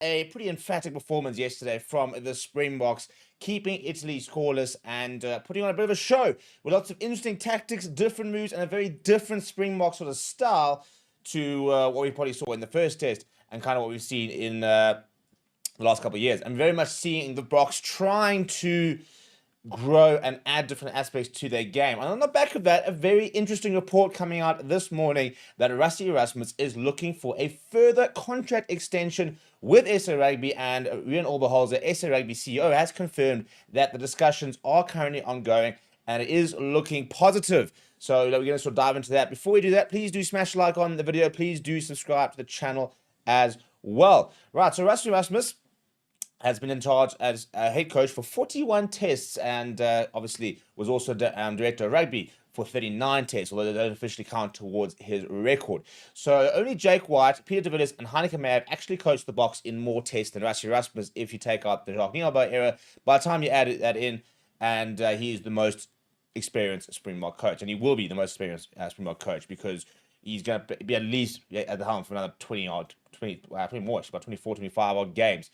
a pretty emphatic performance yesterday from the Springboks, keeping Italy scoreless and putting on a bit of a show with lots of interesting tactics, different moves, and a very different Springbok sort of style to what we probably saw in the first test and kind of what we've seen in the last couple of years. I'm very much seeing the Boks trying to grow and add different aspects to their game. And on the back of that, a very interesting report coming out this morning that Rassie Erasmus is looking for a further contract extension with SA Rugby, and Rian Oberholzer, SA Rugby CEO, has confirmed that the discussions are currently ongoing and it is looking positive. So we're going to sort of dive into that. Before we do that, please do smash a like on the video. Please do subscribe to the channel as well. Right, so Rassie Erasmus has been in charge as a head coach for 41 tests and obviously was also director of rugby for 39 tests, although they don't officially count towards his record. So only Jake White, Peter de Villiers, and Heineke May have actually coached the Boks in more tests than Rassie Erasmus if you take out the Jacques Nienaber era. By the time you add that in, and he is the most experienced Springbok coach, and he will be the most experienced Springbok coach because he's going to be at least at the helm for another 20 odd, 20 more, it's about 24, 25 odd games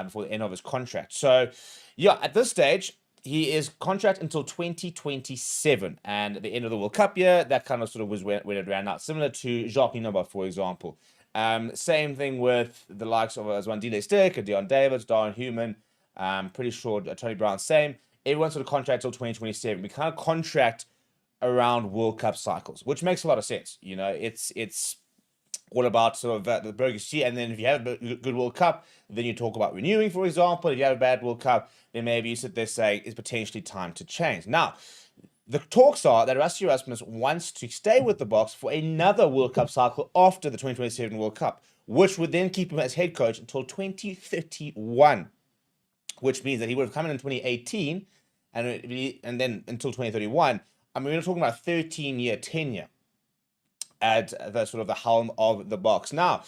before the end of his contract. So, yeah, at this stage, he is contract until 2027, and at the end of the World Cup year, that kind of sort of was when it ran out, similar to Jacques Nienaber, for example. Same thing with the likes of Zwandile Stick, Dion Davids, Darren Human, pretty sure Tony Brown, same. Everyone's sort of contract until 2027. We kind of contract around World Cup cycles, which makes a lot of sense. You know, it's all about sort of the burgundy, and then if you have a good World Cup, then you talk about renewing, for example. If you have a bad World Cup, then maybe you sit there saying it's potentially time to change. Now, the talks are that Rassie Erasmus wants to stay with the Boks for another World Cup cycle after the 2027 World Cup, which would then keep him as head coach until 2031, which means that he would have come in 2018 and then until 2031. I mean, we're talking about a 13-year tenure at the sort of the helm of the Boks. Now,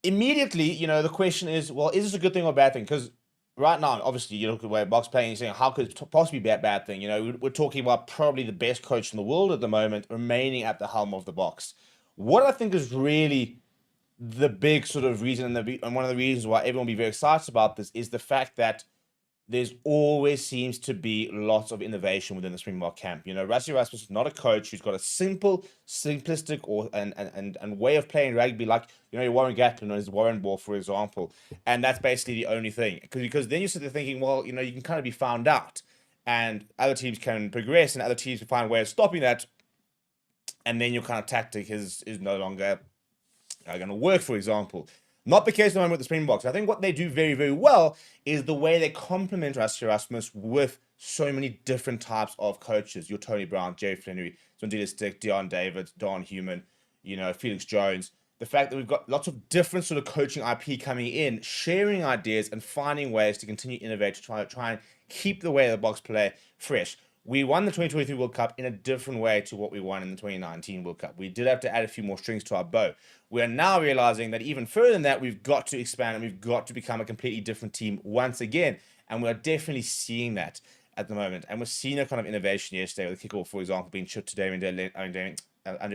immediately, you know, the question is, well, is this a good thing or a bad thing? Because right now, obviously, you look at the way Boks playing, you're saying, how could it possibly be a bad thing? You know, we're talking about probably the best coach in the world at the moment remaining at the helm of the Boks. What I think is really the big sort of reason, and one of the reasons why everyone will be very excited about this, is the fact that there's always seems to be lots of innovation within the Springbok camp. You know, Rassie Erasmus is not a coach who's got a simplistic and way of playing rugby like, you know, Warren Gatland or his Warren ball, for example. And that's basically the only thing. Because then you sit there thinking, well, you know, you can kind of be found out and other teams can progress and other teams can find a way of stopping that. And then your kind of tactic is no longer going to work, for example. Not the case at the moment with the Springboks. I think what they do very, very well is the way they complement Rassie Erasmus with so many different types of coaches. Your Tony Brown, Jerry Flannery, Zwandile Stick, Dion Davids, Don Human, you know, Felix Jones. The fact that we've got lots of different sort of coaching IP coming in, sharing ideas and finding ways to continue to innovate, to try and keep the way the Boks play fresh. We won the 2023 World Cup in a different way to what we won in the 2019 World Cup. We did have to add a few more strings to our bow. We are now realizing that even further than that, we've got to expand and we've got to become a completely different team once again. And we're definitely seeing that at the moment. And we're seeing a kind of innovation yesterday with the kickoff, for example, being chipped to under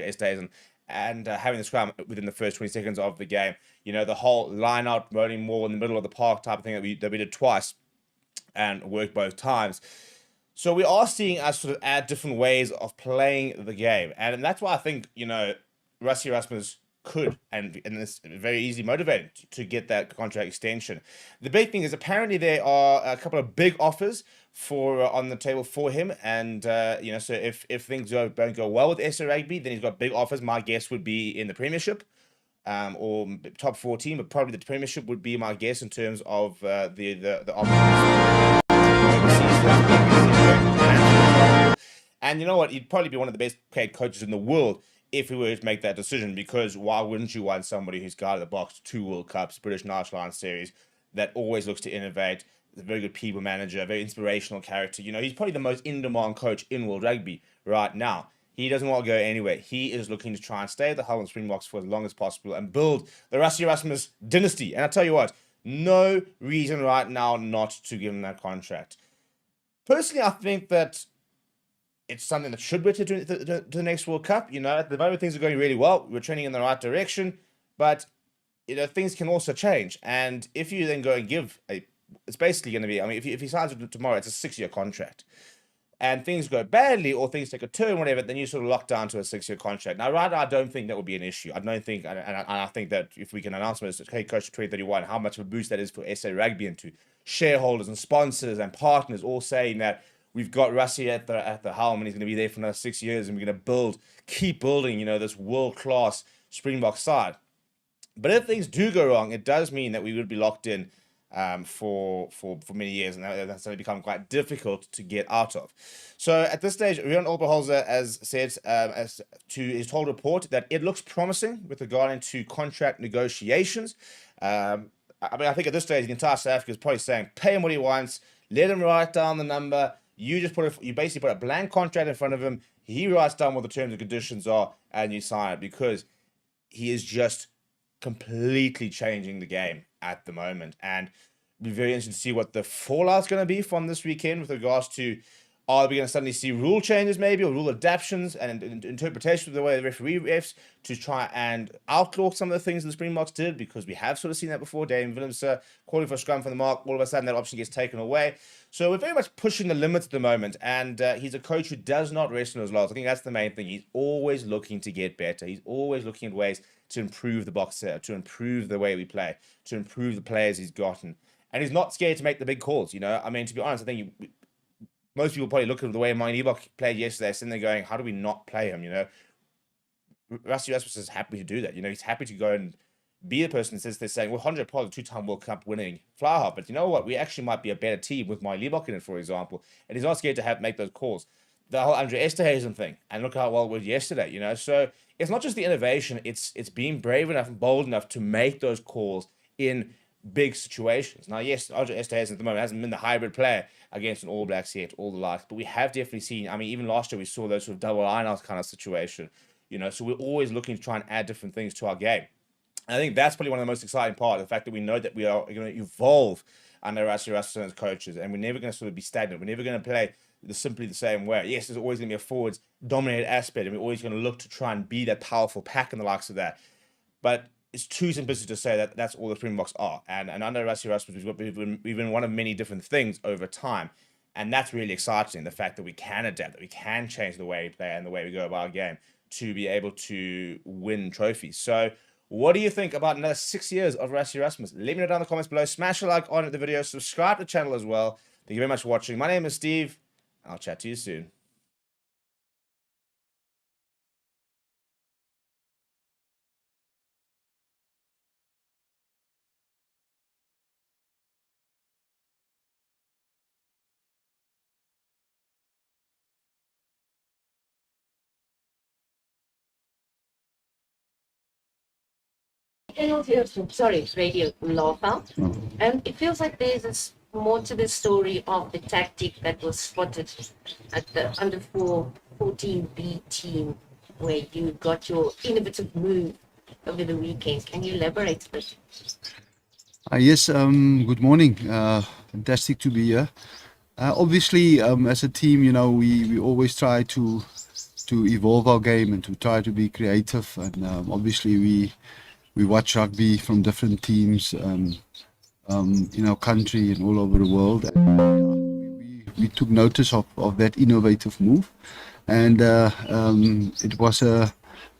Estays and having the scrum within the first 20 seconds of the game. You know, the whole line out, rolling more in the middle of the park type of thing that we did twice and worked both times. So we are seeing us sort of add different ways of playing the game. And that's why I think, you know, Rassie Erasmus could, and it's very easily motivated to get that contract extension. The big thing is apparently there are a couple of big offers for on the table for him. And, you know, so if things don't go well with SA Rugby, then he's got big offers. My guess would be in the Premiership or top 14, but probably the Premiership would be my guess in terms of the offers. And you know what? He'd probably be one of the best paid coaches in the world if he were to make that decision, because why wouldn't you want somebody who's guided the Boks 2 World Cups, British National Line Series, that always looks to innovate, a very good people manager, a very inspirational character. You know, he's probably the most in-demand coach in World Rugby right now. He doesn't want to go anywhere. He is looking to try and stay at the helm of Springboks for as long as possible and build the Rassie Erasmus dynasty. And I tell you what, no reason right now not to give him that contract. Personally, I think that it's something that should be to the next World Cup. You know, at the moment, things are going really well. We're trending in the right direction. But things can also change. And if you then go and give it's basically going to be, I mean, if he signs with tomorrow, it's a 6-year contract. And things go badly or things take a turn, whatever, then you sort of lock down to a 6-year contract. Now, right now, I don't think that would be an issue. I don't think, and I think that if we can announce this, hey, Coach 2031, how much of a boost that is for SA Rugby and to shareholders and sponsors and partners all saying that we've got Rassie at the helm and he's going to be there for another 6 years and we're going to keep building, this world-class Springbok side. But if things do go wrong, it does mean that we would be locked in for many years, and that's going to become quite difficult to get out of. So at this stage, Rian Olberholzer has said, as to his told report, that it looks promising with regard to contract negotiations. I mean, I think at this stage, the entire South Africa is probably saying, pay him what he wants, let him write down the number. You basically put a blank contract in front of him. He writes down what the terms and conditions are, and you sign it, because he is just completely changing the game at the moment. And it'll be very interesting to see what the fallout's going to be from this weekend with regards to, are we going to suddenly see rule changes maybe, or rule adaptations and interpretation of the way the referee refs to try and outlaw some of the things the Springboks did, because we have sort of seen that before. Dame Willems calling for scrum from the mark, all of a sudden that option gets taken away. So we're very much pushing the limits at the moment, and he's a coach who does not rest on his laurels. I think that's the main thing. He's always looking to get better. He's always looking at ways to improve the box set, to improve the way we play, to improve the players he's gotten. And he's not scared to make the big calls, I mean, to be honest, I think most people probably look at the way Maanibok played yesterday, sitting there going, how do we not play him, Rassie Rasmus is happy to do that. He's happy to go and be the person that sits there saying, well, 100 Pod, 2-time World Cup winning fly half, but you know what? We actually might be a better team with Maanibok in it, for example. And he's not scared to make those calls. The whole Andre Esterhuizen thing, and look how well it went yesterday, So it's not just the innovation, it's being brave enough and bold enough to make those calls in big situations. Now, yes, Andre Esterhuizen at the moment hasn't been the hybrid player against an All Blacks yet, all the likes, but we have definitely seen, I mean, even last year we saw those sort of double line-outs kind of situation, so we're always looking to try and add different things to our game. And I think that's probably one of the most exciting part, the fact that we know that we are going to evolve under Rassie Rasmussen as coaches, and we're never going to sort of be stagnant. We're never going to play simply the same way. Yes, there's always going to be a forwards dominated aspect, and we're always going to look to try and be that powerful pack and the likes of that. But it's too simplistic to say that that's all the Springboks are. And under Rassie Rasmussen, we've been one of many different things over time. And that's really exciting, the fact that we can adapt, that we can change the way we play and the way we go about our game to be able to win trophies. So what do you think about another 6 years of Rassie Rasmussen? Let me know down in the comments below. Smash a like on the video. Subscribe to the channel as well. Thank you very much for watching. My name is Steve. I'll chat to you soon. Sorry, radio laugh out. It feels like there's more to the story of the tactic that was spotted at the under 14B team, where you got your innovative move over the weekend. Can you elaborate a bit? Yes, good morning. Fantastic to be here. Obviously, as a team, we always try to evolve our game and to try to be creative. And obviously, we watch rugby from different teams in our country and all over the world. And we took notice of that innovative move, and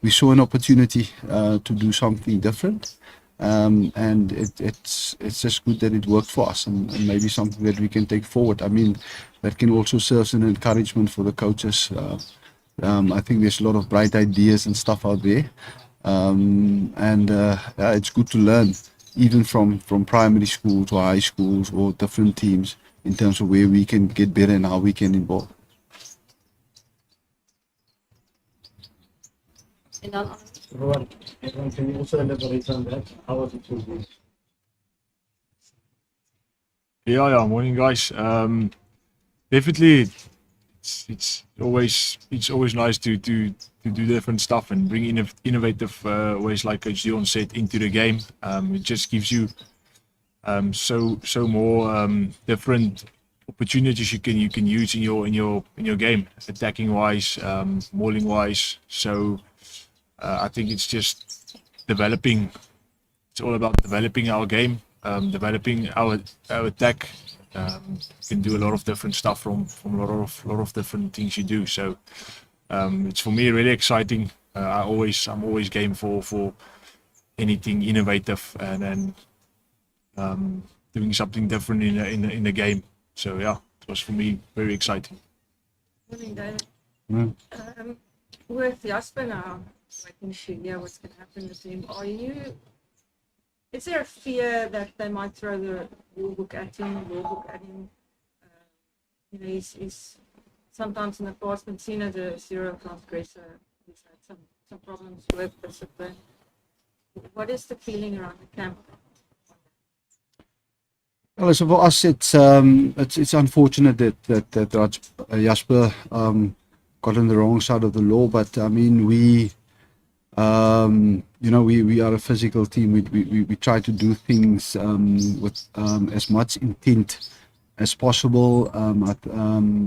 we saw an opportunity to do something different. And it's just good that it worked for us, and maybe something that we can take forward. I mean, that can also serve as an encouragement for the coaches. I think there's a lot of bright ideas and stuff out there. It's good to learn, even from primary school to high schools or different teams, in terms of where we can get better and how we can involve. Everyone, can you also elaborate on that? How was it for you? Yeah, morning guys. Definitely, it's always nice to do different stuff and bring innovative ways, like Coach Dion said, into the game. It just gives you so more different opportunities you can use in your game, attacking wise, mauling wise. So I think it's just developing it's all about developing our game, developing our attack. You can do a lot of different stuff from a lot of different things you do. So it's for me really exciting. I'm always game for anything innovative and doing something different in the game. So yeah, it was for me very exciting. Morning, David. Mm. With Jasper now, waiting to hear what's going to happen with him, is there a fear that they might throw the rule book at him? He's sometimes in the past been seen as a serial transgressor. He's had some problems with discipline. What is the feeling around the camp? Well, so for us, it's unfortunate that Jasper got on the wrong side of the law. But I mean, we are a physical team. We try to do things with as much intent as possible.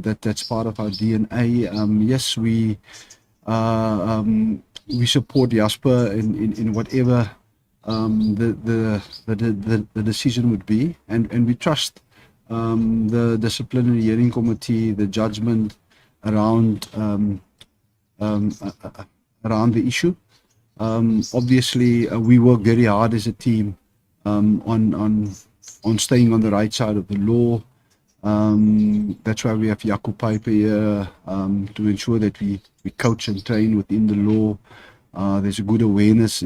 That's part of our DNA. Yes, we support Jasper in whatever the decision would be, and we trust the disciplinary hearing committee, the judgment around the issue. Obviously, we work very hard as a team on staying on the right side of the law. That's why we have Jaco Piper here to ensure that we coach and train within the law. There's a good awareness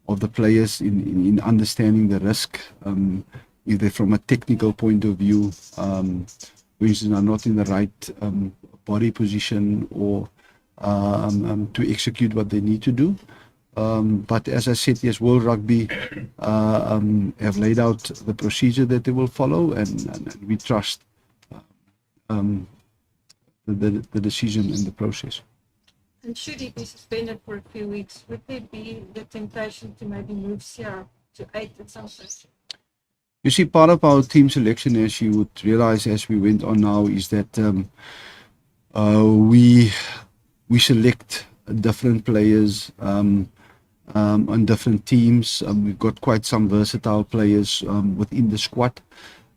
of the players in understanding the risk, either from a technical point of view, for instance, are not in the right body position or to execute what they need to do. But as I said, yes, World Rugby have laid out the procedure that they will follow, and we trust the decision and the process. And should he be suspended for a few weeks, would there be the temptation to maybe move Sia to 8 at some stage? You see, part of our team selection, as you would realize as we went on now, is that we select different players on different teams. We've got quite some versatile players within the squad,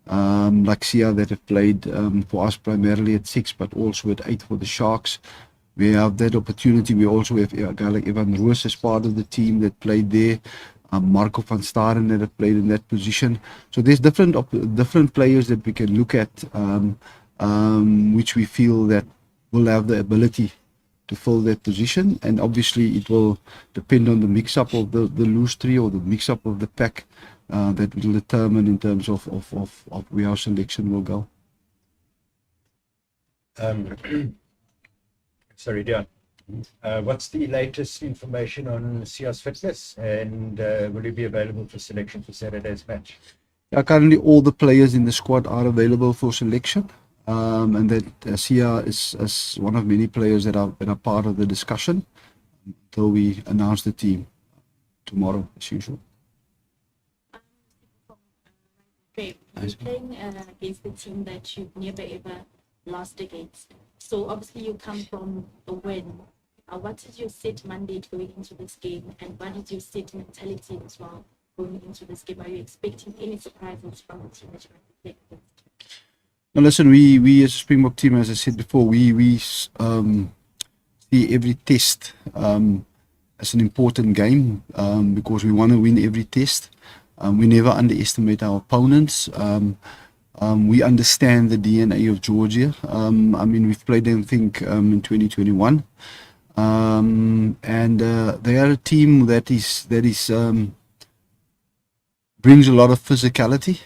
like Sia, that have played for us primarily at 6, but also at 8 for the Sharks. We have that opportunity. We also have a guy like Evan Roos as part of the team that played there. Marco van Staren that have played in that position. So there's different players that we can look at, which we feel that will have the ability to fill that position. And obviously it will depend on the mix-up of the loose three or the mix-up of the pack that will determine in terms of where our selection will go. Sorry, Dion. What's the latest information on Sia's fitness, and will he be available for selection for Saturday's match? Yeah, currently all the players in the squad are available for selection, and that Sia is one of many players that are part of the discussion until we announce the team tomorrow, as usual. You're playing against the team that you've never ever lost against. So obviously you come from a win. What is your set mandate going into this game, and what is your set mentality as well going into this game? Are you expecting any surprises from the team that you might be playing against? Now listen, we as a Springbok team, as I said before, we see every test as an important game because we want to win every test. We never underestimate our opponents. We understand the DNA of Georgia. I mean, we've played them, I think, in 2021. And they are a team that brings a lot of physicality.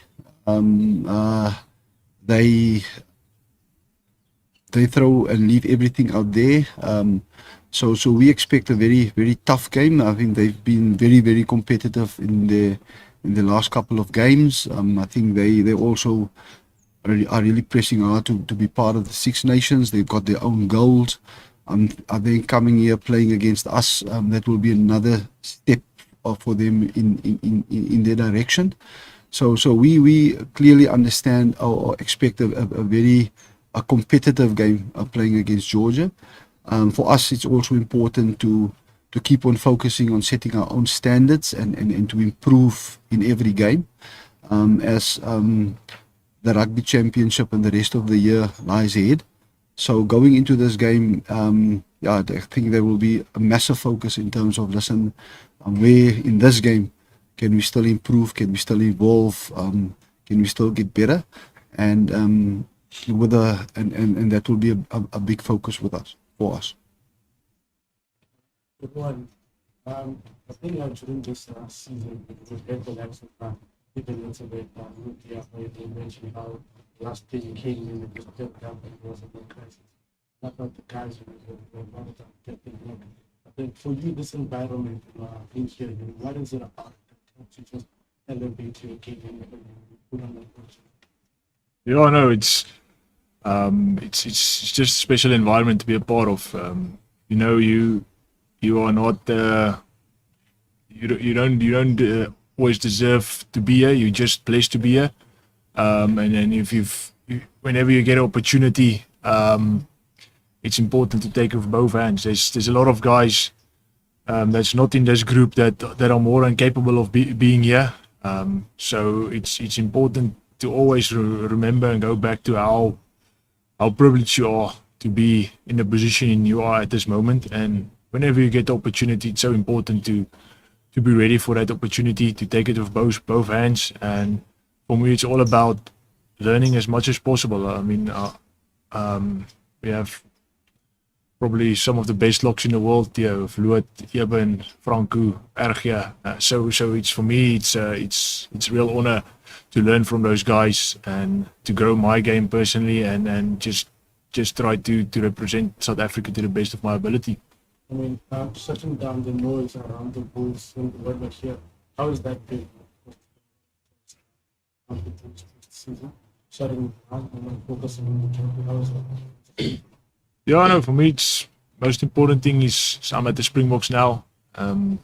They throw and leave everything out there. So we expect a very, very tough game. I think they've been very, very competitive in the last couple of games. I think they also are really pressing hard to be part of the Six Nations. They've got their own goals. Are they coming here playing against us? That will be another step for them in their direction. So we clearly understand or expect a very competitive game playing against Georgia. For us, it's also important to keep on focusing on setting our own standards and to improve in every game. As the rugby championship and the rest of the year lies ahead. So going into this game, I think there will be a massive focus in terms of where in this game can we still improve, can we still evolve, can we still get better, and that will be a big focus for us. Good one. I think during this season, it was very relaxed. Even yesterday, where they mentioned how last day you came in and just stepped up and it was a big crisis. I thought the guys were a lot of time getting in. I think for you, this environment, being here, what is it about that helps you just elevate your game and put on the coach? Yeah, no, it's just a special environment to be a part of. You are not you don't always deserve to be here. You're just blessed to be here. And then whenever you get an opportunity, it's important to take it with both hands. There's a lot of guys that's not in this group that are more than capable of being here. So it's important to always remember and go back to how privileged you are to be in the position you are at this moment. And whenever you get the opportunity, it's so important to be ready for that opportunity, to take it with both hands. And for me, it's all about learning as much as possible. I mean, we have probably some of the best locks in the world here with Luat, Eben, Franco, Ergia. So it's for me, it's a real honor to learn from those guys and to grow my game personally and just try to represent South Africa to the best of my ability. I mean, shutting down the noise around the bulls and what we're here, how is that big? Season? Shutting down and focusing on the champion, how is that? Yeah, no, for me, it's most important thing is I'm at the Springboks now, and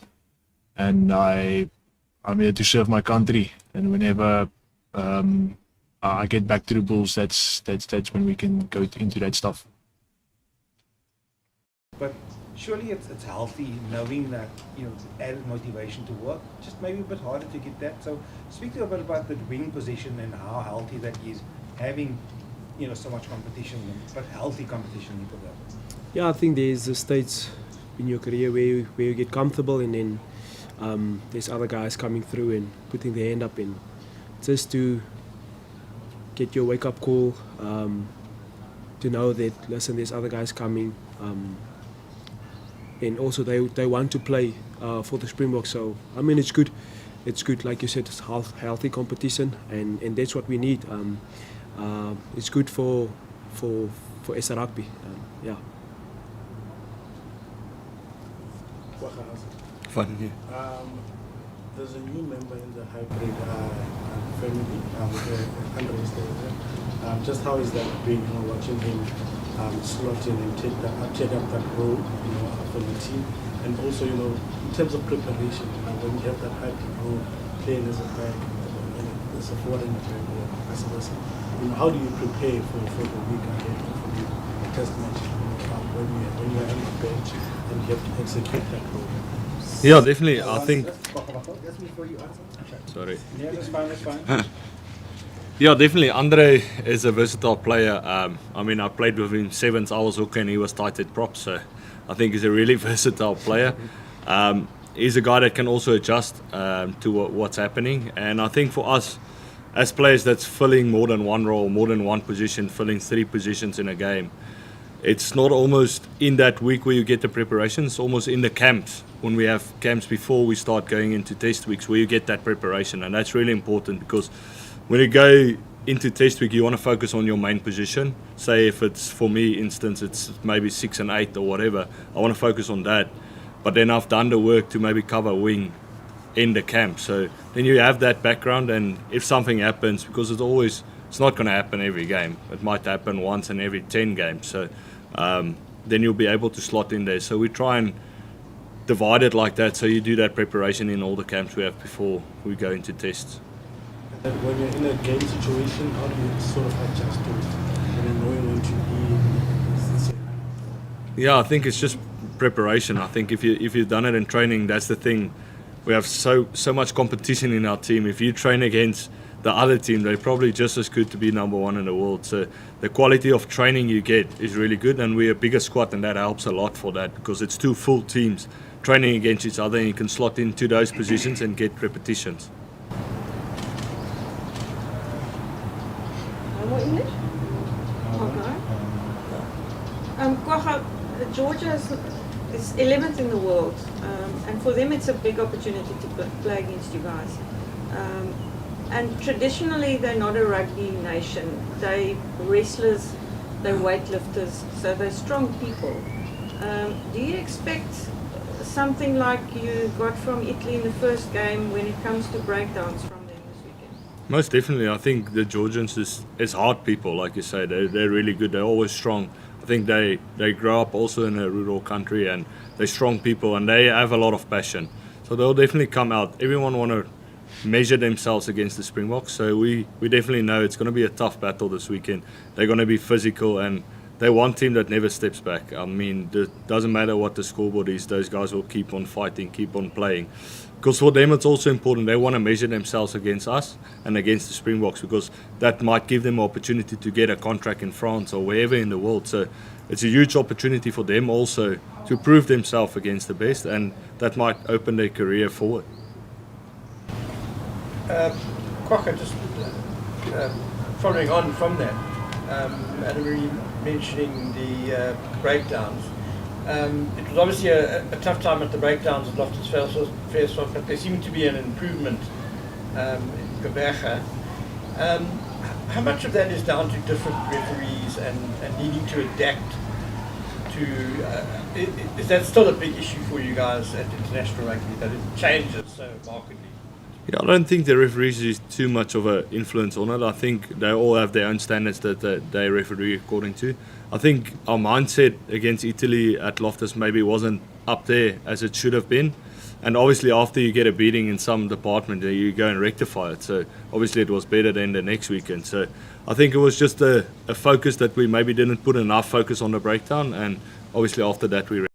I'm here to serve my country. And whenever I get back to the Bulls, that's when we can go into that stuff. But surely it's healthy knowing that, added motivation to work, just maybe a bit harder to get that. So speak to a bit about the wing position and how healthy that is, having, so much competition, but healthy competition in that. Yeah, I think there's a stage in your career where you get comfortable and then there's other guys coming through and putting their hand up and just to get your wake-up call, to know that, listen, there's other guys coming, and also they want to play for the Springboks. So I mean, it's good, like you said, it's healthy competition, and that's what we need. It's good for SA Rugby. Yeah. Fun, yeah. There's a new member in the hybrid family with Andres there. Just how is that been, watching him slot in and take up that role, for the team, and also, in terms of preparation, when you have that hybrid role, playing as a back, and as a forward in the back, or vice versa, how do you prepare for the week ahead for the test match, when you are on the bench and you have to execute that role? Yeah, definitely. I think. Sorry. Yeah, that's fine. Yeah, definitely. Andre is a versatile player. I mean, I played with him sevens. I was hooker and he was tight at prop, so I think he's a really versatile player. He's a guy that can also adjust to what's happening. And I think for us, as players that's filling more than one role, more than one position, filling 3 positions in a game, it's not almost in that week where you get the preparation, it's almost in the camps, when we have camps before we start going into test weeks, where you get that preparation. And that's really important, because when you go into test week, you want to focus on your main position. Say if it's, for me, instance, it's maybe 6 and 8 or whatever, I want to focus on that. But then I've done the work to maybe cover wing in the camp. So then you have that background, and if something happens, because it's not going to happen every game. It might happen once in every 10 games. So then you'll be able to slot in there. So we try and divide it like that. So you do that preparation in all the camps we have before we go into tests. And when you're in a game situation, how do you sort of adjust to it? Knowing when to be? Yeah, I think it's just preparation. I think if you've done it in training, that's the thing. We have so much competition in our team. If you train against the other team, they're probably just as good to be number one in the world. So the quality of training you get is really good, and we're a bigger squad, and that helps a lot for that, because it's two full teams training against each other, and you can slot into those positions and get repetitions. More English? Okay. Kwacha, Georgia is 11th in the world, and for them it's a big opportunity to play against you guys. And traditionally they're not a rugby nation. They're wrestlers, they're weightlifters, so they're strong people. Do you expect something like you got from Italy in the first game when it comes to breakdowns from them this weekend? Most definitely. I think the Georgians is hard people, like you say. They're really good. They're always strong. I think they grow up also in a rural country, and they're strong people, and they have a lot of passion. So they'll definitely come out. Everyone want to measure themselves against the Springboks. So we definitely know it's going to be a tough battle this weekend. They're going to be physical, and they're one team that never steps back. I mean, it doesn't matter what the scoreboard is, those guys will keep on fighting, keep on playing. Because for them it's also important, they want to measure themselves against us and against the Springboks, because that might give them an opportunity to get a contract in France or wherever in the world. So it's a huge opportunity for them also to prove themselves against the best, and that might open their career forward. Kwacha, just following on from that, Anna-Marie mentioning the breakdowns. It was obviously a tough time at the breakdowns at Loftus Versfeld, but there seemed to be an improvement in Gqeberha. How much of that is down to different referees and needing to adapt to, is that still a big issue for you guys at international rugby, that it changes so markedly? Yeah, I don't think the referees is too much of an influence on it. I think they all have their own standards that they referee according to. I think our mindset against Italy at Loftus maybe wasn't up there as it should have been. And obviously after you get a beating in some department, you go and rectify it. So obviously it was better than the next weekend. So I think it was just a focus that we maybe didn't put enough focus on the breakdown. And obviously after that we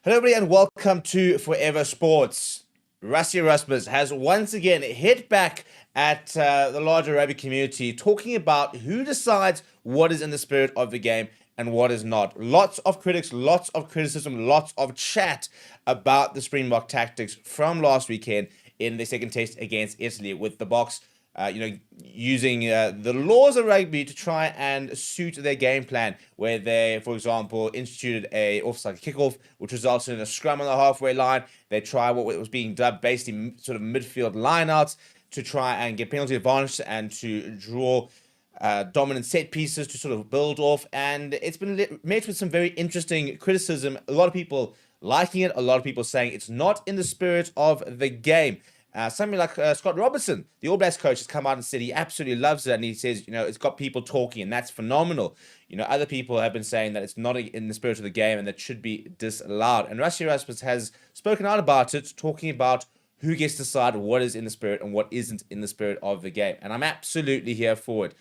Hello, everybody, and welcome to Forever Sports. Rassie Erasmus has once again hit back at the larger rugby community, talking about who decides what is in the spirit of the game and what is not. Lots of critics, lots of criticism, lots of chat about the Springbok tactics from last weekend in the second test against Italy, with the Boks using the laws of rugby to try and suit their game plan, where they, for example, instituted a offside kickoff, which resulted in a scrum on the halfway line. They tried what was being dubbed basically sort of midfield lineouts to try and get penalty advantage and to draw dominant set pieces to sort of build off. And it's been met with some very interesting criticism. A lot of people liking it, a lot of people saying it's not in the spirit of the game. Somebody like Scott Robertson, the All Blacks coach, has come out and said he absolutely loves it, and he says, it's got people talking, and that's phenomenal. Other people have been saying that it's not in the spirit of the game and that should be disallowed. And Rassie Erasmus has spoken out about it, talking about who gets to decide what is in the spirit and what isn't in the spirit of the game. And I'm absolutely here for it.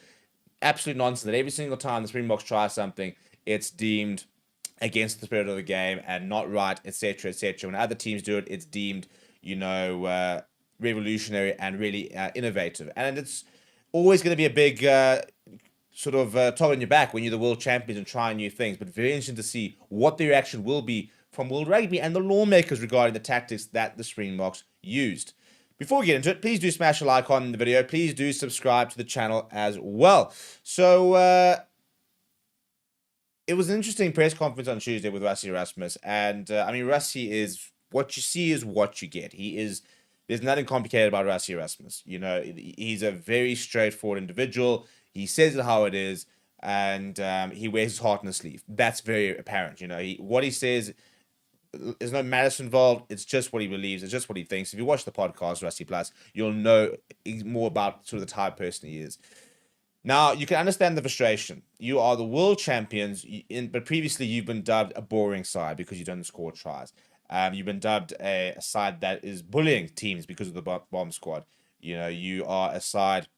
Absolute nonsense that every single time the Springboks try something, it's deemed against the spirit of the game and not right, etc., etc. When other teams do it, it's deemed, revolutionary and really innovative. And it's always going to be a big tug on your back when you're the world champions and trying new things. But very interesting to see what the reaction will be from World Rugby and the lawmakers regarding the tactics that the Springboks used. Before we get into it, please do smash a like on the video. Please do subscribe to the channel as well. So it was an interesting press conference on Tuesday with Rassie Erasmus. And Rassie is, what you see is what you get. There's nothing complicated about Rassie Erasmus. He's a very straightforward individual. He says it how it is, and he wears his heart on his sleeve. That's very apparent. What he says, there's no malice involved. It's just what he believes. It's just what he thinks. If you watch the podcast, Rassie Plus, you'll know more about sort of the type of person he is. Now, you can understand the frustration. You are the world champions, but previously you've been dubbed a boring side because you don't score tries. You've been dubbed a side that is bullying teams because of the bomb squad. You are a side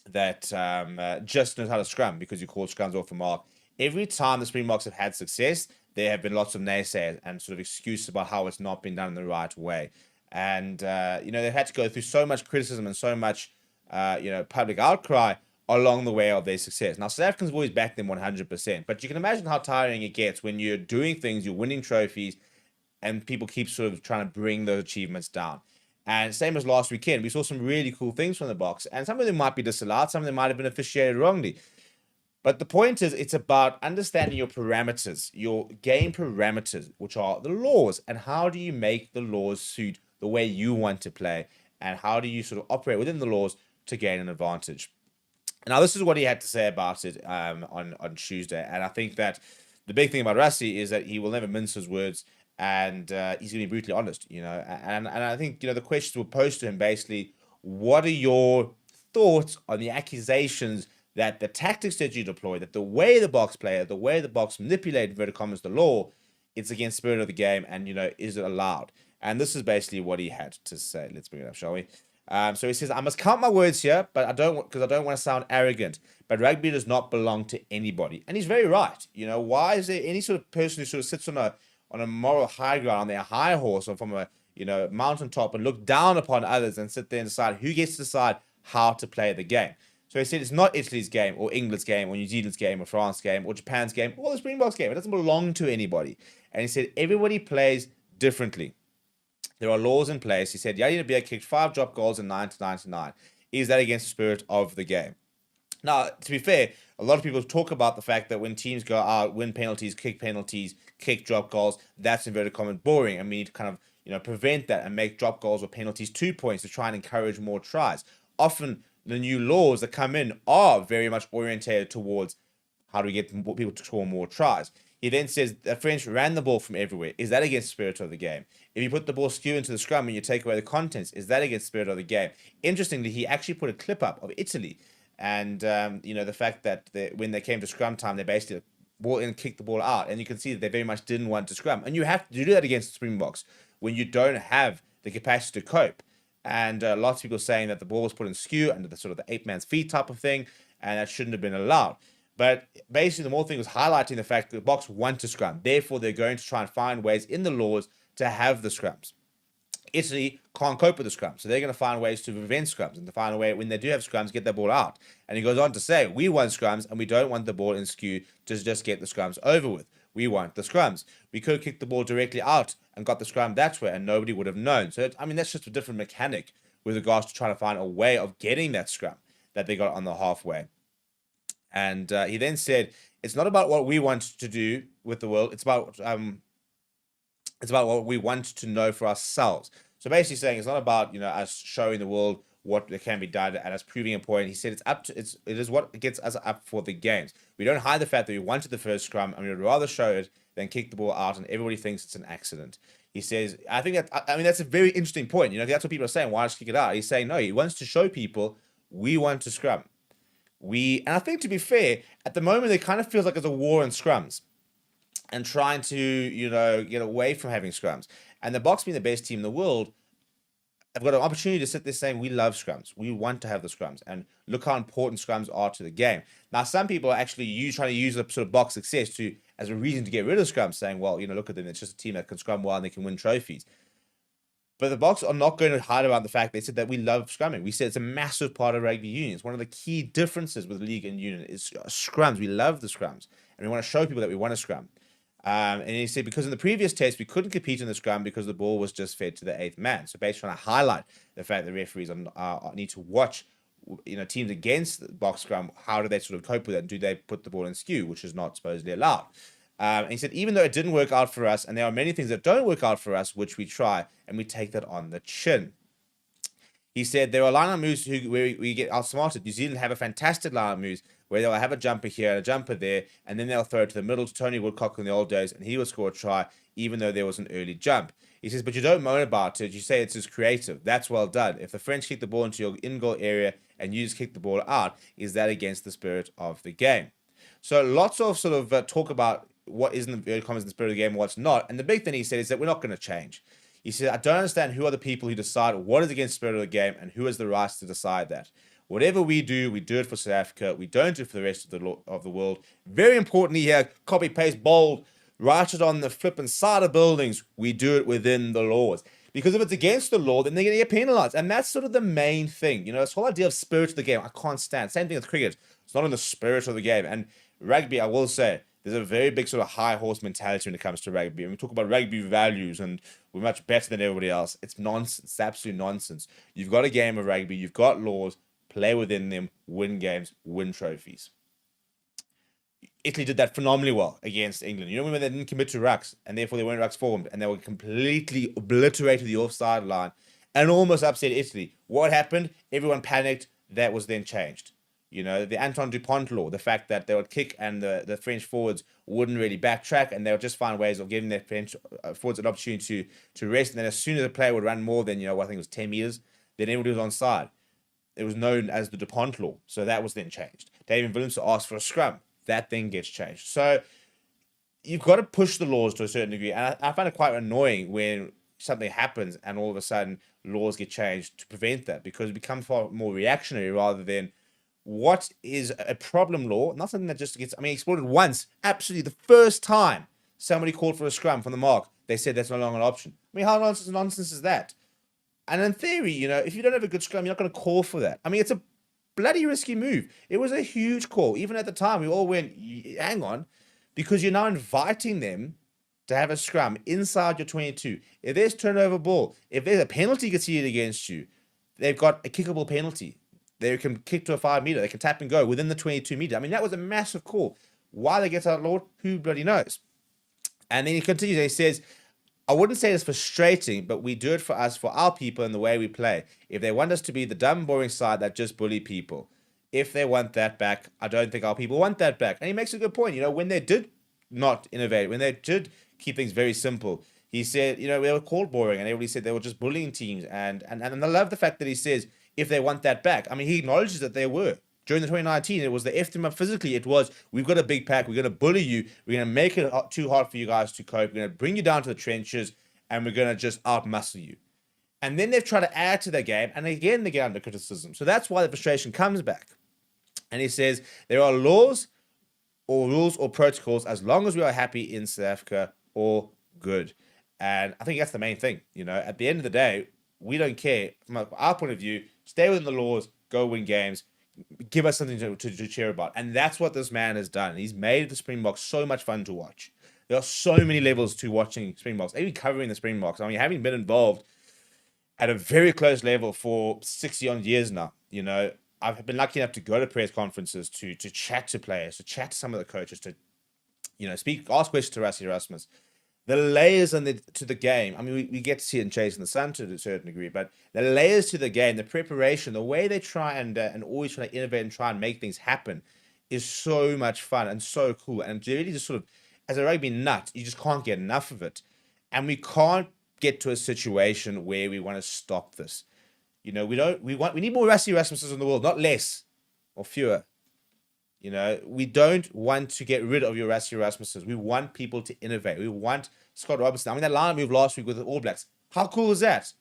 that just knows how to scrum because you call scrums off the mark. Every time the Springboks have had success, there have been lots of naysayers and sort of excuses about how it's not been done in the right way. And, they've had to go through so much criticism and so much, public outcry along the way of their success. Now, South Africans have always backed them 100%, but you can imagine how tiring it gets when you're doing things, you're winning trophies, and people keep sort of trying to bring those achievements down. And same as last weekend, we saw some really cool things from the Boks, and some of them might be disallowed, some of them might have been officiated wrongly. But the point is, it's about understanding your parameters, your game parameters, which are the laws, and how do you make the laws suit the way you want to play, and how do you sort of operate within the laws to gain an advantage. Now, this is what he had to say about it on Tuesday, and I think that the big thing about Rassie is that he will never mince his words, and he's going to be brutally honest, and I think, the questions were posed to him basically, what are your thoughts on the accusations that the tactics that you deploy, that the way the Boks play, the way the Boks manipulate, inverted commas, the law, it's against the spirit of the game, and, is it allowed? And this is basically what he had to say. Let's bring it up, shall we? So he says, I must count my words here, but I don't want to sound arrogant, but rugby does not belong to anybody. And he's very right. Why is there any sort of person who sort of sits on a moral high ground, on their high horse, or from a mountaintop, and look down upon others and sit there and decide who gets to decide how to play the game? So he said it's not Italy's game, or England's game, or New Zealand's game, or France's game, or Japan's game, or the Springboks game. It doesn't belong to anybody. And he said everybody plays differently. There are laws in place. He said Yadi Nabia kicked 5 drop goals in 9-99. Is that against the spirit of the game? Now, to be fair, a lot of people talk about the fact that when teams go out, win penalties, kick drop goals, that's inverted commas boring, and we need to kind of prevent that and make drop goals or penalties 2 points to try and encourage more tries. Often the new laws that come in are very much orientated towards how do we get people to score more tries. He then says the French ran the ball from everywhere. Is that against the spirit of the game? If you put the ball skew into the scrum and you take away the contents, is that against the spirit of the game? Interestingly, he actually put a clip up of Italy, and the fact that when they came to scrum time, they basically ball in and kicked the ball out, and you can see that they very much didn't want to scrum. And you have to do that against the Springboks when you don't have the capacity to cope. And lots of people saying that the ball was put in skew under the sort of the 8-man's feet type of thing, and that shouldn't have been allowed. But basically, the more thing was highlighting the fact that the Boks want to scrum. Therefore, they're going to try and find ways in the laws to have the scrums. Italy can't cope with the scrums, so they're going to find ways to prevent scrums and to find a way when they do have scrums, get the ball out. And he goes on to say, we want scrums and we don't want the ball in skew to just get the scrums over with. We want the scrums. We could kick the ball directly out and got the scrum that way and nobody would have known. So, I mean, that's just a different mechanic with regards to trying to find a way of getting that scrum that they got on the halfway. And he then said, it's not about what we want to do with the world. It's about what we want to know for ourselves. So basically saying it's not about, you know, us showing the world what can be done and us proving a point. He said it is what gets us up for the games. We don't hide the fact that we wanted the first scrum and we would rather show it than kick the ball out and everybody thinks it's an accident. He says, I think that's a very interesting point. You know, that's what people are saying. Why just kick it out? He's saying, no, he wants to show people we want to scrum. And I think, to be fair, at the moment, it kind of feels like there's a war on scrums and trying to, you know, get away from having scrums. And the Boks being the best team in the world, have got an opportunity to sit there saying, we love scrums. We want to have the scrums. And look how important scrums are to the game. Now, some people are actually trying to use the sort of Boks success as a reason to get rid of scrums, saying, well, you know, look at them. It's just a team that can scrum well and they can win trophies. But the Boks are not going to hide about the fact they said that we love scrumming. We said it's a massive part of rugby union. It's one of the key differences with league and union is scrums. We love the scrums. And we want to show people that we want to scrum. And he said, because in the previous test, we couldn't compete in the scrum because the ball was just fed to the 8th man. So basically trying to highlight the fact that referees need to watch, you know, teams against the Boks scrum. How do they sort of cope with it? And do they put the ball in skew, which is not supposedly allowed? And he said, even though it didn't work out for us, and there are many things that don't work out for us, which we try, and we take that on the chin. He said, there are line-out moves where we get outsmarted. New Zealand have a fantastic line-out moves where they'll have a jumper here and a jumper there, and then they'll throw it to the middle to Tony Woodcock in the old days, and he will score a try, even though there was an early jump. He says, but you don't moan about it. You say it's just creative. That's well done. If the French kick the ball into your in-goal area and you just kick the ball out, is that against the spirit of the game? So lots of sort of talk about what is in the comments in the spirit of the game and what's not. And the big thing he said is that we're not going to change. He said, I don't understand who are the people who decide what is against the spirit of the game and who has the right to decide that. Whatever we do it for South Africa. We don't do it for the rest of the world. Very importantly here, copy, paste, bold, write it on the flipping side of buildings. We do it within the laws. Because if it's against the law, then they're going to get penalized. And that's sort of the main thing. You know, this whole idea of spirit of the game, I can't stand. Same thing with cricket. It's not in the spirit of the game. And rugby, I will say, there's a very big sort of high horse mentality when it comes to rugby. And we talk about rugby values and we're much better than everybody else. It's nonsense. It's absolute nonsense. You've got a game of rugby. You've got laws. Play within them. Win games. Win trophies. Italy did that phenomenally well against England. You know when they didn't commit to rucks and therefore they weren't rucks formed and they were completely obliterated the offside line and almost upset Italy. What happened? Everyone panicked. That was then changed. You know, the Antoine Dupont law, the fact that they would kick and the French forwards wouldn't really backtrack and they would just find ways of giving their French forwards an opportunity to rest. And then as soon as a player would run more than, you know, I think it was 10 meters, then everybody was onside. It was known as the Dupont law. So that was then changed. David Williams asked for a scrum. That then gets changed. So you've got to push the laws to a certain degree. And I find it quite annoying when something happens and all of a sudden laws get changed to prevent that because it becomes far more reactionary rather than what is a problem law, not something that just gets, exploded once, absolutely the first time somebody called for a scrum from the mark, they said that's no longer an option. How nonsense is that? And in theory, you know, if you don't have a good scrum, you're not going to call for that. It's a bloody risky move. It was a huge call. Even at the time, we all went, hang on, because you're now inviting them to have a scrum inside your 22. If there's turnover ball, if there's a penalty conceded against you, they've got a kickable penalty. They can kick to a 5 meter. They can tap and go within the 22 meter. That was a massive call. Why they get outlawed, who bloody knows? And then he continues. He says, I wouldn't say it's frustrating, but we do it for us, for our people, and the way we play. If they want us to be the dumb, boring side that just bully people, if they want that back, I don't think our people want that back. And he makes a good point. You know, when they did not innovate, when they did keep things very simple, he said, you know, they were called boring, and everybody said they were just bullying teams. And I love the fact that he says, if they want that back. He acknowledges that they were. During the 2019, it was they effed him up physically. It was, we've got a big pack. We're going to bully you. We're going to make it too hard for you guys to cope. We're going to bring you down to the trenches, and we're going to just out-muscle you. And then they've tried to add to their game, and again, they get under criticism. So that's why the frustration comes back. And he says, there are laws or rules or protocols, as long as we are happy in South Africa, all good. And I think that's the main thing. At the end of the day, we don't care. From our point of view, stay within the laws, go win games, give us something to cheer about. And that's what this man has done. He's made the Springboks so much fun to watch. There are so many levels to watching Springboks, even covering the Springboks. I mean, having been involved at a very close level for 60-odd years now, I've been lucky enough to go to press conferences, to chat to players, to chat to some of the coaches, to ask questions to Rassie Erasmus. The layers to the game. I mean, we get to see it in Chasing the Sun to a certain degree, but the layers to the game, the preparation, the way they try and always try to innovate and try and make things happen is so much fun and so cool. And really just sort of, as a rugby nut, you just can't get enough of it. And we can't get to a situation where we want to stop this. We need more Rassie Erasmuses in the world, not less or fewer. We don't want to get rid of your Rassie Erasmuses. We want people to innovate. We want Scott Robertson. I mean, that line move last week with the All Blacks. How cool is that?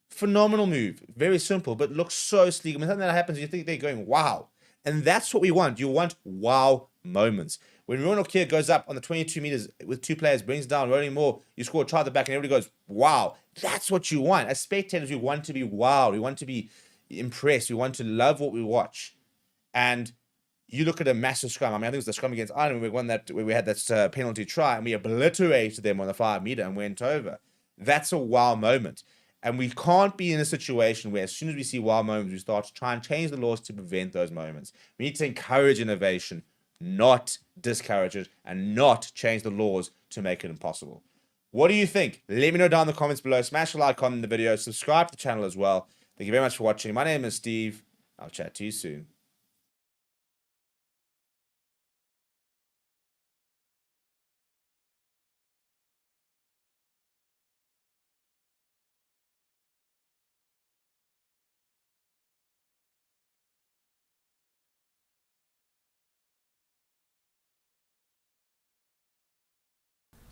Phenomenal move. Very simple, but looks so sleek. I mean, something that happens, you think they're going, wow. And that's what we want. You want wow moments. When Rowan O'Keefe goes up on the 22 meters with two players, brings down, rolling more, you score a try at the back, and everybody goes, wow. That's what you want. As spectators, we want to be wowed. We want to be impressed. We want to love what we watch. And you look at a massive scrum. I mean, I think it was the scrum against Ireland where we had that penalty try, and we obliterated them on the 5 meter and went over. That's a wow moment. And we can't be in a situation where as soon as we see wow moments, we start to try and change the laws to prevent those moments. We need to encourage innovation, not discourage it, and not change the laws to make it impossible. What do you think? Let me know down in the comments below. Smash the like on the video. Subscribe to the channel as well. Thank you very much for watching. My name is Steve. I'll chat to you soon.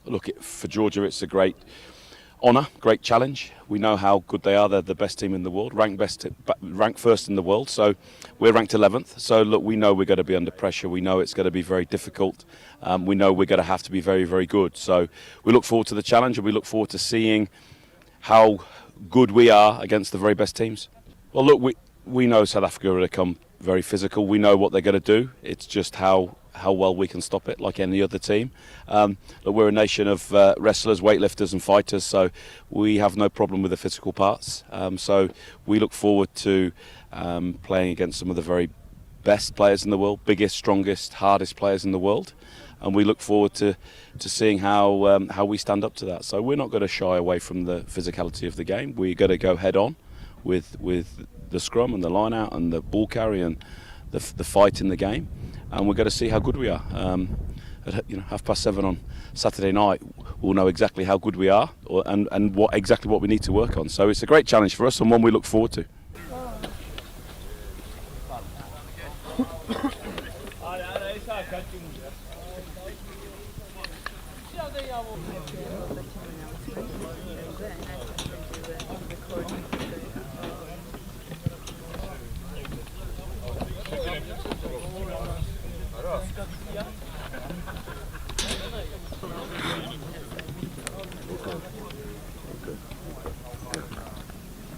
Look, for Georgia, it's a great honour, great challenge. We know how good they are. They're the best team in the world, ranked first in the world. So we're ranked 11th. So look, we know we're going to be under pressure. We know it's going to be very difficult. We know we're going to have to be very, very good. So we look forward to the challenge, and we look forward to seeing how good we are against the very best teams. Well, look, we know South Africa are going to come very physical. We know what they're going to do. It's just how well we can stop it, like any other team. Look, we're a nation of wrestlers, weightlifters and fighters, so we have no problem with the physical parts. So we look forward to playing against some of the very best players in the world, biggest, strongest, hardest players in the world. And we look forward to seeing how we stand up to that. So we're not going to shy away from the physicality of the game. We're going to go head on with the scrum and the line out and the ball carry and the fight in the game. And we're going to see how good we are. At 7:30 on Saturday night, we'll know exactly how good we are and exactly what we need to work on. So it's a great challenge for us and one we look forward to.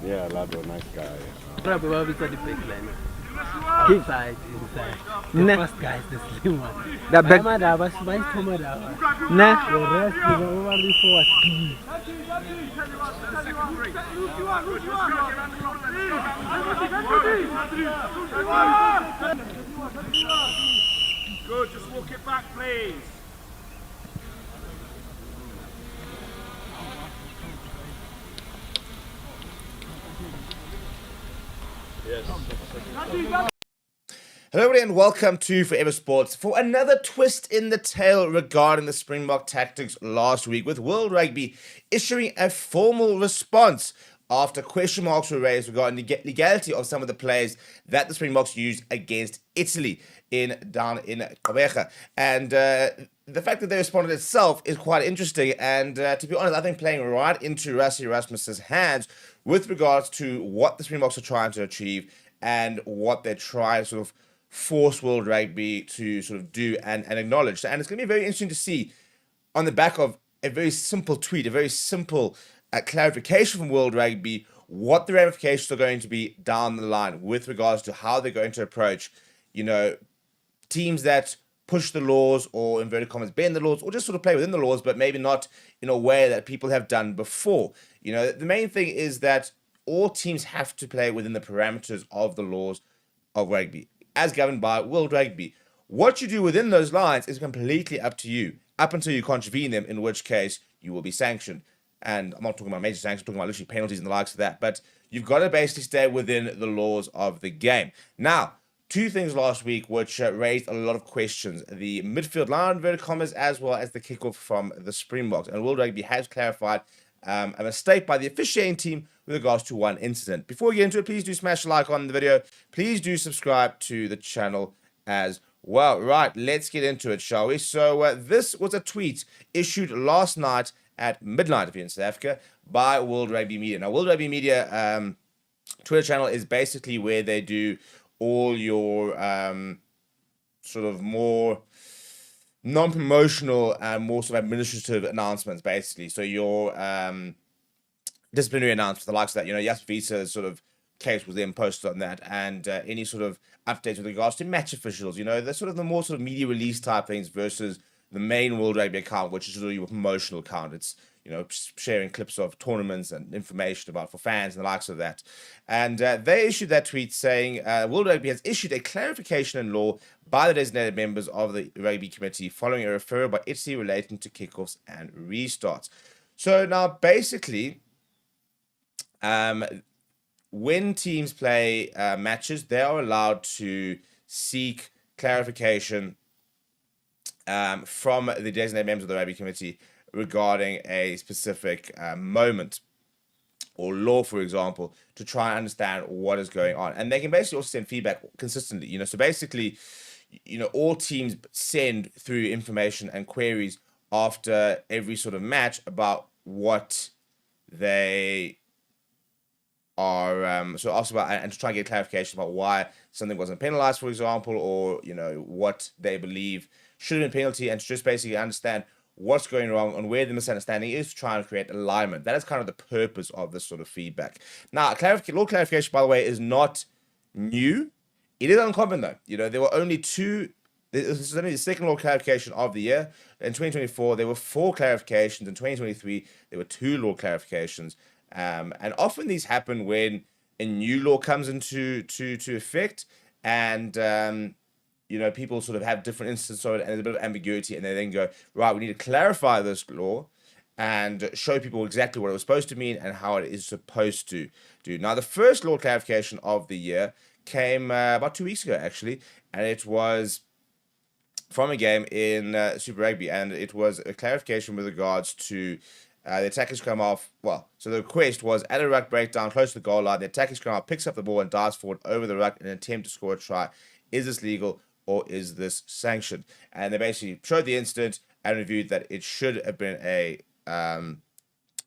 Yeah, Lado, nice guy. Probably will be the big line. Inside. The first guy is the slim one. The big man was my Tomada. Nah, the rest is over before speed. Good, just walk it back, please. Hello everybody and welcome to Forever Sports for another twist in the tale regarding the Springbok tactics last week, with World Rugby issuing a formal response after question marks were raised regarding the legality of some of the plays that the Springboks used against Italy down in Gqeberha. And the fact that they responded itself is quite interesting, and to be honest, I think playing right into Rassie Erasmus's hands with regards to what the Springboks are trying to achieve and what they're trying to sort of force World Rugby to sort of do and acknowledge. And it's going to be very interesting to see on the back of a very simple tweet, a very simple clarification from World Rugby, what the ramifications are going to be down the line with regards to how they're going to approach, teams that push the laws or, inverted commas, bend the laws, or just sort of play within the laws, but maybe not in a way that people have done before. The main thing is that all teams have to play within the parameters of the laws of rugby, as governed by World Rugby. What you do within those lines is completely up to you, up until you contravene them, in which case you will be sanctioned. And I'm not talking about major sanctions, I'm talking about literally penalties and the likes of that. But you've got to basically stay within the laws of the game. Now, two things last week which raised a lot of questions. The midfield line, inverted commas, as well as the kickoff from the Springboks. And World Rugby has clarified a mistake by the officiating team with regards to one incident. Before we get into it, please do smash a like on the video. Please do subscribe to the channel as well. Right, let's get into it, shall we? So this was a tweet issued last night at midnight if you're in South Africa by World Rugby Media. Now, World Rugby Media Twitter channel is basically where they do all your sort of more non-promotional and more sort of administrative announcements, basically. So your disciplinary announcements, the likes of that, Jasper Visa's sort of case was then posted on that, and any sort of updates with regards to match officials, the sort of the more sort of media release type things versus the main World Rugby account, which is sort of your promotional account. It's, sharing clips of tournaments and information about for fans and the likes of that. And they issued that tweet saying, World Rugby has issued a clarification in law by the designated members of the Rugby Committee following a referral by Italy relating to kickoffs and restarts. So now, basically, when teams play matches, they are allowed to seek clarification from the designated members of the Rugby Committee regarding a specific moment or law, for example, to try and understand what is going on. And they can basically also send feedback consistently, so basically, all teams send through information and queries after every sort of match about what they are so asked about, and to try and get clarification about why something wasn't penalized, for example, or what they believe should have been penalty, and to just basically understand what's going wrong and where the misunderstanding is, to try and create alignment. That is kind of the purpose of this sort of feedback. Now, law clarification, by the way, is not new. It is uncommon, though. There were only two. This is only the second law clarification of the year. In 2024, there were 4 clarifications. In 2023, there were 2 law clarifications. And often these happen when a new law comes into effect, and people sort of have different instances of it, and there's a bit of ambiguity, and they then go, right, we need to clarify this law and show people exactly what it was supposed to mean and how it is supposed to do. Now, the first law clarification of the year came about 2 weeks ago, actually, and it was from a game in Super Rugby, and it was a clarification with regards to the attackers come off. Well, so the request was, at a ruck breakdown close to the goal line, the attackers come off, picks up the ball and dives forward over the ruck in an attempt to score a try. Is this legal or is this sanctioned? And they basically showed the incident and reviewed that it should have been a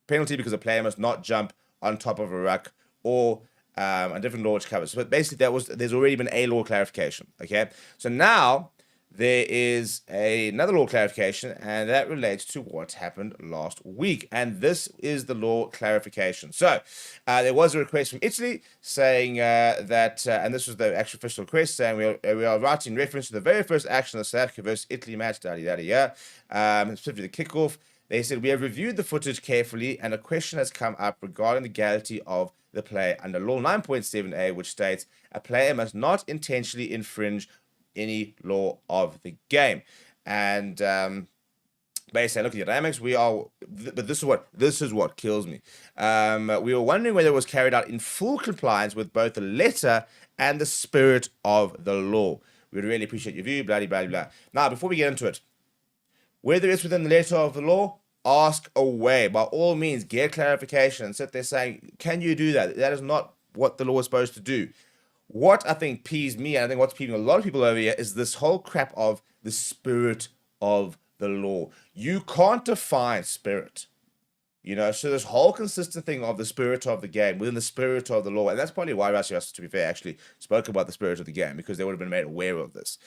penalty because a player must not jump on top of a ruck, or a different law which covers. But basically, there's already been a law clarification. Okay, so now there is another law clarification, and that relates to what happened last week. And this is the law clarification. So there was a request from Italy saying that, and this was the actual official request, saying we are writing reference to the very first action of the South Africa versus Italy match, specifically the kickoff. They said, we have reviewed the footage carefully, and a question has come up regarding the legality of the play under Law 9.7a, which states a player must not intentionally infringe any law of the game. And basically, look at the dynamics. But this is what kills me. We were wondering whether it was carried out in full compliance with both the letter and the spirit of the law. We'd really appreciate your view, blah, blah, blah. Now, before we get into it, whether it's within the letter of the law, ask away. By all means, get clarification and sit there saying, can you do that? That is not what the law is supposed to do. What I think peeves me, and I think what's peeving a lot of people over here, is this whole crap of the spirit of the law. You can't define spirit. You know, so this whole consistent thing of the spirit of the game within the spirit of the law, and that's probably why Russ, to be fair, actually spoke about the spirit of the game, because they would have been made aware of this.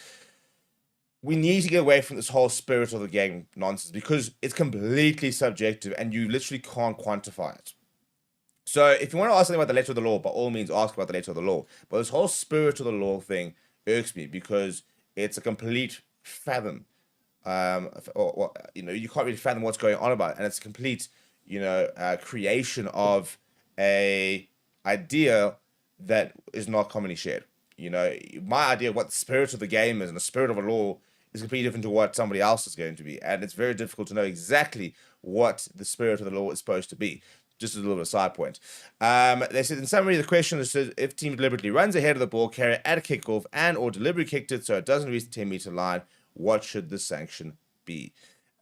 We need to get away from this whole spirit of the game nonsense, because it's completely subjective and you literally can't quantify it. So if you want to ask something about the letter of the law, by all means ask about the letter of the law. But this whole spirit of the law thing irks me, because it's a complete fathom. You can't really fathom what's going on about it, and it's a complete creation of a idea that is not commonly shared. My idea of what the spirit of the game is and the spirit of a law is completely different to what somebody else is going to be, and it's very difficult to know exactly what the spirit of the law is supposed to be. Just as a little bit of a side point. They said, in summary, the question is, if team deliberately runs ahead of the ball carrier at a kickoff and or deliberately kicked it so it doesn't reach the 10-meter line, what should the sanction be?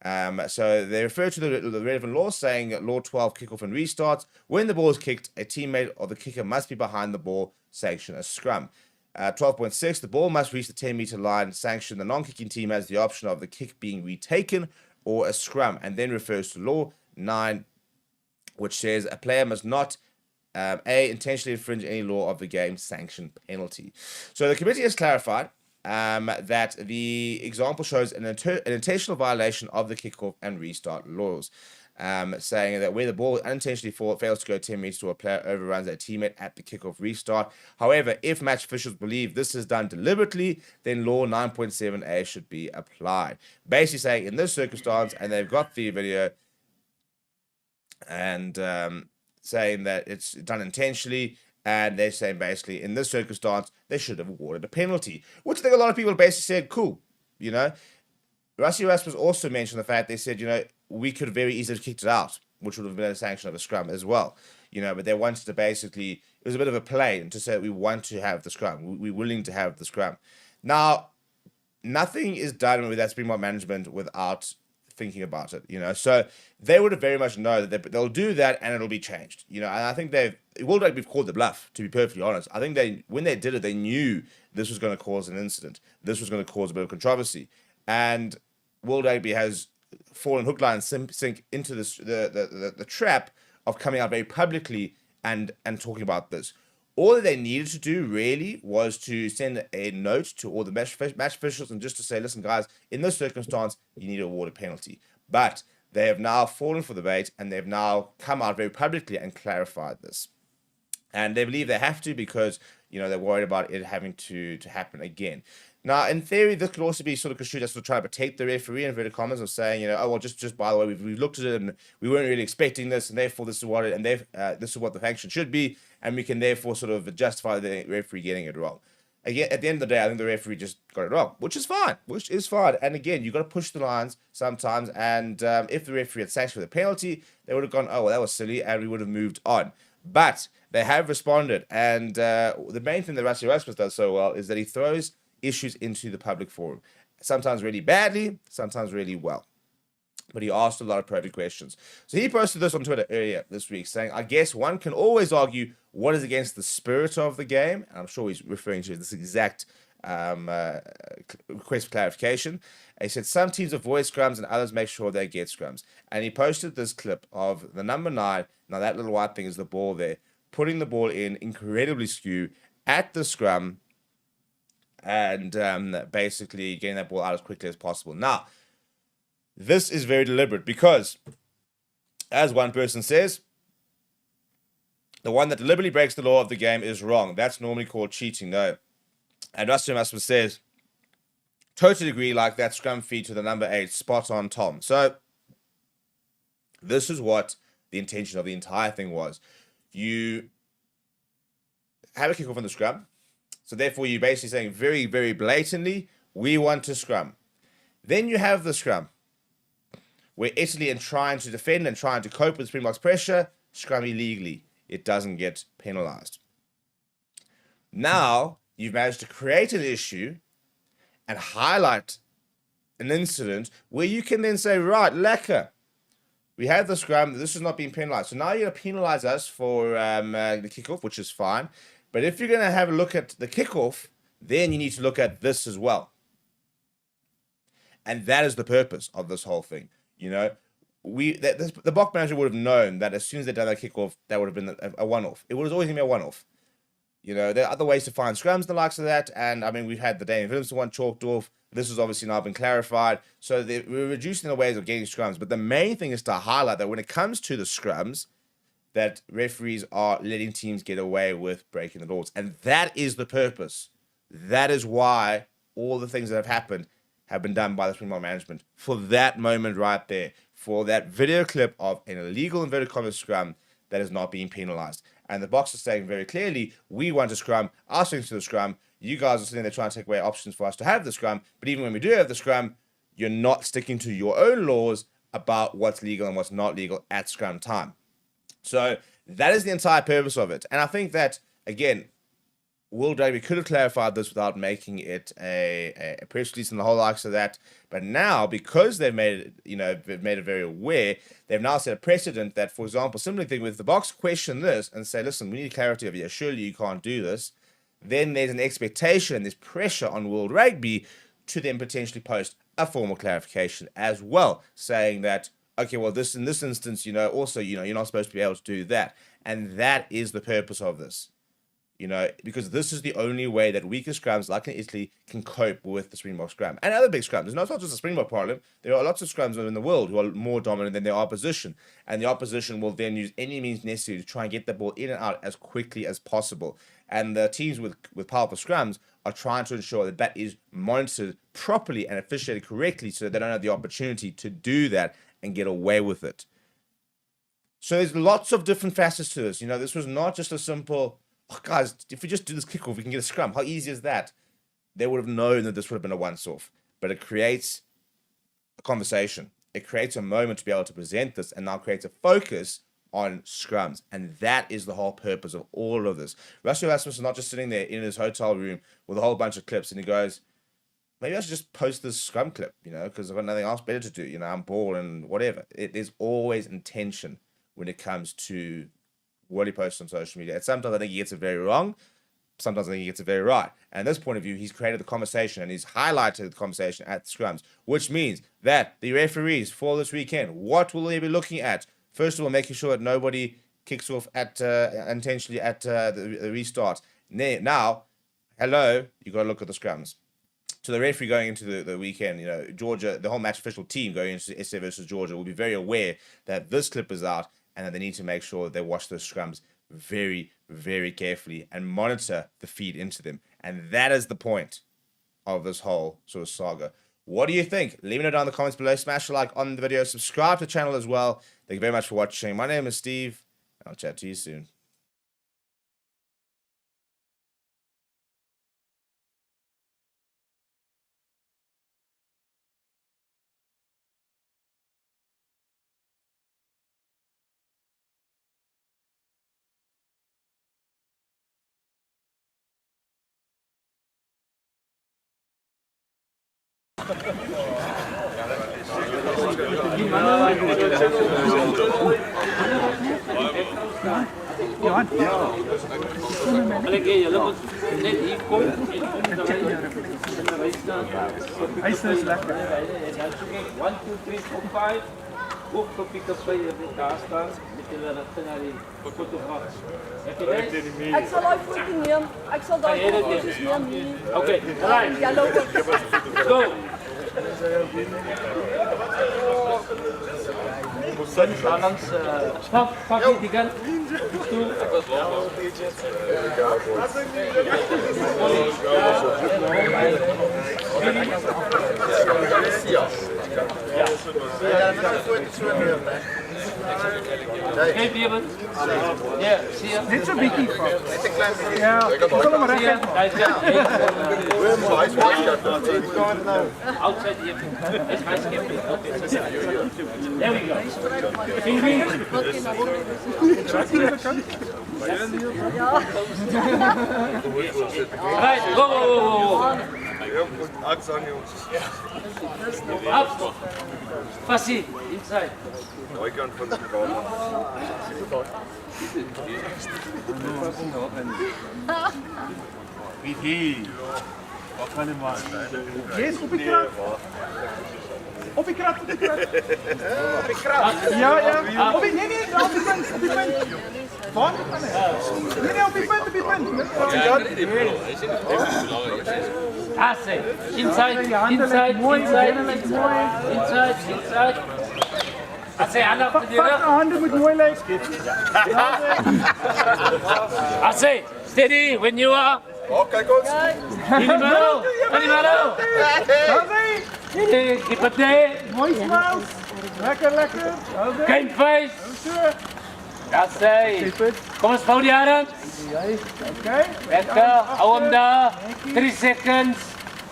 So they refer to the relevant law, saying Law 12, kickoff and restarts. When the ball is kicked, a teammate of the kicker must be behind the ball, sanction a scrum. 12.6, the ball must reach the 10-meter line, sanction the non-kicking team has the option of the kick being retaken or a scrum, and then refers to Law 9, which says a player must not intentionally infringe any law of the game, sanction penalty. So the committee has clarified that the example shows an intentional violation of the kickoff and restart laws, saying that where the ball unintentionally fails to go 10 meters or a player overruns a teammate at the kickoff restart. However, if match officials believe this is done deliberately, then law 9.7a should be applied. Basically saying in this circumstance, and they've got the video, and saying that it's done intentionally, and they're saying basically in this circumstance they should have awarded a penalty, which I think a lot of people basically said, cool. Rusty Rasmus also mentioned the fact they said, we could have very easily kicked it out, which would have been a sanction of a scrum as well. But they wanted to basically, it was a bit of a play to say we want to have the scrum, we're willing to have the scrum. Now, nothing is done with that Springbok management without thinking about it, so they would have very much know that they'll do that and it'll be changed, and I think World Rugby called the bluff, to be perfectly honest. I think when they did it, they knew this was going to cause an incident, this was going to cause a bit of controversy, and World Rugby has fallen hook, line, and sink into this the trap of coming out very publicly and talking about this. All that they needed to do really was to send a note to all the match officials and just to say, listen, guys, in this circumstance, you need to award a penalty. But they have now fallen for the bait, and they've now come out very publicly and clarified this. And they believe they have to because, they're worried about it having to happen again. Now, in theory, this could also be sort of construed as to try to protect the referee, in inverted commas, of saying, just by the way, we've looked at it and we weren't really expecting this, and therefore this is what this is what the sanction should be, and we can therefore sort of justify the referee getting it wrong. Again, at the end of the day, I think the referee just got it wrong, which is fine. And again, you've got to push the lines sometimes, and if the referee had sanctioned with a penalty, they would have gone, oh, well, that was silly, and we would have moved on. But they have responded, and the main thing that Rusty Rasmus does so well is that he throws issues into the public forum, sometimes really badly, sometimes really well. But he asked a lot of probing questions. So he posted this on Twitter earlier this week, saying, I guess one can always argue what is against the spirit of the game. And I'm sure he's referring to this exact request for clarification. And he said, some teams avoid scrums and others make sure they get scrums. And he posted this clip of the number 9, now that little white thing is the ball there, putting the ball in incredibly skew at the scrum, and basically getting that ball out as quickly as possible. Now, this is very deliberate because, as one person says, the one that deliberately breaks the law of the game is wrong. That's normally called cheating, no. And Rusty Rasmus says, totally agree, like that scrum feed to the number 8, spot on, Tom. So, this is what the intention of the entire thing was. You have a kickoff on the scrum, so therefore you're basically saying very, very blatantly, we want to scrum. Then you have the scrum, where Italy, in trying to defend and trying to cope with Springboks pressure, scrum illegally. It doesn't get penalized. Now, you've managed to create an issue and highlight an incident where you can then say, right, lekker, we have the scrum, this is not being penalized. So now you're going to penalize us for the kickoff, which is fine. But if you're going to have a look at the kickoff, then you need to look at this as well. And that is the purpose of this whole thing. the Bok manager would have known that as soon as they'd done that kickoff, that would have been a one-off. It was always going to be a one-off. You know, there are other ways to find scrums and the likes of that. And, I mean, we've had the Dane Williamson one chalked off. This has obviously now been clarified. So we're reducing the ways of getting scrums. But the main thing is to highlight that when it comes to the scrums, that referees are letting teams get away with breaking the laws. And that is the purpose. That is why all the things that have happened have been done by the Springbok management. For that moment right there. For that video clip of an illegal inverted commas scrum that is not being penalized. And the box is saying very clearly, we want a scrum, our sticking to the scrum. You guys are sitting there trying to take away options for us to have the scrum. But even when we do have the scrum, you're not sticking to your own laws about what's legal and what's not legal at scrum time. So that is the entire purpose of it. And I think that, again, World Rugby could have clarified this without making it a press release and the whole likes of that. But now, because they've made it, they've made it very aware, they've now set a precedent that, for example, similar thing with the box question this and say, listen, we need clarity over here. Surely you can't do this. Then there's an expectation, there's pressure on World Rugby to then potentially post a formal clarification as well, saying that, okay, well, this in this instance, also, you're not supposed to be able to do that. And that is the purpose of this. Because this is the only way that weaker scrums like in Italy can cope with the Springbok scrum. And other big scrums. It's not just the Springbok problem. There are lots of scrums in the world who are more dominant than their opposition. And the opposition will then use any means necessary to try and get the ball in and out as quickly as possible. And the teams with powerful scrums are trying to ensure that that is monitored properly and officiated correctly so that they don't have the opportunity to do that and get away with it. So there's lots of different facets to this. This was not just a simple... Oh, guys, if we just do this kickoff, we can get a scrum. How easy is that? They would have known that this would have been a once-off. But it creates a conversation. It creates a moment to be able to present this and now creates a focus on scrums. And that is the whole purpose of all of this. Russell Erasmus is not just sitting there in his hotel room with a whole bunch of clips and he goes, maybe I should just post this scrum clip, because I've got nothing else better to do. I'm bored and whatever. There's always intention when it comes to what he posts on social media. And sometimes I think he gets it very wrong. Sometimes I think he gets it very right. And at this point of view, he's created the conversation and he's highlighted the conversation at the scrums, which means that the referees for this weekend, what will they be looking at? First of all, making sure that nobody kicks off intentionally at the restart. Now, hello, you got to look at the scrums. So the referee going into the weekend, Georgia, the whole match official team going into SA versus Georgia will be very aware that this clip is out and that they need to make sure that they watch those scrums very, very carefully and monitor the feed into them. And that is the point of this whole sort of saga. What do you think? Leave me know down in the comments below. Smash a like on the video. Subscribe to the channel as well. Thank you very much for watching. My name is Steve, and I'll chat to you soon. Ook gepikt bij je daar staan met de fotograaf. Heb je deze? Ik zal ooit foto's nemen. Ik zal daar foto's nemen. Oké, Rijn. Ja, lopen. Go. Langs, pak die kant. Toe. Geef je hem? Ja, zie je? Dit is een beetje van. Ja, ik zal hem recht. Outside here. It's my skip. There we go. Right, go. Up. Fassi, inside. Wie? Wat kan je maken? Yes, op je kracht. Op die krat, op die krat. Op die krat. Ja, ja. Op die, nee, nee, op die punt, op die punt. Waar? Nee, nee, op die punt, op die punt. Inside, inside, inside, inside. I say, I love the handen moet mooi lijken. I say, steady when you are. Oh, kijk ons. In the middle, in the middle. Keep it there. Mooi smiles. Lekker, lekker. Game face. I say, kom eens, vouw die arm. Oké. Lekker, hou hem daar. 3 seconds.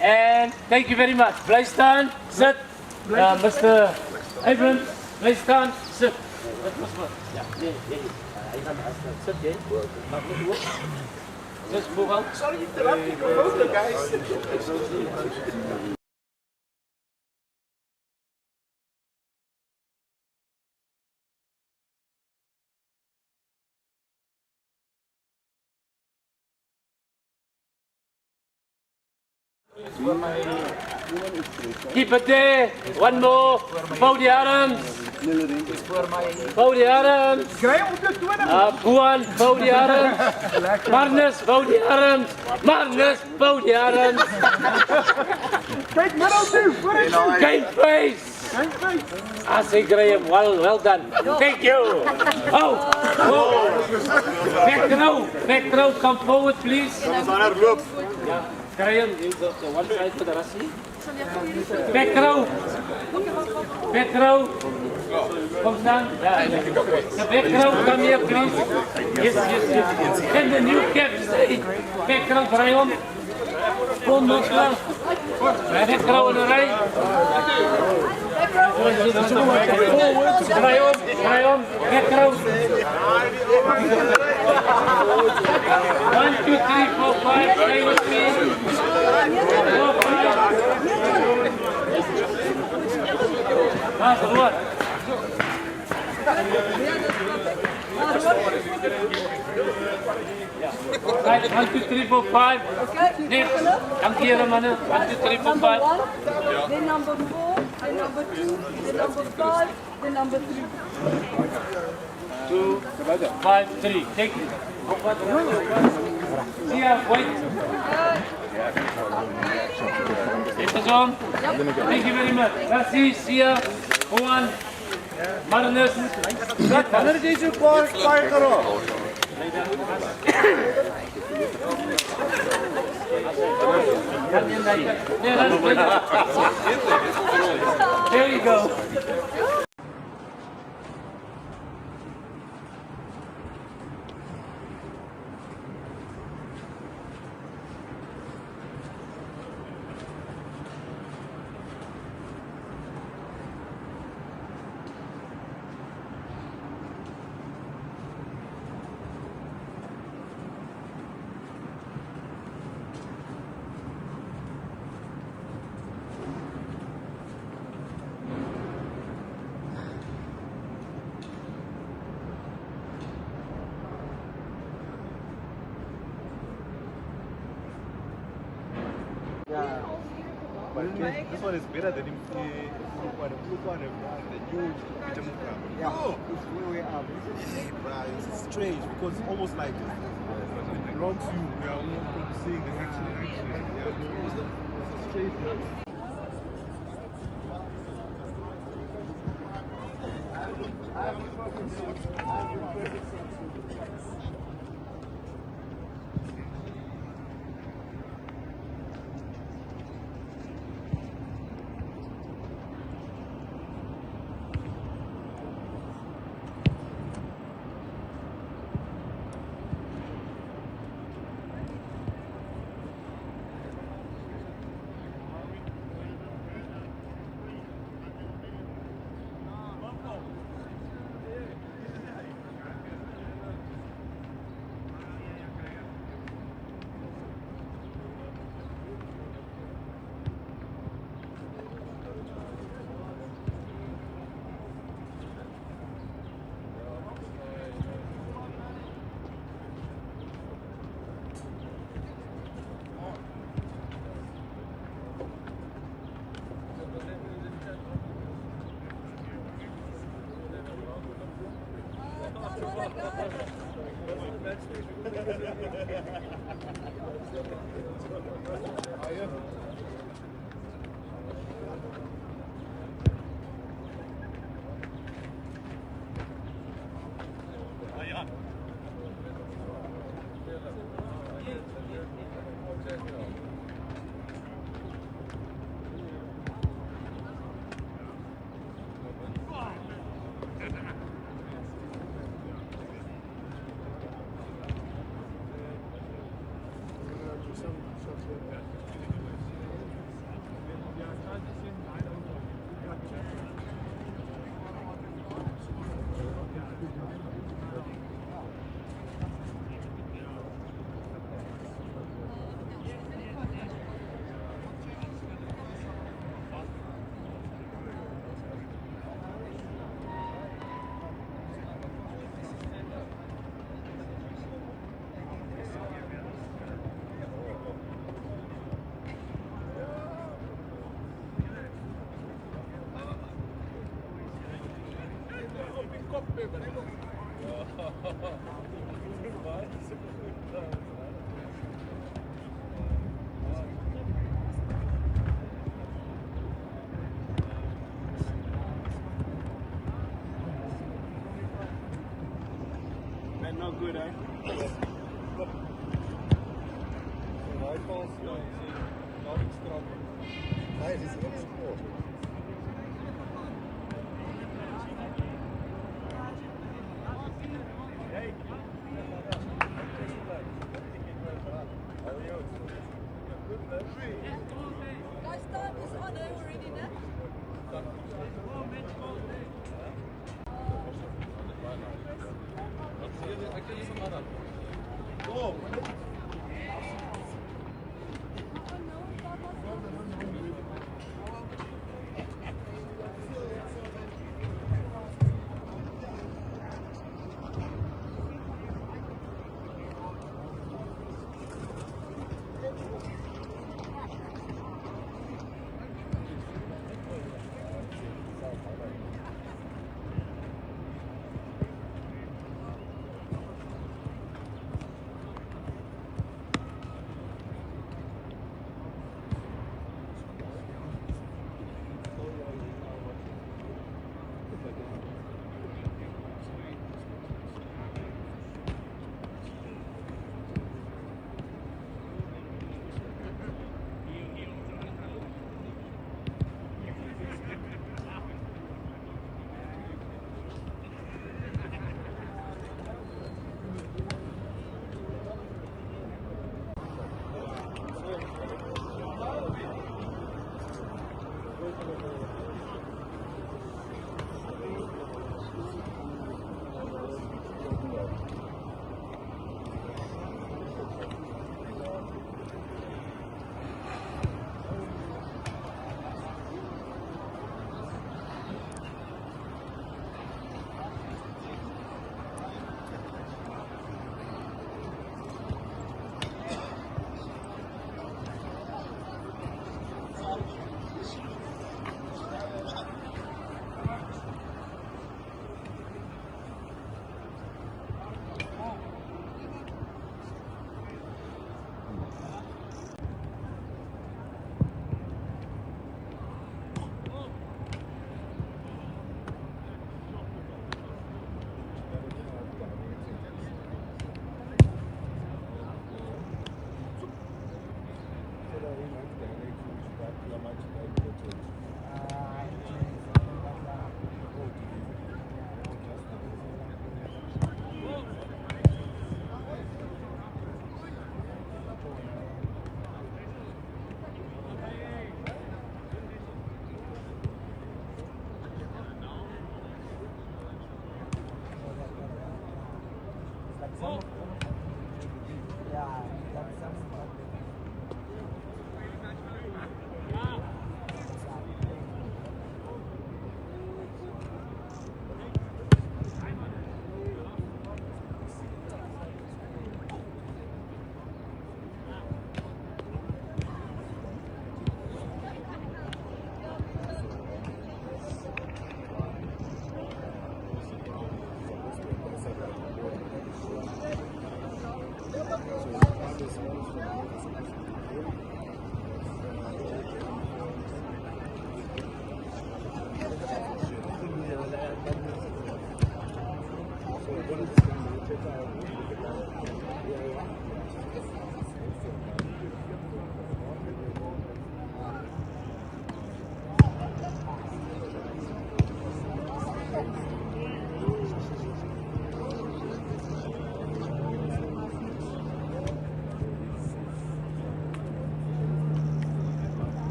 And thank you very much. Blijf staan, zit. Mr. Abrams, blijf staan, zit. Ja, nee, nee. Hij gaat zit, jij. Mag niet door. Zit, vooral. Sorry, te laat microfoon, guys. Keep it there. One more. Vouw die arms. Vouw die arms. Puan, vouw die arms. Marnus, vouw die arms. Marnus, vouw die arms. Kijk, middel toe. Game face. I say Graham, well done. Thank you. Oh, back row, come forward, please. Yeah. Graham, you go to one side to the Rasi. Back row. Come down. Yeah. The back row, come here, please. Yes. And the new cap, stay. Back row, Graham. Kom nog lang. Back row in the right. Graham, back row. 1, 2, 3, 4, 5, stay with me. 4, 5. Last one. Right, 1, 2, 3, 4, 5. Next. Come here, man. 1, 2, 3, 4, 5. Then number 4, then number 2, then number 5, then number 3. 2, 5, 3. Take it. Here, wait. It is on. Thank you very much. Rasi, Sia, Juan, Marnus. Wanneer is jou paai geraak? There you go. This one is better than the blue one, the new Yeah, it's way up. It's strange because it's almost like it belongs to you. We are all seeing the action. Yeah, it's a strange one. Man, not good, eh? Rifles, not extra. Nice, it's a sport. Guys, time is on already, ne?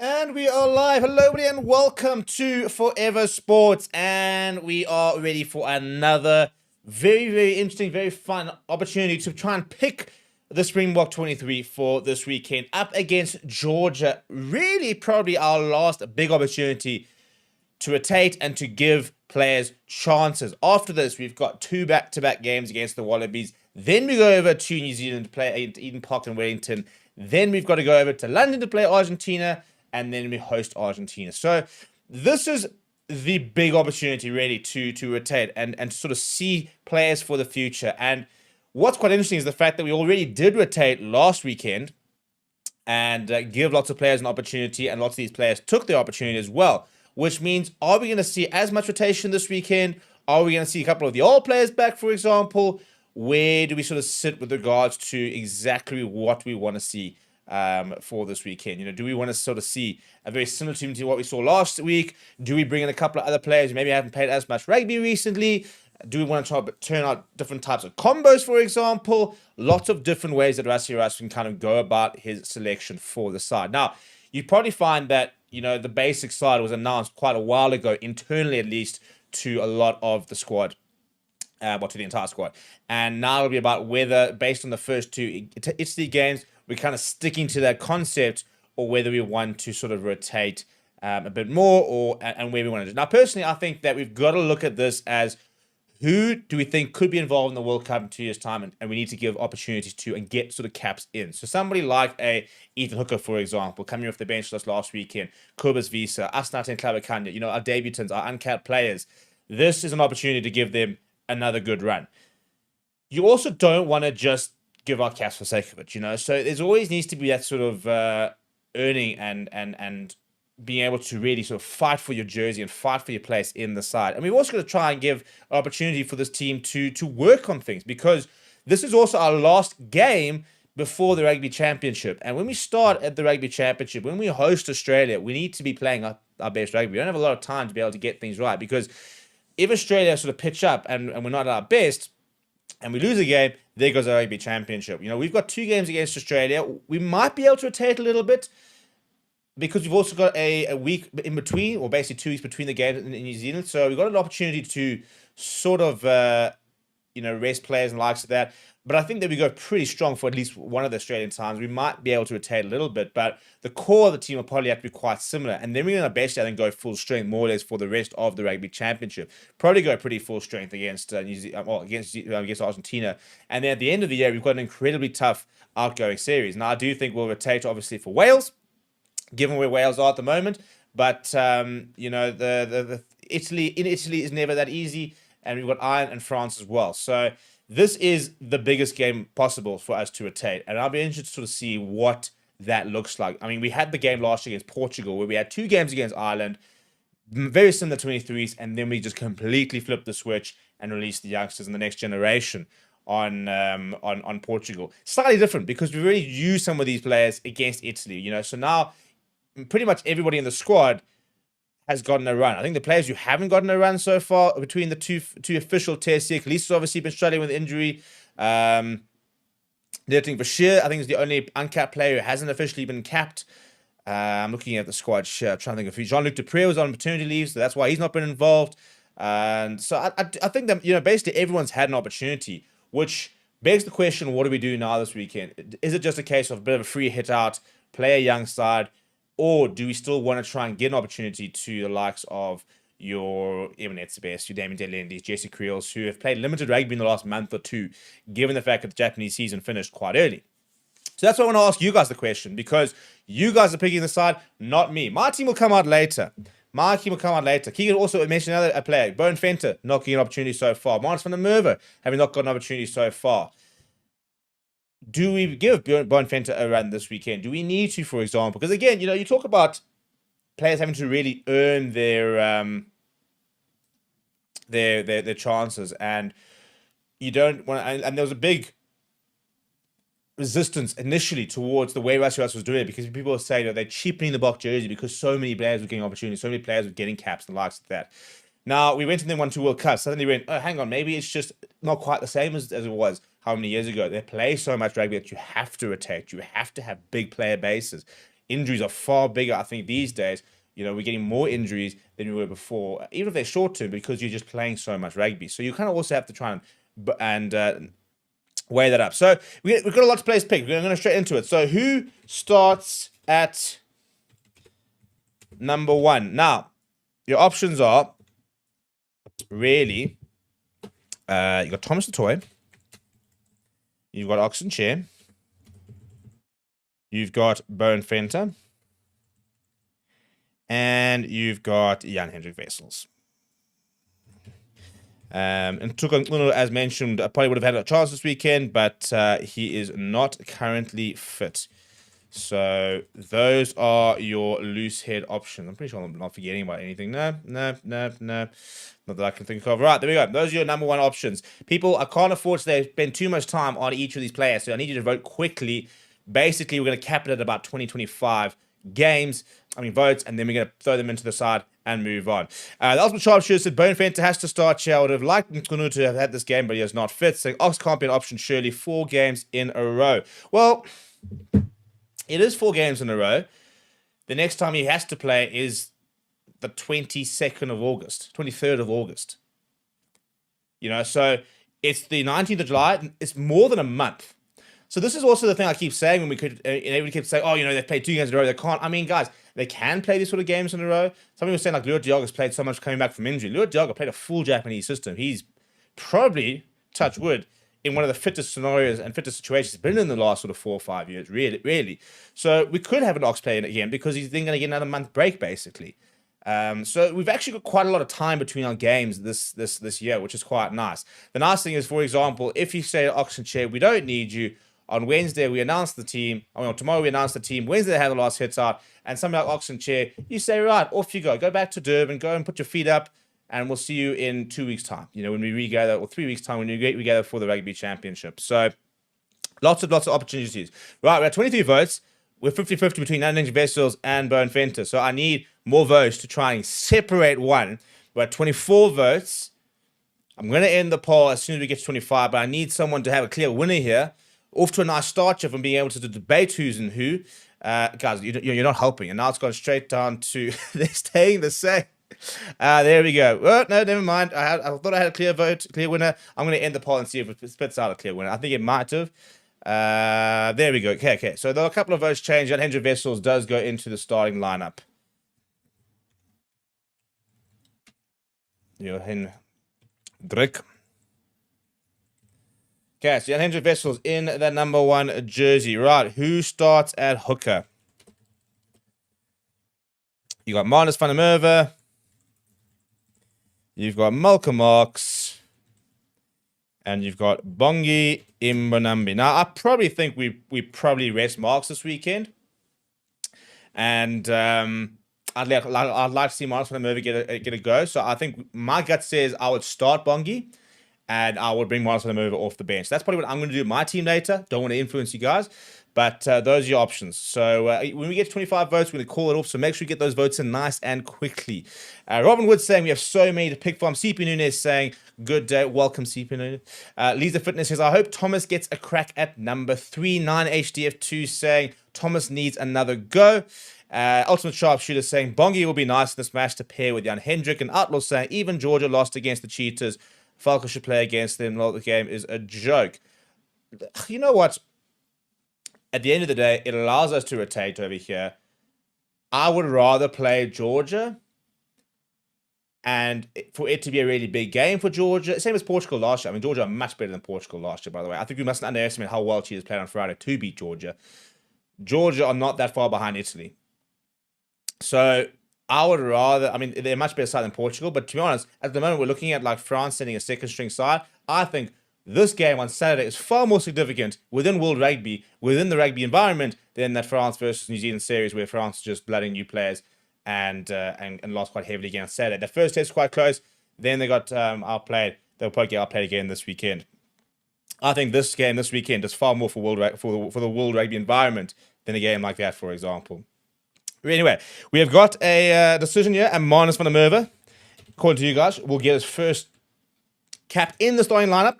And we are live. Hello, everybody, and welcome to Forever Sports. And we are ready for another very, very interesting, very fun opportunity to try and pick the Springbok 23 for this weekend up against Georgia. Really, probably our last big opportunity to rotate and to give players chances. After this, we've got 2 back-to-back games against the Wallabies. Then we go over to New Zealand to play at Eden Park in Wellington. Then we've got to go over to London to play Argentina. And then we host Argentina. So this is the big opportunity really to rotate and to sort of see players for the future. And what's quite interesting is the fact that we already did rotate last weekend and give lots of players an opportunity, and lots of these players took the opportunity as well, which means, are we going to see as much rotation this weekend? Are we going to see a couple of the old players back, for example? Where do we sort of sit with regards to exactly what we want to see for this weekend? You know, do we want to sort of see a very similar team to what we saw last week? Do we bring in a couple of other players who maybe haven't played as much rugby recently? Do we want to try to turn out different types of combos, for example? Lots of different ways that Rassie Russ can kind of go about his selection for the side. Now, you probably find that, you know, the basic side was announced quite a while ago, internally at least, to a lot of the squad. To the entire squad. And now it'll be about whether, based on the first 2 Italy games, we're kind of sticking to that concept, or whether we want to sort of rotate a bit more, and where we want to do. Now, personally, I think that we've got to look at this as, who do we think could be involved in the World Cup in 2 years' time, and we need to give opportunities to and get sort of caps in. So somebody like a Ethan Hooker, for example, coming off the bench last weekend, Kobus Visa, Asnat and Clavicania, you know, our debutants, our uncapped players. This is an opportunity to give them another good run. You also don't want to just give out caps for sake of it, you know. So there's always needs to be that sort of earning and being able to really sort of fight for your jersey and fight for your place in the side. And we've also got to try and give an opportunity for this team to work on things, because this is also our last game before the Rugby Championship. And when we start at the Rugby Championship, when we host Australia, we need to be playing our best rugby. We don't have a lot of time to be able to get things right, because if Australia sort of pitch up and we're not at our best and we lose a game, there goes our Rugby Championship. You know, we've got 2 games against Australia. We might be able to rotate a little bit, because we've also got a week in between, or basically 2 weeks between the games in New Zealand. So we've got an opportunity to sort of, rest players and likes of that. But I think that we go pretty strong for at least one of the Australian times. We might be able to rotate a little bit, but the core of the team will probably have to be quite similar. And then we're going to basically, I think, go full strength more or less for the rest of the Rugby Championship. Probably go pretty full strength against against Argentina. And then at the end of the year, we've got an incredibly tough outgoing series. Now, I do think we'll rotate, obviously, for Wales, given where Wales are at the moment. But you know, the Italy is never that easy, and we've got Ireland and France as well. So this is the biggest game possible for us to rotate, and I'll be interested to sort of see what that looks like. I mean, we had the game last year against Portugal where we had 2 games against Ireland, very similar 23s, and then we just completely flipped the switch and released the youngsters in the next generation on Portugal. Slightly different because we've already used some of these players against Italy, you know. So now pretty much everybody in the squad has gotten a run. I think the players who haven't gotten a run so far between the two official tests here, Khaleesi's obviously been struggling with injury. Dirting Bashir, I think, is the only uncapped player who hasn't officially been capped. I'm looking at the squad here, trying to think of who. Jean-Luc Dupré was on paternity leave, so that's why he's not been involved. And so I think that, you know, basically everyone's had an opportunity, which begs the question, what do we do now this weekend? Is it just a case of a bit of a free hit out, play a young side, or do we still want to try and get an opportunity to the likes of your Evan Etzebest, your Damien Delendis, Jesse Creels, who have played limited rugby in the last month or two, given the fact that the Japanese season finished quite early? So that's why I want to ask you guys the question, because you guys are picking the side, not me. My team will come out later. Keegan also mentioned another player, Bone Fenter, not getting an opportunity so far. Marcus van der Merwe having not got an opportunity so far. Do we give Bone Fenter a run this weekend? Do we need to, for example? Because again, you know, you talk about players having to really earn their chances, and you don't want to, and there was a big resistance initially towards the way Russia was doing it, because people were saying that they're cheapening the box jersey because so many players were getting opportunities, so many players were getting caps and the likes of that. Now, we went and then won 2 World Cups. Suddenly we went, oh, hang on, maybe it's just not quite the same as it was how many years ago. They play so much rugby that you have to rotate. You have to have big player bases. Injuries are far bigger, I think, these days. You know, we're getting more injuries than we were before, even if they're short term, because you're just playing so much rugby. So you kind of also have to try and weigh that up. So we've got a lot of players to pick. We're going to straight into it. So who starts at number 1? Now, your options are really, you got Thomas the Toy, you've got Oxen Chair, you've got Bone Fenter, and you've got Jan Hendrik Wessels. And Tukan, as mentioned, probably would have had a chance this weekend, but he is not currently fit. So those are your loose head options. I'm pretty sure I'm not forgetting about anything. No. Not that I can think of. Right, there we go. Those are your number 1 options. People, I can't afford to spend too much time on each of these players, so I need you to vote quickly. Basically, we're going to cap it at about 20-25 votes, and then we're going to throw them into the side and move on. The Ultimate Sharpshooter said Bone Fenter has to start here. I would have liked Nkunu to have had this game, but he is not fit. So Ox can't be an option, surely. 4 games in a row. Well, it is 4 games in a row. The next time he has to play is the 23rd of August. You know, so it's the 19th of July. It's more than a month. So this is also the thing I keep saying when we could, everybody keeps saying, oh, you know, they've played 2 games in a row. They can't. I mean, guys, they can play these sort of games in a row. Some people were saying like Lua Diaga's played so much coming back from injury. Lua Diaga played a full Japanese system. He's probably, touch wood, in one of the fittest scenarios and fittest situations he's been in the last sort of 4 or 5 years, really. So we could have an Ox play in again because he's then going to get another month break, basically. So we've actually got quite a lot of time between our games this year, which is quite nice. The nice thing is, for example, if you say Ox and Chair, we don't need you. On Wednesday, we announce the team. Tomorrow, we announce the team. Wednesday, they have the last hits out. And something like Ox and Chair, you say, right, off you go. Go back to Durban. Go and put your feet up. And we'll see you in 2 weeks' time. You know, when we regather, or 3 weeks' time, when we regather for the Rugby Championship. So, lots of opportunities. Right, we have 23 votes. We're 50-50 between Jan Hendrik Wessels and Bone Fenter. So, I need more votes to try and separate one. We're at 24 votes. I'm going to end the poll as soon as we get to 25. But I need someone to have a clear winner here. Off to a nice start here from being able to debate who's and who. Guys, you're not helping. And now it's gone straight down to they're staying the same. There we go. Oh, no, never mind. I thought I had a clear winner. I'm going to end the poll and see if it spits out a clear winner. I think it might have. There we go. Okay. So there are a couple of votes changed. Jan Hendrik Wessels does go into the starting lineup. Jan Hendrik. Okay, so Jan Hendrik Wessels in that number 1 jersey. Right, who starts at hooker? You got Marnus van der Merwe. You've got Malcolm Marx. And you've got Bongi Mbonambi. Now, I probably think we probably rest Marx this weekend. And I'd like to see Marnus van der Merwe get a go. So I think my gut says I would start Bongi. And I would bring Marnus van der Merwe off the bench. That's probably what I'm going to do with my team later. Don't want to influence you guys. But those are your options. So when we get to 25 votes, we're going to call it off. So make sure you get those votes in nice and quickly. Robin Wood saying we have so many to pick from. CP Nunes saying, good day. Welcome, CP Nunes. Lisa Fitness says, I hope Thomas gets a crack at number 3. 9HDF2 saying, Thomas needs another go. Ultimate Sharpshooter saying, Bongi will be nice in this match to pair with Jan Hendrik. And Outlaw saying, even Georgia lost against the Cheetahs. Falco should play against them. Well, the game is a joke. You know what? At the end of the day, it allows us to rotate over here. I would rather play Georgia and for it to be a really big game for Georgia. Same as Portugal last year. I mean, Georgia are much better than Portugal last year, by the way. I think we mustn't underestimate how well Cheetahs played on Friday to beat Georgia. Georgia are not that far behind Italy. So I would rather, I mean, they're much better side than Portugal, but to be honest, at the moment, we're looking at like France sending a second string side. I think this game on Saturday is far more significant within World Rugby, within the rugby environment, than that France versus New Zealand series where France is just blooding new players and lost quite heavily again on Saturday. The first test was quite close. Then they got outplayed. They'll probably get outplayed again this weekend. I think this game this weekend is far more for the World Rugby environment than a game like that, for example. Anyway, we have got a decision here, and Marnus van der Merwe, according to you guys, will get his first cap in the starting lineup.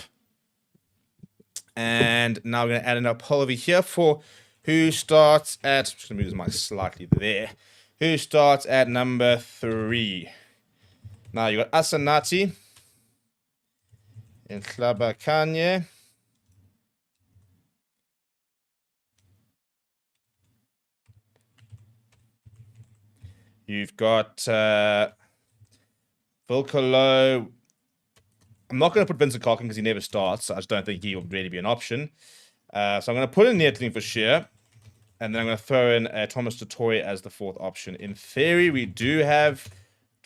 And now we're going to add another poll over here for who starts at... I'm just going to move this mic slightly there. Who starts at number 3? Now you got Asanati and Hlabakanye. You've got Vilcolo. I'm not going to put Vincent Colkin because he never starts. So I just don't think he will really be an option. So I'm going to put in Nettling for sure. And then I'm going to throw in Thomas Tutori as the 4th option. In theory, we do have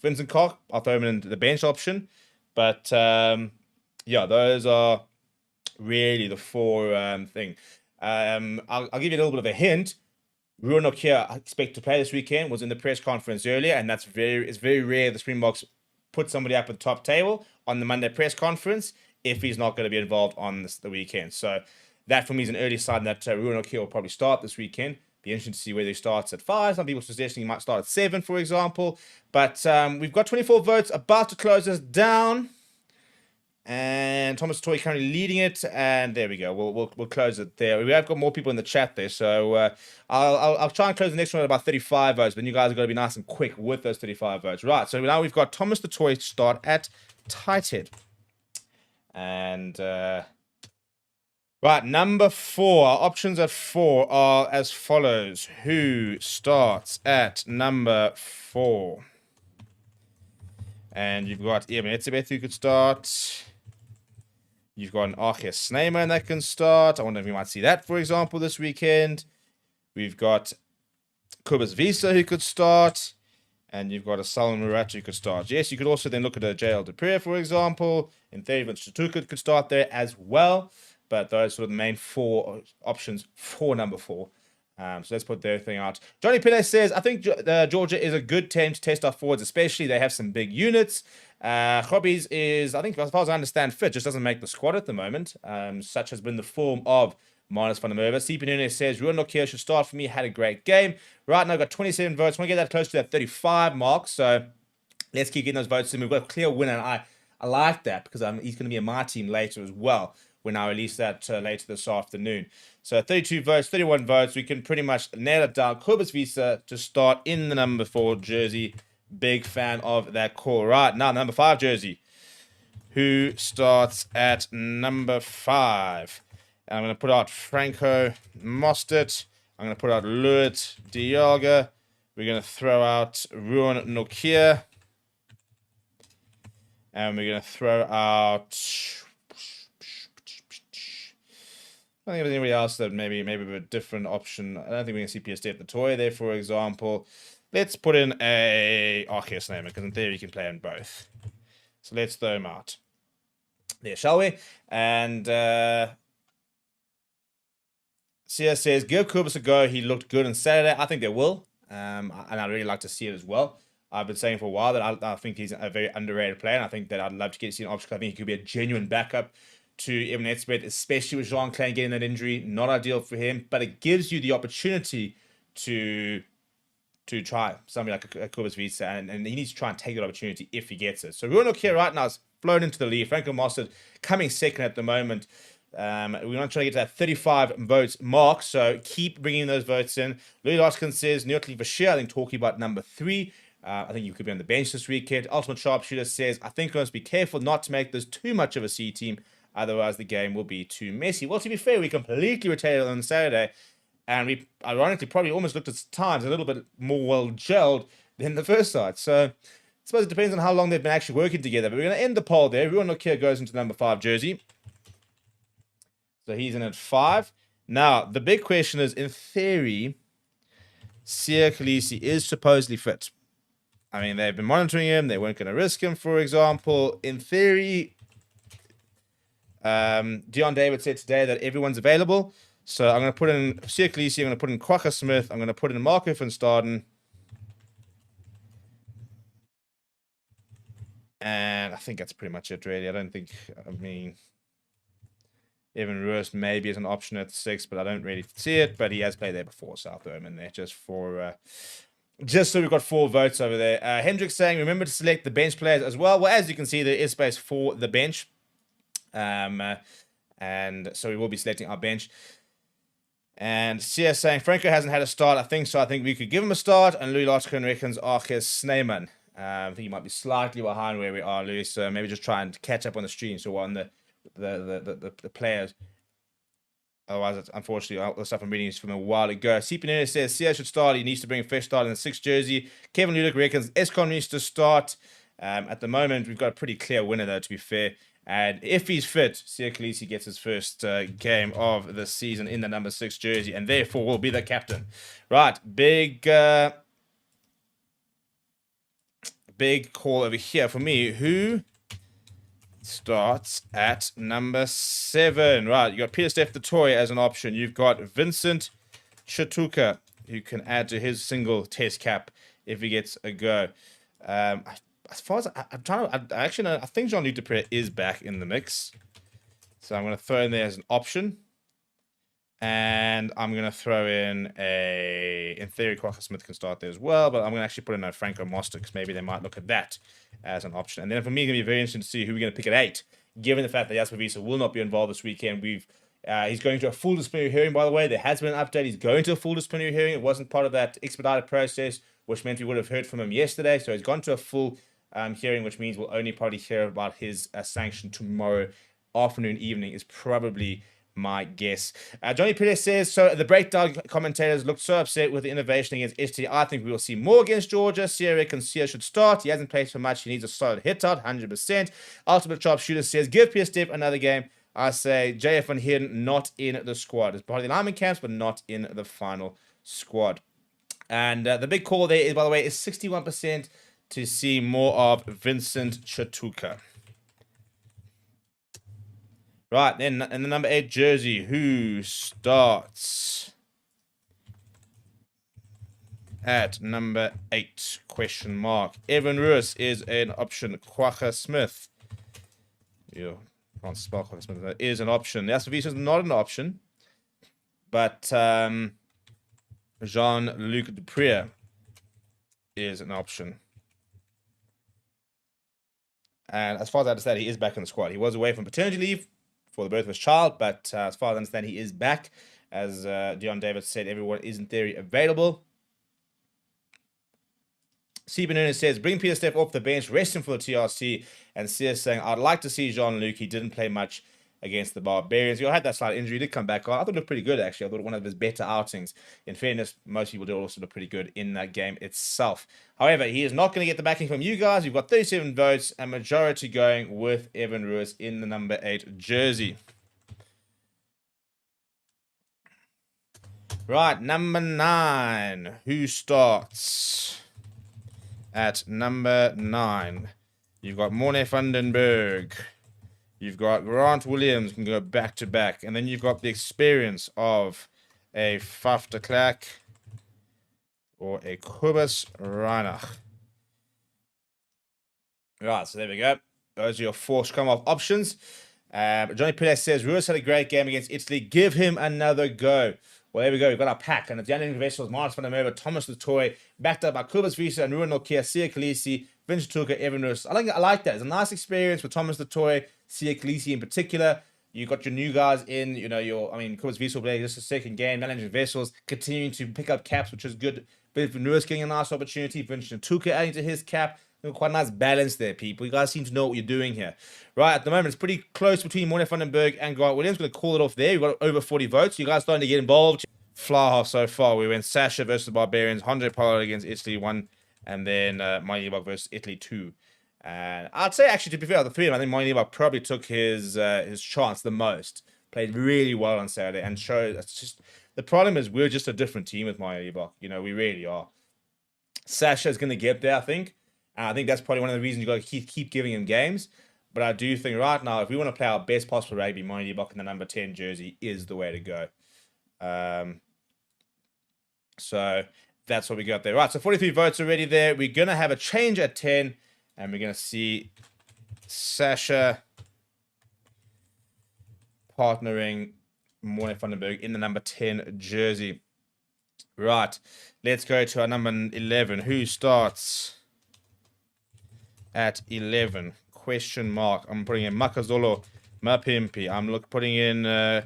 Vincent Cock. I'll throw him in the bench option. But yeah, those are really the 4 thing. I'll give you a little bit of a hint. Ruan Nokia, I expect to play this weekend, was in the press conference earlier, and it's very rare the Springboks put somebody up at the top table on the Monday press conference if he's not going to be involved on the weekend. So that for me is an early sign that Ruan Nokia will probably start this weekend. Be interesting to see whether he starts at 5. Some people suggesting he might start at 7, for example. But we've got 24 votes, about to close us down. And Thomas Toy currently leading it, and there we go. We'll close it there. We have got more people in the chat there, so I'll try and close the next one at about 35 votes. But you guys have got to be nice and quick with those 35 votes, right? So now we've got Thomas the Toy start at tight head, and right, number 4. Our options at 4 are as follows. Who starts at number 4? And you've got Ian Etzebeth who could start. You've got an Arches Snyman that can start. I wonder if we might see that, for example, this weekend. We've got Kubas Visa who could start. And you've got a Salman Murat who could start. Yes, you could also then look at a JL Dupre, for example. In theory, Vince Chatuka could start there as well. But those are sort of the main 4 options for number 4. So let's put their thing out. Johnny Pillay says, I think Georgia is a good team to test our forwards, especially they have some big units. Hobbies is, I think, as far as I understand, fit, just doesn't make the squad at the moment. Such has been the form of Marnus van der Merwe. CP Nunes says, Ruan Nokia should start for me, had a great game. Right now, I've got 27 votes. I want to get that close to that 35 mark. So let's keep getting those votes in. We've got a clear winner, and I like that because he's going to be in my team later as well, when I release that later this afternoon. So 32 votes, 31 votes. We can pretty much nail it down. Kubas Visa to start in the number 4 jersey. Big fan of that call. Right, now number 5 jersey. Who starts at number 5? And I'm going to put out Franco Mostert. I'm going to put out Luit Dialga. We're going to throw out Ruan Nokia. And we're going to throw out... I don't think there's anybody else that maybe a different option. I don't think we can see PSD at the toy there, for example. Let's put in a Arceus name, because in theory you can play on both. So let's throw him out. There, shall we? And Sia says, give Kubus a go. He looked good on Saturday. I think they will. And I'd really like to see it as well. I've been saying for a while that I think he's a very underrated player, and I think that I'd love to get to see an option. I think he could be a genuine backup to Evan Etzebeth, especially with Jean Klein getting that injury. Not ideal for him, but it gives you the opportunity to try something like a Kubus Visa, and he needs to try and take that opportunity if he gets it. So Roanoke here right now is flown into the lead. Franco Mossad coming second at the moment. We're not trying to get to that 35 votes mark, so keep bringing those votes in. Louis Larkin says, Neotli Vashir, I think talking about number 3. I think you could be on the bench this weekend. Ultimate Sharpshooter says, I think we must be careful not to make this too much of a C team, otherwise the game will be too messy. Well, to be fair, we completely rotated on Saturday, and we ironically probably almost looked at times a little bit more well gelled than the first side. So I suppose it depends on how long they've been actually working together. But we're going to end the poll there. Everyone look here goes into number 5 jersey. So he's in at 5. Now, the big question is, in theory, Sia Khaleesi is supposedly fit. I mean, they've been monitoring him. They weren't going to risk him, for example. In theory, Dion David said today that everyone's available. So I'm going to put in Sia Khaleesi. I'm going to put in Quacker Smith. I'm going to put in Marco van Staden. And I think that's pretty much it, really. I mean, Evan Ruiz maybe is an option at 6, but I don't really see it. But he has played there before, so I'll throw him in there just so we've got 4 votes over there. Hendrick saying, remember to select the bench players as well. Well, as you can see, there is space for the bench. And so we will be selecting our bench. And CS saying, Franco hasn't had a start. I think so. I think we could give him a start. And Louis Larkin reckons Arceus Sneeman. I think he might be slightly behind where we are, Louis. So maybe just try and catch up on the stream. So we're on the players. Otherwise, it's, unfortunately, all the stuff I'm reading is from a while ago. CP says Sia should start. He needs to bring a fresh start in the 6th jersey. Kevin Ludick reckons Escon needs to start. At the moment, we've got a pretty clear winner, though, to be fair. And if he's fit, Sia Khaleesi gets his first game of the season in the number 6 jersey, and therefore will be the captain. Right, big call over here for me. Who starts at number 7? Right, you got Peter Steph Toy as an option. You've got Vincent Chatuka, who can add to his single test cap if he gets a go. As far as I think Jean-Luc Dupre is back in the mix. So I'm going to throw in there as an option. And I'm going to throw in in theory, Quacker Smith can start there as well. But I'm going to actually put in a Franco Moster, because maybe they might look at that as an option. And then for me, it's going to be very interesting to see who we're going to pick at 8. Given the fact that Jasper Visa will not be involved this weekend. He's going to a full disciplinary hearing, by the way. There has been an update. He's going to a full disciplinary hearing. It wasn't part of that expedited process, which meant we would have heard from him yesterday. So he's gone to a full hearing, which means we'll only probably hear about his sanction tomorrow afternoon, evening is probably my guess. Johnny Perez says, so the breakdown commentators looked so upset with the innovation against ST. I think we will see more against Georgia. Sia reckons Sia should start. He hasn't played so much. He needs a solid hit out, 100%. Ultimate Sharpshooter says, give Pierre Step another game. I say JF and Hidden not in the squad. It's part of the lineman camps, but not in the final squad. And the big call there is, by the way, is 61% to see more of Vincent Chatuka. Right, then in the number 8 jersey, who starts at number 8? Question mark. Evan Ruiz is an option. Quacker Smith. You can't spell Quacker Smith. That is an option. The Asper is not an option. But Jean-Luc Dupre is an option. And as far as I understand, he is back in the squad. He was away from paternity leave for the birth of his child, but as far as I understand, he is back. As Dion David said, everyone is in theory available. C. Benuna says, bring Peter Steph off the bench, rest him for the TRC. And Sia saying, I'd like to see Jean-Luc. He didn't play much against the Barbarians. He had that slight injury. He did come back on. I thought it looked pretty good, actually. I thought one of his better outings. In fairness, most people did also look pretty good in that game itself. However, he is not going to get the backing from you guys. You've got 37 votes, a majority going with Evan Ruiz in the number 8 jersey. Right, number 9. Who starts at number 9? You've got Morne Vandenberg. You've got Grant Williams, can go back to back. And then you've got the experience of a Faf de Klerk or a Kobus Reinach. Right, so there we go. Those are your 4 scrum-off options. Johnny Pillay says, Ruiz had a great game against Italy. Give him another go. Well, there we go. We've got our pack. And it's the young vessels, Martin van der Merwe, Thomas Latoy, backed up by Kobus Visa and Ruben Nokia, Sia Khaleesi, Vince Tuka, Evan Ruiz. I like that. It's a nice experience with Thomas Latoy, Sia Khaleesi in particular. You got your new guys in, Kobus Visa playing just a second game. Managing vessels, continuing to pick up caps, which is good. Vince Ruiz getting a nice opportunity. Vince Tuka adding to his cap. Quite a nice balance there, people. You guys seem to know what you're doing here. Right, at the moment, it's pretty close between Morne Vandenberg and Grant Williams. Going to call it off there. We've got over 40 votes. You guys starting to get involved. Fly half so far. We went Sasha versus the Barbarians, Andre Pollard against Italy 1, and then Moyne Liebach versus Italy 2. And I'd say, actually, to be fair, of the 3 of them, I think Moyne Liebach probably took his chance the most. Played really well on Saturday and showed. It's just the problem is we're just a different team with Moyne Liebach. We really are. Sasha's going to get there, I think. And I think that's probably one of the reasons you got to keep giving him games. But I do think right now, if we want to play our best possible rugby, Moyne Liebach in the number 10 jersey is the way to go. So that's what we got there. Right, so 43 votes already there. We're going to have a change at 10. And we're going to see Sasha partnering Morne Vandenberg in the number 10 jersey. Right, let's go to our number 11. Who starts at 11? Question mark. I'm putting in Makazolo Mapimpi. I'm putting in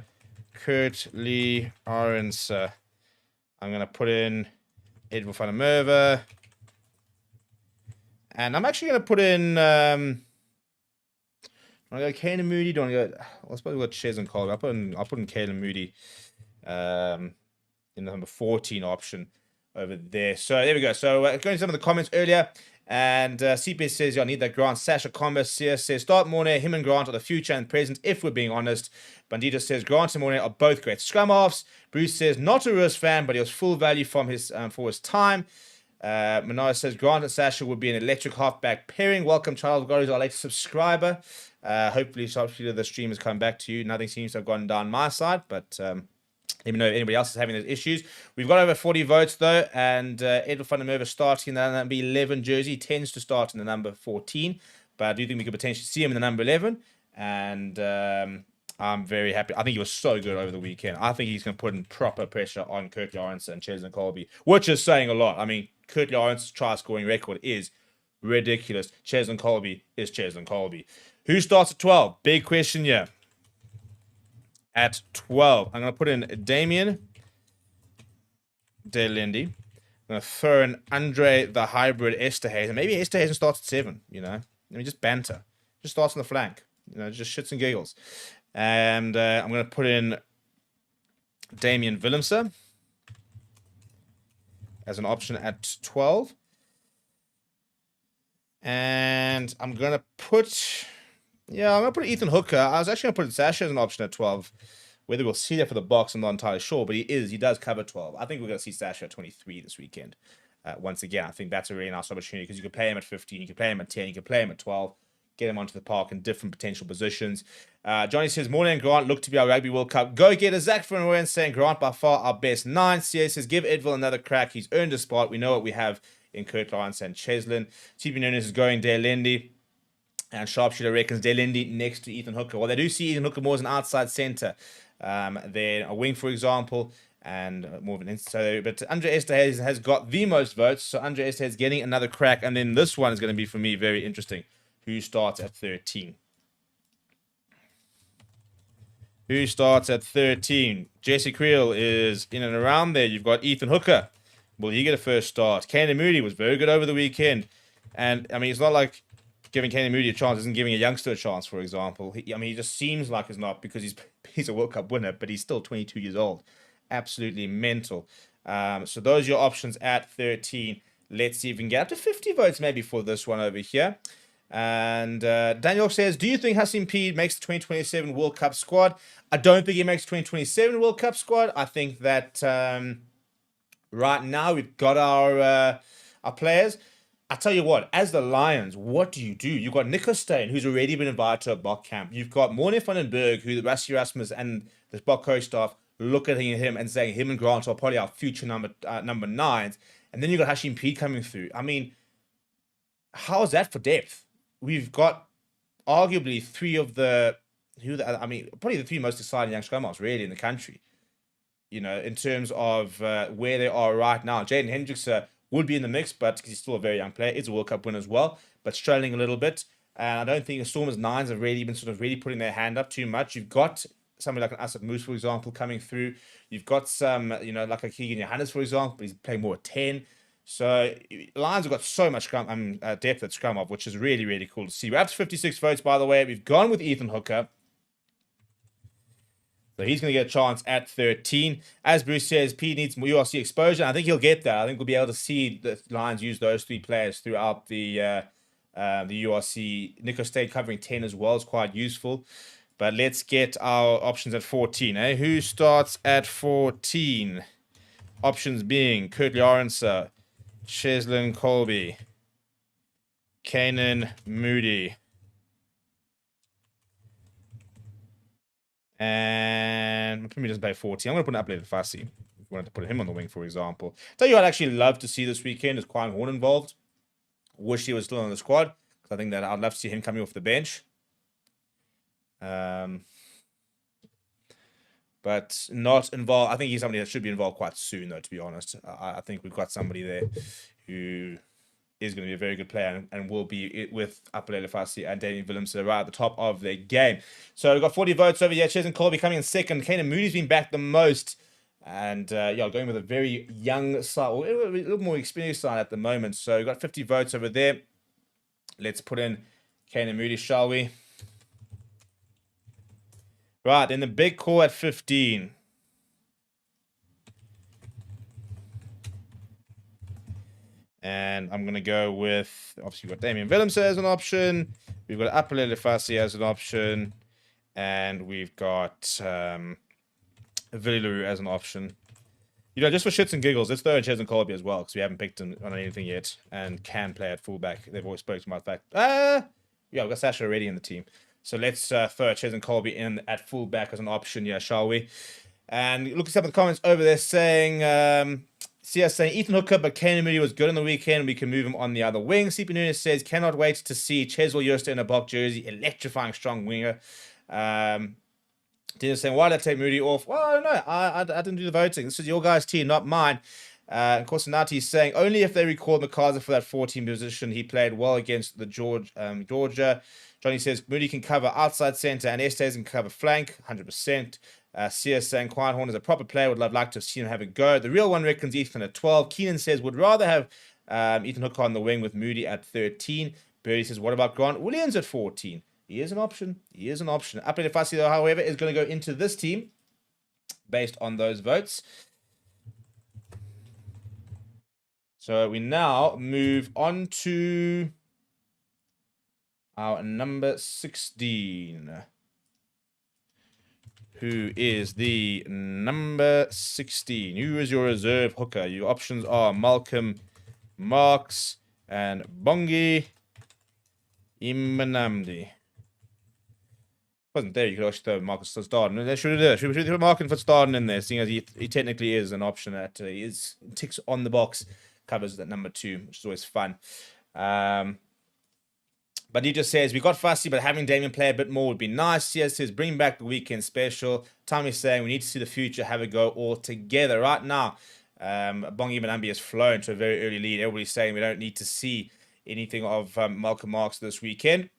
Kurt Lee Arens. I'm going to put in Edwin van der Merwe. And I'm actually going to put in... do I go Kane and Moody? Do I go... I suppose we've got Ches and Colby. I'll put in Kane and Moody in the number 14 option over there. So there we go. So going to some of the comments earlier. And CPS says, I need that Grant. Sasha Combs CS says, start Morne. Him and Grant are the future and present, if we're being honest. Bandito says, Grant and Morne are both great scrum halves. Bruce says, not a Ruiz fan, but he was full value from his for his time. Manara says, Grant and Sasha would be an electric halfback pairing. Welcome, Child of God, who's our latest subscriber. Hopefully, the stream has come back to you. Nothing seems to have gone down my side, but... let me know if anybody else is having those issues. We've got over 40 votes, though, and Edwin van der Merwe starting in the number 11 jersey. He tends to start in the number 14, but I do think we could potentially see him in the number 11, and I'm very happy. I think he was so good over the weekend. I think he's going to put in proper pressure on Kurt Lawrence and Cheslin Colby, which is saying a lot. I mean, Kurt Lawrence's try-scoring record is ridiculous. Cheslin Colby is Cheslin Colby. Who starts at 12? Big question here. At 12, I'm going to put in Damien De Lindy. I'm going to throw in Andre the hybrid Esterhazy. Maybe Esterhazy starts at 7, Let me just banter. Just starts on the flank. Just shits and giggles. And I'm going to put in Damien Willemse as an option at 12. And I'm going to put... Yeah, I'm going to put Ethan Hooker. I was actually going to put Sasha as an option at 12. Whether we'll see that for the box, I'm not entirely sure, but he does cover 12. I think we're going to see Sasha at 23 this weekend. Once again, I think that's a really nice opportunity because you can play him at 15, you can play him at 10, you can play him at 12, get him onto the park in different potential positions. Johnny says, Morne and Grant look to be our Rugby World Cup go-getter. Zach from Rowan saying, Grant by far our best 9. CA says, give Edville another crack. He's earned a spot. We know what we have in Kurt Lawrence and Cheslin. TP Nunes is going Dale Lindy. And Sharpshooter reckons Dale Lindy next to Ethan Hooker. Well, they do see Ethan Hooker more as an outside centre than a wing, for example, and more of an inside. But Andre Esterhazy has got the most votes, so Andre Esterhazy is getting another crack. And then this one is going to be, for me, very interesting. Who starts at 13? Who starts at 13? Jesse Creel is in and around there. You've got Ethan Hooker. Will he get a first start? Kane Moody was very good over the weekend. And, I mean, it's not like giving Kane Moody a chance isn't giving a youngster a chance, for example. He just seems like it's not because he's a World Cup winner, but he's still 22 years old. Absolutely mental. So those are your options at 13. Let's see if we can get up to 50 votes maybe for this one over here. And Daniel says, do you think Hassim P makes the 2027 World Cup squad? I don't think he makes 2027 World Cup squad. I think that right now we've got our players. I tell you what, as the Lions, what do? You've got Nico Steyn, who's already been invited to a Bok camp. You've got Morne van den Berg, who the Rassie Erasmus and the Bok coach staff look at him and saying him and Grant are probably our future number nines. And then you've got Hashim P coming through. I mean, how is that for depth? We've got arguably probably the three most exciting young scrum halves really in the country. You know, in terms of where they are right now. Jaden Hendricks would be in the mix, but he's still a very young player. He's a World Cup winner as well, but struggling a little bit. And I don't think the Stormers nines have really been putting their hand up too much. You've got somebody like an Asad Moose, for example, coming through. You've got some, like a Keegan Johannes, for example, but he's playing more at 10. So Lions have got so much depth at scrum off, which is really, really cool to see. We're up to 56 votes, by the way. We've gone with Ethan Hooker. So he's going to get a chance at 13. As Bruce says, P needs more URC exposure. I think he'll get that. I think we'll be able to see the Lions use those three players throughout the URC. Nico State covering 10 as well is quite useful. But let's get our options at 14. Who starts at 14? Options being Kurt Lawrence, Cheslin Colby, Kanan Moody, and Pumi doesn't play 14. I'm going to put an updated Fassi. If you wanted to put him on the wing, for example. Tell you what I'd actually love to see this weekend is Quine Horn involved. Wish he was still on the squad, because I think that I'd love to see him coming off the bench. But not involved. I think he's somebody that should be involved quite soon, though, to be honest. I think we've got somebody there who is going to be a very good player and will be with Apelele Fassi and Damien Willemse right at the top of their game. So we've got 40 votes over here. Cheslin Colby coming in second. Kanan Moody's been back the most. And going with a very young side, or a little more experienced side at the moment. So we've got 50 votes over there. Let's put in Kanan Moody, shall we? Right, then the big call at 15. And I'm going to go with, obviously, we've got Damien Willemse as an option. We've got Apelele Fassi as an option. And we've got Willie LaRue as an option. Just for shits and giggles, let's throw in Cheslin Colby as well, because we haven't picked him on anything yet. And can play at fullback. They've always spoken about that. We've got Sasha already in the team. So let's throw Cheslin Colby in at fullback as an option, shall we? And look at some of the comments over there saying, CS saying Ethan Hooker, but Kanan Moody was good on the weekend. We can move him on the other wing. CP Nunes says, cannot wait to see Cheswell Yoster in a Bok jersey, electrifying strong winger. Dennis saying, why did I take Moody off? Well, I don't know. I didn't do the voting. This is your guys' team, not mine. Of course, Nati is saying, only if they recall McCarthy for that 14 position, he played well against the Georgia. Johnny says, Moody can cover outside centre and Estes can cover flank, 100%. CS saying, Quinehorn is a proper player, would like to have seen him have a go. The real one reckons Ethan at 12. Keenan says, would rather have Ethan Hooker on the wing with Moody at 13. Birdie says, what about Grant Williams at 14? He is an option. Apelele Fassi, though, however, is going to go into this team based on those votes. So we now move on to our number 16. Who is the number 16? Who is your reserve hooker? Your options are Malcolm Marks and Bongi Imanamdi. Wasn't there, you could actually throw Marcus for Starden. They should have put Marcus for Starden in there, seeing as he technically is an option that he ticks on the box, covers that number 2, which is always fun. But he just says, we got Fassi, but having Damien play a bit more would be nice. He says, bring back the weekend special. Tommy's saying, we need to see the future, have a go all together. Right now, Bongi Manambi has flown to a very early lead. Everybody's saying we don't need to see anything of Malcolm Marks this weekend.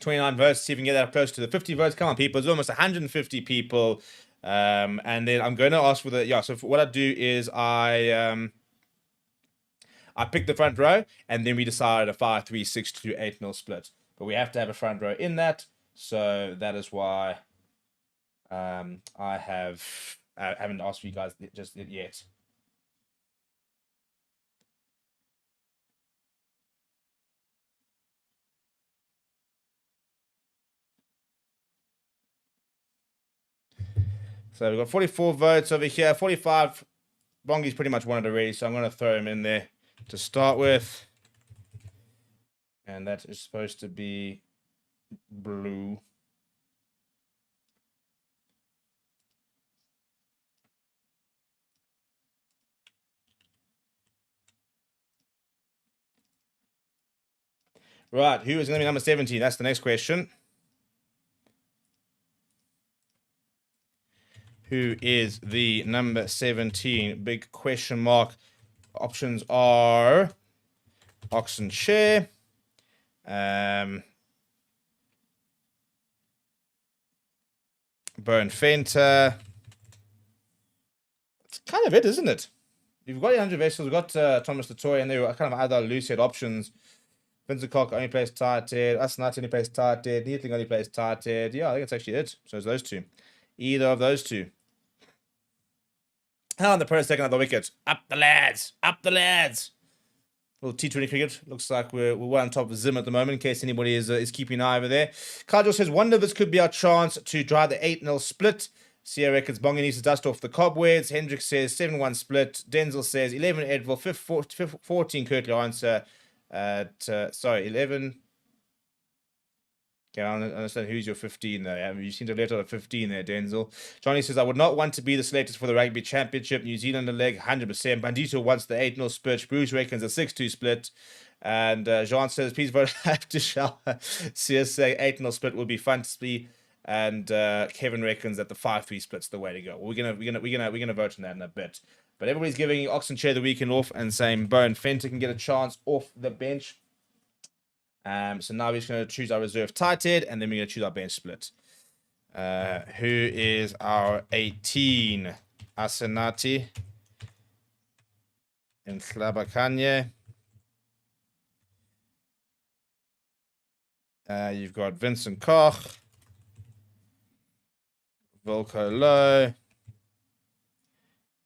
29 votes, see if we can get that close to the 50 votes. Come on, people. It's almost 150 people. And then I'm going to ask for the... so what I do is I pick the front row, and then we decide a 5-3-6-2 8-0 split. But we have to have a front row in that, so that is why I haven't asked you guys just yet. So we've got 44 votes over here. 45. Bongi's pretty much won it already, so I'm going to throw him in there to start with. And that is supposed to be blue. Right, who is going to be number 17? That's the next question. Who is the number 17? Big question mark. Options are Oxen Chair, Bone Fenter. It's kind of it, isn't it? You've got Andrew Vessels, we've got Thomas Latoy, and there are kind of other loose head options. Vincent Cock only plays tight head. Asnati only plays tight head. Neatling only plays tight head. Yeah, I think that's actually it. So it's those two. Either of those two. And the first second of the wicket. Up the lads. Up the lads. Little T20 cricket. Looks like we're on top of Zim at the moment, in case anybody is keeping an eye over there. Kajal says, wonder if this could be our chance to drive the 8-0 split. Sia reckons Bonga needs to dust off the cobwebs. Hendrik says 7-1 split. Denzel says 11 Edville, 14 Kirtley answer. 11. Okay, I don't understand who's your 15 there. You seem to have left out a 15 there, Denzel. Johnny says, I would not want to be the selectors for the Rugby Championship. New Zealand a leg, 100%. Bandito wants the 8-0 split. Bruce reckons a 6-2 split. And Jean says, please vote after Shah. CSA 8-0 split will be fun to see. And Kevin reckons that the 5-3 split's the way to go. We're gonna vote on that in a bit. But everybody's giving Oxen Chair the weekend off and saying Bone Fenter can get a chance off the bench. So now we're just going to choose our reserve tight head, and then we're going to choose our bench split. Who is our 18? Asenati and Slabakanye. You've got Vincent Koch, Volko Low,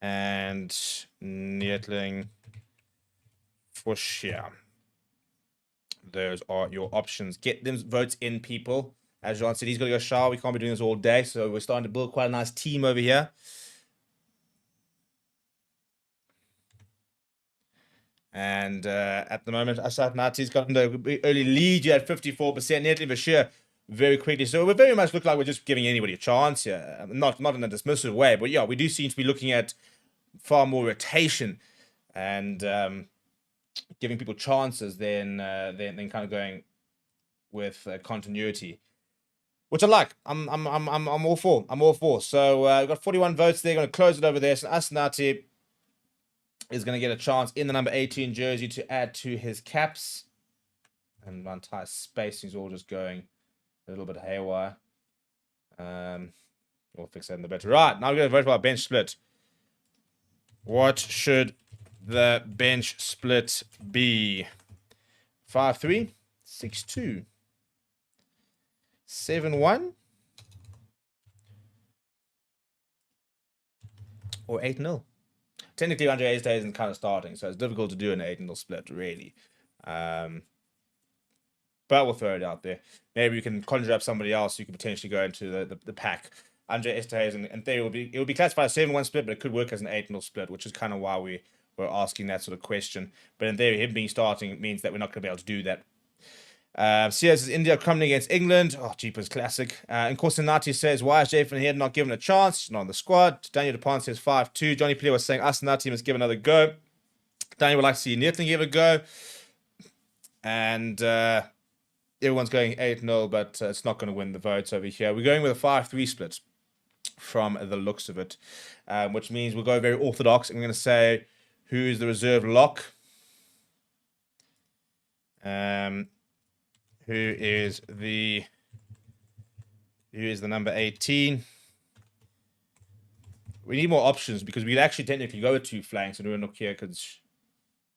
and Neatling Fushia. Those are your options. Get them votes in, people. As John said, he's got to go shower. We can't be doing this all day, so we're starting to build quite a nice team over here. And at the moment, Asaf Nati's got the early lead. You had 54%. Neatly Bashir very quickly. So we very much look like we're just giving anybody a chance here. Not in a dismissive way, but yeah, we do seem to be looking at far more rotation and giving people chances than kind of going with continuity, which I like. I'm all for. I'm all for. So we've got 41 votes there. Going to close it over there. So Asnati is going to get a chance in the number 18 jersey to add to his caps. And my entire spacing is all just going a little bit haywire. We'll fix that in the better. Right, now we're going to vote for our bench split. What should the bench split be? 5-3, 6-2, 7-1, or 8-0? Technically, Andre Ace isn't kind of starting, so it's difficult to do an 8-0 split, really. But we'll throw it out there. Maybe you can conjure up somebody else who could potentially go into the pack. Andre Estehaz, and there it will be classified as 7-1 split, but it could work as an 8-0 split, which is kind of why we're asking that sort of question. But in theory, him being starting means that we're not going to be able to do that. CS is India coming against England. Oh, Jeepers, classic. And Korsanati says, why is Jay Head not given a chance? He's not on the squad. Daniel DePont says 5-2. Johnny Pillay was saying Asanati must give another go. Daniel would like to see Neatling give a go. And everyone's going 8-0, but it's not going to win the votes over here. We're going with a 5-3 split from the looks of it, which means we'll go very orthodox. I'm going to say who's the reserve lock. Who is the number 18? We need more options because we could actually technically go with two flanks and do a look here because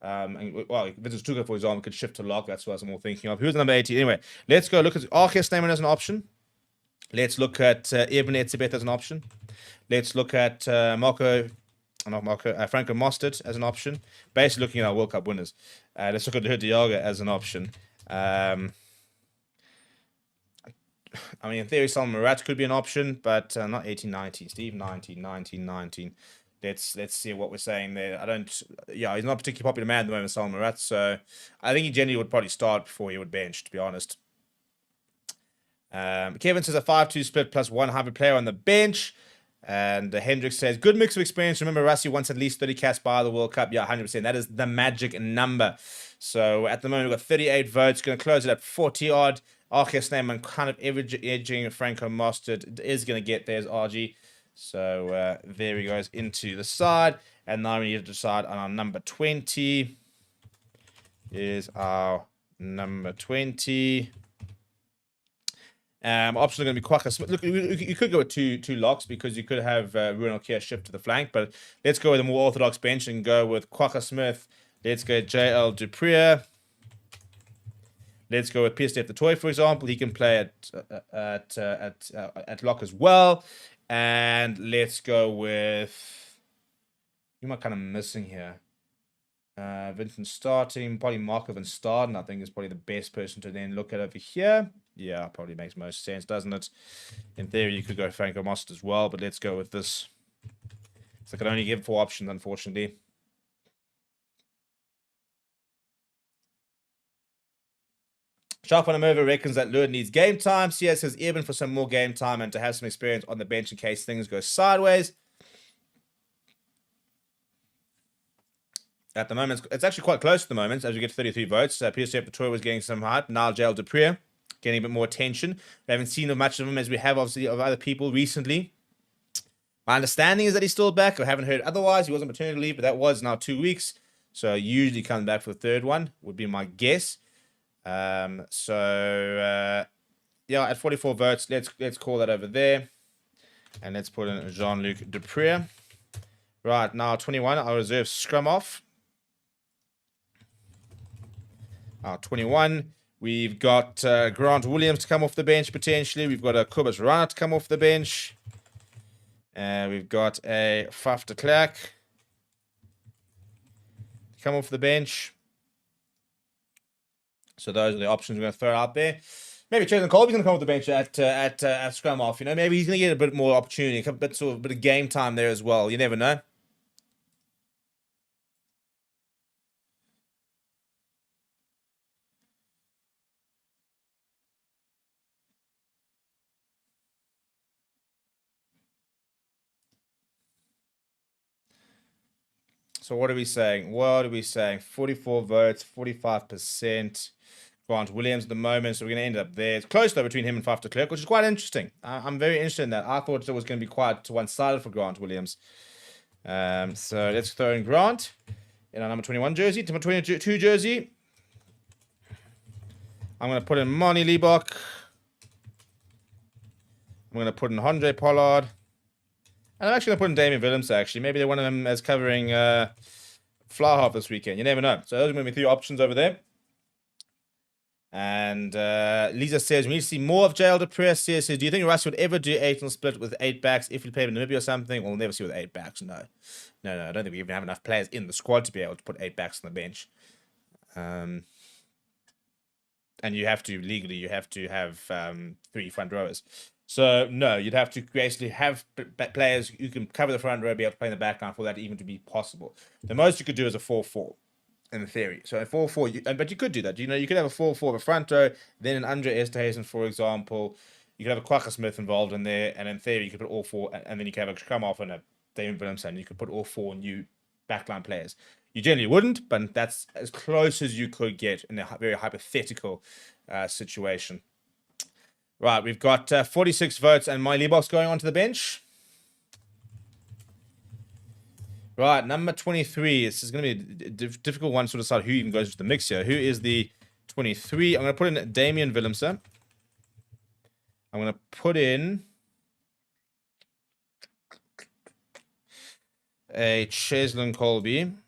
if it's Tuka, for example, could shift to lock. That's what I'm all thinking of. Who's the number 18? Anyway, let's go look at Archer Stamen as an option. Let's look at Eben Etzebeth as an option. Let's look at Franco Mostert as an option. Basically looking at our World Cup winners. Let's look at Diaga as an option. I mean, in theory, Solomon Murat could be an option, but not 18-19. Steve, 19-19. Let's see what we're saying there. Yeah, he's not a particularly popular man at the moment, Solomon Murat, so I think he generally would probably start before he would bench, to be honest. Kevin says a 5-2 split plus one hybrid player on the bench. And Hendrik says, good mix of experience. Remember, Rassie wants at least 30 casts by the World Cup. Yeah, 100%. That is the magic number. So at the moment, we've got 38 votes. Going to close it at 40-odd. RK Snayman kind of edging Franco Mostert. Is going to get there as RG. So there he goes into the side. And now we need to decide on our number 20. Is our number 20. Options are going to be Kwaka Smith. Look, you could go with two locks because you could have Ruben Okia shift to the flank, but let's go with a more orthodox bench and go with Kwaka Smith. Let's go JL Dupree. Let's go with Pierre the Toy, for example. He can play at lock as well. And let's go with, who am I kind of missing here? Vincent starting, probably Markov and Staden, I think is probably the best person to then look at over here. Yeah, probably makes most sense, doesn't it? In theory, you could go Franco Mostert as well, but let's go with this. So I can only give 4 options, unfortunately. Sharp on Amerva reckons that Lure needs game time. CS says even for some more game time and to have some experience on the bench in case things go sideways. At the moment, it's actually quite close at the moment as we get 33 votes. PSF Detroit was getting some hype. Now JL Dupree getting a bit more attention. We haven't seen much of him as we have, obviously, of other people recently. My understanding is that he's still back. I haven't heard otherwise. He was on maternity leave, but that was now 2 weeks. So usually comes back for the third one, would be my guess. Yeah, at 44 votes, let's call that over there. And let's put in Jean-Luc Dupree. Right, now 21, I'll reserve scrum off. 21, we've got Grant Williams to come off the bench potentially. We've got a Kobus Rana to come off the bench. We've got a Faf de Klerk to come off the bench. So those are the options we're going to throw out there. Maybe Jason Colby's going to come off the bench at scrum off. You know, maybe he's going to get a bit more opportunity, a bit of game time there as well. You never know. So what are we saying? 44 votes, 45%. Grant Williams at the moment, so we're going to end up there. It's close though between him and Faf de Klerk, which is quite interesting. I'm very interested in that. I thought it was going to be quite one-sided for Grant Williams. So let's throw in Grant in our number 21 jersey, number 22 jersey. I'm going to put in Mani Liebach. I'm going to put in Andre Pollard. And I'm actually going to put in Damien Willems, actually. Maybe they're one of them as covering fly half this weekend. You never know. So those are going to be 3 options over there. And Lisa says, we need to see more of JL Dupree. Says, do you think Russ would ever do 8 on split with 8 backs if he played in Namibia or something? We'll never see with 8 backs. No, I don't think we even have enough players in the squad to be able to put 8 backs on the bench. And you have to, legally, you have to have 3 front rowers. So, no, you'd have to basically have players who can cover the front row, be able to play in the back line for that even to be possible. The most you could do is a 4-4 in theory. So, a 4-4, but you could do that. You know, you could have a 4-4 of a front row, then an Andre Esterhuizen, for example. You could have a Kwaka Smith involved in there, and in theory, you could put all 4, and then you could have a Scrum off and a David Williamson. You could put all 4 new backline players. You generally wouldn't, but that's as close as you could get in a very hypothetical situation. Right, we've got 46 votes and my Liebach's going onto the bench. Right, number 23. This is going to be a difficult one to decide who even goes into the mix here. Who is the 23? I'm going to put in Damien Willemse. I'm going to put in a Cheslin Colby. I'm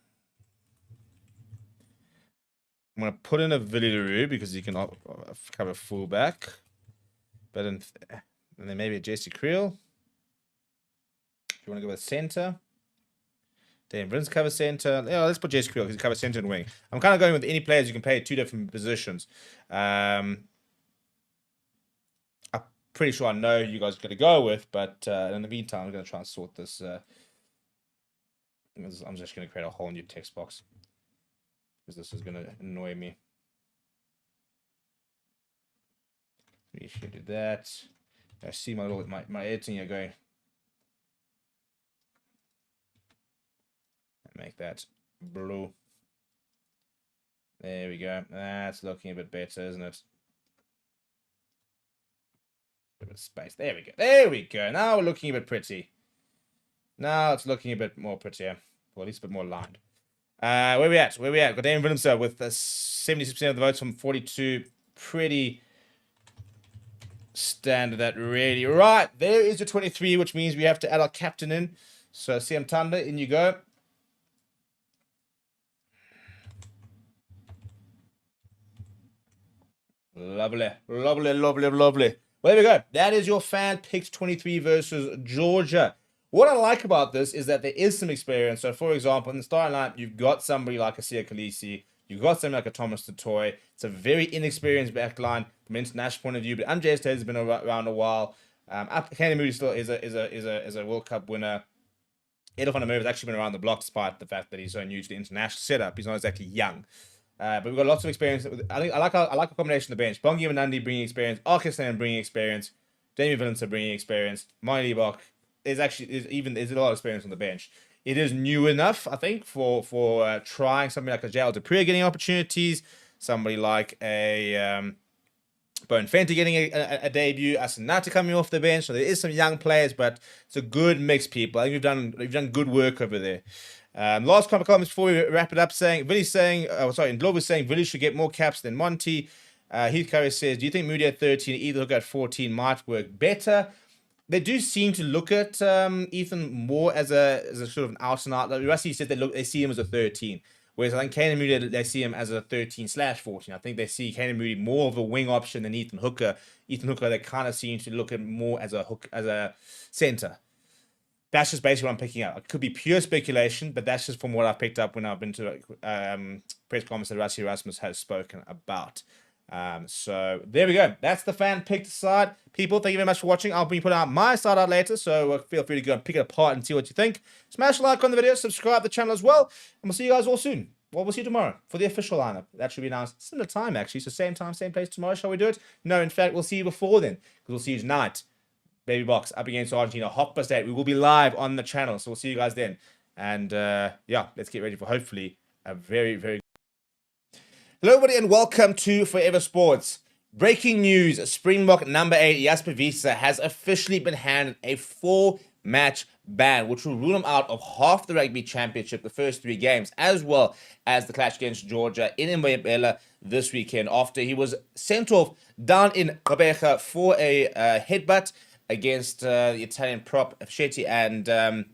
going to put in a Willie Leroux because he can cover fullback. But and then maybe a Jesse Creel. If you want to go with center. Dan Vince cover center. Yeah, let's put Jesse Creel because he covers center and wing. I'm kind of going with any players you can play at 2 different positions. I pretty sure I know you guys are going to go with, but in the meantime, I'm going to try and sort this. I'm just going to create a whole new text box because this is going to annoy me. We should do that. I see my little my editing here going. Make that blue. There we go. That's looking a bit better, isn't it? A bit of space. There we go. There we go. Now we're looking a bit pretty. Now it's looking a bit more prettier. Or at least a bit more lined. Where we at? Where we at? Got Damian Willemse with 76% of the votes from 42. Pretty standard that really. Right. There is your 23, which means we have to add our captain in. So CM Thunder, in you go. Lovely, lovely, lovely, lovely. Well, there we go. That is your fan picks 23 versus Georgia. What I like about this is that there is some experience. So, for example, in the starting line, you've got somebody like a Sia Khaleesi. You've got somebody like a Thomas Tutoy. It's a very inexperienced backline from an international point of view. But MJ State has been around a while. Kenny Moody still is a World Cup winner. Edel van der Merwe has actually been around the block despite the fact that he's so new to the international setup. He's not exactly young. But we've got lots of experience. I like a combination of the bench. Bongi Manandi bringing experience. Arkistan bringing experience. Damian Willemse bringing experience. Marty Liebach. There's a lot of experience on the bench. It is new enough, I think, for trying somebody like a Jael Dupree getting opportunities. Somebody like a Bone Fenty getting a debut. Asanati coming off the bench. So there is some young players, but it's a good mix, people. I think we've done good work over there. Last couple of comments before we wrap it up, Ndlovu's saying Vili should get more caps than Monty. Heath Curry says, do you think Moody at 13, either look at 14 might work better? They do seem to look at Ethan more as a sort of an out and out. Like Rusty said they see him as a 13, whereas I think Kane and Moody they see him as a 13/14. I think they see Kane and Moody more of a wing option than Ethan Hooker. Ethan Hooker they kind of seem to look at more as a center. That's just basically what I'm picking up. It could be pure speculation, but that's just from what I've picked up when I've been to press conference that Rassie Erasmus has spoken about. So there we go. That's the fan picked side. People, thank you very much for watching. I'll be putting out my side out later, so feel free to go and pick it apart and see what you think. Smash a like on the video, subscribe to the channel as well, and we'll see you guys all soon. Well, we'll see you tomorrow for the official lineup. That should be announced similar time, actually. So same time, same place tomorrow. Shall we do it? No, in fact, we'll see you before then, because we'll see you tonight. Baby Box up against Argentina. Hopper State. We will be live on the channel, so we'll see you guys then. And yeah, let's get ready for hopefully a very, very. Hello, everybody, and welcome to Forever Sports. Breaking news: Springbok number 8 Jasper Wiese has officially been handed a 4-match ban, which will rule him out of half the rugby championship, the first 3 games, as well as the clash against Georgia in Mbombela this weekend. After he was sent off down in Gqeberha for a headbutt against the Italian prop Shetty, and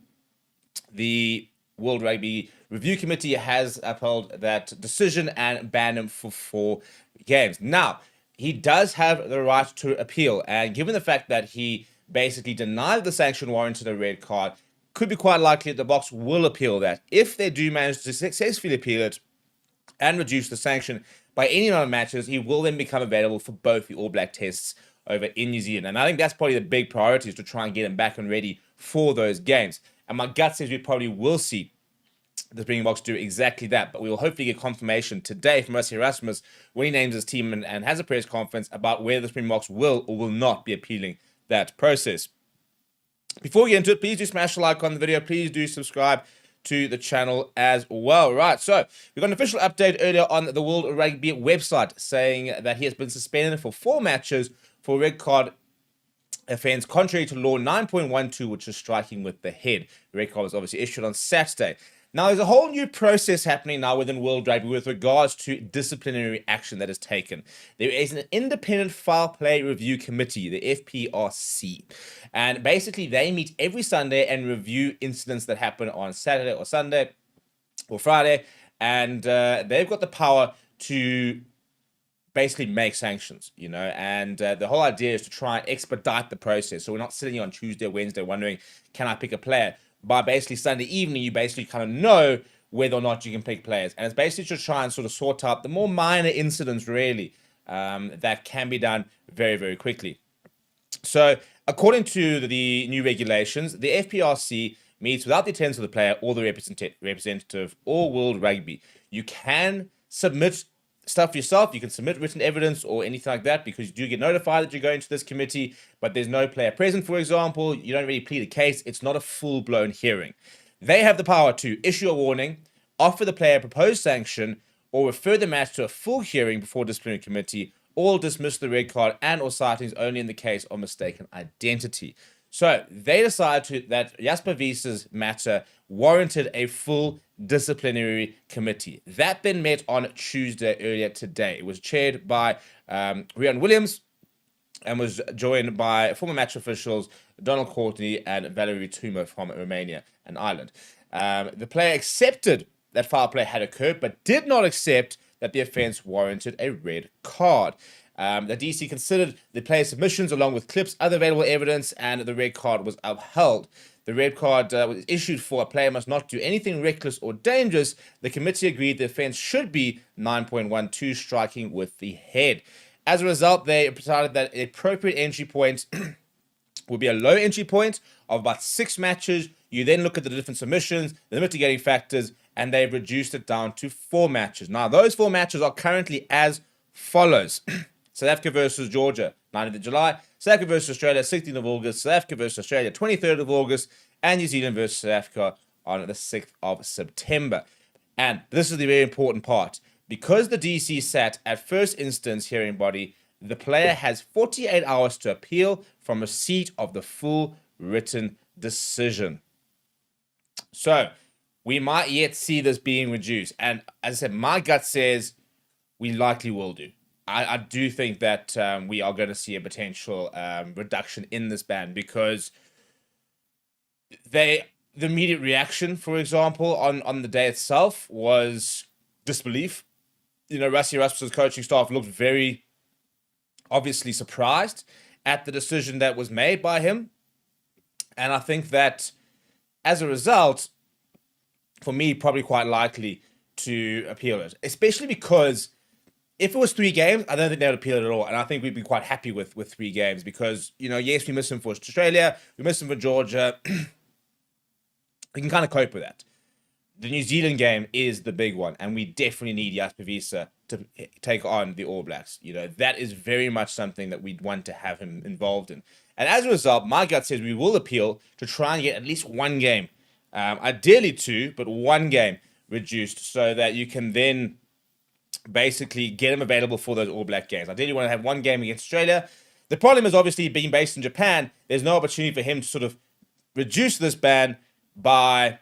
the World Rugby Review Committee has upheld that decision and banned him for 4 games. Now, he does have the right to appeal, and given the fact that he basically denied the sanction warranted a red card, could be quite likely that the Boks will appeal that. If they do manage to successfully appeal it and reduce the sanction by any number of matches, he will then become available for both the All Black tests over in New Zealand. And I think that's probably the big priority, is to try and get him back and ready for those games. And my gut says we probably will see the Springboks do exactly that, but we will hopefully get confirmation today from Rassie Erasmus when he names his team and has a press conference about whether the Springboks will or will not be appealing that process. Before we get into it, please do smash a like on the video. Please do subscribe to the channel as well. Right, so we got an official update earlier on the World Rugby website saying that he has been suspended for 4 matches for red card offence contrary to law 9.12, which is striking with the head. The red card was obviously issued on Saturday. Now, there's a whole new process happening now within World Rugby with regards to disciplinary action that is taken. There is an independent foul play review committee, the FPRC, and basically they meet every Sunday and review incidents that happen on Saturday or Sunday or Friday, and they've got the power to basically make sanctions, you know, and the whole idea is to try and expedite the process. So we're not sitting here on Tuesday or Wednesday wondering, can I pick a player? By basically Sunday evening, you basically kind of know whether or not you can pick players. And it's basically to try and sort of sort out the more minor incidents, really, that can be done very, very quickly. So, according to the new regulations, the FPRC meets without the attendance of the player or the representative or World Rugby. You can submit stuff yourself. You can submit written evidence or anything like that because you do get notified that you're going to this committee, but there's no player present, for example. You don't really plead a case. It's not a full-blown hearing. They have the power to issue a warning, offer the player a proposed sanction, or refer the match to a full hearing before disciplinary committee, or dismiss the red card and or sightings only in the case of mistaken identity. So they decided that Jasper Wiese's matter warranted a full disciplinary committee. That then met on Tuesday earlier today. It was chaired by Rian Williams and was joined by former match officials Donald Courtney and Valerie Tumo from Romania and Ireland. The player accepted that foul play had occurred, but did not accept that the offence warranted a red card. The DC considered the player's submissions along with clips, other available evidence, and the red card was upheld. The red card was issued for a player must not do anything reckless or dangerous. The committee agreed the offence should be 9.12 striking with the head. As a result, they decided that the appropriate entry point would be a low entry point of about 6 matches. You then look at the different submissions, the mitigating factors, and they've reduced it down to 4 matches. Now, those 4 matches are currently as follows. South Africa versus Georgia, 19th of July. South Africa versus Australia, 16th of August. South Africa versus Australia, 23rd of August. And New Zealand versus South Africa on the 6th of September. And this is the very important part. Because the DC sat at first instance hearing body, the player has 48 hours to appeal from receipt of the full written decision. So, we might yet see this being reduced. And as I said, my gut says we likely will do. I do think that we are going to see a potential reduction in this ban because the immediate reaction, for example, on the day itself was disbelief. You know, Rassie Erasmus's coaching staff looked very obviously surprised at the decision that was made by him. And I think that as a result, for me, probably quite likely to appeal it, especially because if it was 3 games, I don't think they would appeal it at all. And I think we'd be quite happy with 3 games because, you know, yes, we miss him for Australia, we miss him for Georgia. We can kind of cope with that. The New Zealand game is the big one, and we definitely need Jasper Wiese to take on the All Blacks. You know, that is very much something that we'd want to have him involved in. And as a result, my gut says we will appeal to try and get at least 1 game, ideally 2, but 1 game reduced so that you can then basically get him available for those All Black games. Ideally, you want to have 1 game against Australia. The problem is obviously being based in Japan, there's no opportunity for him to sort of reduce this ban by,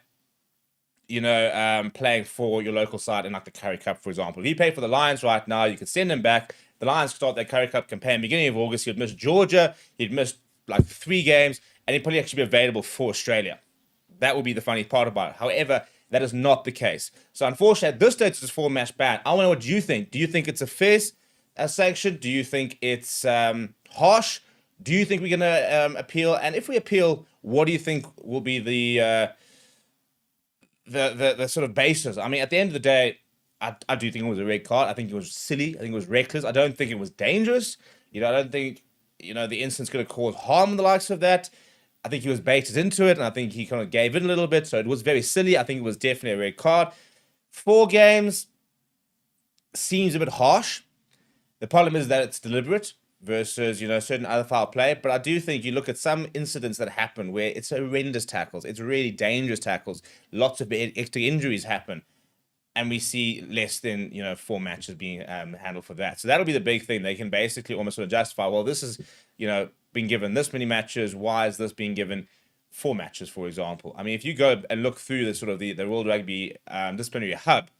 you know, playing for your local side in like the Currie Cup, for example. If he played for the Lions right now, you could send him back. The Lions start their Currie Cup campaign beginning of August. He'd miss Georgia. He'd miss like 3 games, and he'd probably actually be available for Australia. That would be the funny part about it. However, that is not the case. So unfortunately, at this stage, it's a 4-match ban. I want to know what you think. Do you think it's a fair sanction? Do you think it's harsh? Do you think we're going to appeal? And if we appeal, what do you think will be the sort of basis? I mean, at the end of the day, I do think it was a red card. I think it was silly. I think it was reckless. I don't think it was dangerous. You know, I don't think, you know, the incident's going to cause harm in the likes of that. I think he was baited into it, and I think he kind of gave in a little bit, so it was very silly. I think it was definitely a red card. 4 games seems a bit harsh. The problem is that it's deliberate versus, you know, certain other foul play, but I do think you look at some incidents that happen where it's horrendous tackles, it's really dangerous tackles, lots of extra injuries happen, and we see less than, you know, 4 matches being handled for that. So that'll be the big thing. They can basically almost sort of justify, well, this is, you know, been given this many matches, why is this being given 4 matches, for example? I mean, if you go and look through the sort of the World Rugby disciplinary hub,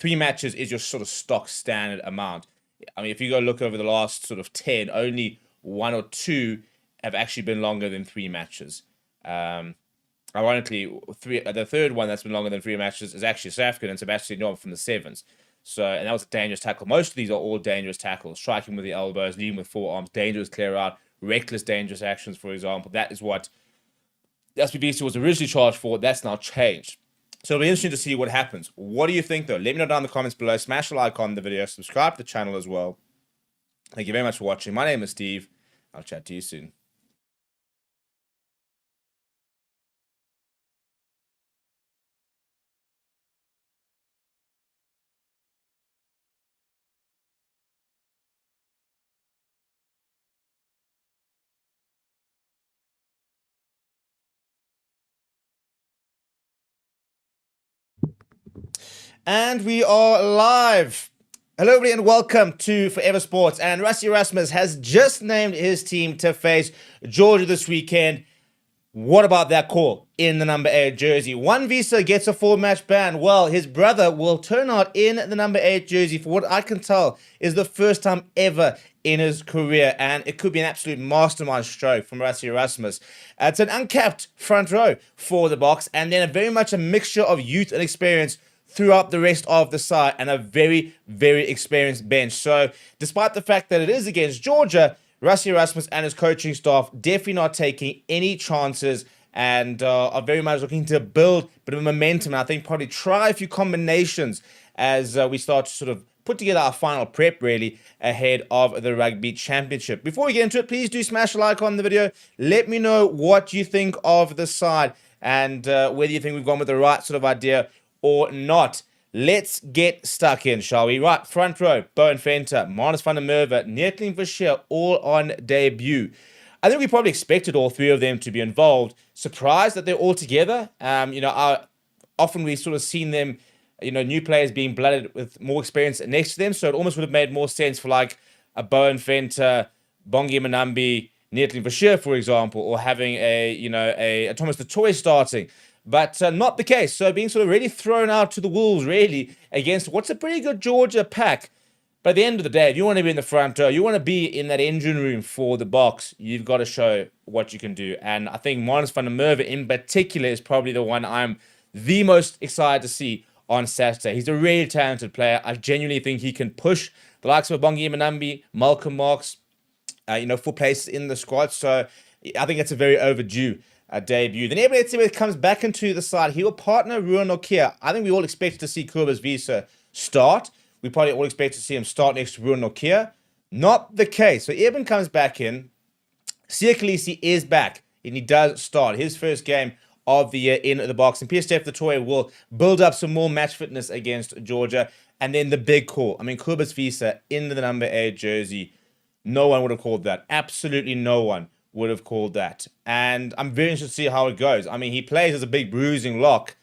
3 matches is your sort of stock standard amount. I mean, if you go look over the last sort of 10, only 1 or 2 have actually been longer than 3 matches. Ironically, the third one that's been longer than 3 matches is actually South African and Sebastian Nov from the 7s. So, and that was a dangerous tackle. Most of these are all dangerous tackles. Striking with the elbows, leading with forearms, dangerous clear out, reckless dangerous actions, for example. That is what SPBC was originally charged for. That's now changed. So it'll be interesting to see what happens. What do you think, though? Let me know down in the comments below. Smash the like on the video. Subscribe to the channel as well. Thank you very much for watching. My name is Steve, I'll chat to you soon. And we are live. Hello, everybody, and welcome to Forever Sports. And Rassie Erasmus has just named his team to face Georgia this weekend. What about that call in the number 8 jersey? One Visa gets a 4-match ban. Well, his brother will turn out in the number 8 jersey for what I can tell is the first time ever in his career. And it could be an absolute mastermind stroke from Rassie Erasmus. It's an uncapped front row for the Boks, and then very much a mixture of youth and experience throughout the rest of the side, and a very, very experienced bench. So despite the fact that it is against Georgia, Rassie Erasmus and his coaching staff definitely not taking any chances, and are very much looking to build a bit of momentum, and I think probably try a few combinations as we start to sort of put together our final prep really ahead of the Rugby Championship. Before we get into it, please do smash a like on the video. Let me know what you think of the side, and whether you think we've gone with the right sort of idea or not. Let's get stuck in, shall we? Right, front row, Bowen Venter, Marnus van der Merwe, Neertling Verscher, all on debut. I think we probably expected all three of them to be involved. Surprised that they're all together. Often we've sort of seen them, new players being blooded with more experience next to them, so it almost would have made more sense for like a Bowen Venter, Bongi Manambi, Neertling Verscher, for example, or having a Thomas du Toit starting. But not the case. So being sort of really thrown out to the wolves, really, against what's a pretty good Georgia pack. But at the end of the day, if you want to be in the front row, you want to be in that engine room for the Boks, you've got to show what you can do. And I think Marnus van der Merwe in particular is probably the one I'm the most excited to see on Saturday. He's a really talented player. I genuinely think he can push the likes of Bongi Manambi, Malcolm Marx, for places in the squad. So I think it's a very overdue debut. Then Ebenezer comes back into the side. He will partner Ruan Nokia. I think we all expected to see Kobus Visa start. We probably all expect to see him start next to Ruan Nokia. Not the case. So Eben comes back in. Siya Kolisi is back, and he does start his first game of the year in the Boks. And Pierre-Steph du Toit will build up some more match fitness against Georgia. And then the big call. I mean, Kobus Visa in the number 8 jersey. No one would have called that. Absolutely no one would have called that. And I'm very interested to see how it goes. I mean, he plays as a big bruising lock.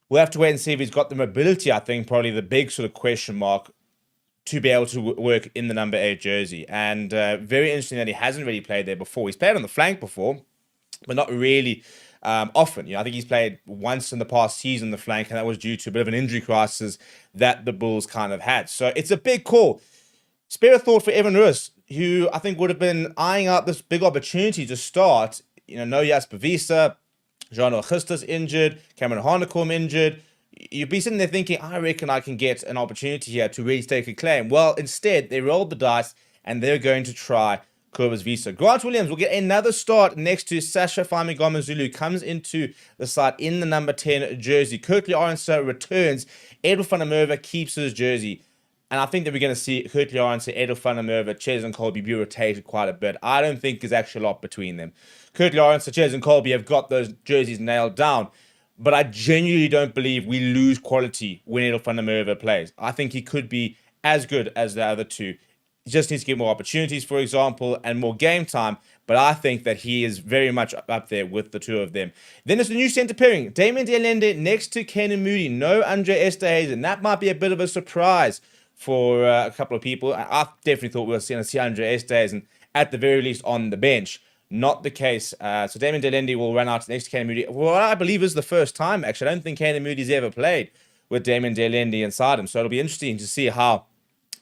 We'll have to wait and see if he's got the mobility, I think, probably the big sort of question mark to be able to work in the number 8 jersey. And very interesting that he hasn't really played there before. He's played on the flank before, but not really often. I think he's played once in the past season the flank, and that was due to a bit of an injury crisis that the Bulls kind of had. So it's a big call. Spare a thought for Evan Roos, who I think would have been eyeing out this big opportunity to start. No Jasper Visa, Jean Augustus injured, Cameron Harnekom injured. You'd be sitting there thinking, I reckon I can get an opportunity here to really stake a claim. Well, instead, they rolled the dice and they're going to try Kobus Visa. Grant Williams will get another start next to Sasha Famigoma-Zulu, comes into the side in the number 10 jersey. Kirtley Arendse returns. Edel van der Merwe keeps his jersey. And I think that we're going to see Kirtley Arendse, Edel van der Merwe, Ches and Colby be rotated quite a bit. I don't think there's actually a lot between them. Kirtley Arendse, Ches and Colby have got those jerseys nailed down. But I genuinely don't believe we lose quality when Edel van der Merwe plays. I think he could be as good as the other two. He just needs to get more opportunities, for example, and more game time. But I think that he is very much up there with the two of them. Then there's the new centre pairing. Damien Delende next to Kenan Moody. No Andre Esterhazen. That might be a bit of a surprise for a couple of people. I definitely thought we were going to see Andre Esterhazen at the very least on the bench. Not the case. So Damien Delende will run out next to Kenan Moody. Well, I believe is the first time, actually. I don't think Kenan Moody's ever played with Damien Delende inside him. So it'll be interesting to see how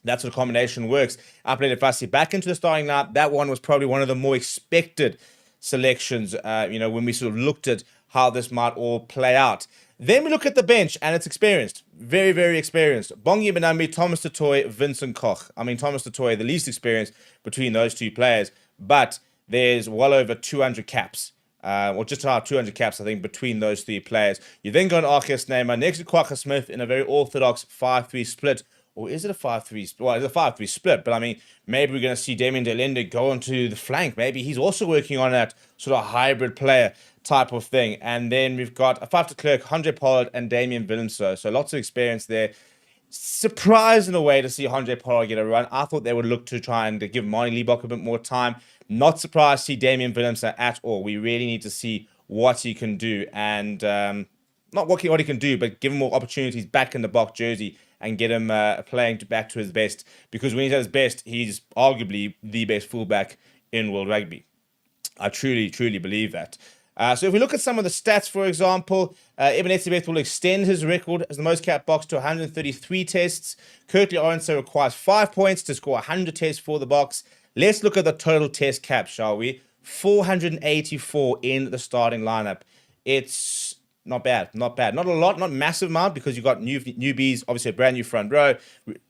that sort of combination works. I played Fassi back into the starting lineup. That one was probably one of the more expected selections, when we sort of looked at how this might all play out. Then we look at the bench, and it's experienced. Very, very experienced. Bongi Benambi, Thomas du Toit, Vincent Koch. I mean, Thomas du Toit, the least experienced between those two players, but there's well over 200 caps, or just about 200 caps, I think, between those three players. You then go on Arcus Neymar next to Kwagga Smith in a very orthodox 5-3 split or is it a 5-3 split? Well, it's a 5-3 split, but I mean, maybe we're going to see Damien Delende go onto the flank. Maybe he's also working on that sort of hybrid player type of thing. And then we've got a 5 de Klerk, Andre Pollard, and Damien Willemse. So lots of experience there. Surprised in a way to see Andre Pollard get a run. I thought they would look to try and give Marnie Liebach a bit more time. Not surprised to see Damien Willemse at all. We really need to see what he can do. And not what he can do, but give him more opportunities back in the Bok jersey and get him playing back to his best. Because when he's at his best, he's arguably the best fullback in World Rugby. I truly, truly believe that. So if we look at some of the stats, for example, Eben Etzebeth will extend his record as the most capped Boks to 133 tests. Curtly Orense requires 5 points to score 100 tests for the Boks. Let's look at the total test cap, shall we? 484 in the starting lineup. It's not bad, not bad. Not a lot, not massive amount, because you've got newbies, obviously a brand new front row.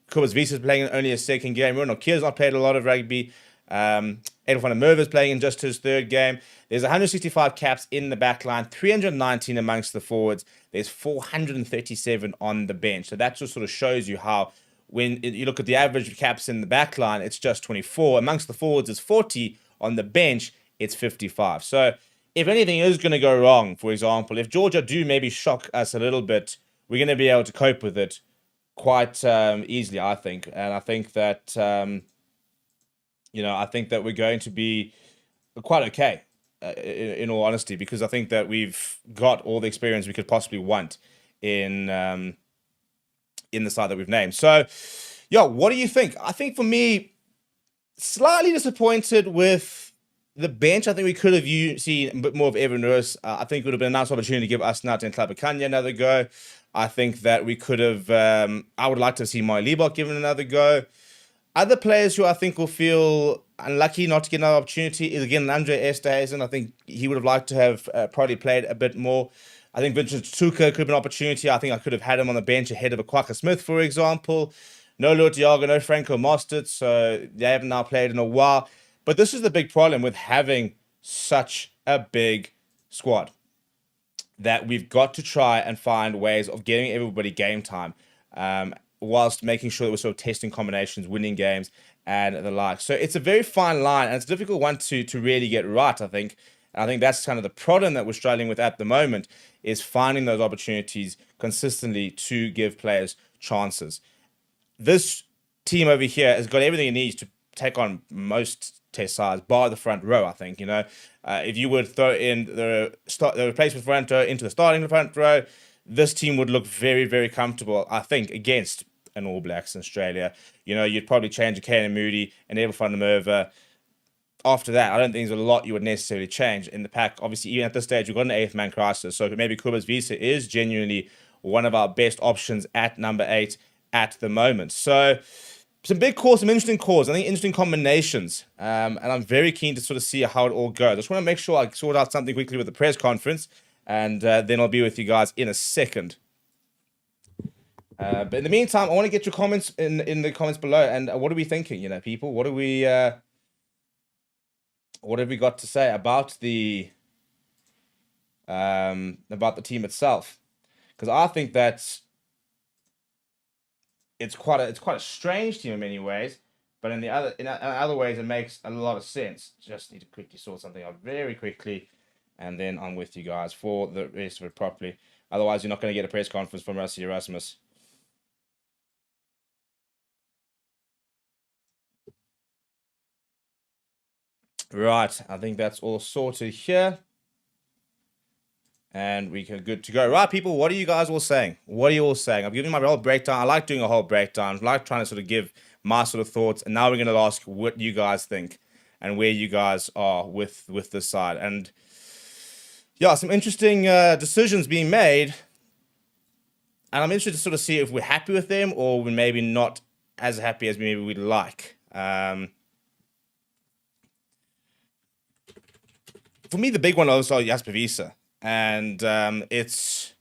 Kobus Wiese is playing in only a second game. Ronald Kier's not played a lot of rugby. Adolf van der Merwe is playing in just his third game. There's 165 caps in the back line, 319 amongst the forwards. There's 437 on the bench. So that just sort of shows you how, when you look at the average caps in the back line, it's just 24. Amongst the forwards, it's 40. On the bench, it's 55. So if anything is going to go wrong, for example, if Georgia do maybe shock us a little bit, we're going to be able to cope with it quite easily, I think. And I think that, I think that we're going to be quite okay, in all honesty, because I think that we've got all the experience we could possibly want in the side that we've named. So, what do you think? I think for me, slightly disappointed with the bench. I think we could have seen a bit more of Evan Roos. I think it would have been a nice opportunity to give Asnat and Klapakanya another go. I think that we could have, I would like to see Moy Liebach given another go. Other players who I think will feel unlucky not to get another opportunity is, again, Andre Esterhuizen. I think he would have liked to have probably played a bit more. I think Vincent Tuka could have been an opportunity. I think I could have had him on the bench ahead of a Kwaka Smith, for example. No Lord Diago, no Franco Mostert, so they haven't now played in a while. But this is the big problem with having such a big squad, that we've got to try and find ways of getting everybody game time, whilst making sure that we're sort of testing combinations, winning games, and the like. So it's a very fine line, and it's a difficult one to really get right, I think. And I think that's kind of the problem that we're struggling with at the moment, is finding those opportunities consistently to give players chances. This team over here has got everything it needs to take on most test sides, bar the front row, I think. If you would throw in the replacement front row into the starting front row, this team would look very, very comfortable, I think, against an All Blacks in Australia. You'd probably change a Kane and Moody and Abel van der Merwe. After that, I don't think there's a lot you would necessarily change in the pack. Obviously, even at this stage, we've got an 8th man crisis, so maybe Kobus Wiese is genuinely one of our best options at number 8 at the moment. So some big calls, some interesting calls, I think interesting combinations. And I'm very keen to sort of see how it all goes. I just want to make sure I sort out something quickly with the press conference, and then I'll be with you guys in a second. But in the meantime, I want to get your comments in the comments below. And what are we thinking, people? What have we got to say about the team itself? Because I think that it's quite a strange team in many ways, but in other ways it makes a lot of sense. Just need to quickly sort something out very quickly, and then I'm with you guys for the rest of it properly. Otherwise, you're not going to get a press conference from Rusty Erasmus. Right, I think that's all sorted here. And we are good to go. Right, people, what are you guys all saying? What are you all saying? I'm giving my whole breakdown. I like doing a whole breakdown. I like trying to sort of give my sort of thoughts. And now we're going to ask what you guys think and where you guys are with this side. And yeah, some interesting decisions being made. And I'm interested to sort of see if we're happy with them or we're maybe not as happy as maybe we'd like. For me, the big one also Jasper Wiese. And it's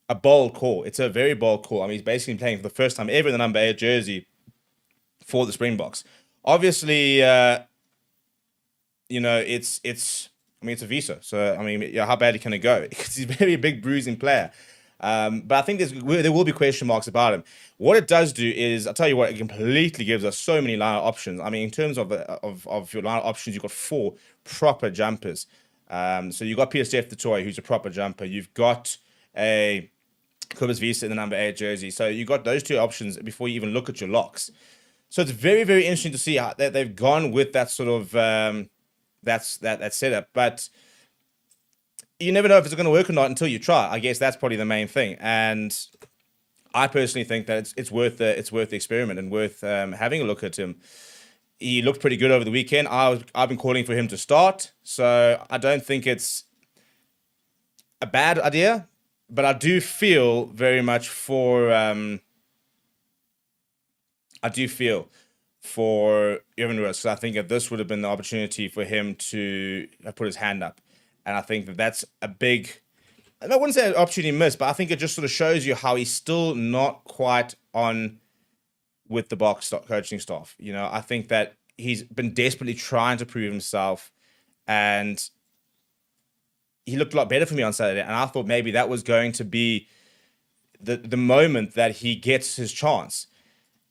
a bold call. It's a very bold call. I mean, he's basically playing for the first time ever in the number 8 jersey for the Springboks. Obviously, it's a Wiese. So, I mean, how badly can it go? Because he's a very big bruising player. But I think there will be question marks about him. What it does do is, I'll tell you what, it completely gives us so many line options. I mean, in terms of your line options, you've got 4 proper jumpers. So you've got Peter Steph Toy, who's a proper jumper. You've got a Kobus Wiese in the number 8 jersey. So you've got those 2 options before you even look at your locks. So it's very, very interesting to see how they've gone with that sort of that setup. But you never know if it's going to work or not until you try. I guess that's probably the main thing. And I personally think that it's worth the experiment and worth having a look at him. He looked pretty good over the weekend. I've been calling for him to start, so I don't think it's a bad idea. But I do feel very much for Evan Roos. So I think that this would have been the opportunity for him to put his hand up. And I think that that's a big, I wouldn't say an opportunity missed, but I think it just sort of shows you how he's still not quite on with the Boks coaching staff. You know, I think that he's been desperately trying to prove himself, and he looked a lot better for me on Saturday. And I thought maybe that was going to be the moment that he gets his chance.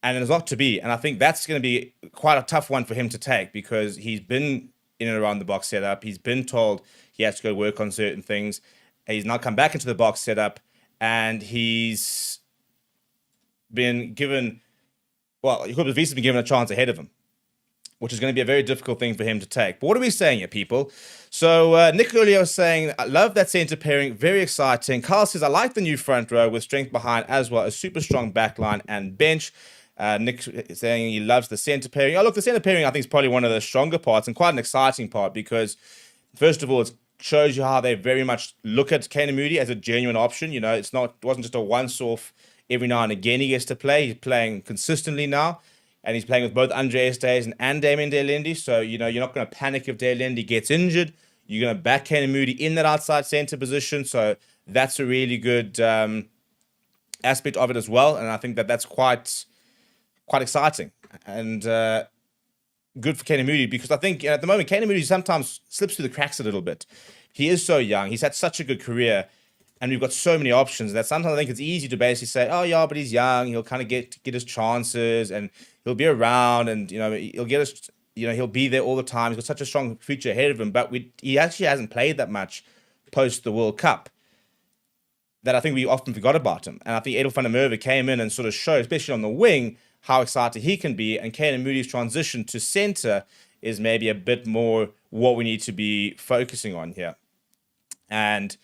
And it's not to be. And I think that's going to be quite a tough one for him to take, because he's been in and around the Boks setup. He's been told he has to go work on certain things. He's now come back into the Boks setup, and he's been given, Kobus Wiese has been given a chance ahead of him, which is going to be a very difficult thing for him to take. But what are we saying here, people? So Nick earlier was saying, I love that centre pairing, very exciting. Carl says, I like the new front row with strength behind as well, a super strong back line and bench. Nick saying he loves the centre pairing. Oh, look, the centre pairing I think is probably one of the stronger parts and quite an exciting part, because first of all, it shows you how they very much look at Kane Moody as a genuine option. You know, it wasn't just a once-off every now and again he gets to play. He's playing consistently now, and he's playing with both Andre Esterhuizen and Damien Delendy. So, you know, you're not going to panic if Delendy gets injured. You're going to back Kane Moody in that outside centre position. So that's a really good aspect of it as well. And I think that that's quite exciting and good for Kane Moody, because I think at the moment Kane Moody sometimes slips through the cracks a little bit. He is so young. He's had such a good career, and we've got so many options that sometimes I think it's easy to basically say, oh yeah, but he's young. He'll kind of get his chances, and he'll be around, and you know he'll get us. You know, he'll be there all the time. He's got such a strong future ahead of him, but he actually hasn't played that much post the World Cup, that I think we often forgot about him. And I think Edel van der Merwe came in and sort of showed, especially on the wing, how excited he can be. And Kane Moody's transition to centre is maybe a bit more what we need to be focusing on here. And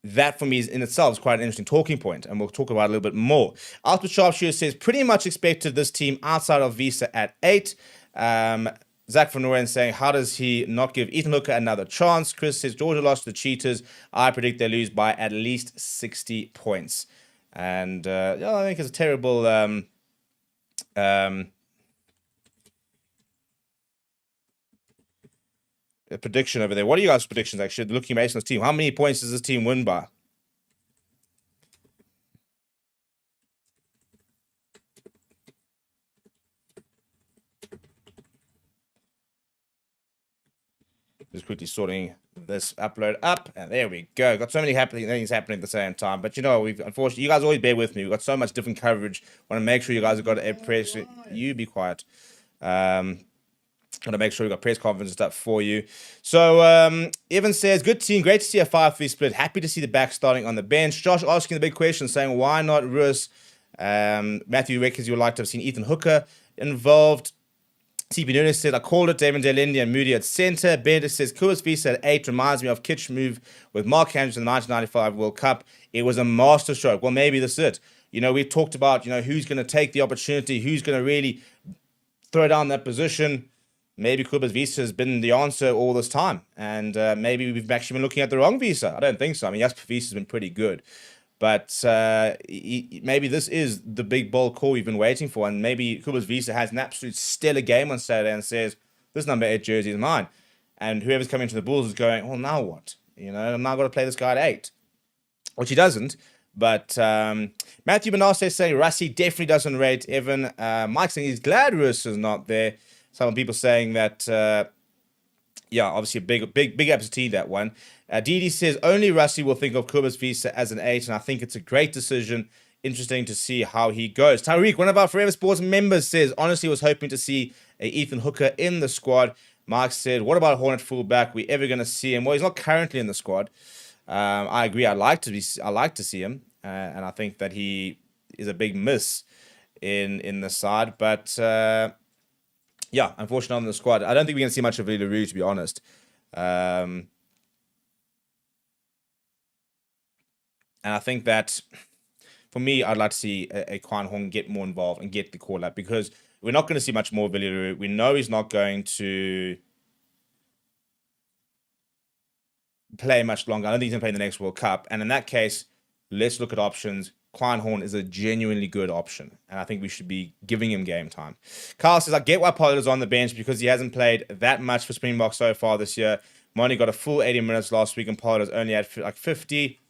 that for me is in itself is quite an interesting talking point, and we'll talk about it a little bit more. Alfred Sharpshooter says, pretty much expected this team outside of Wiese at 8. Zach van Nooren saying, how does he not give Ethan Hooker another chance? Chris says, Georgia lost to the Cheetahs. I predict they lose by at least 60 points. And I think it's a terrible prediction over there. What are you guys' predictions, actually, looking based on this team? How many points does this team win by? Just quickly sorting this upload up, and there we go. Got so many things happening at the same time, but you know, unfortunately, you guys always bear with me. We've got so much different coverage. Want to make sure you guys have got a press. You be quiet. Want to make sure we've got press conference and stuff for you. So Evan says, good team, great to see a 5-3 split. Happy to see the back starting on the bench. Josh asking the big question, saying why not Roos? Matthew reckons you would like to have seen Ethan Hooker involved. TP Nunes said, I called it, Damon Delendy and Moody at centre. Bender says, Kobus Wiese at 8 reminds me of Kitch's move with Mark Andrews in the 1995 World Cup. It was a masterstroke. Well, maybe this is it. You know, we talked about, you know, who's going to take the opportunity, who's going to really throw down that position. Maybe Kobus Wiese has been the answer all this time. And maybe we've actually been looking at the wrong Wiese. I don't think so. I mean, Jasper Wiese has been pretty good. But maybe this is the big bold call we've been waiting for. And maybe Kobus Wiese has an absolute stellar game on Saturday and says, this number 8 jersey is mine. And whoever's coming to the Bulls is going, well, now what? You know, I'm now going to play this guy at 8. Which he doesn't. But Matthew Benasse is saying, Rassi definitely doesn't rate Evan. Mike saying he's glad Roos is not there. Some people saying that yeah, obviously a big absentee, that one. Didi says, only Rusty will think of Kobus Visa as an 8, and I think it's a great decision. Interesting to see how he goes. Tariq, one of our Forever Sports members, says, honestly was hoping to see a Ethan Hooker in the squad. Mark said, what about Hornet fullback? We ever going to see him? Well, he's not currently in the squad. I agree. I like to see him, and I think that he is a big miss in the side. But yeah, unfortunately, on the squad, I don't think we're going to see much of Leroux, to be honest. And I think that, for me, I'd like to see a Kwan Hong get more involved and get the call up, because we're not going to see much more of Leroux. We know he's not going to play much longer. I don't think he's going to play in the next World Cup. And in that case, let's look at options. Klein Horn is a genuinely good option, and I think we should be giving him game time. Carl says, I get why Pollard is on the bench because he hasn't played that much for Springboks so far this year. Moni got a full 80 minutes last week, and Pollard has only had like 50.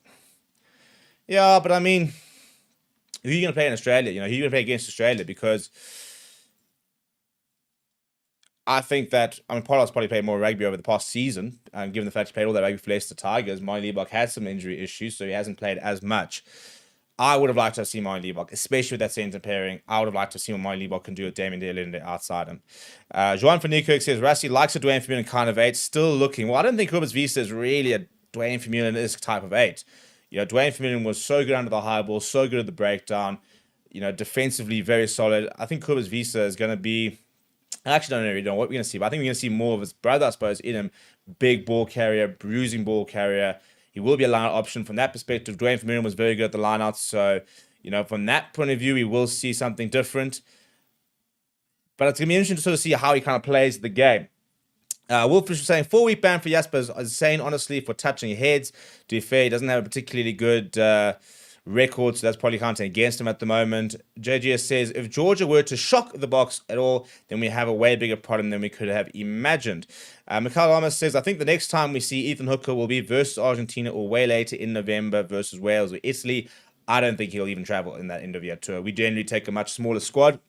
Yeah, but I mean, who are you going to play in Australia? Who are you going to play against Australia? Because I think that, Pollard's probably played more rugby over the past season, given the fact he played all that rugby for Leicester Tigers. Moni Liebach had some injury issues, so he hasn't played as much. I would have liked to have seen Moni Liebach, especially with that centre pairing. I would have liked to see what Moni Liebach can do with Damien Dearlinde outside him. Joan van Niekerk says, Rassie likes a Dwayne Vermeulen kind of 8, still looking. Well, I don't think Kobus Visa is really a Dwayne Vermeulen-esque type of 8. Dwayne Vermeulen was so good under the high ball, so good at the breakdown, defensively very solid. I think Kobus Visa is going to be, I actually don't really know what we're going to see, but I think we're going to see more of his brother, I suppose, in him. Big ball carrier, bruising ball carrier. He will be a line option from that perspective. Dwayne Vermeulen was very good at the lineouts, so, from that point of view, we will see something different. But it's going to be interesting to sort of see how he kind of plays the game. Wolfish was saying, 4-week ban for Jasper is insane, honestly, for touching heads. To be fair, he doesn't have a particularly good record, so that's probably counting against him at the moment. JGS says, if Georgia were to shock the Box at all, then we have a way bigger problem than we could have imagined. Mikhail Lamas says, I think the next time we see Ethan Hooker will be versus Argentina or way later in November versus Wales or Italy. I don't think he'll even travel in that end-of-year tour. We generally take a much smaller squad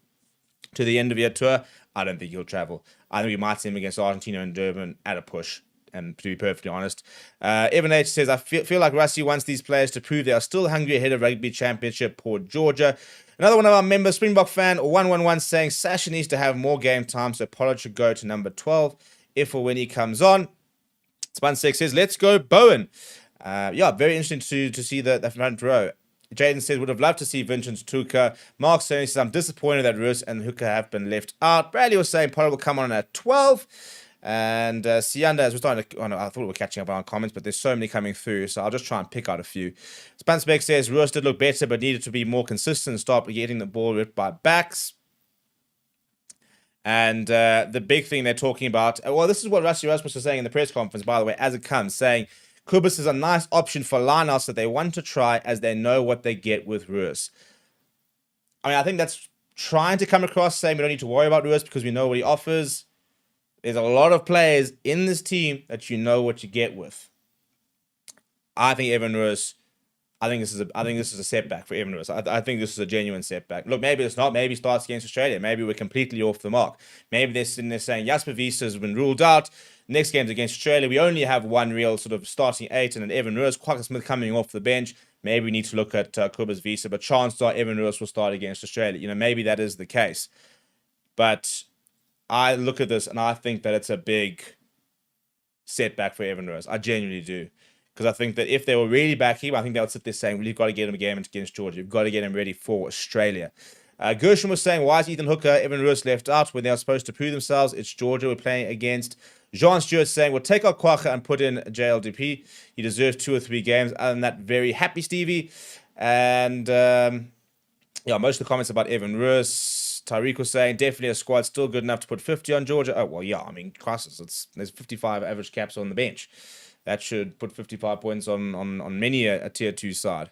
to the end-of-year tour. I don't think he'll travel. I think we might see him against Argentina and Durban at a push. And to be perfectly honest, Evan H says, I feel like Rassie wants these players to prove they are still hungry ahead of Rugby Championship. Poor Georgia. Another one of our members, Springbok fan 111, saying Sasha needs to have more game time, so Pollard should go to number 12 if or when he comes on. Spun 6 says, let's go Bowen. Yeah, very interesting to see the front row. Jaden says, would have loved to see Vincent Tuka. Mark Cerny says, I'm disappointed that Rus and Hooker have been left out. Bradley was saying Pollard will come on at 12. And Sianda, as we're starting to, I thought we were catching up on our comments, but there's so many coming through, so I'll just try and pick out a few. Spansbeck says, Rus did look better, but needed to be more consistent and stop getting the ball ripped by backs. And the big thing they're talking about, well, this is what Rassie Rasmus was saying in the press conference, by the way, as it comes, saying, Kubus is a nice option for lineouts that they want to try as they know what they get with Rus. I think that's trying to come across saying we don't need to worry about Rus because we know what he offers. There's a lot of players in this team that you know what you get with. I think Evan Rus, I think this is a setback for Evan Rus. I think this is a genuine setback. Look, maybe it's not. Maybe he starts against Australia. Maybe we're completely off the mark. Maybe they're sitting there saying Jasper Visa has been ruled out. Next game's against Australia. We only have one real sort of starting 8 and an Evan Rus. Quacker Smith coming off the bench. Maybe we need to look at Kobus Visa, but chances are Evan Rus will start against Australia. Maybe that is the case. But I look at this and I think that it's a big setback for Evan Rus. I genuinely do. Because I think that if they were really back him, I think they would sit there saying, well, you've got to get him a game against Georgia. You've got to get him ready for Australia. Gershon was saying, why is Ethan Hooker, Evan Rus left out when they are supposed to prove themselves? It's Georgia we're playing against. Jean Stewart saying, well, take out Quacher and put in JLDP. He deserves 2 or 3 games. Other than that, very happy Stevie. And most of the comments about Evan Rus. Tyreek was saying, definitely a squad still good enough to put 50 on Georgia. Oh, well, yeah, crisis. There's 55 average caps on the bench. That should put 55 points on many a tier 2 side.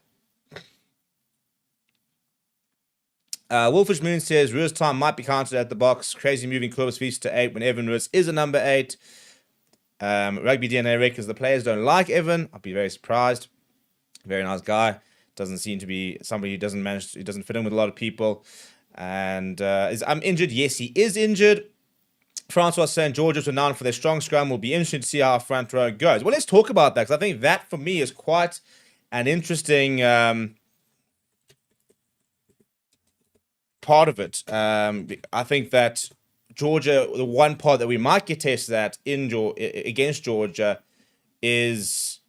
Wolfish Moon says, Rus time might be counted at the Box. Crazy moving Kobus Visa to 8 when Evan Rus is a number 8. Rugby DNA records the players don't like Evan. I'd be very surprised. Very nice guy. Doesn't seem to be somebody who doesn't fit in with a lot of people. And I'm injured. Yes, he is injured. Francois saying Georgia's renowned for their strong scrum. Will be interesting to see how our front row goes. Well, let's talk about that, because I think that for me is quite an interesting part of it. I think that Georgia, the one part that we might get tested at against Georgia is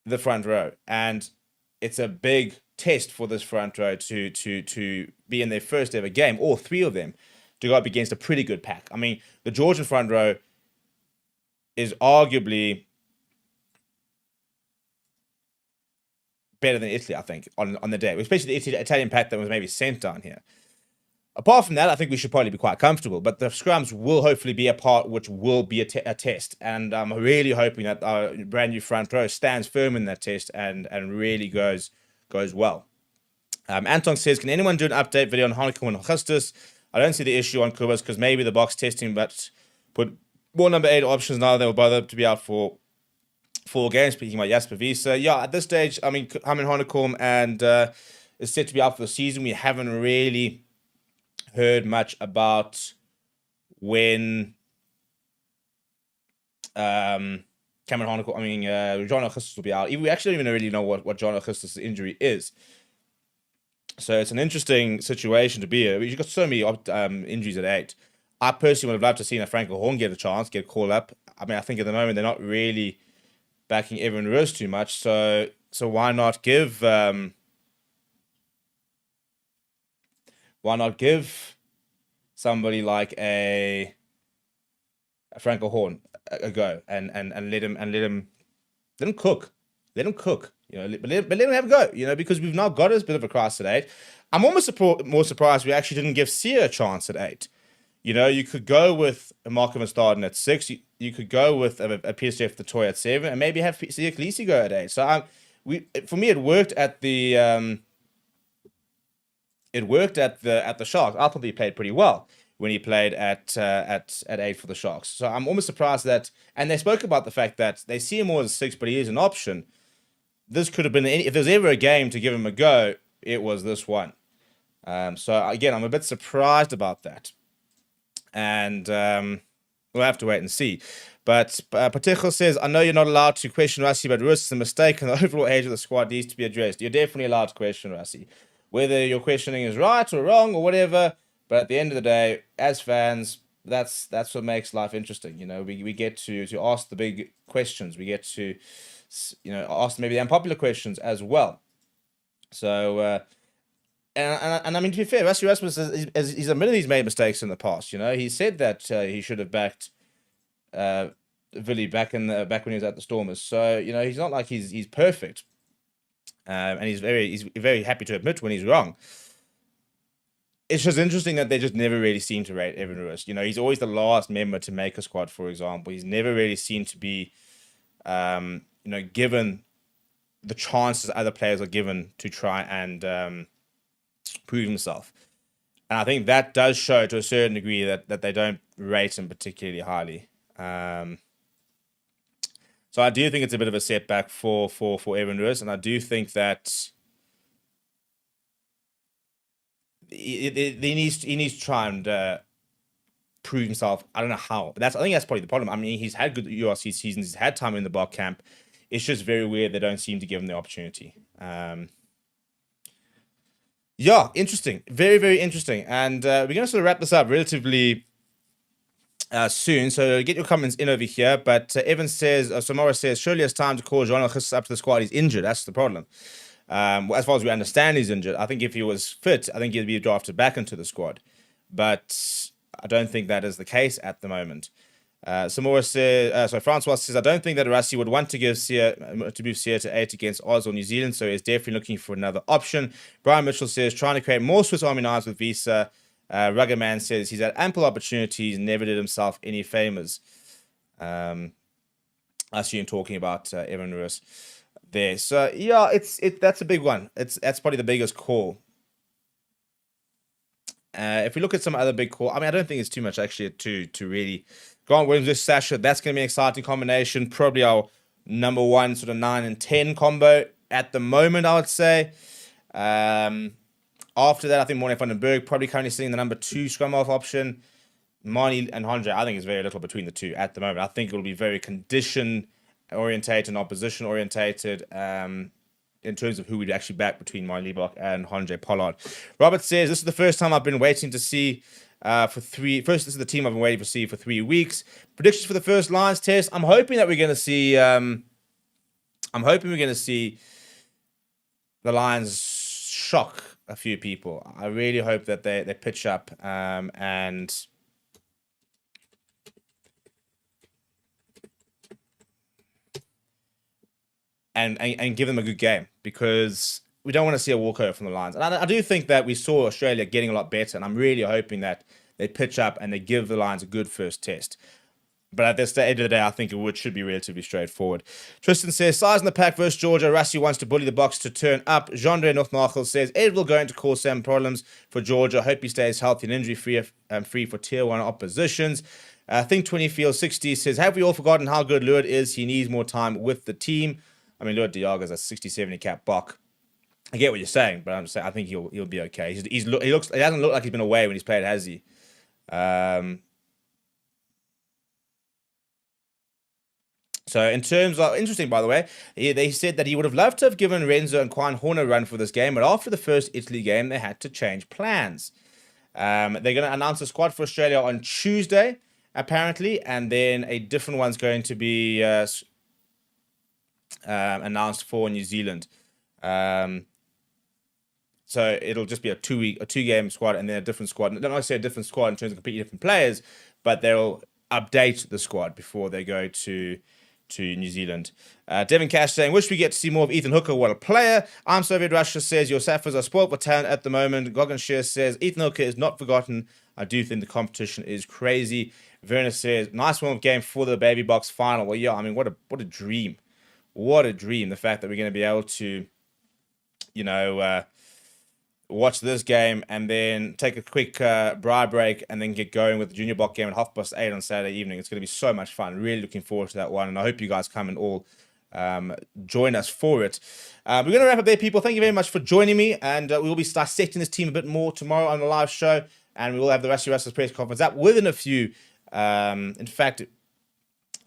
the front row, and it's a big test for this front row to be in their first ever game, all three of them, to go up against a pretty good pack. I mean, the Georgian front row is arguably better than Italy, I think, on the day, especially the Italian pack that was maybe sent down here. Apart from that, I think we should probably be quite comfortable, but the scrums will hopefully be a part which will be a test, and I'm really hoping that our brand new front row stands firm in that test and really goes well. Anton says, can anyone do an update video on Hanukkah and Augustus? I don't see the issue on Kubas because maybe the box testing, but put more number 8 options now. They will bother to be out for 4 games. Speaking about Jasper Wiese. Yeah, at this stage, I mean, Haman Hanukkah and is set to be out for the season. We haven't really heard much about when Cameron Hanukkah, John Augustus will be out. We actually don't even really know what John Augustus' injury is. So it's an interesting situation to be in. We've got so many injuries at 8. I personally would have loved to see a Franco Horn get a chance, get called up. I mean, I think at the moment they're not really backing Evan Roos too much. So why not give somebody like a Franco Horn a go and let him cook. Let him cook. You know, but let him have a go, you know, because we've now got a bit of a crisis at 8. I'm almost more surprised we actually didn't give Sia a chance at 8. You know, you could go with a Marco van Staden at 6. You could go with a PSF the Toy at 7, and maybe have Sia Khaleesi go at 8. So for me, it worked at the Sharks. I thought he played pretty well when he played at 8 for the Sharks. So I'm almost surprised that, and they spoke about the fact that they see him more as a 6, but he is an option. This could have been if there's ever a game to give him a go, it was this one. So again, I'm a bit surprised about that, and we'll have to wait and see. But Patejo says, I know you're not allowed to question Rassie, but Roos is a mistake, and the overall age of the squad needs to be addressed. You're definitely allowed to question Rassie, whether your questioning is right or wrong or whatever. But at the end of the day, as fans, that's what makes life interesting. You know, we get to ask the big questions. We get to, you know, ask maybe the unpopular questions as well. So, and I mean, to be fair, Rassie Rasmus he's admitted he's made mistakes in the past. You know, he said that he should have backed Willie back when he was at the Stormers. So, you know, he's not like he's perfect, and he's very happy to admit when he's wrong. It's just interesting that they just never really seem to rate Evan Roos. You know, he's always the last member to make a squad, for example. He's never really seemed to be, you know, given the chances other players are given to try and prove himself. And I think that does show to a certain degree that they don't rate him particularly highly. So I do think it's a bit of a setback for Evan Roos, and I do think that he needs to try and prove himself. I don't know how, but I think that's probably the problem. I mean, he's had good URC seasons, he's had time in the bar camp. It's just very weird they don't seem to give him the opportunity. Yeah, interesting, very, very interesting. And we're going to sort of wrap this up relatively soon. So get your comments in over here. But Evan says, Samora says, surely it's time to call John Alchis up to the squad. He's injured. That's the problem. As far as we understand, he's injured. I think if he was fit, I think he'd be drafted back into the squad. But I don't think that is the case at the moment. Samora says, Francois says, I don't think that Rassie would want to move Sia to 8 against Oz or New Zealand, so he's definitely looking for another option. Brian Mitchell says, trying to create more Swiss Army knives with Visa. Rugged Man says he's had ample opportunities, never did himself any favors. I see him talking about Evan Roos there. So yeah, that's a big one. That's probably the biggest call. If we look at some other big call, I mean, I don't think it's too much actually to really. Grant Williams with Sasha, that's going to be an exciting combination. Probably our number 1 sort of 9 and 10 combo at the moment, I would say. After that, I think Morne van den Berg probably currently sitting the number 2 scrum half option. Mani and Andre, I think is very little between the two at the moment. I think it will be very condition orientated and opposition orientated in terms of who we'd actually back between Mani Liebach and Andre Pollard. Robert says, this is the first time I've been waiting to see this is the team I've been waiting to see for 3 weeks. Predictions for the first Lions test. I'm hoping we're going to see the Lions shock a few people. I really hope that they pitch up and give them a good game, because we don't want to see a walkover from the Lions. And I do think that we saw Australia getting a lot better, and I'm really hoping that they pitch up and they give the Lions a good first test. But at the end of the day, I think it should be relatively straightforward. Tristan says, size in the pack versus Georgia. Rassi wants to bully the box to turn up. Jean-Andre Northnachel says, Ed will going to cause some problems for Georgia. Hope he stays healthy and injury-free for Tier 1 oppositions. Think 20 Field 60 says, have we all forgotten how good Luard is? He needs more time with the team. I mean, Luard Diaga's a 60-70 cap buck. I get what you're saying, but I'm saying I think he'll be okay. He hasn't looked like he's been away when he's played, has he? So in terms of, interesting by the way, they said that he would have loved to have given Renzo and Quine Horn a run for this game, but after the first Italy game, they had to change plans. They're going to announce a squad for Australia on Tuesday, apparently, and then a different one's going to be announced for New Zealand. So it'll just be a two-game squad and then a different squad. Not necessarily a different squad in terms of completely different players, but they'll update the squad before they go to New Zealand. Devin Cash saying, wish we get to see more of Ethan Hooker. What a player. I'm Soviet Russia says, your Saffers are spoiled for talent at the moment. Goggin Shear says, Ethan Hooker is not forgotten. I do think the competition is crazy. Werner says, nice warm-up game for the Baby Box final. Well, yeah, I mean, what a dream. What a dream. The fact that we're going to be able to, watch this game and then take a quick bri break and then get going with the Junior Block game at 8:30 on Saturday evening. It's going to be so much fun. Really looking forward to that one, and I hope you guys come and all join us for it. We're going to wrap up there, people. Thank you very much for joining me, and we will be dissecting this team a bit more tomorrow on the live show, and we will have the Rusty Wrestlers press conference up within a few. In fact,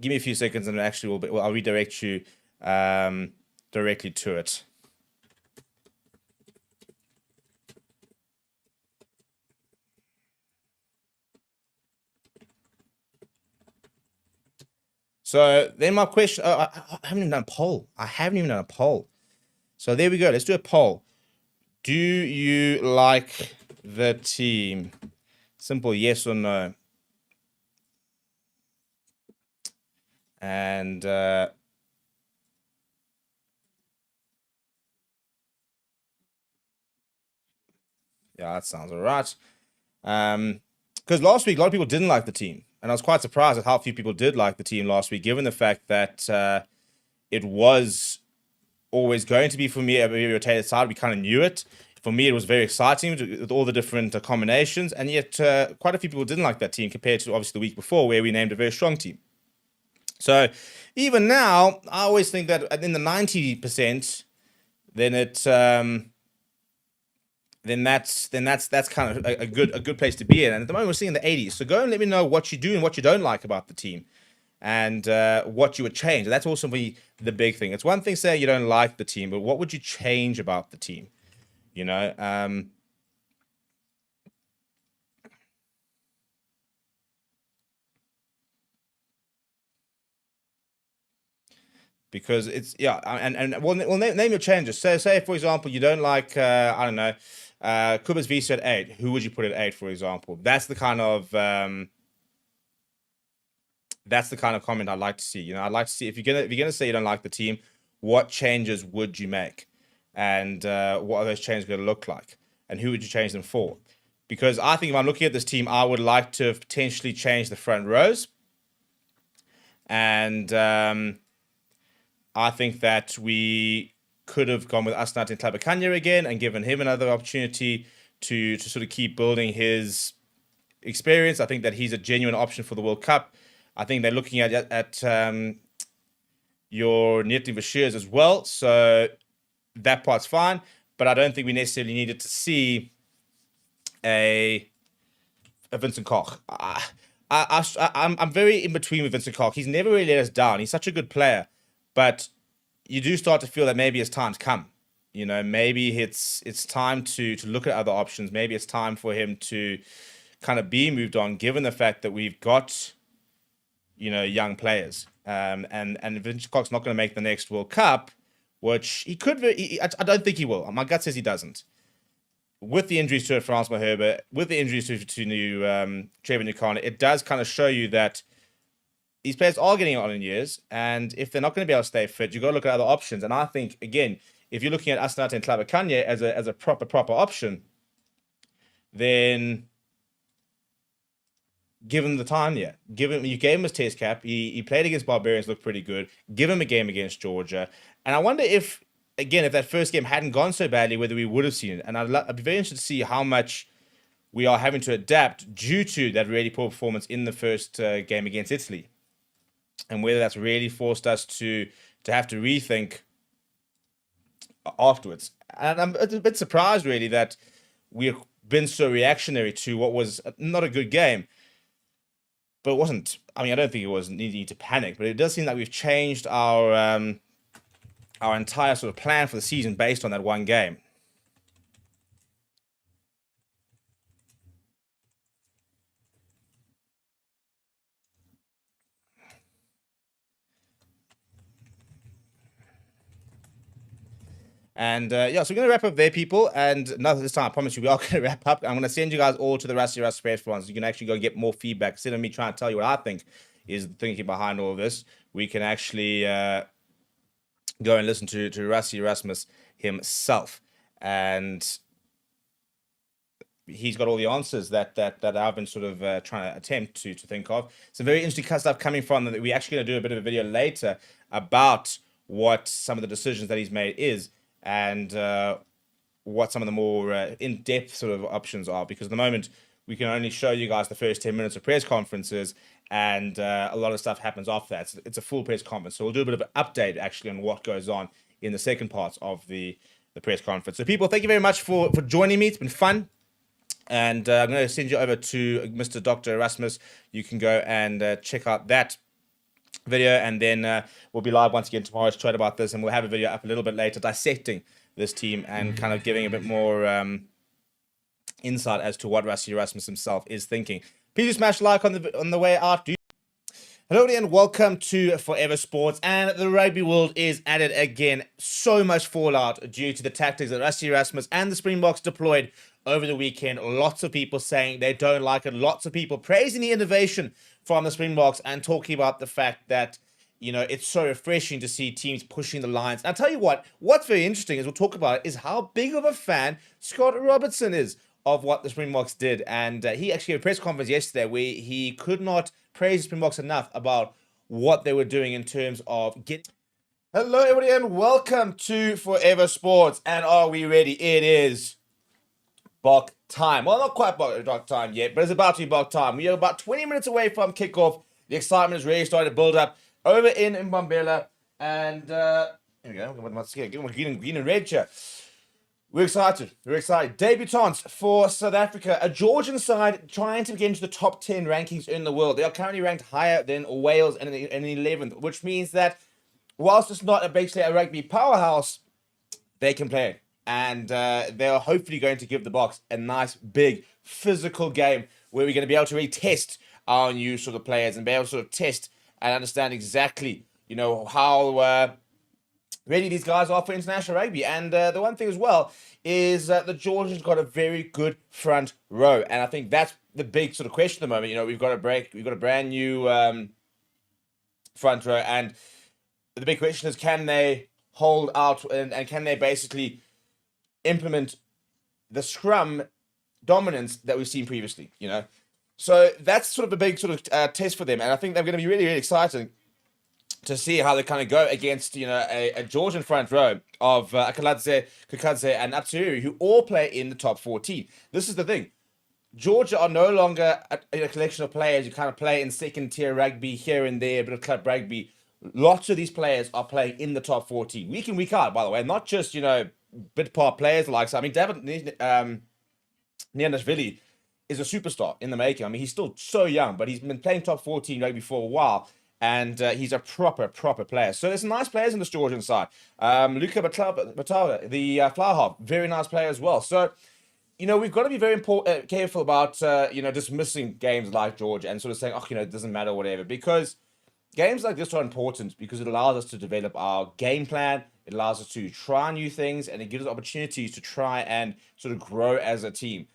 give me a few seconds and actually I'll redirect you directly to it. So then my question, I haven't even done a poll. So there we go. Let's do a poll. Do you like the team? Simple yes or no. And yeah, that sounds all right. Because last week, a lot of people didn't like the team. And I was quite surprised at how few people did like the team last week, given the fact that it was always going to be, for me, a very rotated side. We kind of knew it. For me, it was very exciting with all the different combinations. And yet, quite a few people didn't like that team compared to, obviously, the week before, where we named a very strong team. So even now, I always think that in the 90%, then that's kind of a good place to be in. And at the moment, we're seeing the 80s. So go and let me know what you do and what you don't like about the team, and what you would change. And that's also the big thing. It's one thing saying you don't like the team, but what would you change about the team? Because it's and well, name your changes. So say for example you don't like I don't know. Kubas Visa at 8. Who would you put at 8, for example? That's the kind of comment I'd like to see. I'd like to see if you're gonna say you don't like the team, what changes would you make, and what are those changes going to look like, and who would you change them for? Because I think if I'm looking at this team, I would like to potentially change the front rows, and I think that we could have gone with Asnat and Tlabakanya again and given him another opportunity to sort of keep building his experience. I think that he's a genuine option for the World Cup. I think they're looking at your Nietli Vashirs as well. So that part's fine. But I don't think we necessarily needed to see a Vincent Koch. I'm very in between with Vincent Clark. He's never really let us down. He's such a good player, but you do start to feel that maybe his time's come. You know, maybe it's time to look at other options. Maybe it's time for him to kind of be moved on, given the fact that we've got, you know, young players. And Vincent Clark's not going to make the next World Cup, which he could. I don't think he will. My gut says he doesn't. With the injuries to Frans Maherbe, with the injuries to Trevor Nukana, it does kind of show you that these players are getting on in years, and if they're not going to be able to stay fit, you've got to look at other options. And I think, again, if you're looking at Asenate and Tlabakanye as a proper option, then give him the time. Yeah, you gave him his test cap. He played against Barbarians, looked pretty good. Give him a game against Georgia, and I wonder if, again, if that first game hadn't gone so badly, whether we would have seen it. And I'd be very interested to see how much we are having to adapt due to that really poor performance in the first game against Italy, and whether that's really forced us to have to rethink afterwards. And I'm a bit surprised, really, that we've been so reactionary to what was not a good game. But it wasn't. I mean, I don't think it was needing to panic, but it does seem like we've changed our entire sort of plan for the season based on that one game. And yeah, so we're going to wrap up there, people. And not this time, I promise you, we are going to wrap up. I'm going to send you guys all to the Rusty Rust Press forums. You can actually go and get more feedback. Instead of me trying to tell you what I think is the thinking behind all of this, we can actually go and listen to Rusty Erasmus himself. And he's got all the answers that I've been sort of trying to attempt to think of. Some very interesting stuff coming from that. We're actually going to do a bit of a video later about what some of the decisions that he's made is, and what some of the more in-depth sort of options are, because at the moment we can only show you guys the first 10 minutes of press conferences, and a lot of stuff happens after that. It's a full press conference, so we'll do a bit of an update actually on what goes on in the second part of the press conference. So people, thank you very much for joining me. It's been fun, and I'm going to send you over to Mr. Dr. Erasmus. You can go and check out that video, and then we'll be live once again tomorrow to chat about this, and we'll have a video up a little bit later dissecting this team and kind of giving a bit more insight as to what Rusty Erasmus himself is thinking. Please do smash like on the way out. Hello and welcome to Forever Sports, and the rugby world is at it again. So much fallout due to the tactics that Rusty Erasmus and the Springboks deployed over the weekend. Lots of people saying they don't like it. Lots of people praising the innovation from the Springboks and talking about the fact that, you know, it's so refreshing to see teams pushing the lines. And I'll tell you what's very interesting, as we'll talk about it, is how big of a fan Scott Robertson is of what the Springboks did. And he actually had a press conference yesterday where he could not praise the Springboks enough about what they were doing in terms of getting... Hello, everybody, and welcome to Forever Sports. And are we ready? It is Bok time. Well, not quite Bok time yet, but it's about to be Bok time. We are about 20 minutes away from kickoff. The excitement is really starting to build up over in Mbombela. And here we go. Get my green and red here. We're excited. We're excited. Debutants for South Africa. A Georgian side trying to get into the top 10 rankings in the world. They are currently ranked higher than Wales and in 11th, which means that whilst it's not basically a rugby powerhouse, they can play it. And they are hopefully going to give the Boks a nice, big, physical game where we're going to be able to really test our new sort of players and be able to sort of test and understand exactly, you know, how ready these guys are for international rugby. And the one thing as well is that the Georgians got a very good front row. And I think that's the big sort of question at the moment. You know, we've got a brand new front row. And the big question is, can they hold out and can they basically implement the scrum dominance that we've seen previously, you know? So that's sort of a big sort of test for them. And I think they're going to be really, really exciting to see how they kind of go against, you know, a Georgian front row of Akaladze, Kukadze, and Apsiri, who all play in the top 14. This is the thing. Georgia are no longer a collection of players who kind of play in second-tier rugby here and there, a bit of club rugby. Lots of these players are playing in the top 14, week in, week out, by the way. Not just, bit part players like, I mean, David Nianashvili is a superstar in the making. I mean, he's still so young, but he's been playing top 14 rugby for a while. And he's a proper player. So there's some nice players in this Georgian side. Luka Batava, the fly half, very nice player as well. So, you know, we've got to be very careful about, you know, dismissing games like Georgia and sort of saying, oh, you know, it doesn't matter, whatever. Because games like this are important because it allows us to develop our game plan. It allows us to try new things, and it gives us opportunities to try and sort of grow as a team.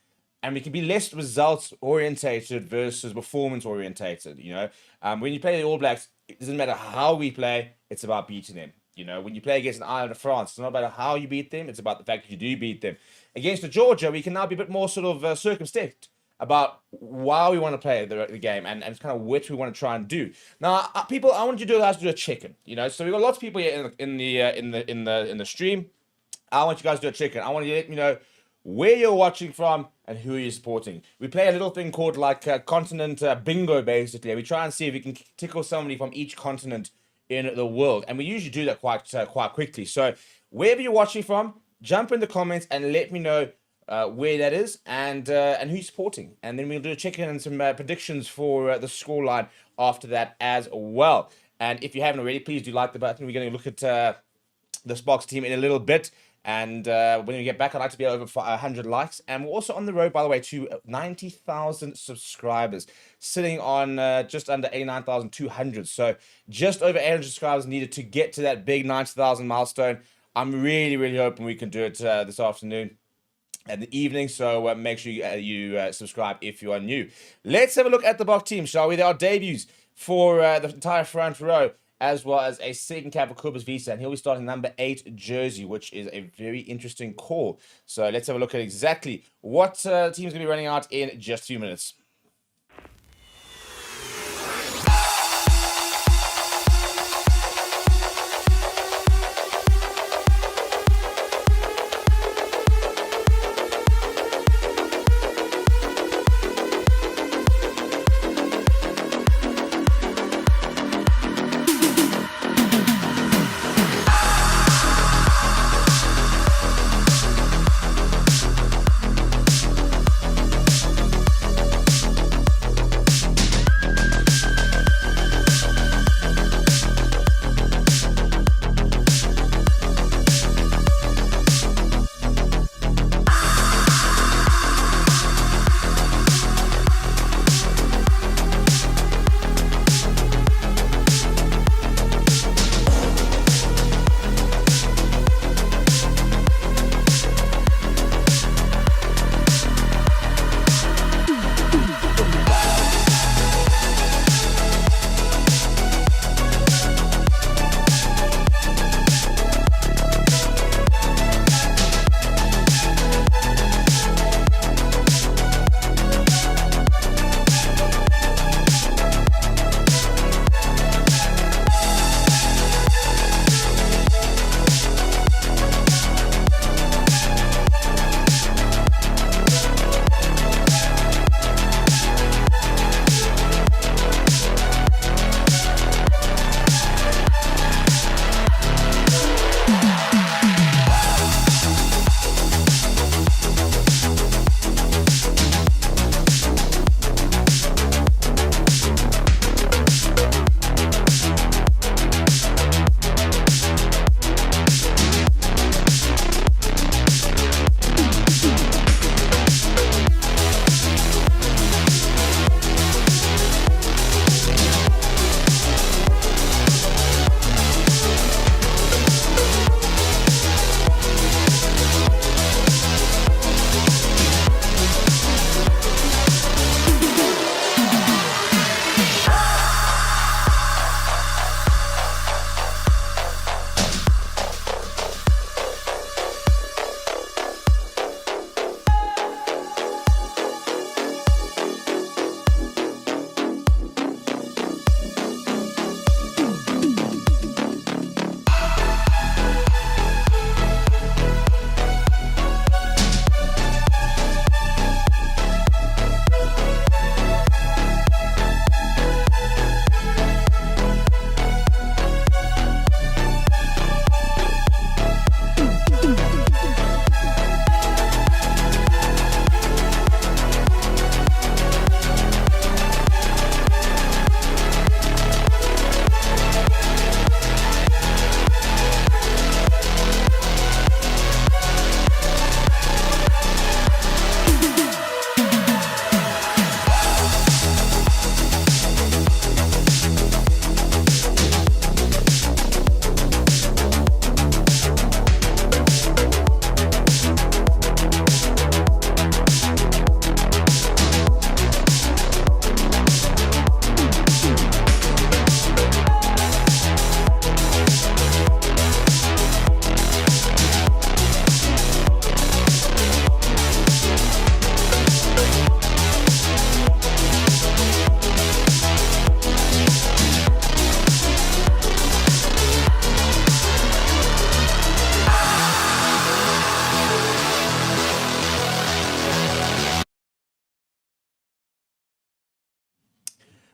And we can be less results orientated versus performance orientated. You know, when you play the All Blacks, it doesn't matter how we play; it's about beating them. You know, when you play against an Ireland of France, it's not about how you beat them; it's about the fact that you do beat them. Against the Georgia, we can now be a bit more sort of circumspect about why we want to play the game and kind of what we want to try and do. Now, people, I want you guys to do a check-in. You know, so we've got lots of people here in the stream. I want you guys to do a check-in. I want you to let me know where you're watching from and who you're supporting. We play a little thing called like continent bingo, basically. We try and see if we can tickle somebody from each continent in the world, and we usually do that quite quickly. So wherever you're watching from, jump in the comments and let me know where that is and who you're supporting, and then we'll do a check-in and some predictions for the scoreline after that as well. And if you haven't already, please do like the button. We're going to look at the Springboks team in a little bit. And when we get back, I'd like to be over 100 likes. And we're also on the road, by the way, to 90,000 subscribers, sitting on just under 89,200. So just over 800 subscribers needed to get to that big 90,000 milestone. I'm really hoping we can do it this afternoon and the evening. So make sure you subscribe if you are new. Let's have a look at the Bok team, shall we? There are debuts for the entire front row, as well as a second cap for Cobus Visa, and he'll be starting number 8 jersey, which is a very interesting call. So let's have a look at exactly what team's going to be running out in just a few minutes.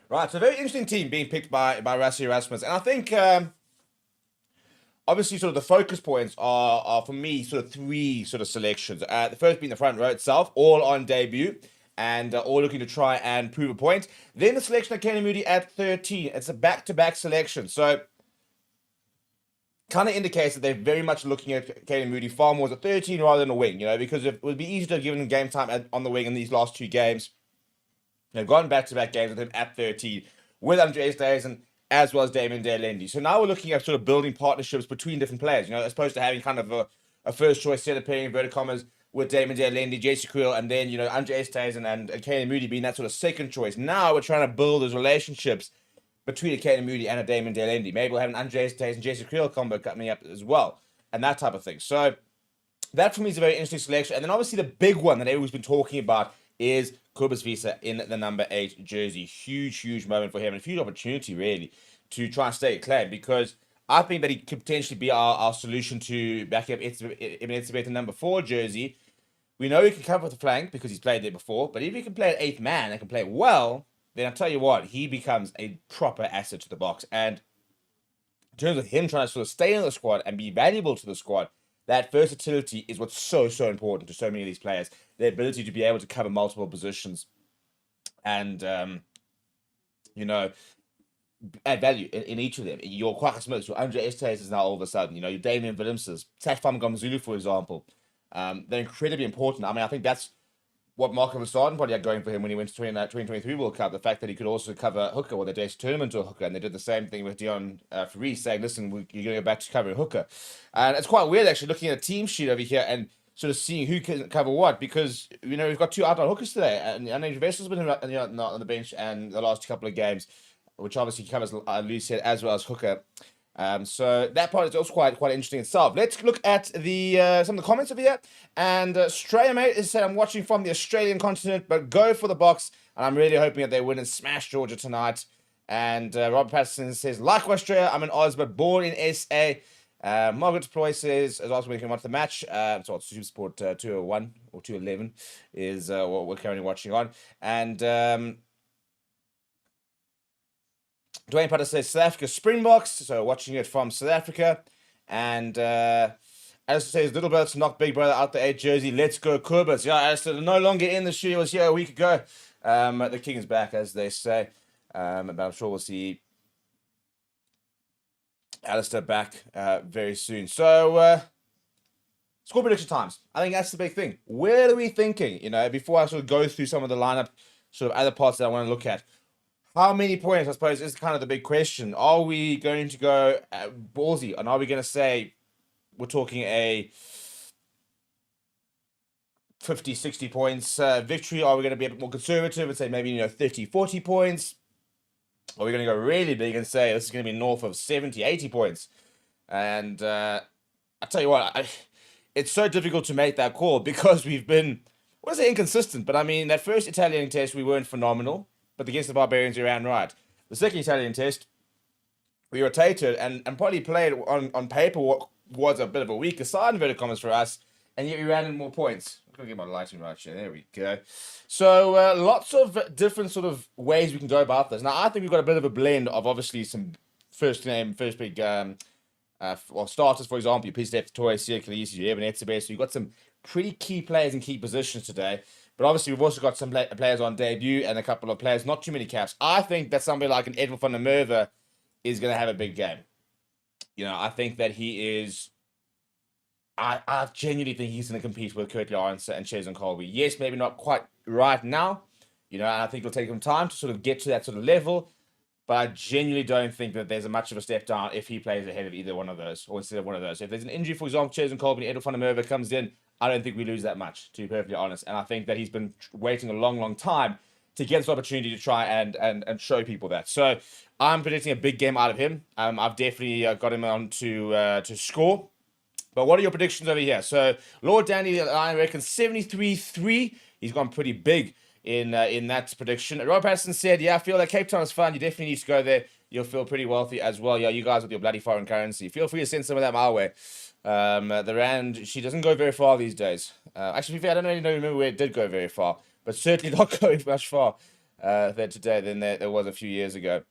Right, so a very interesting team being picked by Rassie Erasmus. And I think, obviously, sort of the focus points are, for me, sort of three sort of selections. The first being the front row itself, all on debut, and all looking to try and prove a point. Then the selection of Kenny Moody at 13. It's a back-to-back selection. So, kind of indicates that they're very much looking at Kenny Moody far more as a 13 rather than a wing, because it would be easy to have given him game time on the wing in these last two games. They've gone back-to-back games with him at 13 with Andreas Dazen as well as Damon Delendi. So now we're looking at sort of building partnerships between different players, as opposed to having kind of a first-choice centre pairing, inverted commas, with Damon Delendi, Jesse Creel, and then, Andreas Dazen and Kenny Moody being that sort of second choice. Now we're trying to build those relationships between a Kenny Moody and a Damon Delendi. Maybe we'll have an Andreas Dazen, Jesse Creel combo coming up as well, and that type of thing. So that, for me, is a very interesting selection. And then, obviously, the big one that everyone's been talking about is Kobus Wiese in the number 8 jersey. Huge moment for him, and a huge opportunity, really, to try and stay acclaimed, because I think that he could potentially be our solution to back up Ibn Etzebeth in number 4 jersey. We know he can cover the flank because he's played there before, but if he can play at 8th man and can play well, then I'll tell you what, he becomes a proper asset to the box. And in terms of him trying to sort of stay in the squad and be valuable to the squad, that versatility is what's so important to so many of these players. Their ability to be able to cover multiple positions and, add value in each of them. Your Kwaka Smiths, your Andre Estes is now all of a sudden, your Damian Willemses, Tafam Gomzulu, for example. They're incredibly important. I mean, I think that's what Marco Verstappen probably had going for him when he went to 2023 World Cup. The fact that he could also cover hooker, or the day's tournament to a hooker, and they did the same thing with Dion Faris, saying, listen, you're going to go back to covering hooker. And it's quite weird, actually, looking at a team sheet over here and sort of seeing who can cover what, because, we've got 2 outright hookers today, and Andrew Vessel's been not on the bench and the last couple of games, which obviously covers, Lee said, as well as hooker. So that part is also quite interesting itself. Let's look at the some of the comments over here. And Strayer Mate has said, I'm watching from the Australian continent, but go for the Box. And I'm really hoping that they win and smash Georgia tonight. And Rob Patterson says, like Australia, I'm in Oz, but born in SA. Margaret Ploy says, is also making watch the match. So it's Super Sport 201 or 211 is what we're currently watching on. And Dwayne Potter says South Africa Springboks, so watching it from South Africa. And Alistair says, little brother to knock big brother out the 8 jersey. Let's go Kobus. Yeah, Alistair no longer in the studio. Was here a week ago. The king is back, as they say. But I'm sure we'll see Alistair back very soon. So, score prediction times. I think that's the big thing. Where are we thinking? Before I sort of go through some of the lineup, sort of other parts that I want to look at. How many points, I suppose, is kind of the big question. Are we going to go ballsy? And are we going to say we're talking a 50, 60 points victory? Are we going to be a bit more conservative and say maybe, 30, 40 points? Or are we going to go really big and say this is going to be north of 70, 80 points? And I tell you what, it's so difficult to make that call because we've been, I wouldn't say inconsistent, but I mean, that first Italian test, we weren't phenomenal. But against the Barbarians, we ran right. The second Italian test, we rotated and probably played on paper what was a bit of a weaker side, inverted commas, for us, and yet we ran in more points. I'm going to get my lighting right here. There we go. So lots of different sort of ways we can go about this. Now, I think we've got a bit of a blend of obviously some first big starters, for example, your Peter Steph, Torres, Sia Kalisi, Ibn Etzebeth. So you've got some pretty key players in key positions today. But obviously, we've also got some players on debut and a couple of players, not too many caps. I think that somebody like an Edwin van der Merwe is going to have a big game. I think that he is... I genuinely think he's going to compete with Kurt Lawrence and Chazon Colby. Yes, maybe not quite right now. And I think it'll take him time to sort of get to that sort of level. But I genuinely don't think that there's much of a step down if he plays ahead of either one of those or instead of one of those. If there's an injury, for example, Chazon Colby and Edwin van der Merwe comes in, I don't think we lose that much, to be perfectly honest. And I think that he's been waiting a long time to get this opportunity to try and show people that. So I'm predicting a big game out of him. I've definitely got him on to score. But what are your predictions over here? So Lord Danny, I reckon 73-3. He's gone pretty big in that prediction. Rob Patterson said, yeah, I feel like Cape Town is fun. You definitely need to go there. You'll feel pretty wealthy as well. Yeah, you guys with your bloody foreign currency. Feel free to send some of that my way. The Rand, she doesn't go very far these days. Actually, to be fair, I don't really remember where it did go very far, but certainly not going much far. there today than there was a few years ago.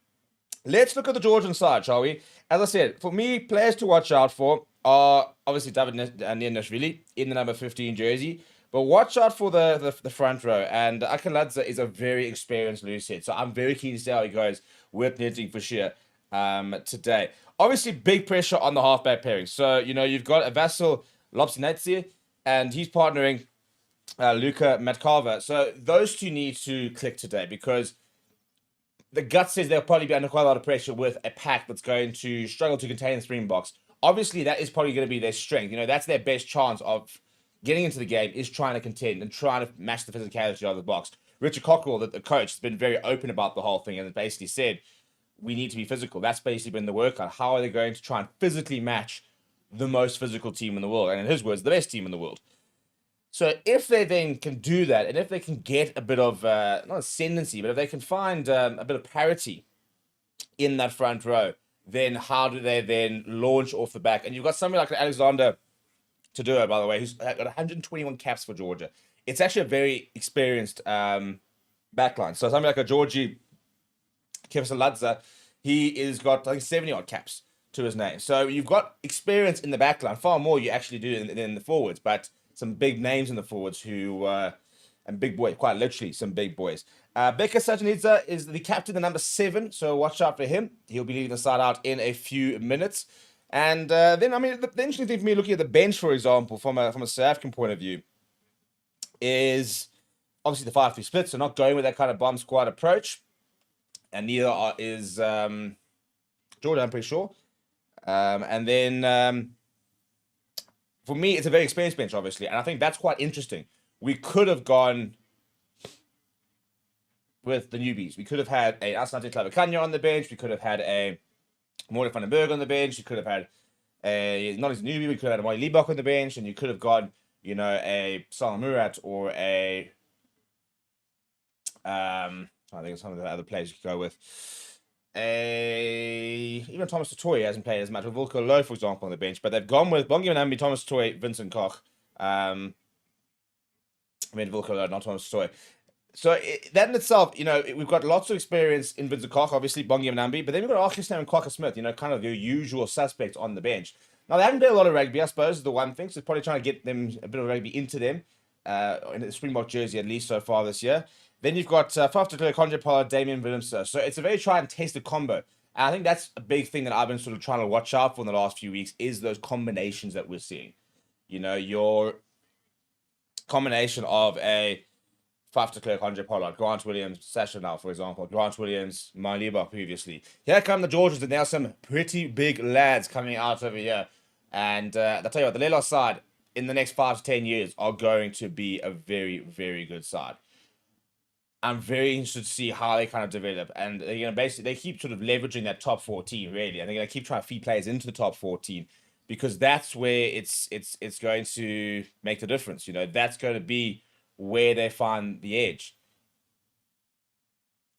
Let's look at the Georgian side, shall we? As I said, for me, players to watch out for are obviously David Nianishvili in the number 15 jersey. But watch out for the front row. And Akaladze is a very experienced loose head. So I'm very keen to see how he goes with netting for sure today. Obviously, big pressure on the halfback pairing. So, you've got a Vasil Lopsinetsi and he's partnering Luka Matkava. So those two need to click today because the gut says they'll probably be under quite a lot of pressure with a pack that's going to struggle to contain the Springboks. Obviously, that is probably going to be their strength. That's their best chance of getting into the game is trying to contend and trying to match the physicality of the box. Richard Cockrell, the coach, has been very open about the whole thing and basically said, we need to be physical. That's basically been the workout. How are they going to try and physically match the most physical team in the world? And in his words, the best team in the world. So if they then can do that, and if they can get a bit of, not ascendancy, but if they can find a bit of parity in that front row, then how do they then launch off the back? And you've got somebody like Alexander Tadua, by the way, who's got 121 caps for Georgia. It's actually a very experienced backline. So somebody like a Georgie Kivsaladze, he is got, I think, 70-odd caps to his name. So you've got experience in the backline, far more you actually do in the forwards, but some big names in the forwards who, and big boys, quite literally some big boys. Beka Sajanidze is the captain, the number 7, so watch out for him. He'll be leading the side out in a few minutes. And then, I mean, the interesting thing for me looking at the bench, for example, from a South African point of view, is obviously the 5-3 split, so not going with that kind of bomb squad approach. And neither is Jordan, I'm pretty sure. And then for me, it's a very experienced bench, obviously. And I think that's quite interesting. We could have gone with the newbies. We could have had a Asante Clavicania on the bench. We could have had a Morten van den Berg on the bench. You could have had a, not as a newbie, we could have had a Moy Liebach on the bench. And you could have gone, a Salah Murat or a, I think some of the other players you could go with. Even Thomas Tutoy hasn't played as much. With Volker Lowe, for example, on the bench. But they've gone with Bongi Manambi, Thomas Tutoy, Vincent Koch. Volker Lowe, not Thomas Tutoy. So that in itself, we've got lots of experience in Vincent Koch, obviously, Bongi Manambi. But then we've got Arkistan and Quokka Smith, kind of your usual suspects on the bench. Now, they haven't played a lot of rugby, I suppose, is the one thing. So it's probably trying to get them a bit of rugby into them, in the Springbok jersey, at least so far this year. Then you've got Faf de Klerk, Conjure Pollard, Damian Willemse. So it's a very try and tested combo. And I think that's a big thing that I've been sort of trying to watch out for in the last few weeks is those combinations that we're seeing. Your combination of a Faf de Klerk, Conjure Pollard, Grant Williams, Sasha now, for example, Grant Williams, Maliba previously. Here come the Georgians, and there are some pretty big lads coming out over here. And I'll tell you what, the Lelos side in the next 5 to 10 years are going to be a very, very good side. I'm very interested to see how they kind of develop. And they're going to basically, they keep sort of leveraging that top 14, really. And they're going to keep trying to feed players into the top 14 because that's where it's going to make the difference. That's going to be where they find the edge.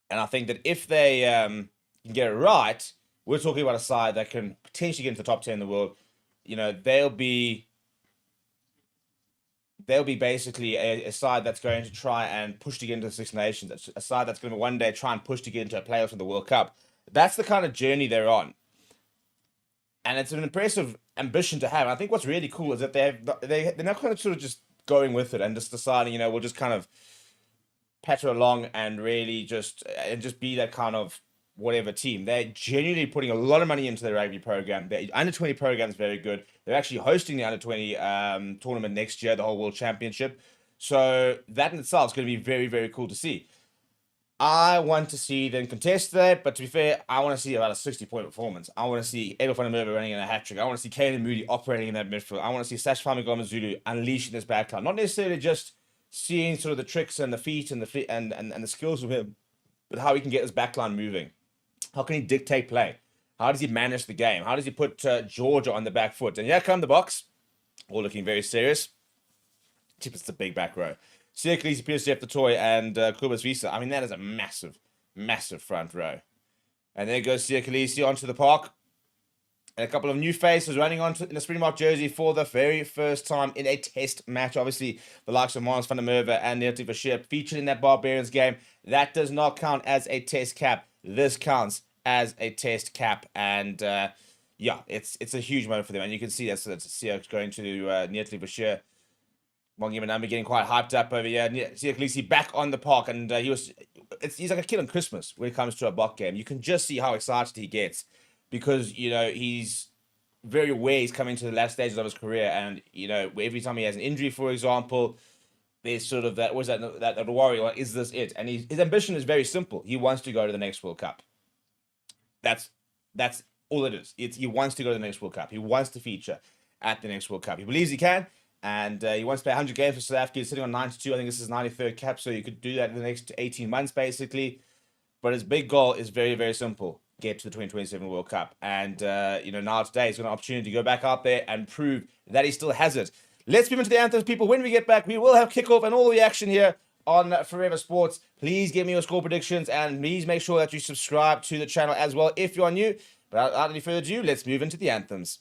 And I think that if they can get it right, we're talking about a side that can potentially get into the top 10 in the world. They'll be basically a side that's going to try and push to get into the Six Nations. A side that's going to one day try and push to get into a playoff in the World Cup. That's the kind of journey they're on. And it's an impressive ambition to have. I think what's really cool is that they're not kind of sort of just going with it and just deciding, we'll just kind of patter along and really just be that kind of whatever team. They're genuinely putting a lot of money into their rugby program. Their under-20 program is very good. They're actually hosting the under-20 tournament next year, the whole World Championship. So that in itself is going to be very, very cool to see. I want to see them contest that, but to be fair, I want to see about a 60-point performance. I want to see Adolf van der Merwe running in a hat-trick. I want to see Caden Moody operating in that midfield. I want to see Sash Famigoma Zulu unleashing this backline. Not necessarily just seeing sort of the tricks and the feet and the skills of him, but how he can get his backline moving. How can he dictate play? How does he manage the game? How does he put Georgia on the back foot? And here come the Boks, all looking very serious. It's a big back row. Sierklisi, Peter the Toy, and Kubas Visa. I mean, that is a massive, massive front row. And there goes Sierklisi onto the park. And a couple of new faces running on in the Springbok jersey for the very first time in a test match. Obviously, the likes of Mars van der Merwe and Neerty Verscheer featured in that Barbarians game. That does not count as a test cap. This counts as a test cap. And yeah, it's a huge moment for them. And you can see that's Siak going to Neerty Verscheer. Won't give a number, getting quite hyped up over here. Siak Lisi back on the park. And he's like a kid on Christmas when it comes to a Bok game. You can just see how excited he gets. Because, you know, he's very aware he's coming to the last stages of his career. And, you know, every time he has an injury, for example, there's sort of that worry, like, is this it? And his ambition is very simple. He wants to go to the next World Cup. That's all it is. He wants to go to the next World Cup. He wants to feature at the next World Cup. He believes he can. And he wants to play 100 games for South Africa. He's sitting on 92. I think this is his 93rd cap. So you could do that in the next 18 months, basically. But his big goal is very, very simple. Get to the 2027 World Cup. And, you know, now today he's got an opportunity to go back out there and prove that he still has it. Let's move into the anthems, people. When we get back, we will have kickoff and all the action here on Forever Sports. Please give me your score predictions and please make sure that you subscribe to the channel as well if you are new. But without any further ado, let's move into the anthems.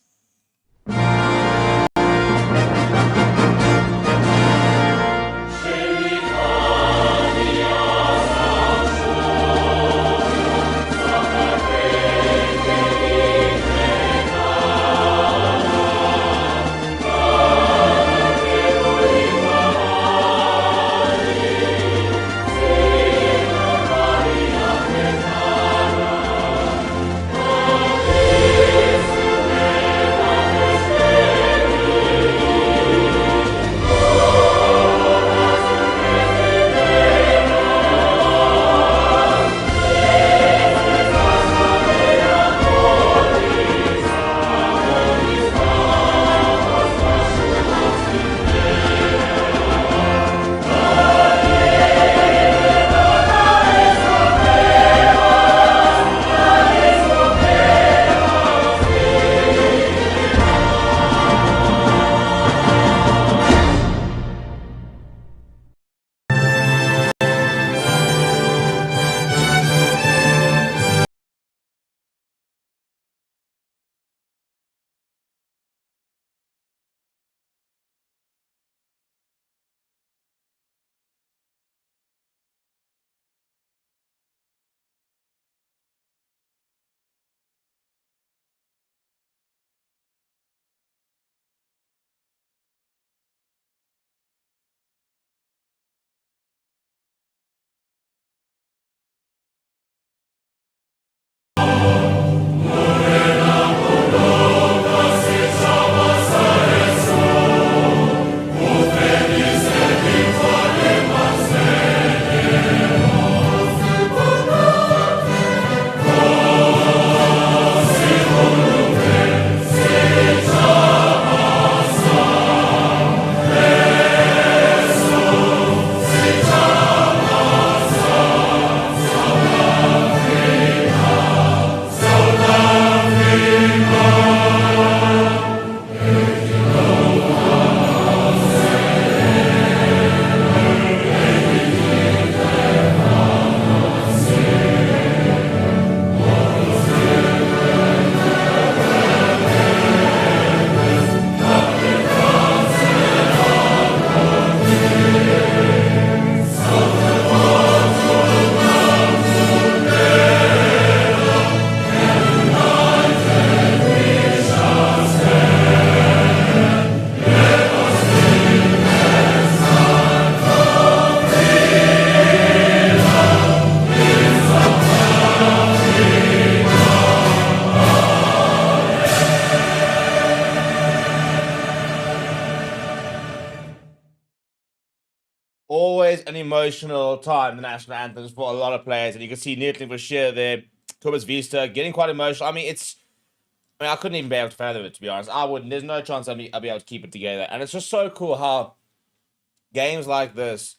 Always an emotional time, the national anthems for a lot of players. And you can see Neerty Verscheer there, Thomas Vista getting quite emotional. I couldn't even be able to fathom it, to be honest. I wouldn't. There's no chance I'd be able to keep it together. And it's just so cool how games like this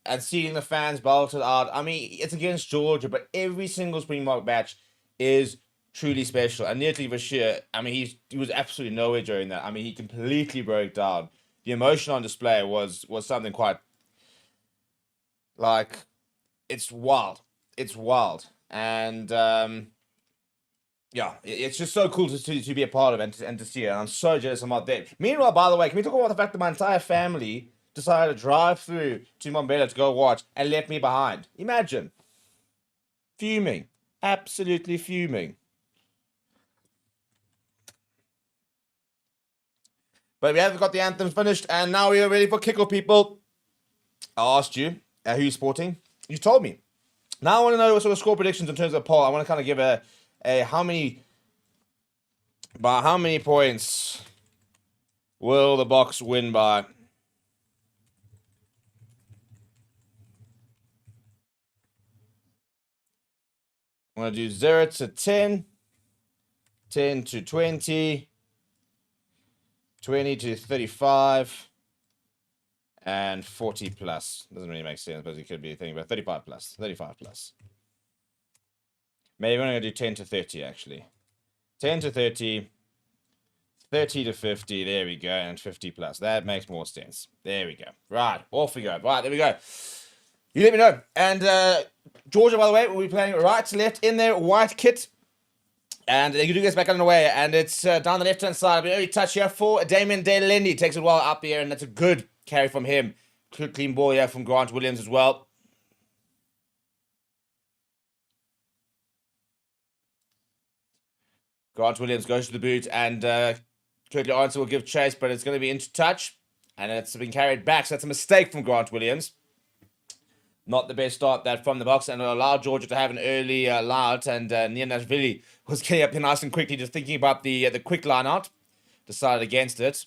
and seeing the fans belted out. It's against Georgia, but every single Springbok match is truly special. And Neerty Verscheer, he was absolutely nowhere during that. He completely broke down. The emotion on display was something quite, like, it's wild. It's wild. And yeah, it's just so cool to be a part of and to see it. And I'm so jealous about that. Meanwhile, by the way, can we talk about the fact that my entire family decided to drive through to Mbombela to go watch and left me behind? Imagine. Fuming. Absolutely fuming. But we have got the anthems finished, and now we are ready for kickoff, people. I asked you who you're sporting. You told me. Now I want to know what sort of score predictions in terms of poll. I want to kind of give a by how many points will the Boks win by? I'm going to do 0 to 10, 10 to 20, 20 to 35, and 40 plus. Doesn't really make sense, but it could be a thing, but 35 plus, 35 plus. Maybe we're going to do 10 to 30, actually. 10 to 30, 30 to 50, there we go, and 50 plus. That makes more sense. There we go. Right, off we go. Right, there we go. You let me know. And Georgia, by the way, will be playing right to left in their white kit. And you do get back underway, and it's down the left-hand side. An early touch here for Damien Delendi. Takes it well up here, and that's a good carry from him. Good clean ball here from Grant Williams as well. Grant Williams goes to the boot, and Curtly Arnson will give chase, but it's going to be into touch. And it's been carried back, so that's a mistake from Grant Williams. Not the best start that from the Boks, and it allowed Georgia to have an early line out, and Nianashvili was getting up here nice and quickly, just thinking about the quick line out. Decided against it.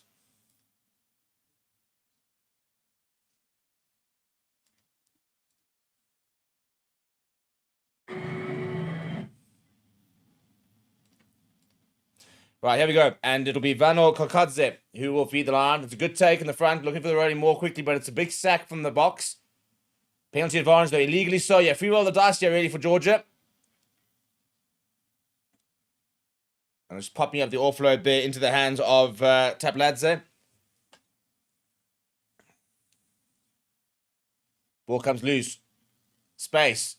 Right, here we go. And it'll be Vano Kokadze who will feed the line. It's a good take in the front, looking for the rolling more quickly, but it's a big sack from the Boks. Penalty advantage, though, illegally so. Yeah, free roll the dice here, really, for Georgia. And just popping up the offload there into the hands of Tapladze. Ball comes loose. Space.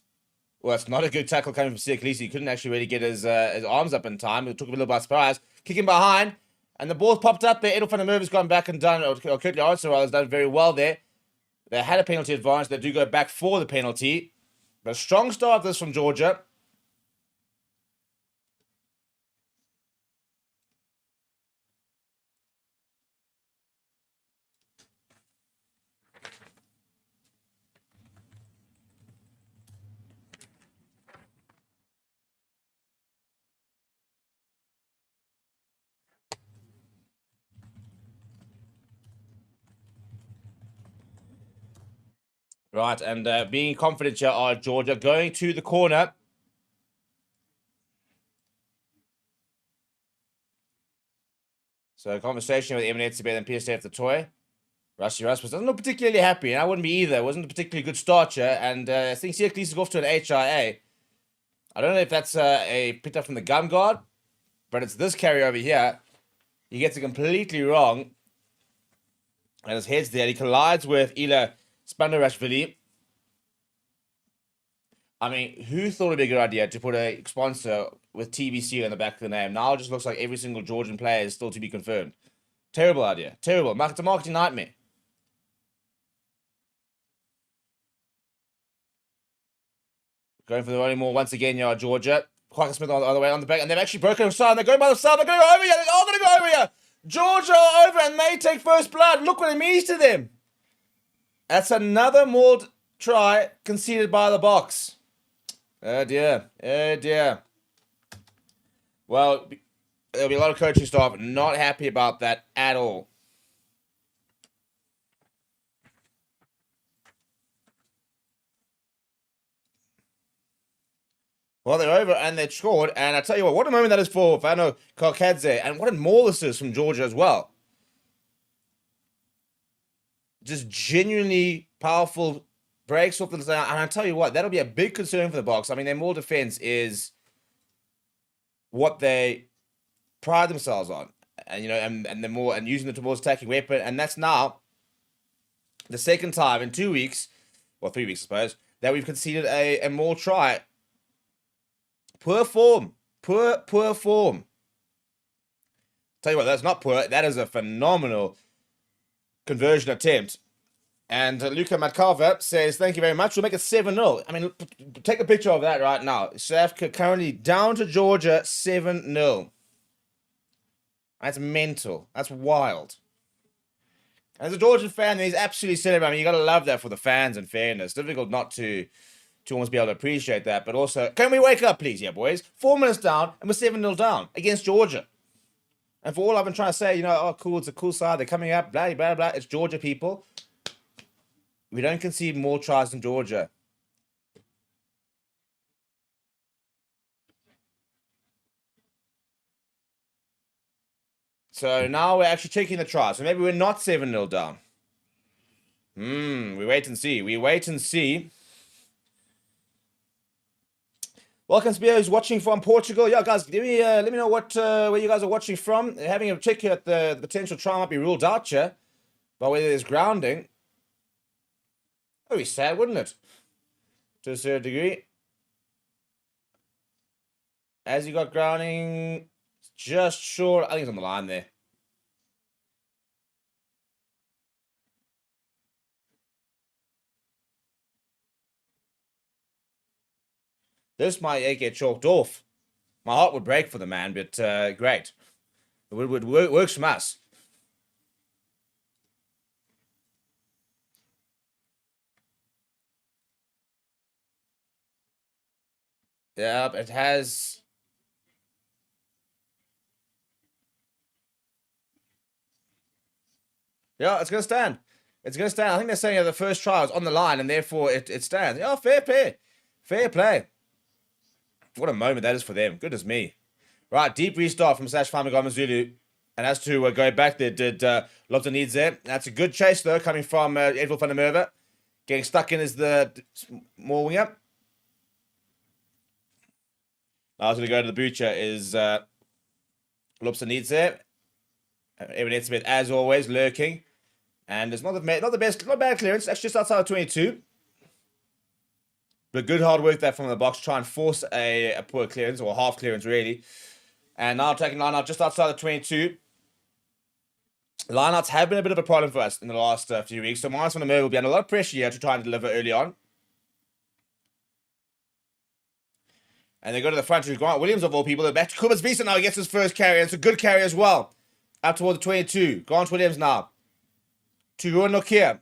Well, it's not a good tackle coming from Siakalisi. He couldn't actually really get his arms up in time. It took him a little by surprise. Kicking behind. And the ball's popped up there. Edel van der Merwe has gone back and done, or Curtly Arnson has done very well there. They had a penalty advantage. They do go back for the penalty. But a strong start this from Georgia. Right, and being confident here are Georgia going to the corner. So a conversation with Eminence better than PSF the toy. Rusty Rasmus doesn't look particularly happy, and I wouldn't be either. It wasn't a particularly good start here, and I think Siakalisi is off to an HIA. I don't know if that's a picked up from the gum guard, but it's this carry over here. He gets it completely wrong. And his head's there. He collides with Ila Spandarashvili. I mean, who thought it'd be a good idea to put a sponsor with TBC on the back of the name? Now it just looks like every single Georgian player is still to be confirmed. Terrible idea. Terrible. It's a marketing nightmare. Going for the rolling more once again, yeah, Georgia. Quacker Smith on the other way on the back, and they've actually broken aside. They're going by the side. They're going to go over here. They're all going to go over here. Georgia are over, and they take first blood. Look what it means to them. That's another mauled try conceded by the Boks. Oh dear. Oh dear. Well, there'll be a lot of coaching staff not happy about that at all. Well, they're over and they've scored. And I tell you what a moment that is for Vano Kokadze. And what a maul this is from Georgia as well. Just genuinely powerful breaks off the line. And I tell you what, that'll be a big concern for the Boks. I mean, their maul defense is what they pride themselves on. And, you know, and the more, and using the towards attacking weapon. And that's now the second time in 2 weeks, or 3 weeks, I suppose, that we've conceded a maul try. Poor form Poor form. Tell you what, that's not poor. That is a phenomenal conversion attempt. And Luca Matcarver says, thank you very much. We'll make it 7-0. I mean, take a picture of that right now. South Africa currently down to Georgia 7-0. That's mental. That's wild. As a Georgian fan, he's absolutely celebrating. I mean, you got to love that for the fans, in fairness. Difficult not to almost be able to appreciate that. But also, can we wake up, please, yeah, boys? 4 minutes down, and we're 7-0 down against Georgia. And for all I've been trying to say, oh, cool, it's a cool side. They're coming up, blah, blah, blah. It's Georgia, people. We don't concede more tries than Georgia. So now we're actually checking the tries. So maybe we're not 7-0 down. We wait and see. We wait and see. Welcome to who's watching from Portugal. Yeah, guys, let me know where you guys are watching from. Having a check here at the potential try might be ruled out here, but whether there's grounding. That would be sad, wouldn't it? To a certain degree. Has he got grounding? Just short. I think it's on the line there. This might get chalked off. My heart would break for the man, but great. It works from us. Yep, it has. Yeah, it's going to stand. It's going to stand. I think they're saying the first try was on the line, and therefore it stands. Yeah, fair play. Fair play. What a moment that is for them. Goodness me. Right, deep restart from Sash Famagama Zulu. And as to go back there, did Lobster needs there. That's a good chase, though, coming from Edwin van der Merwe. Getting stuck in as the more winger. Now I was going to go to the butcher is Lobster needs there. Evan Smith, as always, lurking. And it's not the best, not bad clearance. Actually, just outside of 22. But good hard work there from the box. Try and force a poor clearance, or half clearance, really. And now taking line out just outside of 22. Lineouts have been a bit of a problem for us in the last few weeks. So Minus van der Merwe will be under a lot of pressure here to try and deliver early on. And they go to the front to Grant Williams, of all people. They're back to Kubas Visa now. He gets his first carry. And it's a good carry as well. Up toward the 22. Grant Williams now. To Ruan Nokia.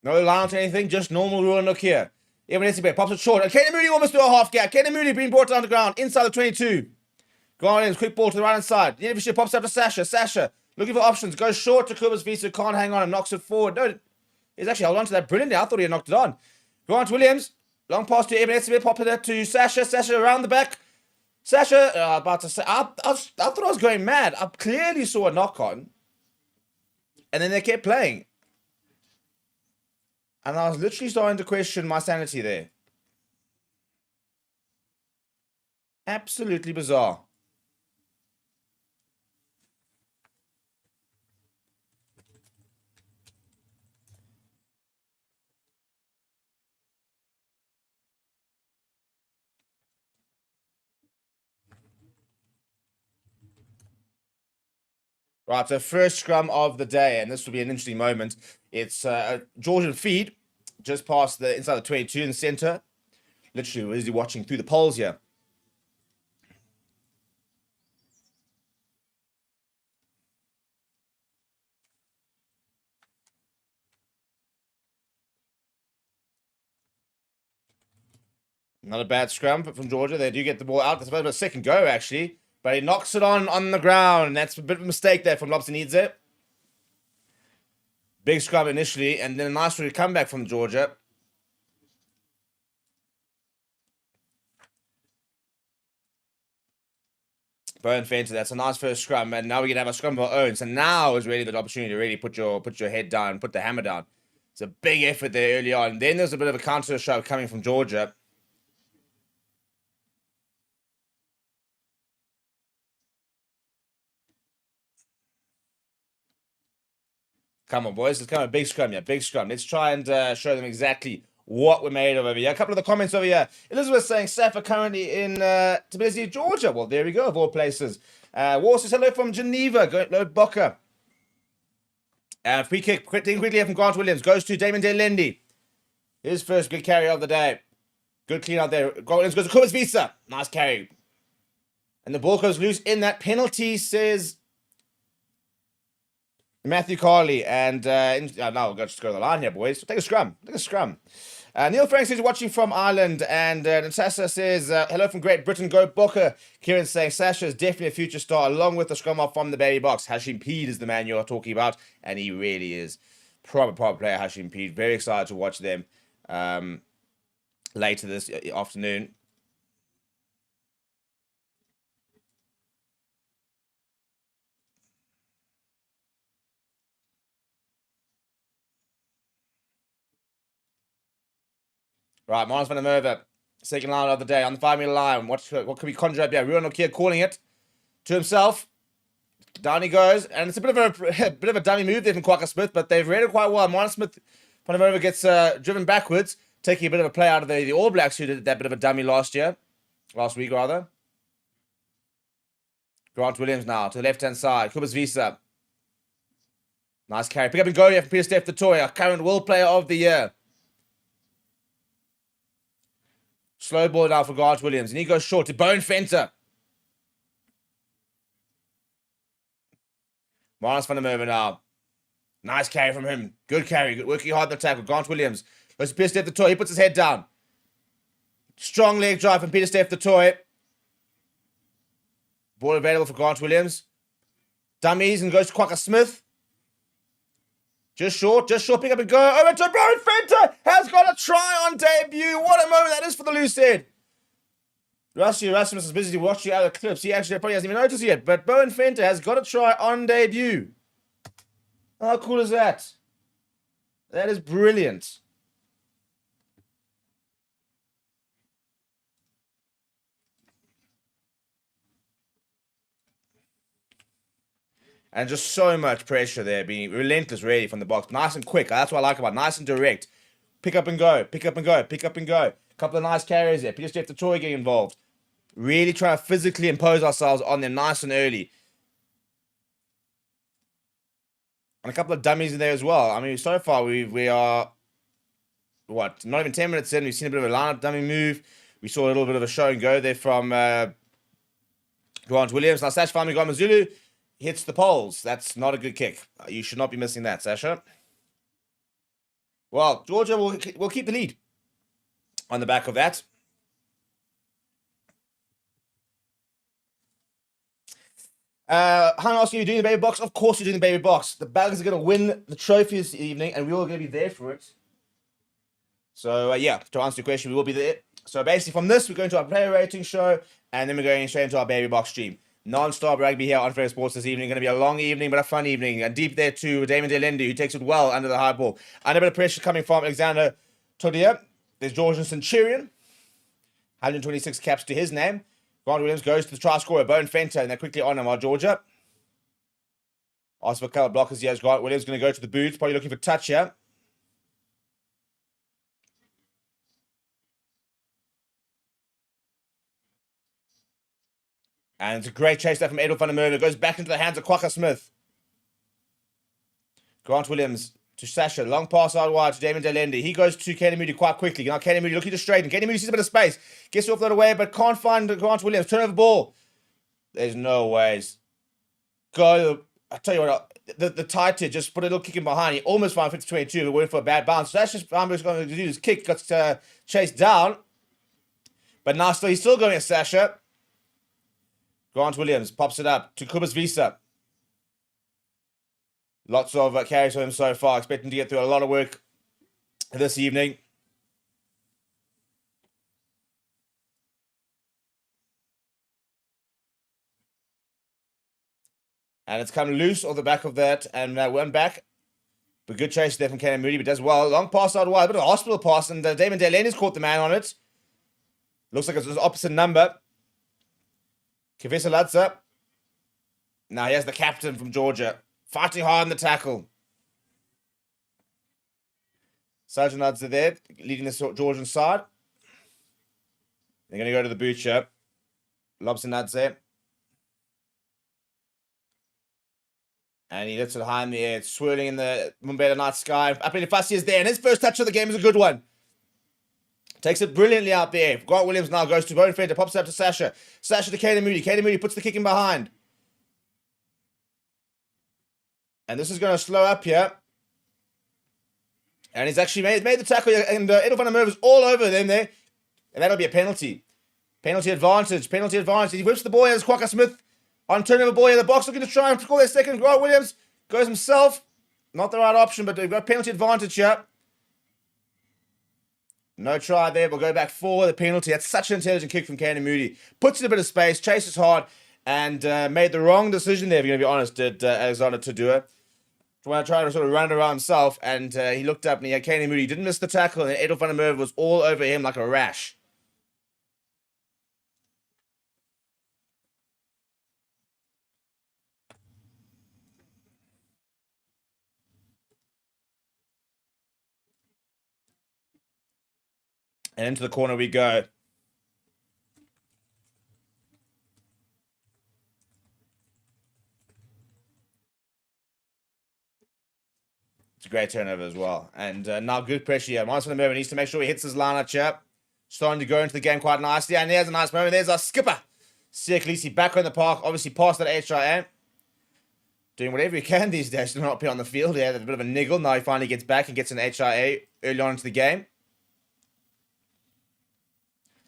No line to anything, just normal Ruan Nokia. Evan Essibe pops it short. And Kenny Moody almost do a half gap. Kenny Moody being brought down the ground inside the 22. Grant Williams, quick ball to the right hand side. Yenivisha pops up to Sasha. Sasha looking for options. Goes short to Kubas Visa. Can't hang on and knocks it forward. No, he's actually held on to that brilliantly. I thought he had knocked it on. Grant Williams. Long pass to Evan Essibe. Popping it to Sasha. Sasha around the back. Sasha, about to say, I thought I was going mad. I clearly saw a knock on. And then they kept playing. And I was literally starting to question my sanity there. Absolutely bizarre. Right, so first scrum of the day, and this will be an interesting moment. It's a Georgian feed, just past the inside the 22 in the center. Literally, we're busy watching through the poles here. Not a bad scrum from Georgia. They do get the ball out. That's about a second go, actually. But he knocks it on the ground. And that's a bit of a mistake there from Lobster. Big scrum initially. And then a nice comeback from Georgia. Burn Fenter. That's a nice first scrum. And now we're going to have a scrum of our own. So now is really the opportunity to really put your head down. Put the hammer down. It's a big effort there early on. Then there's a bit of a counter shove coming from Georgia. Come on, boys. Let's come a big scrum here. Big scrum. Let's try and show them exactly what we're made of over here. A couple of the comments over here. Elizabeth saying Safa currently in Tbilisi, Georgia. Well, there we go, of all places. War says hello from Geneva. Hello, Boca. Free kick quickly here from Grant Williams. Goes to Damon Delendi. His first big carry of the day. Good clean out there. Grant Williams goes to Kubas Visa. Nice carry. And the ball goes loose in that penalty, says Matthew Carley. And now we'll just go to the line here, boys. Take a scrum. Neil Frank says watching from Ireland. And Natasha says, hello from Great Britain. Go Booker. Kieran saying Sasha is definitely a future star, along with the scrum off from the baby box. Hashim Peed is the man you're talking about. And he really is. Proper player, Hashim Peed. Very excited to watch them later this afternoon. Right, Marnus van der Merwe, second line of the day on the 5 meter line. What can we conjure up here? Ruan Nokia calling it to himself. Down he goes, and it's a bit of a dummy move there from Quacker Smith, but they've read it quite well. Marnus Smith van der Merwe gets driven backwards, taking a bit of a play out of the All Blacks, who did that bit of a dummy last week rather. Grant Williams now to the left hand side. Kubas Visa. Nice carry. Pick up and go here from Peter Steph Toy, current World Player of the Year. Slow ball now for Grant Williams. And he goes short to Bone Fenter. Marnus van der Merwe now. Nice carry from him. Good carry. Good, working hard in the tackle. Grant Williams goes to Peter Steph Toy. He puts his head down. Strong leg drive from Peter Steph Toy. Ball available for Grant Williams. Dummies and goes to Quacker Smith. Just short, pick up and go. Over to Bowen Fenter. Has got a try on debut. What a moment that is for the loose head. Rusty Erasmus is busy watching out the clips. He actually probably hasn't even noticed yet. But Bowen Fenter has got a try on debut. How cool is that? That is brilliant. And just so much pressure there, being relentless really from the box. Nice and quick. That's what I like about it. Nice and direct. Pick up and go. Couple of nice carries there. Peter Steph Toy getting involved. Really trying to physically impose ourselves on them nice and early. And a couple of dummies in there as well. I mean, so far we are, not even 10 minutes in. We've seen a bit of a lineup dummy move. We saw a little bit of a show and go there from Grant Williams. Now, Sash Famigama Zulu hits the poles. That's not a good kick. You should not be missing that, Sasha. Well, Georgia will keep the lead on the back of that. Han asking, are you doing the baby box? Of course you're doing the baby box. The Balgans are going to win the trophy this evening, and we're all going to be there for it. So, yeah, to answer your question, we will be there. So, basically, from this, we're going to our player rating show, and then we're going straight into our baby box stream. Non-stop rugby here on Fair Sports this evening. Going to be a long evening, but a fun evening. And deep there to Damon Delendi, who takes it well under the high ball. And a bit of pressure coming from Alexander Todia. There's Georgian Centurion. 126 caps to his name. Grant Williams goes to the try scorer, Bowen Fenter, and they're quickly on him, Georgia. Ask for a couple of blockers here. Grant Williams going to go to the boots, probably looking for touch here. And it's a great chase there from Edel van der Merwe. It goes back into the hands of Quacker Smith. Grant Williams to Sasha. Long pass out wide to Damon Delendi. He goes to Kenny Moody quite quickly. Now Kenny Moody looking to straighten. Kenny Moody sees a bit of space. Gets off that away, but can't find Grant Williams. Turn over ball. There's no ways. Go. I tell you what, the tight head just put a little kick in behind. He almost found 50-22, but went for a bad bounce. So that's just Sasha's going to do his kick. Got chased down. But now he's still going at Sasha. Grant Williams pops it up to Kubas Visa. Lots of carries for him so far. Expecting to get through a lot of work this evening. And it's come loose off the back of that. And went back. But good chase there from Kenny Moody, but does well. Long pass out wide. A bit of a hospital pass. And Damon Delaney's caught the man on it. Looks like it's the opposite number. Kivisa Ladza. Now here's the captain from Georgia. Fighting hard in the tackle. Sajanadze there, leading the Georgian side. They're going to go to the butcher. Lobsanadze. And he lifts it high in the air. It's swirling in the Mumbai night sky. Apeli Fassi is there. And his first touch of the game is a good one. Takes it brilliantly out there. Grant Williams now goes to Bonefender. Pops it up to Sasha. Sasha to Kaden Moody. Kaden Moody puts the kick in behind. And this is going to slow up here. And he's actually made the tackle. And Edel van der Merwe is all over them there. And that'll be a penalty. Penalty advantage. Penalty advantage. He whips the ball as Quacker Smith on turnover ball in the box. Looking to try and score their second. Grant Williams goes himself. Not the right option, but they've got penalty advantage here. No try there. We'll go back for the penalty. That's such an intelligent kick from Kaden Moody. Puts in a bit of space. Chases hard. And made the wrong decision there, if you're going to be honest, did Alexander to do it. Trying to sort of run it around himself. And he looked up and he had Kaden Moody. He didn't miss the tackle. And Edel van der Merwe was all over him like a rash. And into the corner we go. It's a great turnover as well. And now good pressure here. Minus van der Merwe needs to make sure he hits his line up here. Starting to go into the game quite nicely. And there's a nice moment. There's our skipper. Siya Kolisi back on the park. Obviously past that HIA. Doing whatever he can these days to not be on the field. Yeah, there's a bit of a niggle. Now he finally gets back and gets an HIA early on into the game.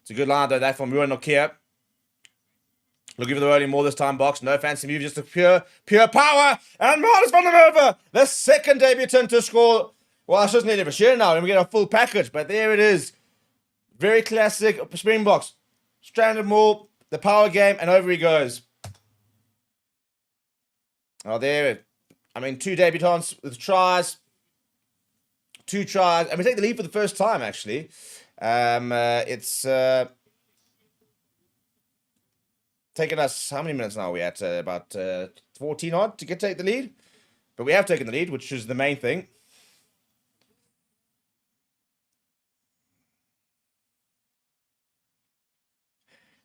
It's a good line though, that from Ruan Nokia. Looking for the rolling more this time, Box. No fancy move, just a pure power. And Marcus van der Merwe, the second debutant to score. Well, it's just nearly a share now, and we get a full package. But there it is. Very classic Springboks. Stranded more, the power game, and over he goes. Oh, there it. I mean, 2 debutants with tries. 2 tries. And we take the lead for the first time, actually. It's taken us, how many minutes now are we at? About 14 odd to take the lead. But we have taken the lead, which is the main thing.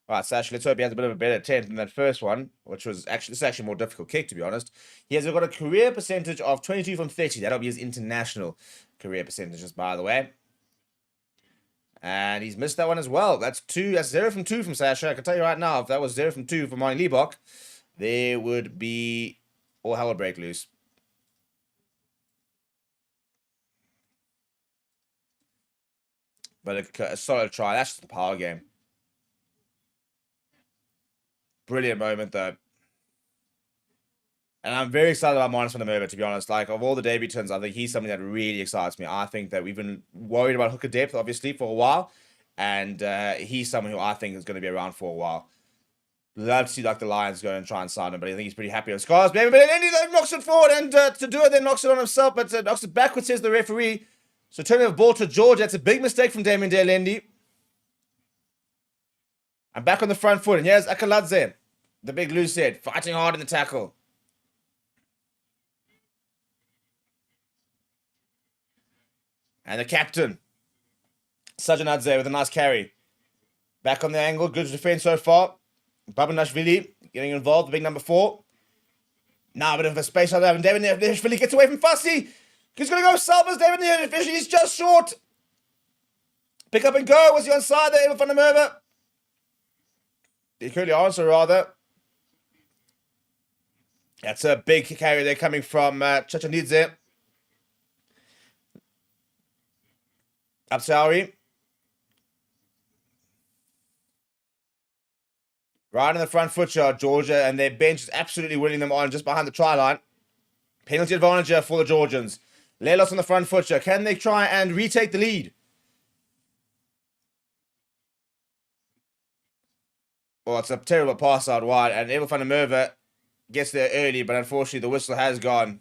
All right, Sash, let's hope he has a bit of a better attempt than that first one, which was actually, this is actually a more difficult kick, to be honest. He has got a career percentage of 22 from 30. That'll be his international career percentages, by the way. And he's missed that one as well. That's 0 from 2 from Sasha. I can tell you right now, if that was 0 from 2 from Marnie Liebach, there would be all hell would break loose. But a solid try. That's just the power game. Brilliant moment, though. And I'm very excited about Marcus van der Merwe, to be honest. Like, of all the debutants, I think he's something that really excites me. I think that we've been worried about hooker depth, obviously, for a while. And he's someone who I think is going to be around for a while. Love to see, like, the Lions go and try and sign him, but I think he's pretty happy with Scars. But Andy, though, knocks it forward, and to do it, then knocks it on himself, but knocks it backwards, says the referee. So turning the ball to George. That's a big mistake from Damien Delendi. I'm back on the front foot, and here's Akaladze, the big loose head, fighting hard in the tackle. And the captain, Sajanadze, with a nice carry. Back on the angle, good defense so far. Babanashvili getting involved, the big number 4. Now a bit of a space out there, and David Nashvili gets away from Fassi. He's going to go Salvas, David Nashvili, he's just short. Pick up and go, was he onside there, Edel van der Merwe? The curly answer, rather. That's a big carry there coming from Chachanidze. Absauri. Right in the front foot yard, Georgia, and their bench is absolutely winning them on just behind the try line. Penalty advantage here for the Georgians. Lelos on the front foot yard. Can they try and retake the lead? Well, it's a terrible pass out wide, and Edel van der Merwe gets there early, but unfortunately the whistle has gone.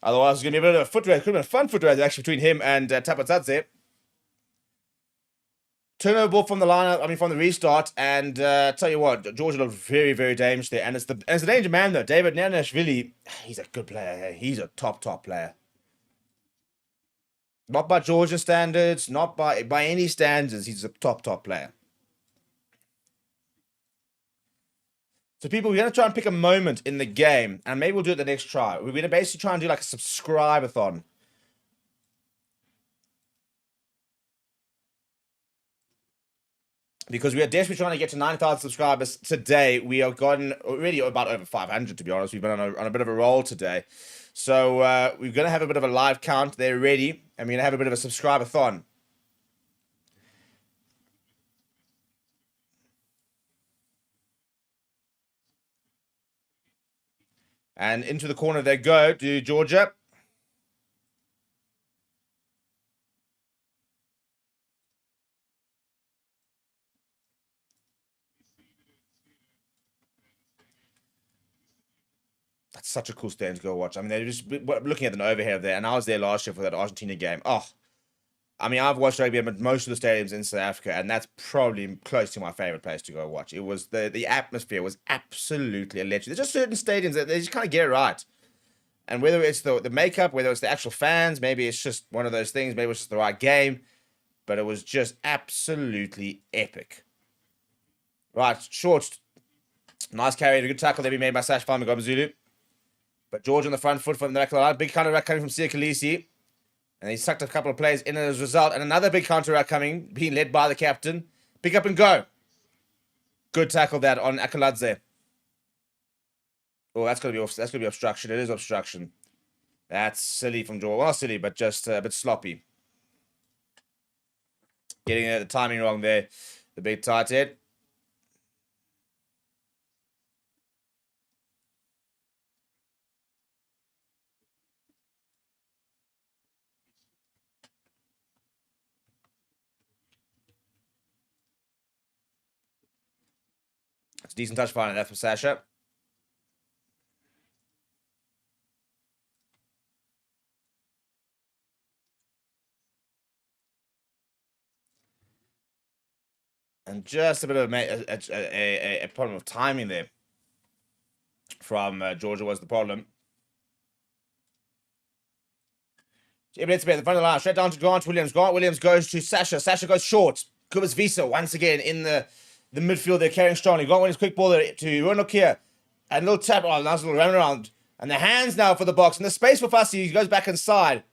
Otherwise, it's going to be a bit of a foot race. Could have been a fun foot race, actually, between him and Tapatadze. Turnover ball from the lineup, from the restart, and tell you what, Georgia looked very, very dangerous there, and it's the danger man, though. David Nanashvili, he's a good player. He's a top player. Not by Georgian standards, not by any standards. He's a top player. So people, we're going to try and pick a moment in the game, and maybe we'll do it the next try. We're going to basically try and do like a subscribe-a-thon. Because we are desperately trying to get to 9,000 subscribers today. We have gotten already about over 500, to be honest. We've been on a bit of a roll today. So we're going to have a bit of a live count there ready, and we're going to have a bit of a subscribe-a-thon. And into the corner they go to Georgia. That's such a cool stand to go watch. I mean, they're just looking at an overhead there. And I was there last year for that Argentina game. Oh, I mean, I've watched rugby at most of the stadiums in South Africa, and that's probably close to my favorite place to go watch. It was the atmosphere was absolutely electric. There's just certain stadiums that they just kind of get it right. And whether it's the makeup, whether it's the actual fans, maybe it's just one of those things, maybe it's just the right game, but it was just absolutely epic. Right, short. Nice carry, a good tackle there be made by Sash Famagomazulu. But George on the front foot from the back of the line. Big counter-rack coming from Sia Khaleesi. And he sucked a couple of plays in as a result. And another big counter-rack coming, being led by the captain. Pick up and go. Good tackle that on Akaladze. Oh, that's gonna be obstruction. It is obstruction. That's silly from George. Well, not silly, but just a bit sloppy. Getting the timing wrong there. The big tight head. It's a decent touch finding that from Sasha. And just a bit of a problem of timing there from Georgia was the problem. It's the front of the line, straight down to Grant Williams. Grant Williams goes to Sasha. Sasha goes short. Kubas Visa once again in the midfield. They're carrying strongly. Grant Williams quick ball there to Ron Nokia. And a little tap. Oh, nice little run around. And the hands now for the box. And the space for Fussy. He goes back inside.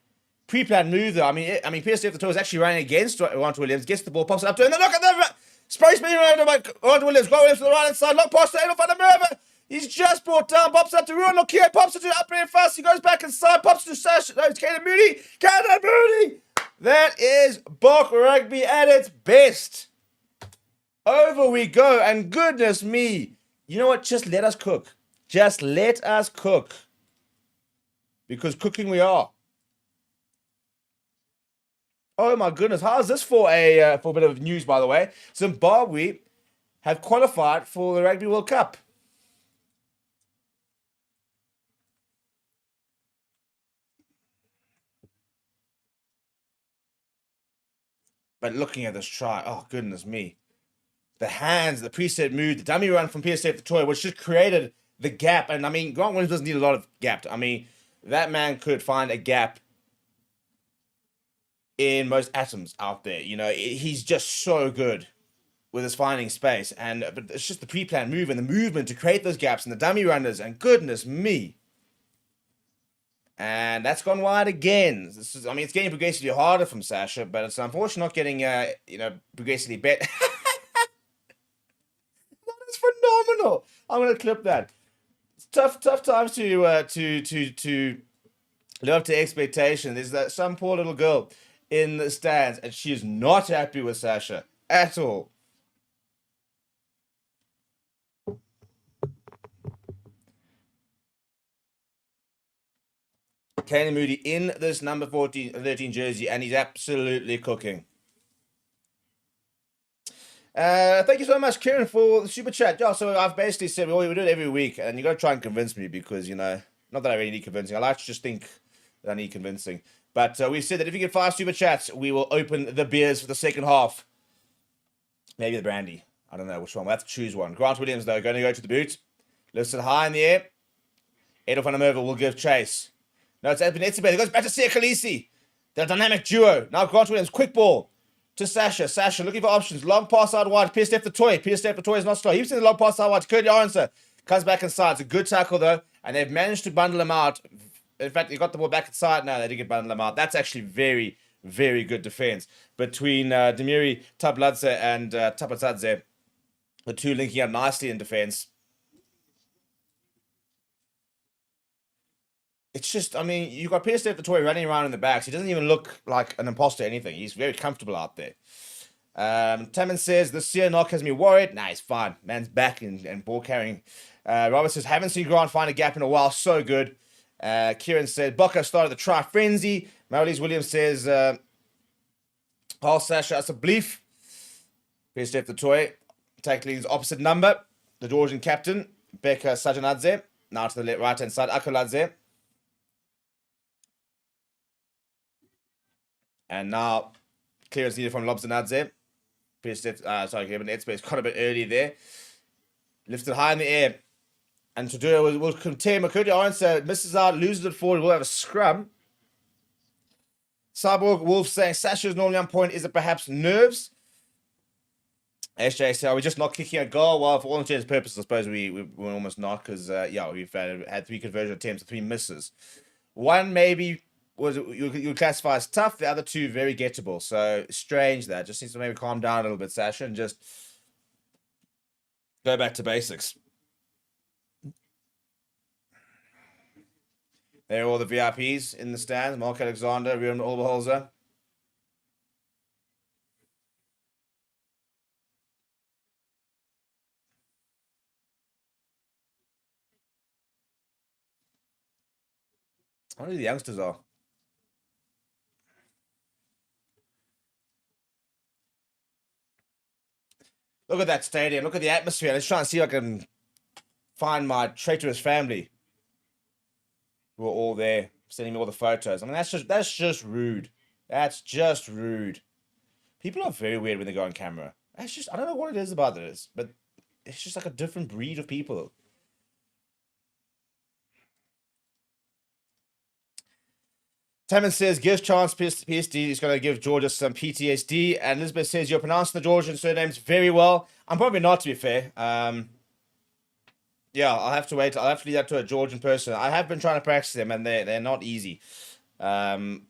Pre-planned move though. I mean, PSF the toe is actually running against Grant Williams. Gets the ball, pops it up to him. And look at the space being around by Grant Williams. Grant Williams to the right hand side. Lock pass to Adolf van der Merwe. He's just brought down, pops up to Ruan Nokia, pops it to Upper Fussy, goes back inside, pops to Sasha. No, it's Caden Moody. Caden Moody! That is Bok Rugby at its best. Over we go, and goodness me. You know what? Just let us cook. Just let us cook. Because cooking we are. Oh my goodness. How's this for a bit of news, by the way? Zimbabwe have qualified for the Rugby World Cup. But looking at this try, oh goodness me. The hands, the preset move, the dummy run from PSF to Toy, which just created the gap. And I mean, Grant Williams doesn't need a lot of gap. I mean, that man could find a gap in most atoms out there. You know, he's just so good with his finding space. But it's just the pre-planned move and the movement to create those gaps and the dummy runners. And goodness me. And that's gone wide again. It's getting progressively harder from Sasha, but it's unfortunately not getting, progressively better. That is phenomenal. I'm gonna clip that. It's tough times to live up to expectation. There's some poor little girl in the stands, and she is not happy with Sasha at all. Caden Moody in this number 13 jersey, and he's absolutely cooking. Thank you so much, Kieran, for the super chat. Yeah, so I've basically said we do it every week, and you got to try and convince me because, not that I really need convincing. I like to just think that I need convincing. But we've said that if you get 5 super chats, we will open the beers for the second half. Maybe the brandy. I don't know which one. We'll have to choose one. Grant Williams, though, going to go to the boot. Lifts it high in the air. Adolf van der Merwe will give chase. No, it's Etzebeth. It goes back to Sia Khaleesi. The dynamic duo. Now Grant Williams, quick ball to Sasha. Sasha looking for options. Long pass out wide. Pierce left the toy. Pierce left the toy is not slow. He's in the long pass out wide to Cody Aronson. Comes back inside. It's a good tackle though. And they've managed to bundle him out. In fact, they got the ball back inside. No, they didn't get bundle him out. That's actually very, very good defense between Demiri Tabladze and Tapatadze. The two linking up nicely in defense. It's just, I mean, you got Pierce left the toy running around in the back. So he doesn't even look like an imposter or anything. He's very comfortable out there. Taman says, this year knock has me worried. Nah, he's fine. Man's back and ball carrying. Robert says, haven't seen Grant find a gap in a while. So good. Kieran said, Bocco started the try frenzy. Marilise Williams says, Paul Sasha, that's a belief. Pierce left the toy. Tackling his opposite number. The Georgian captain, Becca Sajanadze. Now to the right-hand side, Akaladze. And now, clearance needed from Lobzanadze. Kevin Edspace caught a bit early there. Lifted high in the air. And to do it will contain Makudi Aronson. Misses out, loses it forward. We'll have a scrum. Cyborg Wolf saying, Sasha is normally on point. Is it perhaps nerves? SJ said, are we just not kicking a goal? Well, for all intents and purposes, I suppose we're almost not. Because, we've had 3 conversion attempts and 3 misses. One maybe was you classify as tough, the other 2 very gettable. So strange that. Just needs to maybe calm down a little bit, Sasha, and just go back to basics. There are all the VIPs in the stands. Mark Alexander, Rion Olberholzer. I wonder who the youngsters are. Look at that stadium. Look at the atmosphere. Let's try and see if I can find my traitorous family. Who are all there, sending me all the photos. I mean, that's just rude. That's just rude. People are very weird when they go on camera. That's just, I don't know what it is about this, but it's just like a different breed of people. Taman says, gives chance PSD is going to give Georgia some PTSD. And Elizabeth says, you're pronouncing the Georgian surnames very well. I'm probably not, to be fair. Yeah, I'll have to wait. I'll have to leave that to a Georgian person. I have been trying to practice them, and they're not easy. I'll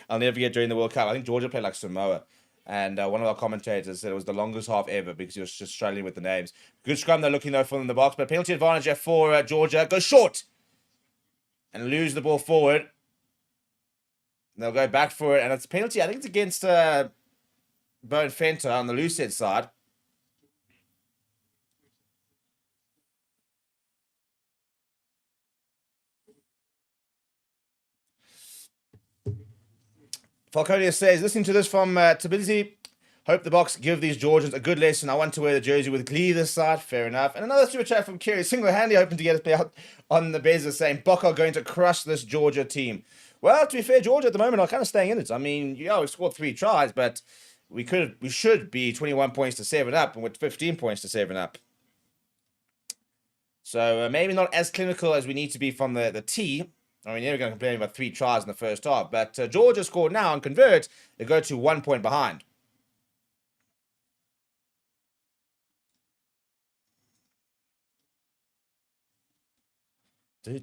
never forget during the World Cup. I think Georgia played like Samoa. And one of our commentators said it was the longest half ever because he was just struggling with the names. Good scrum, they're looking though, full in the box. But penalty advantage for Georgia. Go short! And lose the ball forward. They'll go back for it, and it's a penalty. I think it's against Bone Fenter on the loose head side. Falconia says, listening to this from Tbilisi, hope the Boks give these Georgians a good lesson. I want to wear the jersey with glee this side. Fair enough. And another super chat from Kerry, single-handedly hoping to get us out on the Bezos, saying, Bocco going to crush this Georgia team. Well, to be fair, Georgia at the moment are kind of staying in it. I mean, yeah, we scored 3 tries, but we should be 21 points to 7 up, and with 15 points to 7 up. So maybe not as clinical as we need to be from the tee. I mean, you're never going to complain about 3 tries in the first half, but Georgia scored now and convert. They go to 1 point behind. Yeah,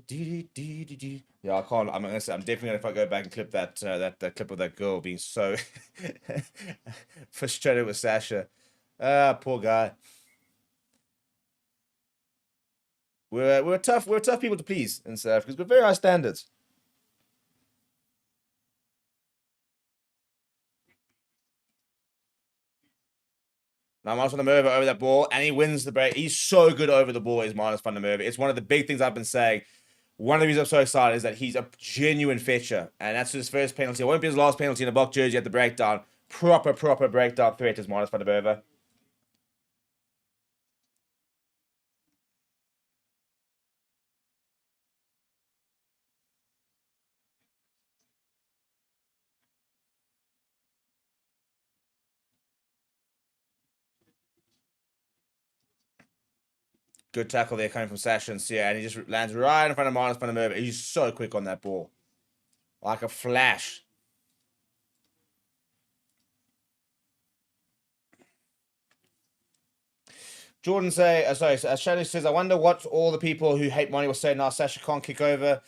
I can't. I'm definitely gonna if I go back and clip that that clip of that girl being so frustrated with Sasha. Poor guy. We're tough people to please in South Africa because we're very high standards. Now Miles van der Merwe over that ball, and he wins the break. He's so good over the ball, is Miles van der Merwe. It's one of the big things I've been saying. One of the reasons I'm so excited is that he's a genuine fetcher, and that's his first penalty. It won't be his last penalty in a Bok jersey at the breakdown. Proper breakdown threat is Miles van der Merwe. Good tackle there coming from Sasha and Sia, and he just lands right in front of Miles van der Merwe. He's so quick on that ball. Like a flash. Jordan Shelley says, I wonder what all the people who hate money will say now Sasha can't kick over.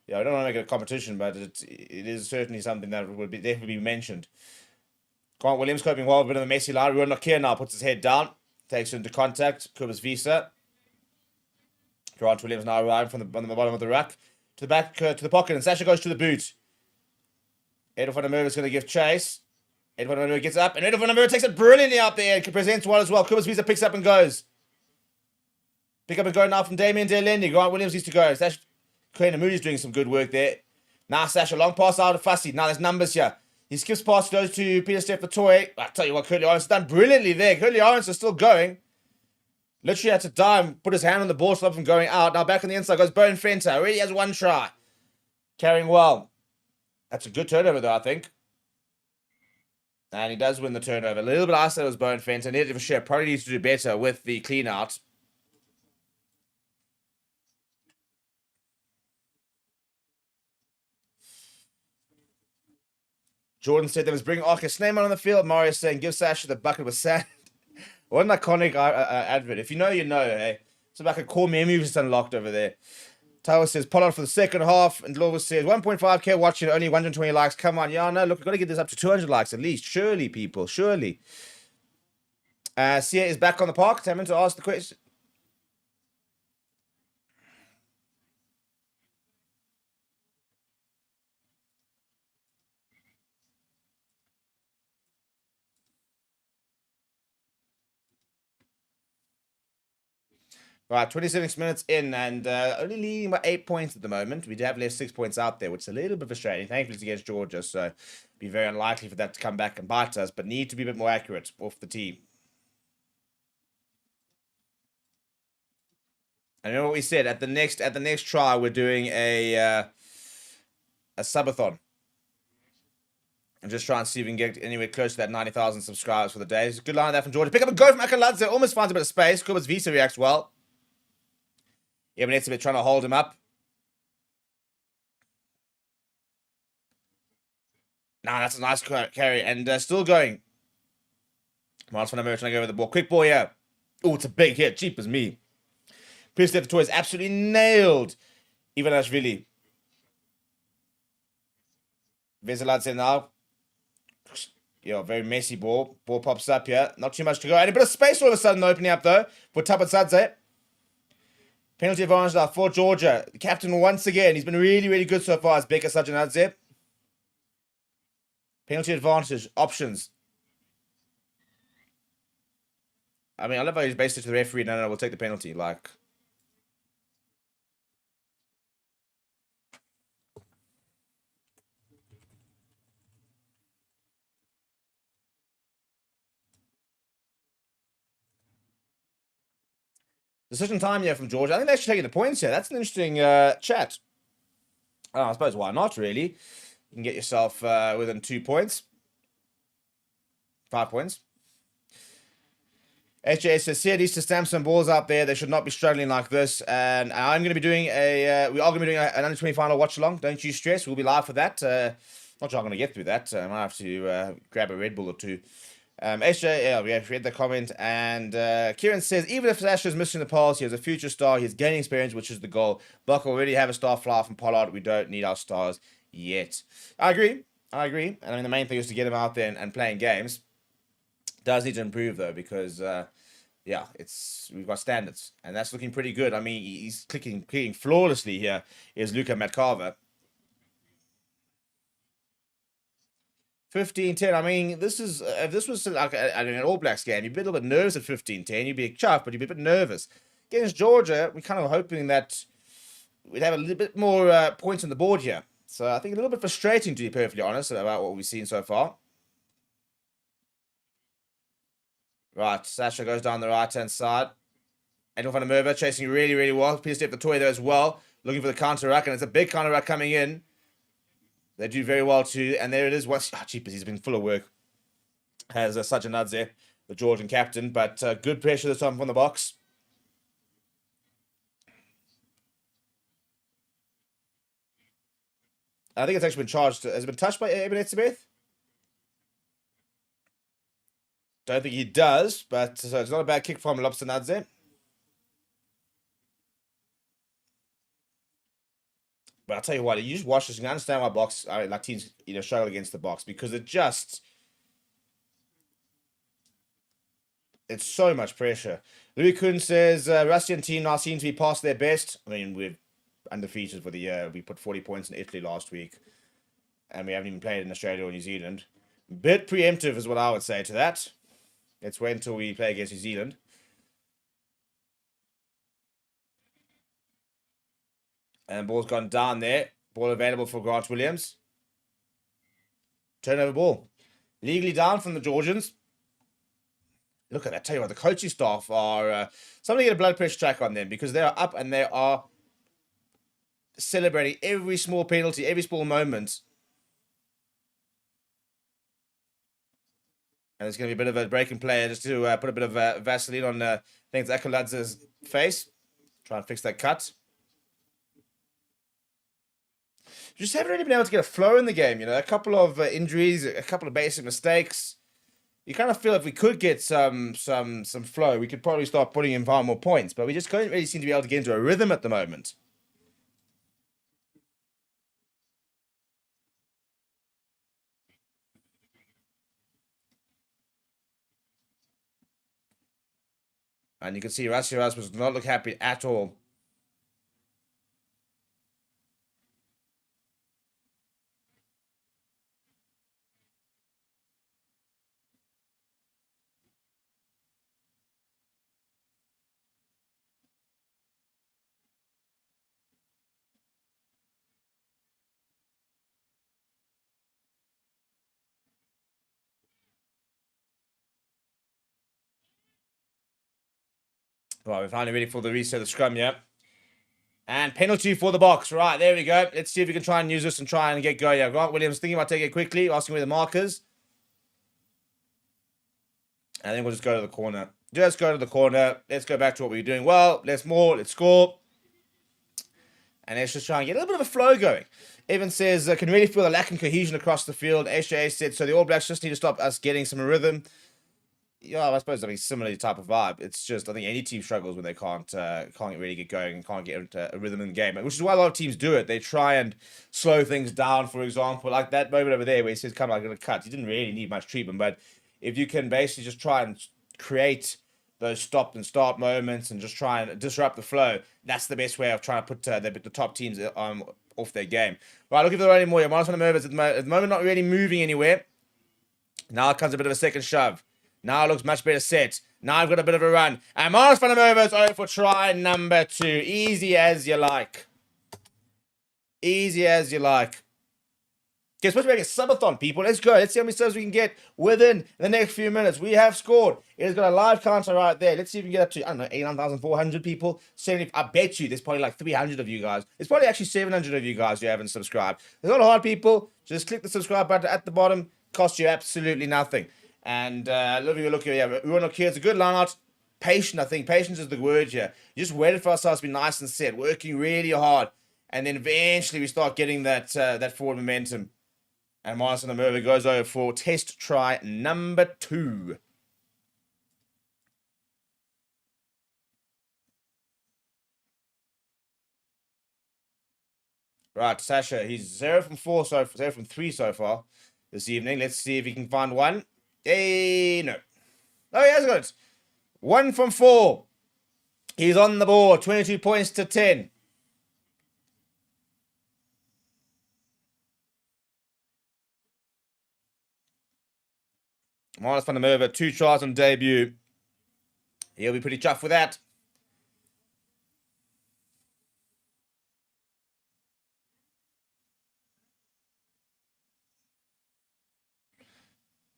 Yeah, I don't want to make it a competition, but it is certainly something that would definitely be mentioned. Grant Williams coping well, a bit of a messy line. Ruan Nokia now puts his head down, takes it into contact. Kubas Visa. Grant Williams now arriving from the bottom of the ruck to the back, to the pocket, and Sasha goes to the boot. Edel van der Merwe is going to give chase. Edel van der Merwe gets up, and Edel van der Merwe takes it brilliantly out there and presents one as well. Kubas Visa picks up and goes. Pick up and go now from Damien Delendi. Grant Williams needs to go. Sasha Moody's doing some good work there. Now Sasha, long pass out of Fussy. Now there's numbers here. He skips past, goes to Peter Steph Toy. I tell you what, Curly Owens has done brilliantly there. Curly Owens is still going. Literally had to dive, put his hand on the ball, stop him going out. Now back on the inside goes Bowen Fenter. Already has one try. Carrying well. That's a good turnover though, I think. And he does win the turnover. A little bit isolated was Bowen Fenter. Needed for sure. Probably needs to do better with the clean out. Jordan said they was bringing Arcus Sneyman on the field. Mario saying, give Sasha the bucket with sand. What an iconic advert. If you know, you know, eh? So like a core memory was unlocked over there. Tyler says, Pollard for the second half. And Lovis says, 1.5k watching, only 120 likes. Come on, yeah, no, look, we've got to get this up to 200 likes at least. Surely, people, surely. Sia is back on the park. Time to ask the question. Right, 26 minutes in and only leading by 8 points at the moment. We do have left 6 points out there, which is a little bit frustrating. Thankfully, it's against Georgia, so be very unlikely for that to come back and bite us, but need to be a bit more accurate off the tee. And remember what we said, at the next try, we're doing a subathon. And just try and see if we can get anywhere close to that 90,000 subscribers for the day. It's a good line there from Georgia. Pick up and go from Akaladze. Almost finds a bit of space. Kubas Visa reacts well. Ebenetz trying to hold him up. Nah, that's a nice carry. And still going. Miles van der Merwe trying to go over the ball. Quick ball here. Oh, it's a big hit. Cheap as me. Pierce the toys absolutely nailed Ivanashvili. Veseladze now. Yeah, very messy ball. Ball pops up here. Not too much to go. And a bit of space all of a sudden opening up though for Tabatsadze. Penalty advantage now for Georgia. The captain once again. He's been really, really good so far as Beka Sajanadze. Penalty advantage. Options. I mean, I love how he's based it to the referee. No, we'll take the penalty. Like... Decision time here from Georgia. I think they're actually taking the points here. That's an interesting chat. I suppose why not, really? You can get yourself within 2 points. 5 points. HJ says, Sia needs to stamp some balls out there. They should not be struggling like this. And I'm going to be doing we are going to be doing an under 20 final watch along. Don't you stress. We'll be live for that. Not sure I'm going to get through that. I might have to grab a Red Bull or two. SJ, yeah, we have read the comment, and Kieran says, even if Sasha is missing the pass, he has a future star, he's gaining experience, which is the goal. Buck already have a star fly from Pollard, we don't need our stars yet. I agree, and I mean, the main thing is to get him out there and playing games. Does need to improve, though, because, yeah, we've got standards, and that's looking pretty good. I mean, he's clicking flawlessly here, is Luka Metcalver. 15-10. I mean, if this was like an All Blacks game, you'd be a little bit nervous at 15-10. You'd be chuffed, but you'd be a bit nervous. Against Georgia, we're kind of hoping that we'd have a little bit more points on the board here. So I think a little bit frustrating, to be perfectly honest, about what we've seen so far. Right, Sasha goes down the right-hand side. Edel van der Merwe chasing really, really well. Peter Steph the toy there as well, looking for the counter-ruck, and it's a big counter-ruck coming in. They do very well too, and there it is. Cheapers, he's been full of work. Has Sajanadze, the Georgian captain, but good pressure this time from the box. I think it's actually been charged. Has it been touched by Ebenetz? Don't think he does, but so it's not a bad kick from Lobsternadze. But I'll tell you what, you just watch this, you can understand why like teams, struggle against the box, because it's so much pressure. Louis Kuhn says, Russian team now seems to be past their best. I mean, we're undefeated for the year. We put 40 points in Italy last week, and we haven't even played in Australia or New Zealand. Bit preemptive is what I would say to that. Let's wait until we play against New Zealand. And ball's gone down there. Ball available for Grant Williams. Turnover ball. Legally down from the Georgians. Look at that. Tell you what, the coaching staff are... somebody get a blood pressure track on them, because they are up and they are celebrating every small penalty, every small moment. And it's going to be a bit of a breaking play just to put a bit of Vaseline on Akaladze's face. Try and fix that cut. Just haven't really been able to get a flow in the game. A couple of injuries, a couple of basic mistakes. You kind of feel if we could get some flow, we could probably start putting in far more points. But we just don't really seem to be able to get into a rhythm at the moment. And you can see Rashiras does not look happy at all. Right, we're finally ready for the reset of the scrum, yeah. And penalty for the box. Right, there we go. Let's see if we can try and use this and try and get going. Yeah, Grant Williams thinking about taking it quickly, asking where the markers. And then we'll just go to the corner. Just go to the corner. Let's go back to what we were doing well. Let's score. And let's just try and get a little bit of a flow going. Evan says, can really feel the lack of cohesion across the field. HJA said, so the All Blacks just need to stop us getting some rhythm. Yeah, I suppose similar type of vibe. It's just, I think any team struggles when they can't really get going and can't get into a rhythm in the game, which is why a lot of teams do it. They try and slow things down, for example, like that moment over there where he says, kind of like going to cut. He didn't really need much treatment, but if you can basically just try and create those stop and start moments and just try and disrupt the flow, that's the best way of trying to put the top teams off their game. Right, looking for the running more. Minus one movers at the moment, not really moving anywhere. Now comes a bit of a second shove. Now it looks much better set. Now I've got a bit of a run. And Miles van der Merwe is over for try number 2. Easy as you like. Easy as you like. Guess what? We're making a subathon, people. Let's go. Let's see how many subs we can get within the next few minutes. We have scored. It has got a live counter right there. Let's see if we can get up to, I don't know, 89,400 people. 70. I bet you there's probably like 300 of you guys. There's probably actually 700 of you guys who haven't subscribed. It's not hard, people. Just click the subscribe button at the bottom. Costs you absolutely nothing. And look here, yeah, we want to it's a good line out. Patient, I think. Patience is the word here. You just waited for ourselves to be nice and set, working really hard. And then eventually we start getting that forward momentum. And Miles van der Merwe goes over for test try number 2. Right, Sasha, he's 0 from 3 so far this evening. Let's see if he can find one. Hey, no. Oh, he has got it. 1 from 4. He's on the board. 22 points to 10. Miles van der Merwe, 2 tries on debut. He'll be pretty chuffed with that.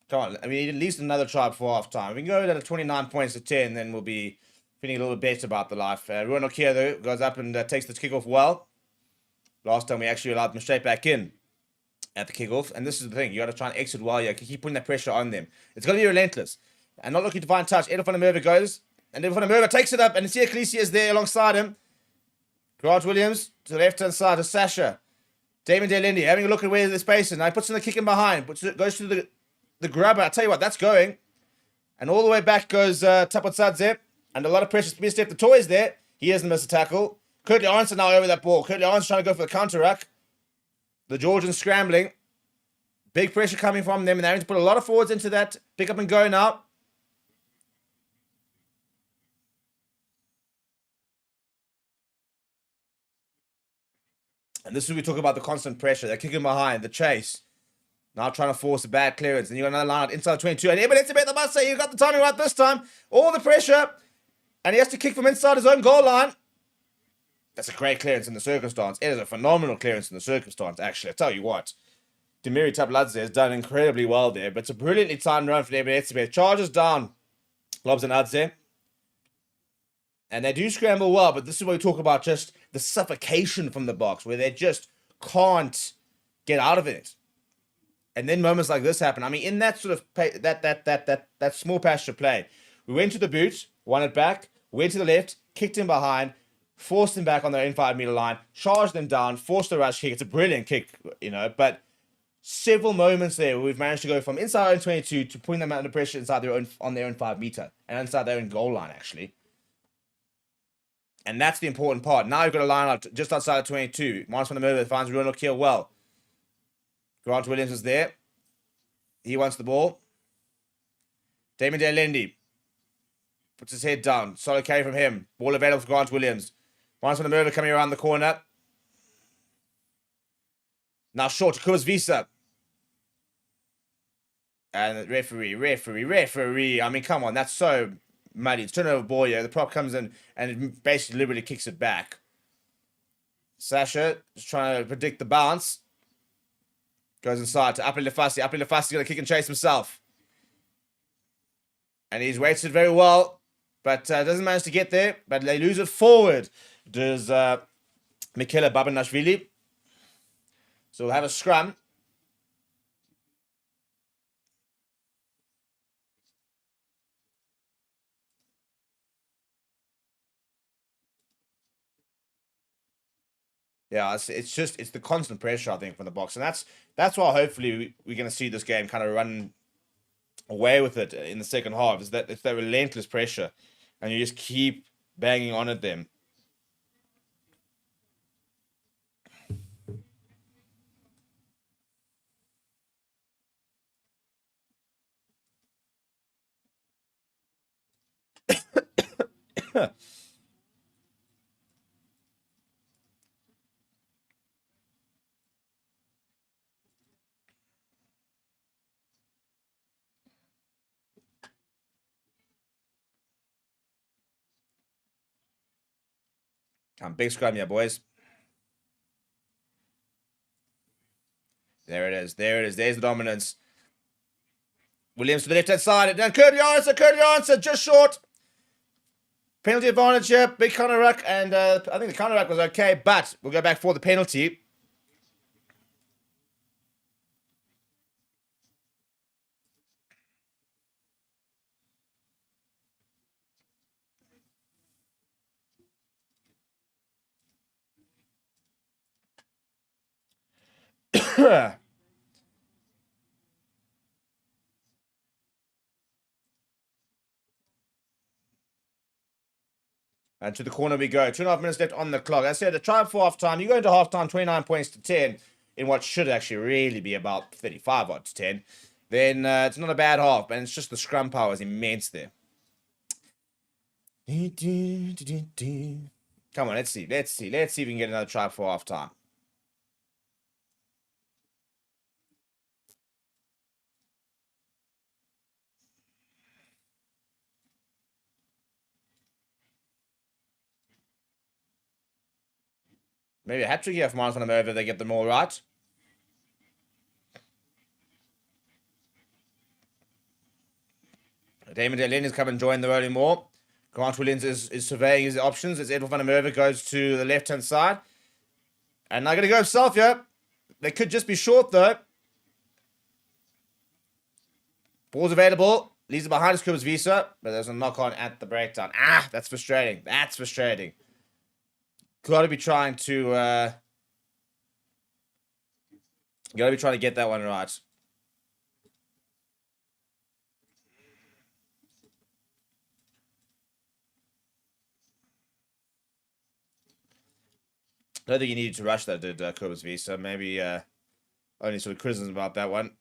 Come on, I mean, at least another try before half time. We can go down to 29 points to 10, then we'll be feeling a little bit better about the life. Ruan Okia, though, goes up and takes the kickoff well. Last time we actually allowed them straight back in at the kickoff. And this is the thing, you got to try and exit well. You keep putting that pressure on them. It's going to be relentless. And not looking to find touch. Edel van der Merwe goes. And Edel van der Merwe takes it up. And Sia Khaleesi is there alongside him. Grant Williams to the left-hand side to Sasha. Damon Delendi having a look at where the space is. Now he puts in the kick in behind. Goes to the grabber. I tell you what, that's going. And all the way back goes Tapotsadze. And a lot of pressure. Mr. the toys there. He hasn't missed a tackle. Curtly Arnson now over that ball. Curtly Arnson trying to go for the counter-ruck. The Georgians scrambling. Big pressure coming from them. And they're having to put a lot of forwards into that. Pick up and go now. And this is where we talk about the constant pressure. They're kicking behind. The chase. Now trying to force a bad clearance. And you got another line out inside 22. And Ebenezer the must say you got the timing right this time. All the pressure. And he has to kick from inside his own goal line. That's a great clearance in the circumstance. It is a phenomenal clearance in the circumstance, actually. I tell you what. Demiri Tabladze has done incredibly well there. But it's a brilliantly timed run for Ebenezer. Charges down. Lobs and Adze. And they do scramble well. But this is where we talk about just the suffocation from the box. Where they just can't get out of it. And then moments like this happen. I mean, in that sort of that small pasture play, we went to the boot, won it back, went to the left, kicked him behind, forced him back on their own 5-meter line, charged them down, forced a rush kick. It's a brilliant kick, you know, but several moments there where we've managed to go from inside their own 22 to putting them under pressure inside their own 5-meter and inside their own goal line, actually. And that's the important part. Now you've got a line out just outside of 22. Marcus van der Merwe finds Ronald Keel well. Grant Williams is there. He wants the ball. Damon Delendi puts his head down. Solid carry from him. Ball available for Grant Williams. Marcus van der Merwe coming around the corner. Now short to Kubas Visa. And referee. I mean, come on. That's so muddy. It's turnover ball here. The prop comes in and it basically liberally kicks it back. Sasha just trying to predict the bounce. Goes inside to Apple Lefasi. Apple Lefasi's going to kick and chase himself. And he's waited very well. But doesn't manage to get there. But they lose it forward. Does Mikhela Babanashvili. So we'll have a scrum. Yeah, it's the constant pressure, I think, from the box. And that's why hopefully we're going to see this game kind of run away with it in the second half. Is that it's that relentless pressure. And you just keep banging on at them. Big scrum here, boys. There it is. There's the dominance. Williams to the left-hand side. And then Curdy answer, just short. Penalty advantage here. Big counter ruck. And I think the counter ruck was okay, but we'll go back for the penalty. And to the corner we go. 2.5 minutes left on the clock. As I said, a try for half time. You go into half time, 29 points to 10 in what should actually really be about 35 odd to 10. Then it's not a bad half, and it's just the scrum power is immense there. Come on, let's see if we can get another try for half time. Maybe a hat-trick here for Marcus van der Merwe. They get them all right. Damon Delendi has come and joined the rolling more. Grant Williams is surveying his options as Edward van der Merwe goes to the left-hand side. And they're going to go himself here. They could just be short, though. Ball's available. Leaves it behind his Kubas Visa. But there's a knock-on at the breakdown. Ah, that's frustrating. That's frustrating. Got to be trying to get that one right. I don't think he needed to rush that, did Cobus V, so maybe only sort of criticism about that one.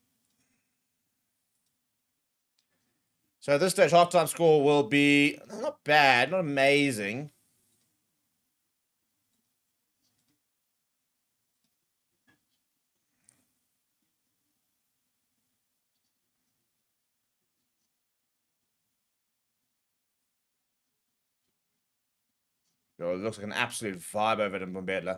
So at this stage, halftime score will be not bad, not amazing. Oh, it looks like an absolute vibe over it in Bombela.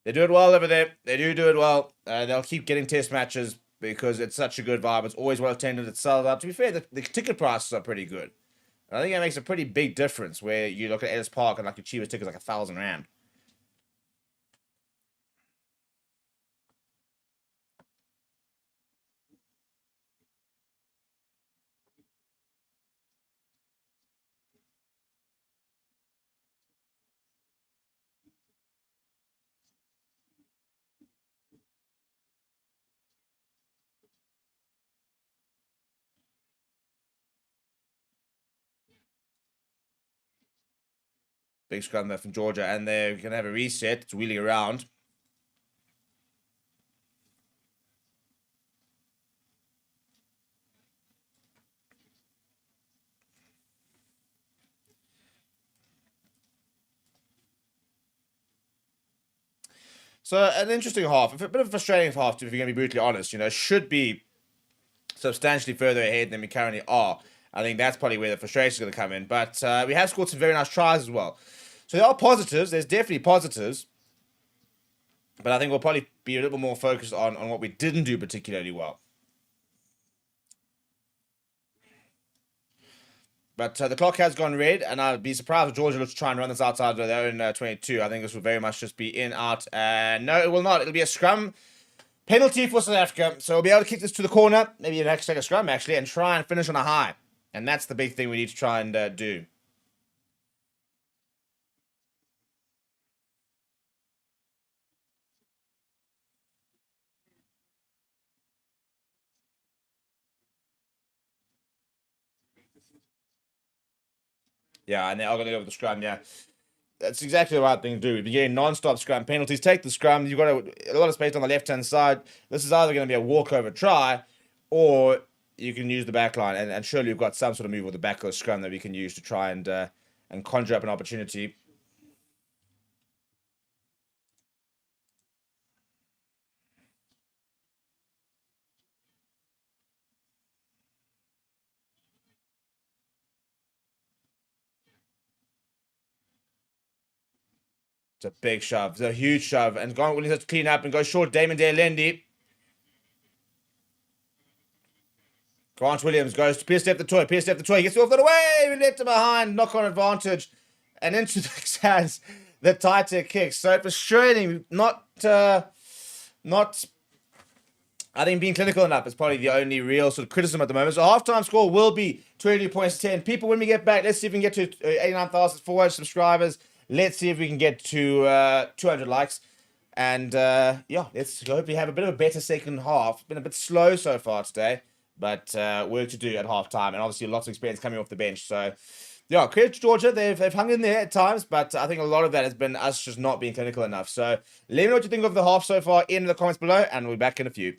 They do it well over there. They do it well. They'll keep getting test matches because it's such a good vibe. It's always well attended. It's sold out. To be fair, the ticket prices are pretty good. And I think that makes a pretty big difference where you look at Ellis Park and like your cheapest ticket's like R1,000. Big scrum there from Georgia, and they're going to have a reset. It's wheeling around. So, an interesting half. A bit of a frustrating half, if you're going to be brutally honest. Should be substantially further ahead than we currently are. I think that's probably where the frustration is going to come in. But we have scored some very nice tries as well. So there are positives. There's definitely positives. But I think we'll probably be a little more focused on what we didn't do particularly well. But the clock has gone red, and I'd be surprised if Georgia looks to try and run this outside of their own 22. I think this will very much just be in, out. No, it will not. It'll be a scrum penalty for South Africa. So we'll be able to kick this to the corner, maybe take a scrum actually, and try and finish on a high. And that's the big thing we need to try and do. Yeah, and they are going to go with the scrum, yeah. That's exactly the right thing to do. We've been getting non-stop scrum penalties. Take the scrum. You've got a lot of space on the left-hand side. This is either going to be a walkover try, or you can use the back line. And surely you've got some sort of move with the back of the scrum that we can use to try and conjure up an opportunity. It's a big shove. It's a huge shove. And Grant Williams has to clean up and go short. Damon Lendi. Grant Williams goes to Pierce Step the toy. Pierce Step the toy. He gets off the way. We left him behind. Knock on advantage. And into the hands. The tighter kicks. So frustrating. Not I think being clinical enough is probably the only real sort of criticism at the moment. So halftime score will be 20 points to 10. People, when we get back, let's see if we can get to 89,400 subscribers. Let's see if we can get to 200 likes. And yeah, let's hopefully have a bit of a better second half. It's been a bit slow so far today, but work to do at halftime. And obviously lots of experience coming off the bench. So yeah, credit to Georgia. They've hung in there at times, but I think a lot of that has been us just not being clinical enough. So let me know what you think of the half so far in the comments below, and we'll be back in a few.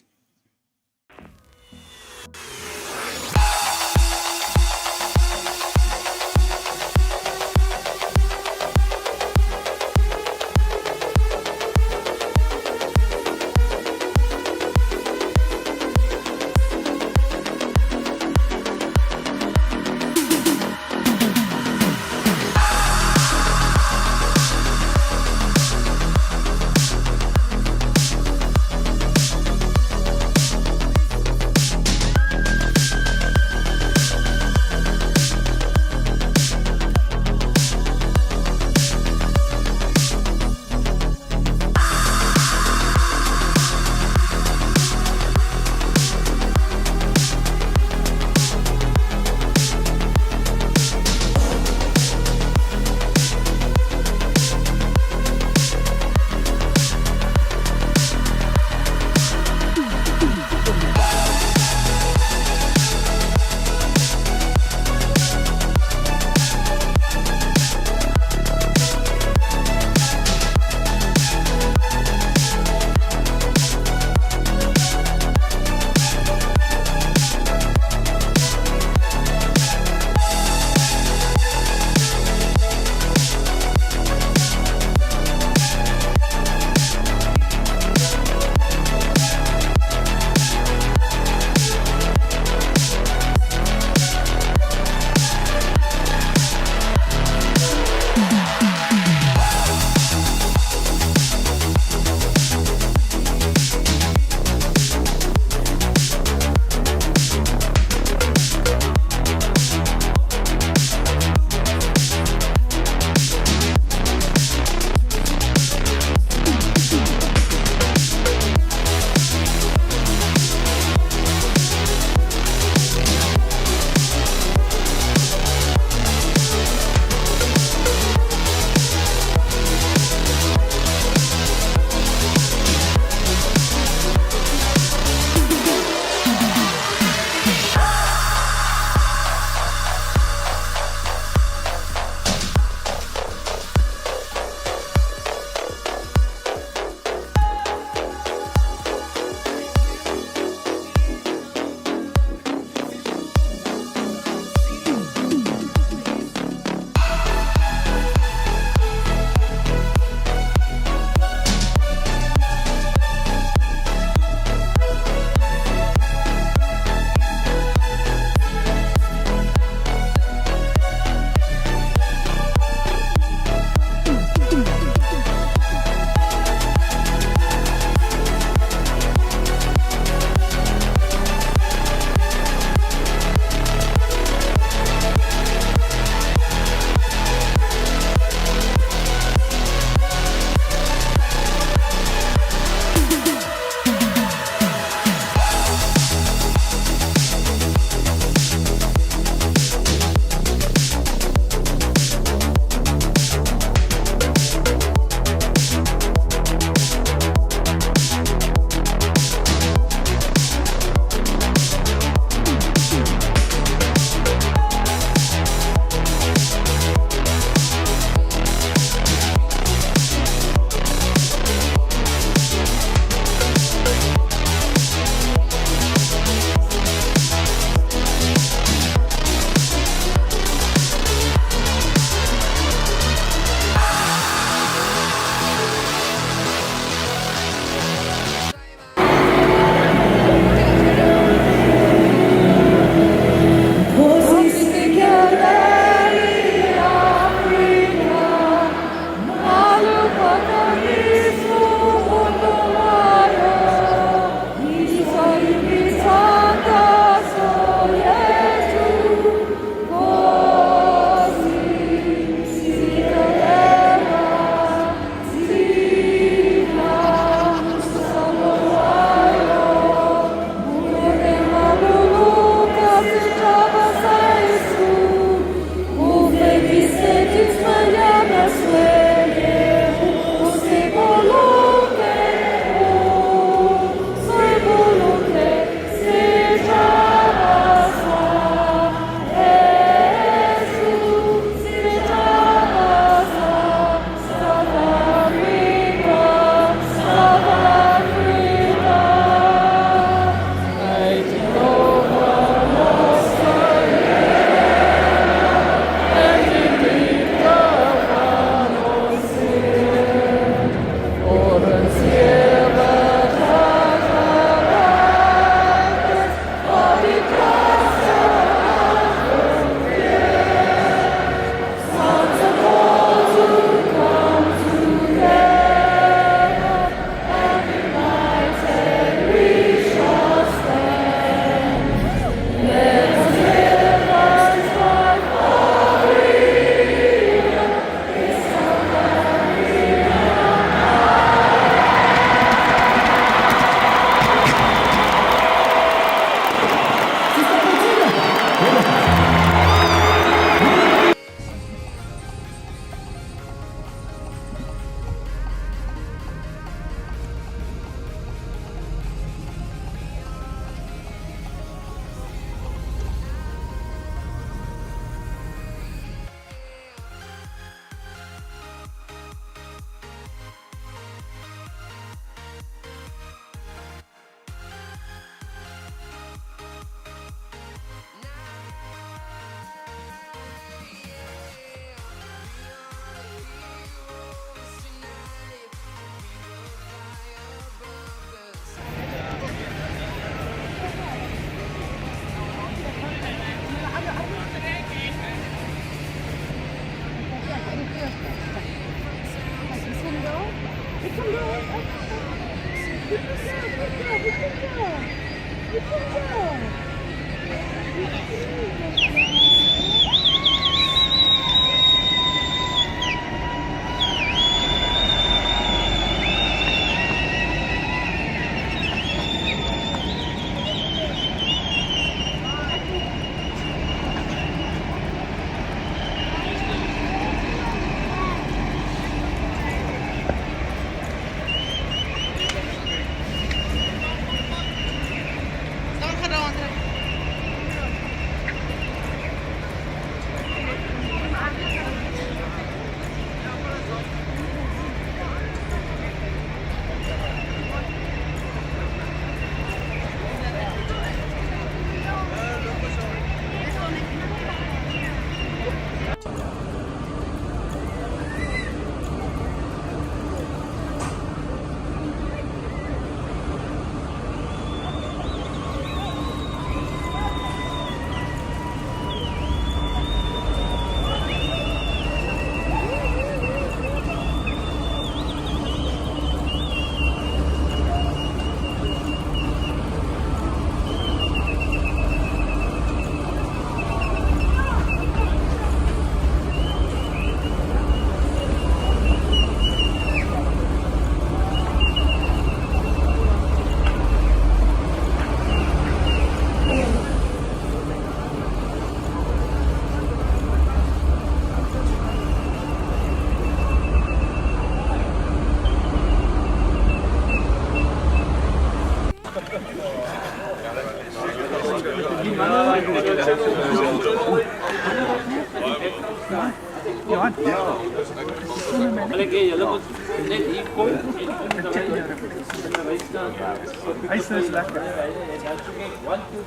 Hij is dus lekker. 1, 2,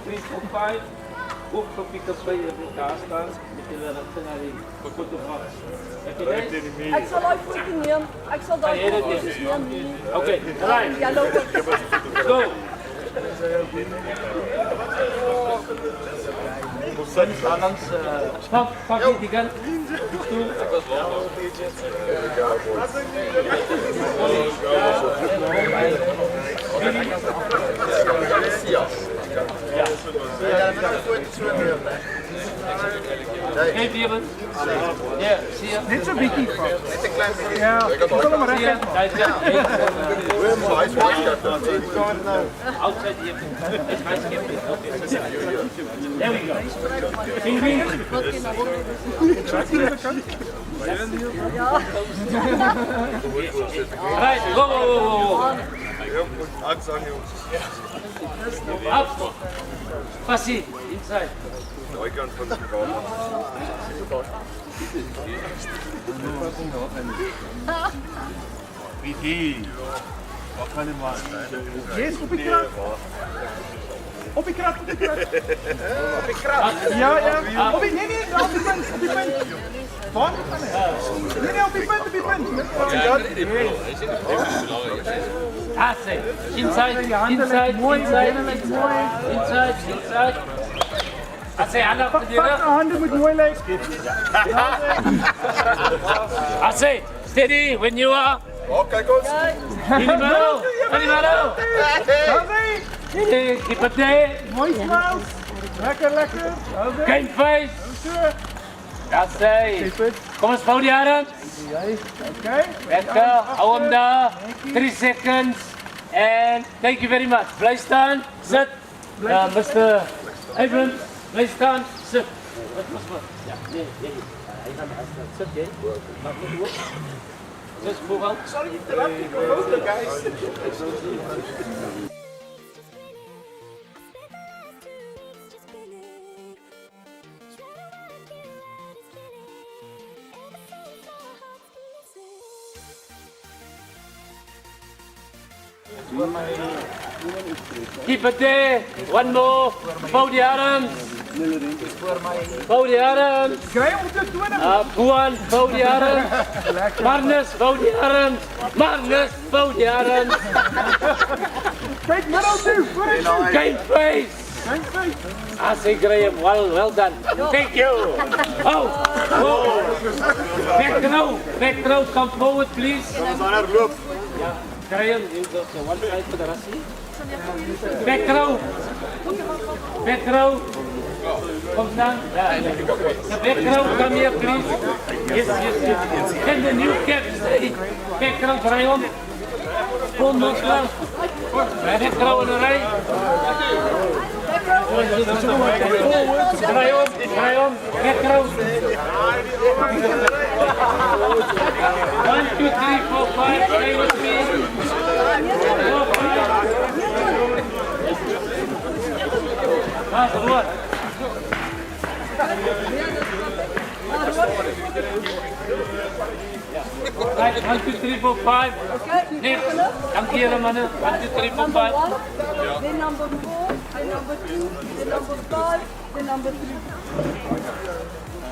3, 4, 5. Ook voor pick-up bij je elkaar staan. Met je naar die fotograaf. Heb je deze? Ik zal uitvoering nemen. Ik zal daar foto's nemen. Oké, gelijk. Ja, lopen. Go. Langs, pak die kant. Stoel. Geef hier het. Ja, zie je? Dit is een beetje. Net een klein beetje. Ja, ik zal hem maar Zie je? recht. Hij is outside here. Hij is skip. There we go. Ping, ping. Right, go, go, go, go. Up. Passie, inside. Wat kan je maken? Yes, op je krat. Op je krat, op je krat. Op je krat? Ja, ja. Op je, nee, nee, op je punt, op je punt. Van? Nee, nee, op je punt, op je punt. That's it. Inside, inside, inside, inside. I say, handen op de rug. Handen moet mooi lijken. I say, steady when you are. Oh, kijk eens. Animalo, animalo. Keep it there. Mooi smiles. Lekker, lekker. Geen face. I say, kom eens vouw die arm. Oké. Lekker, hou hem daar. 3 seconds. And thank you very much. Blijf staan, zit. Mr. Abrams, blijf staan, zit. Ja, nee, nee. Hij gaat zit, jij. Maak niet op. Zit vooral. Sorry, te laat. Ik kom ook, guys. Keep it there. One more. Vouw die arms. Vouw die arms. Puan, vouw die arms. Marnus, vouw die arms. Marnus, vouw die arms. Kijk, middel toe. Geen face. I say Graham, well done. Thank you. Oh, back row, come forward, please. Yeah, Graham, you go to one side for the rest. Back row, come down. The back row, come here, please. Yes. And the new caps, back row, Graham. Full Muslim. Back row on the right. Graham, back row. 1, 2, 3, 4, 5. Stay with me. 4, 5. Last one. Right, 1, 2, 3, 4, 5. Next. Come here, Manu. 1, 2, 3, 4, 5. Then number 4, then number 2, then number 5, then number 3.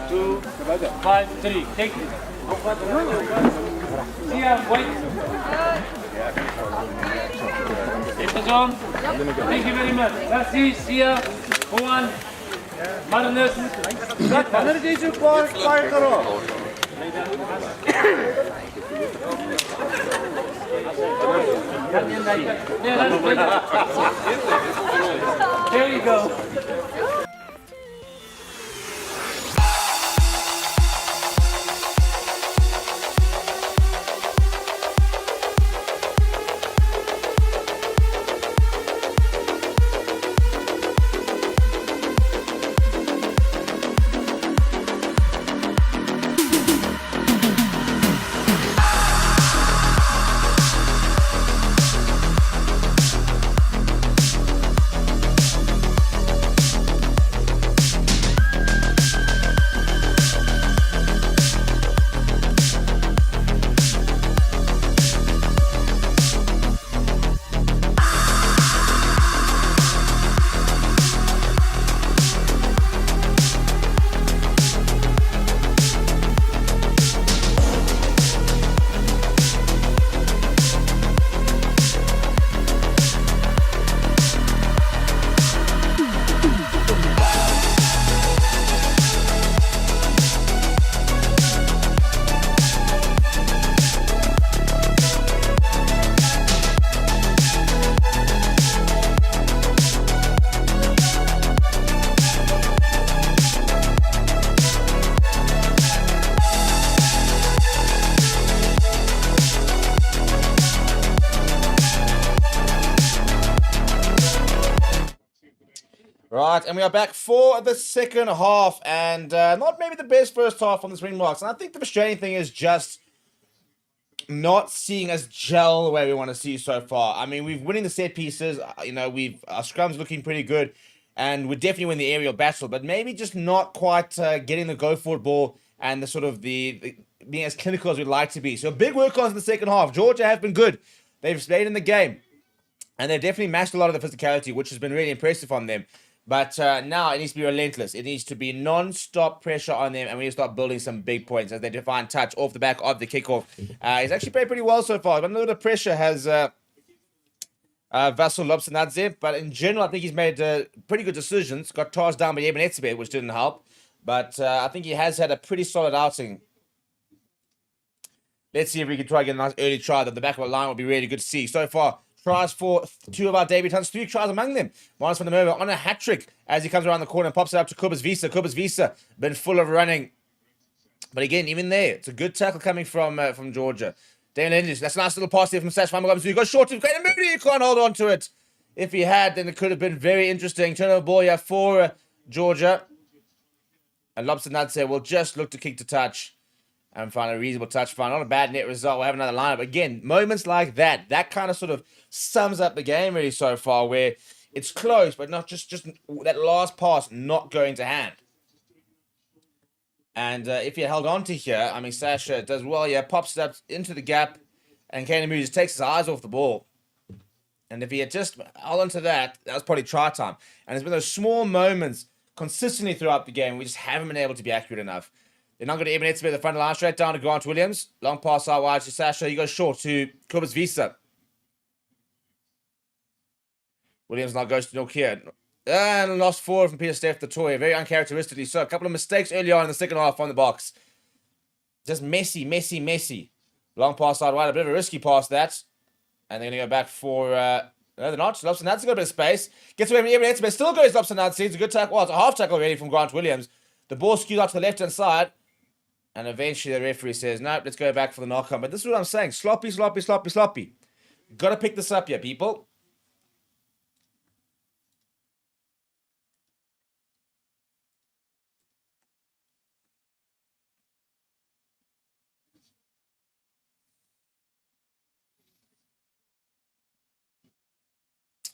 2, 5, 3. Take it. Here, wait. It is on. Thank you very much. Rassi, Sia, Juan, Marnus. Wanneer jy so baie geraak? There you go. Right, and we are back for the second half, and not maybe the best first half from the Springboks. And I think the frustrating thing is just not seeing us gel the way we want to see so far. I mean, we're winning the set pieces. Our scrum's looking pretty good, and we definitely win the aerial battle, but maybe just not quite getting the go forward ball and the sort of the being as clinical as we'd like to be. So big work on in the second half. Georgia have been good. They've stayed in the game, and they've definitely matched a lot of the physicality, which has been really impressive on them. But now it needs to be relentless. It needs to be non-stop pressure on them, and we need to start building some big points as they define touch off the back of the kickoff. He's actually played pretty well so far. But a little bit of pressure has Vasil Lobsanadze, but in general, I think he's made pretty good decisions. Got tossed down by Eben Etzebeth, which didn't help. But I think he has had a pretty solid outing. Let's see if we can try to get a nice early try. That the back of the line would be really good to see. So far, tries for two of our debutants, 3 tries among them. Minus from the Merva on a hat-trick as he comes around the corner and pops it up to Kubas Visa. Kubas Visa, been full of running. But again, even there, it's a good tackle coming from Georgia. Daniel English, that's a nice little pass there from Sash Famagam. He goes short to Great Moody. He can't hold on to it. If he had, then it could have been very interesting. Turnover ball here for Georgia. And Lobsanadze will just look to kick to touch and find a reasonable touch. Find not a bad net result. We'll have another lineup. Again, moments like that, that kind of sort of sums up the game really so far, where it's close, but not just that last pass not going to hand. And if he held on to here, I mean, Sasha does well. Yeah, pops it up into the gap, and Kane Moody just takes his eyes off the ball. And if he had just held on to that, that was probably try time. And there's been those small moments consistently throughout the game. We just haven't been able to be accurate enough. They're not going to even hit the front line, straight down to Grant Williams. Long pass out wide to Sasha. He goes short to Kubas Visa. Williams now goes to Nokia. And lost 4 from Peter Steph Toy, very uncharacteristically so. A couple of mistakes early on in the second half on the box. Just messy. Long pass side wide, a bit of a risky pass that. And they're going to go back for... no, they're not. Lobsonadze's got a bit of space. Gets away from Evan but still goes Lobsonadze. It's a good tackle. Well, it's a half tackle already from Grant Williams. The ball skewed out to the left-hand side. And eventually the referee says, nope, let's go back for the knock-on. But this is what I'm saying. Sloppy. Got to pick this up here, people.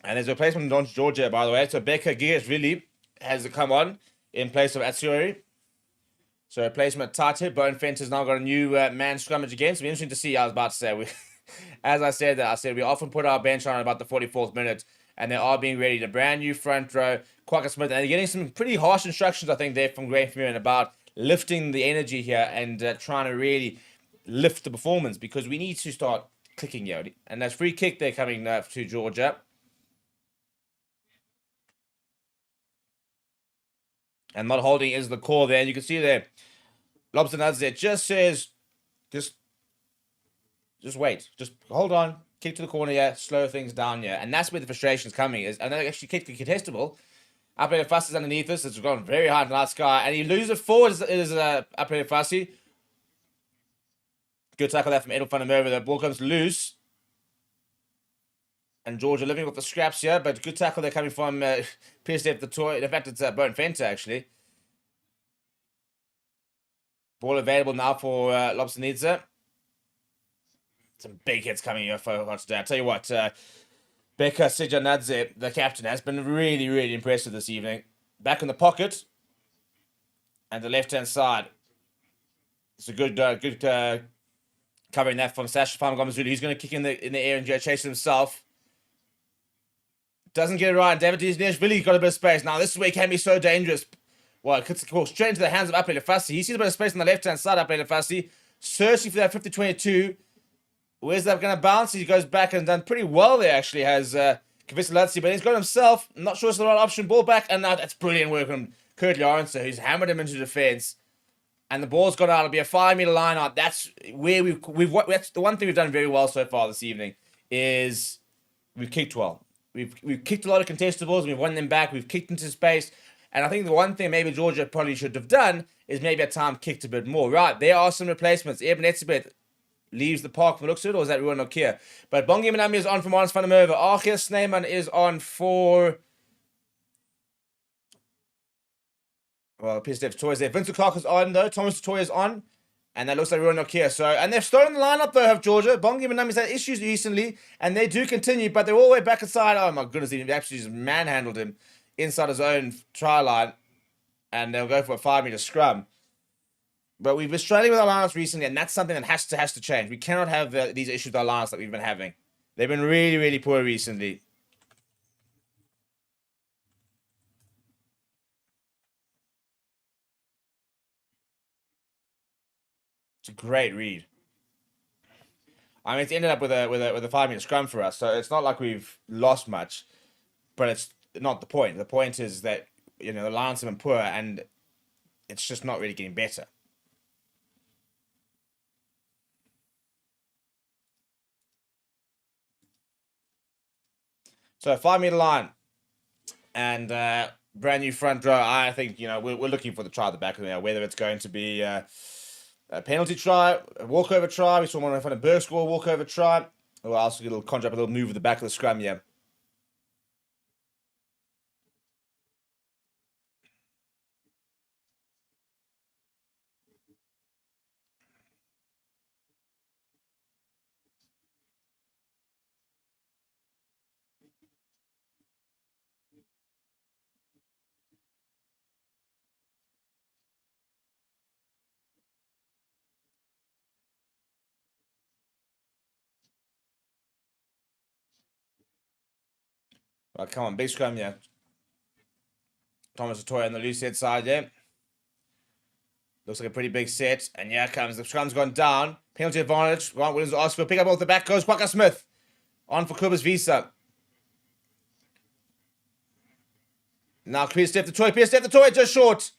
And there's a replacement on Georgia, by the way. So Becca Gigas has come on in place of Atsiori. So replacement Tate. Bone Fenter's now got a new man scrummage again. So it'll be interesting to see. I was about to say, as I said we often put our bench on about the 44th minute. And they are being ready. A brand new front row. Quacker Smith. And they're getting some pretty harsh instructions, I think, there from Graham Furin about lifting the energy here and trying to really lift the performance. Because we need to start clicking here. And that's free kick there coming to Georgia. And not holding is the call there. And you can see there, Lobsonadze just says, just wait. Just hold on. Kick to the corner here. Slow things down here. And that's where the frustration's coming. And they actually kick contestable. Upper Fussy is underneath us. It's gone very hard in the last sky. And he loses it forward is Upper Fussy. Good tackle there from Edel van der Merwe. The ball comes loose. And Georgia living with the scraps here, but good tackle there coming from Pierce the Toy. In fact, it's Bone Fenter, actually. Ball available now for Lobsonadze. Some big hits coming here for today. I'll tell you what, Becca Sejanadze, the captain, has been really impressive this evening. Back in the pocket. And the left-hand side. It's a good covering that from Sasha Famagomazulu. He's going to kick in the air and chase himself. Doesn't get it right. David Disneshvili got a bit of space. Now, this is where he can be so dangerous. Well, it cuts the ball straight into the hands of Apele Fassi. He sees a bit of space on the left-hand side, Apele Fassi. Searching for that 50-22. Where's that going to bounce? He goes back and done pretty well there, actually, has Kavisa Latsi. But he's got himself. Not sure it's the right option. Ball back. And now that's brilliant work from Kurt Lawrence, who's hammered him into defense. And the ball's got out. It'll be a 5-meter line out. That's where that's the one thing we've done very well so far this evening is we've kicked well. We've kicked a lot of contestables, we've won them back, we've kicked into space, and I think the one thing maybe Georgia probably should have done is maybe at time kicked a bit more. Right, there are some replacements. Eben Etzebeth leaves the park from the looks of it, or is that Ruan Nokia? But Bongi Manami is on for Marnus van der Merwe. Archie Sneeman is on for... Well, PSF Toys there. Vincent Clark is on, though. Thomas Toy is on. And that looks like Ruan Nokia. So, and they've started the lineup, though, of Georgia. Bongi Manami's had issues recently, and they do continue, but they're all the way back inside. Oh, my goodness, he actually just manhandled him inside his own try line. And they'll go for a 5-meter scrum. But we've been struggling with our lineups recently, and that's something that has to change. We cannot have these issues with our lineups that we've been having. They've been really poor recently. It's a great read. I mean, it's ended up with a 5-meter scrum for us, so it's not like we've lost much, but it's not the point. The point is that, you know, the lines have been poor, and it's just not really getting better. So 5-meter line and brand new front row. I think, you know, we're looking for the try at the back of there, whether it's going to be a penalty try, a walkover try. We saw one in front of Berg score, walkover try. Or else a little conjure up a little move at the back of the scrum, yeah. Oh, come on, big scrum, yeah. Thomas Latoya on the loose head side, yeah. Looks like a pretty big set. And yeah, comes the scrum's gone down. Penalty advantage. Grant Williams asks for a pick up off the back. Goes Quacker Smith. On for Cobus Visa. Now Chris Steph the toy, just short.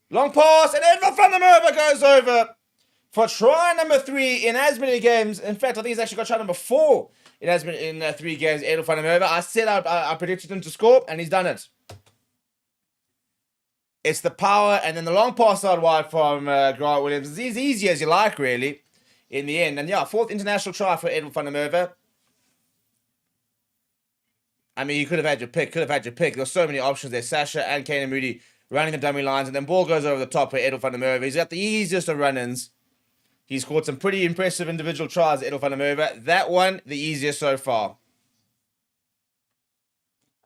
Long pass, and Edwin van der Merwe goes over for try number 3 in as many games. In fact, I think he's actually got try number 4 in as many in 3 games. Edwin van der Merwe. I said I predicted him to score, and he's done it. It's the power, and then the long pass out wide from Grant Williams. It's as easy as you like, really, in the end. And yeah, 4th international try for Edwin van der Merwe. I mean, you could have had your pick. There's so many options there. Sasha and Kane and Moody running the dummy lines, and then ball goes over the top for Edwin van der Merwe. He's got the easiest of run-ins. He's scored some pretty impressive individual tries, Edwin van der Merwe. That one, the easiest so far.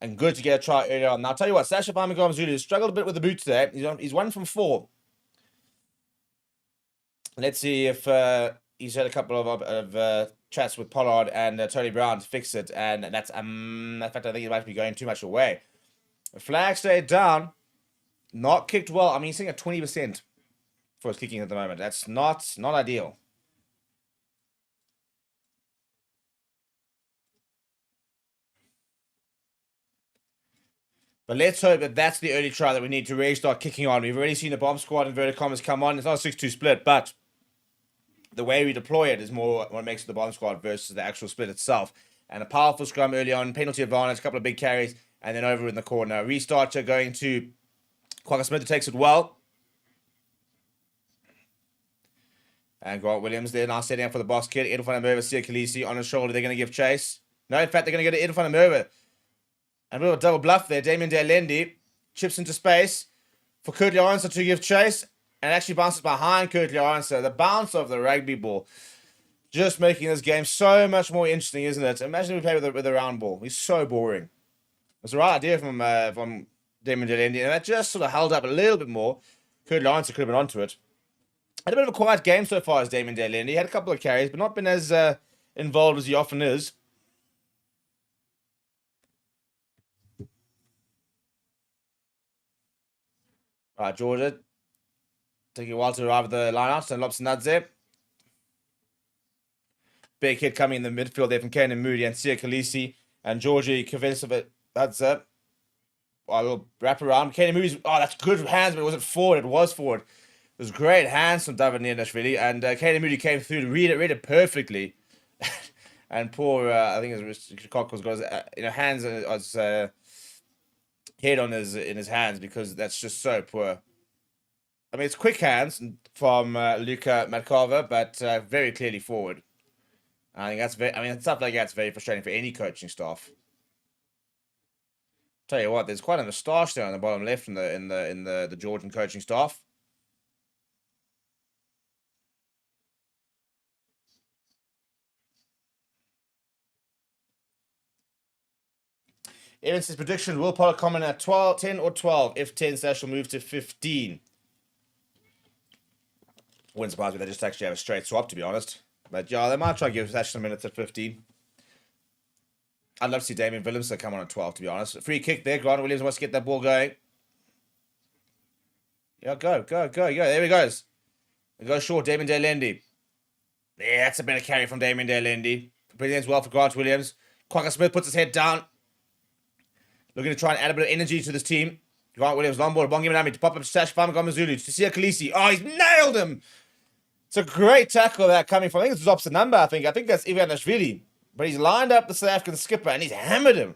And good to get a try earlier on. Now, I'll tell you what, Sasha Zulu struggled a bit with the boot today. He's 1 from 4. Let's see if he's had a couple of chats with Pollard and Tony Brown to fix it. And that's, in fact, I think he might be going too much away. The flag stayed down. Not kicked well. I mean, he's sitting at 20% for his kicking at the moment. That's not ideal. But let's hope that that's the early try that we need to really start kicking on. We've already seen the bomb squad inverted commas come on. It's not a 6-2 split, but the way we deploy it is more what makes it the bomb squad versus the actual split itself. And a powerful scrum early on, penalty advantage, a couple of big carries, and then over in the corner. Restarter going to Quagga Smith, who takes it well. And Grant Williams, they're now setting up for the box kid. Edwin van der Merwe, Sia Khaleesi on his shoulder. They're going to give chase. No, in fact, they're going to go to Edwin van der Merwe. And a bit of a double bluff there. Damien Delendi chips into space for Kurtley Arnser to give chase. And actually bounces behind Kurtley Arnser. The bounce of the rugby ball. Just making this game so much more interesting, isn't it? Imagine we play with a round ball. It's so boring. It's the right idea from Damien Delendi. And that just sort of held up a little bit more. Kurtley Arnser could have been onto it. Had a bit of a quiet game so far as Damien Delendi. He had a couple of carries, but not been as involved as he often is. All right, Georgia. Taking a while to arrive at the lineout. And Lobsanadze. Big hit coming in the midfield there from Kane and Moody and Sia Khaleesi. And Georgie Kavensova. That's it. A little wrap around. Kane and Moody's. Oh, that's good hands, but it wasn't forward. It was forward. It was great hands from David Nianishvili. And Kane and Moody came through to read it perfectly. And poor, I think it was Cockles got his hands head on in his hands because that's just so poor. I mean, it's quick hands from Luka Matkava, but very clearly forward. I think that's stuff like that's very frustrating for any coaching staff. Tell you what, there's quite a moustache there on the bottom left in the Georgian coaching staff. Evans' prediction, Will Pollard comment at 10 or 12. If 10, Sash will move to 15. Wouldn't surprise me if they just actually have a straight swap, to be honest. But yeah, they might try to give Sash some minutes at 15. I'd love to see Damien Willemse come on at 12, to be honest. Free kick there. Grant Williams wants to get that ball going. Yeah, go. There he goes. It goes short, Damien Delendi. Yeah, that's a better carry from Damien Delendi. Presents well for Grant Williams. Quagga Smith puts his head down. Looking to try and add a bit of energy to this team. Grant Williams, long ball, Bongimanami to pop up to Sash Famagomazulu to Sia Khaleesi. Oh, he's nailed him! It's a great tackle that coming from, I think it's opposite number, I think that's Ivanishvili. But he's lined up the South African skipper and he's hammered him.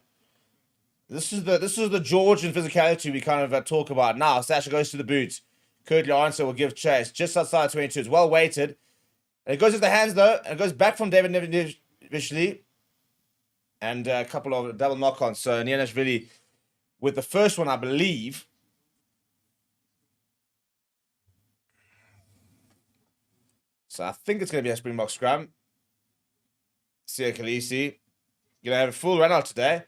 This is the Georgian physicality we kind of talk about now. Sasha goes to the boot. Kurtley Arnser will give chase just outside 22. It's well weighted. And it goes with the hands though, and it goes back from David Nianishvili. And a couple of double knock-ons. So Nianishvili with the first one, I believe. So I think it's going to be a Springbok scrum. Sia Khaleesi. Going to have a full run out today.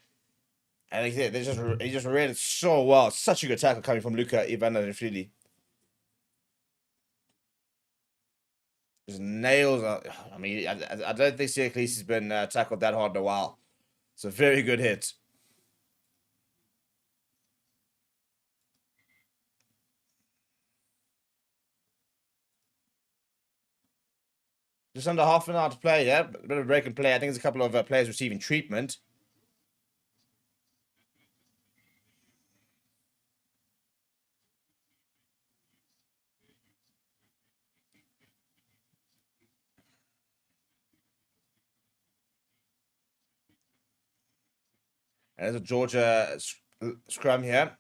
And he just read it so well. Such a good tackle coming from Luka Ivanishvili. Just nails. I mean, I don't think Sia Khaleesi's been tackled that hard in a while. It's a very good hit. Just under half an hour to play, yeah? A bit of a break and play. I think there's a couple of players receiving treatment. And there's a Georgia scrum here.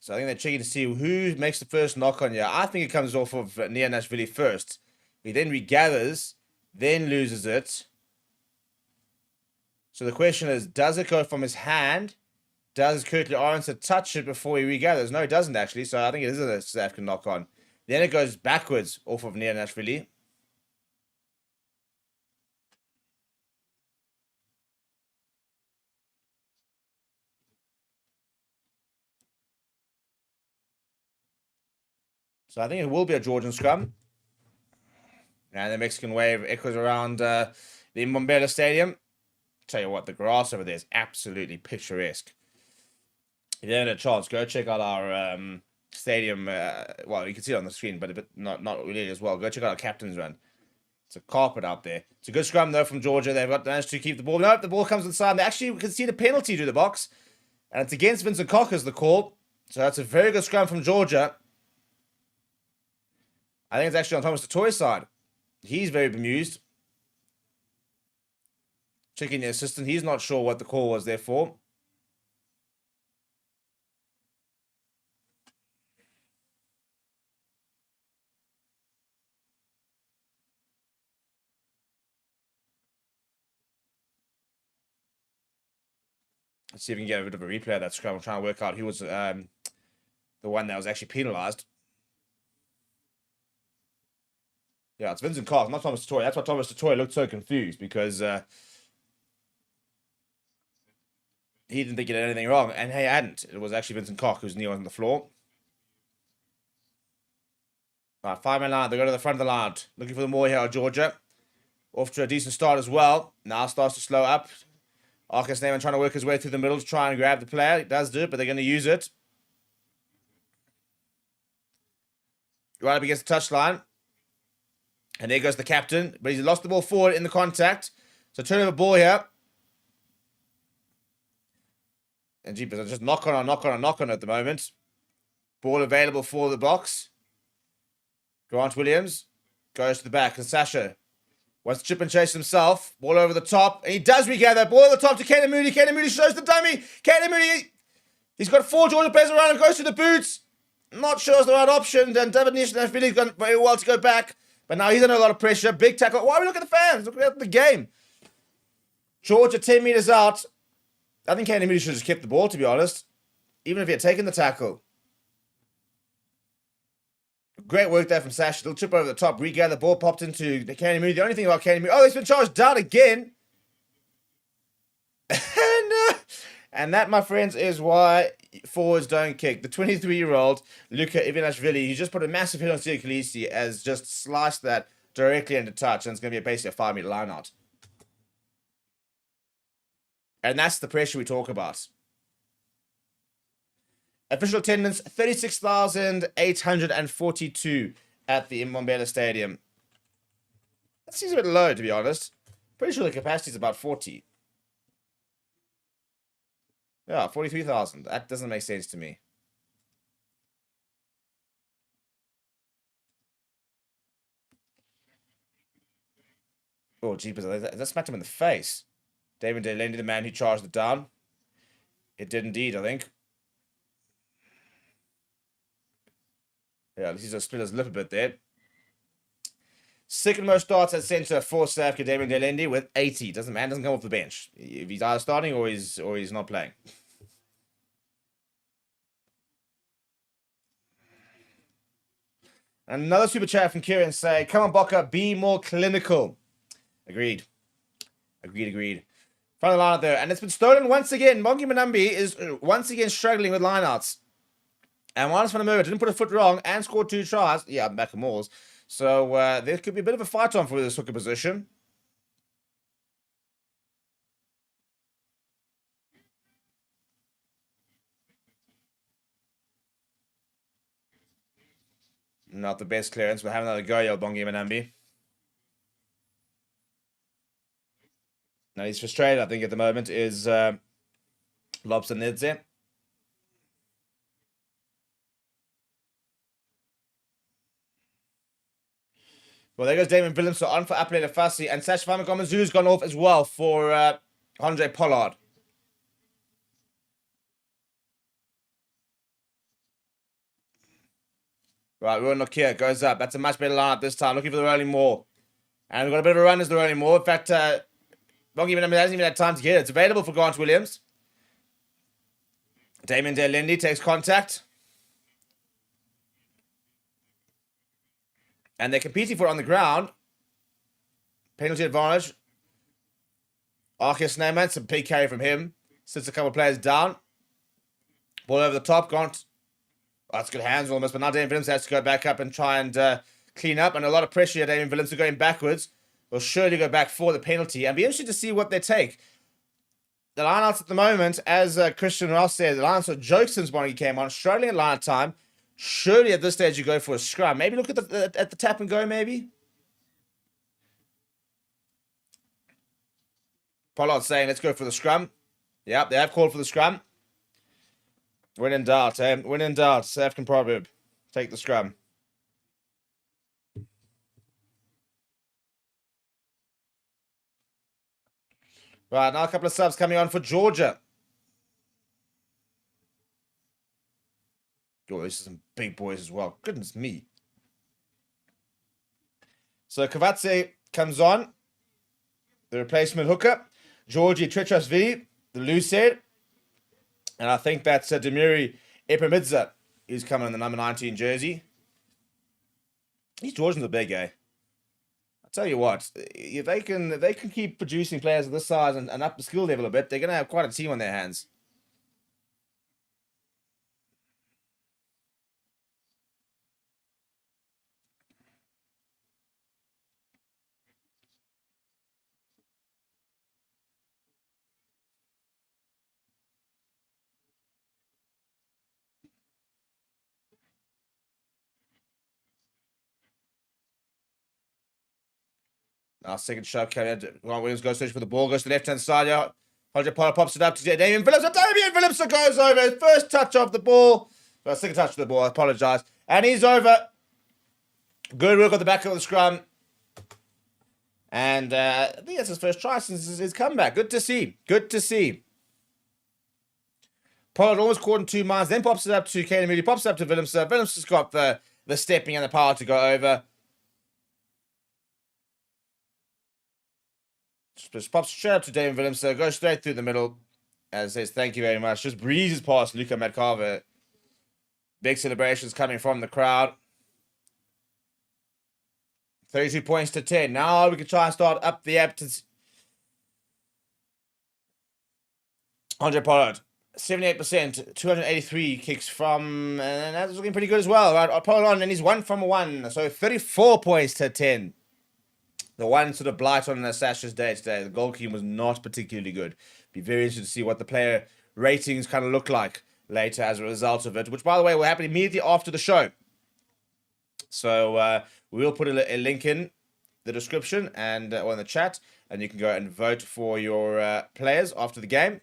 So I think they're checking to see who makes the first knock on here. I think it comes off of Nianashvili first. He then regathers, then loses it. So the question is, does it go from his hand? Does Kurtley Arendse touch it before he regathers? No, he doesn't actually. So I think it is a South African knock on. Then it goes backwards off of Nianashvili. So I think it will be a Georgian scrum. And the Mexican wave echoes around the Mbombela Stadium. Tell you what, the grass over there is absolutely picturesque. If you haven't had a chance, go check out our stadium. Well, you can see it on the screen, but not really as well. Go check out our captain's run. It's a carpet out there. It's a good scrum, though, from Georgia. They've managed to keep the ball. No, the ball comes inside. They actually can see the penalty to the box. And it's against Vincent Cockers, the call. So that's a very good scrum from Georgia. I think it's actually on Thomas Toy's side. He's very bemused. Checking the assistant. He's not sure what the call was there for. Let's see if we can get a bit of a replay of that scrum. I'm trying to work out who was the one that was actually penalised. Yeah, it's Vincent Cox, not Thomas Toy. That's why Thomas Toy looked so confused, because he didn't think he did anything wrong, and he hadn't. It was actually Vincent Cox who's kneeling on the floor. All right, 5-man line. They go to the front of the line. Looking for the more here, Georgia. Off to a decent start as well. Now starts to slow up. Arcus Neyman trying to work his way through the middle to try and grab the player. He does do it, but they're going to use it. Right up against the touchline. And there goes the captain. But he's lost the ball forward in the contact. So turnover ball here. And jeepers, just knock on at the moment. Ball available for the box. Grant Williams goes to the back. And Sasha wants to chip and chase himself. Ball over the top. And he does regather. Ball over the top to Kaden Moody. Kaden Moody shows the dummy. Kaden Moody, he's got 4 Georgia players around him. Goes to the boots. Not sure it's the right option. And David Nianashvili's gone very well to go back. But now he's under a lot of pressure. Big tackle. Why are we looking at the fans? Look at the game. Georgia 10 meters out. I think Kaden Moody should have just kept the ball, to be honest. Even if he had taken the tackle. Great work there from Sash. Little chip over the top. Regather. Ball popped into the Kaden Moody. The only thing about Kaden Moody. Oh, he's been charged down again. And that, my friends, is why forwards don't kick. The 23-year-old Luka Ivanashvili, he just put a massive hit on Sia Khaleesi, as just sliced that directly into touch, and it's going to be basically a 5-meter line out. And that's the pressure we talk about. Official attendance, 36,842 at the Mbombela Stadium. That seems a bit low, to be honest. Pretty sure the capacity is about 40. Yeah, 43,000. That doesn't make sense to me. Oh, jeepers. That smacked him in the face. David Delaney, the man who charged it down. It did indeed, I think. Yeah, at least he's split his lip a bit there. Second most starts at centre for South Africa, Damien Delendi with 80. Doesn't come off the bench. If he's either starting or he's not playing. Another super chat from Kieran say, come on, Bokke, be more clinical. Agreed. Agreed. Front of the line out there. And it's been stolen once again. Mongi Manambi is once again struggling with lineouts. And Juanis van der Merwe didn't put a foot wrong and scored 2 tries. Yeah, back of Moors. So there could be a bit of a fight on for this hooker position. Not the best clearance. We'll have another go, yo, Bongi Manambi. Now he's frustrated, I think, at the moment, is Lobster Nidze. Well, there goes Damon Willemse on for Apelele Fassi, and Sash Famagomazoo's gone off as well for Andre Pollard. Right, Rowan Nokia goes up. That's a much better lineup this time. Looking for the Rolling Moore. And we've got a bit of a run as the Rolling Moore. In fact, hasn't even had time to get it. It's available for Grant Williams. Damien Lindy takes contact. And they're competing for it on the ground. Penalty advantage. Arceus Snowman, some big carry from him. Sits a couple of players down. Ball over the top. Grant. Oh, that's good hands almost, but now Damien Willemse has to go back up and try and clean up. And a lot of pressure here. Damien Willemse going backwards. Will surely go back for the penalty. And be interested to see what they take. The lineouts at the moment, as Christian Ross said, the lineouts are jokes since Bonnie came on. Struggling at line time. Surely at this stage you go for a scrum. Maybe look at the tap and go, maybe. Pollard saying, let's go for the scrum. Yep, they have called for the scrum. When in doubt, When in doubt, South African proverb. Take the scrum. Right, now a couple of subs coming on for Georgia. Oh, these are some big boys as well. Goodness me. So Kavatse comes on. The replacement hooker. Georgie Tretrasvili, the loose head. And I think that's Demiri Epimidza who's coming in the number 19 jersey. These Georgians are big, eh? I'll tell you what, if they can keep producing players of this size and up the skill level a bit, they're going to have quite a team on their hands. Now, second shot, Grant Williams goes search for the ball, goes to the left-hand side. Hodge Pollard pops it up to Damien Willemse. Damien Willemse goes over. His first touch of the ball. Well, second touch of the ball, I apologise. And he's over. Good work on the back of the scrum. And I think that's his first try since his comeback. Good to see. Good to see. Pollard almost caught in 2 minds, then pops it up to Caden Moody, pops it up to Willemse. Willemse's got the stepping and the power to go over. Just pops straight up to Damien Willemse, goes straight through the middle, and says thank you very much. Just breezes past Luca Metcalver. Big celebrations coming from the crowd. 32 points to 10. Now we can try and start up the ebb to Andre Pollard. 78%, 283 kicks from, and that's looking pretty good as well. Right, Pollard on, and he's 1 from 1. So 34 points to 10. The one sort of blight on Sasha's day today. The goalkeeping was not particularly good. Be very interested to see what the player ratings kind of look like later as a result of it, which, by the way, will happen immediately after the show. So we will put a link in the description and or in the chat, and you can go and vote for your players after the game.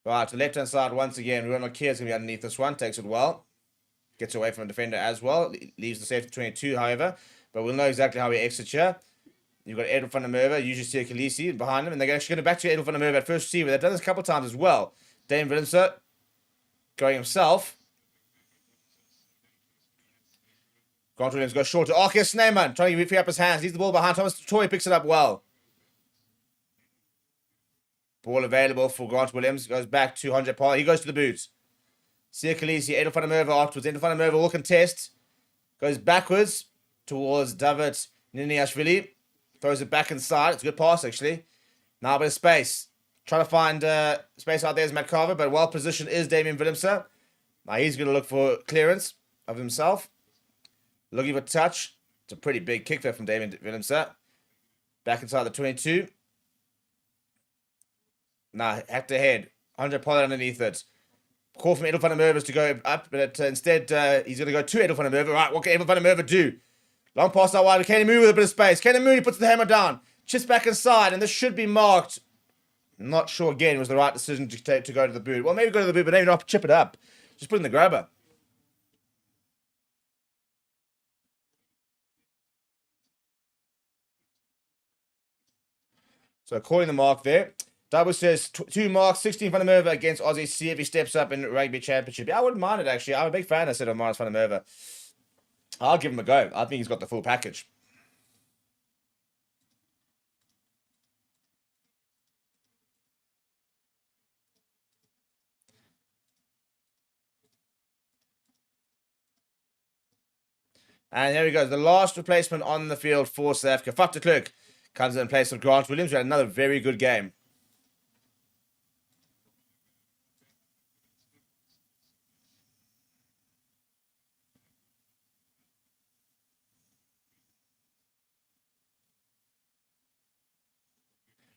Right, to the left-hand side once again. Ruan Nokia is going to be underneath this one. Takes it well. Gets away from a defender as well. Leaves the safety 22, however. But we'll know exactly how he exits here. You've got Edel van der Merwe, usually Sia Khaleesi behind him. And they're actually going to back to Edel van der Merwe at first receiver. They've done this a couple of times as well. Dane Willemse going himself. Grant Williams goes short to Arceus Snyman. Trying to free up his hands. Leaves the ball behind. Thomas Toy picks it up well. Ball available for Grant Williams. Goes back to Andre Pollard. He goes to the boots. Sia Khaleesi, Edel van der Merwe afterwards. Edel van der Merwe will contest. Goes backwards towards David Niniashvili. Throws it back inside. It's a good pass, actually. Now a bit of space. Trying to find space out there is Matt Carver, but well positioned is Damien Willemse. Now he's going to look for clearance of himself. Looking for touch. It's a pretty big kick there from Damien Willemse. Back inside the 22. Now, head to head. 100 Pollard underneath it. Call from Edel van der Merwe to go up, but instead he's going to go to Edel van der Merwe. Right, what can Edel van der Merwe do? Long pass out wide. Caden Moody with a bit of space. Caden Moody puts the hammer down. Chips back inside, and this should be marked. Not sure again it was the right decision to take to go to the boot. Well, maybe go to the boot, but maybe not chip it up. Just put in the grabber. So calling the mark there. Double says 2 marks, 16 van der Merwe against Aussie. See if he steps up in rugby championship. Yeah, I wouldn't mind it actually. I'm a big fan. I said of Marius van der Merwe. I'll give him a go. I think he's got the full package. And here he goes. The last replacement on the field for South Africa. Faf de Klerk comes in place of Grant Williams. We had another very good game.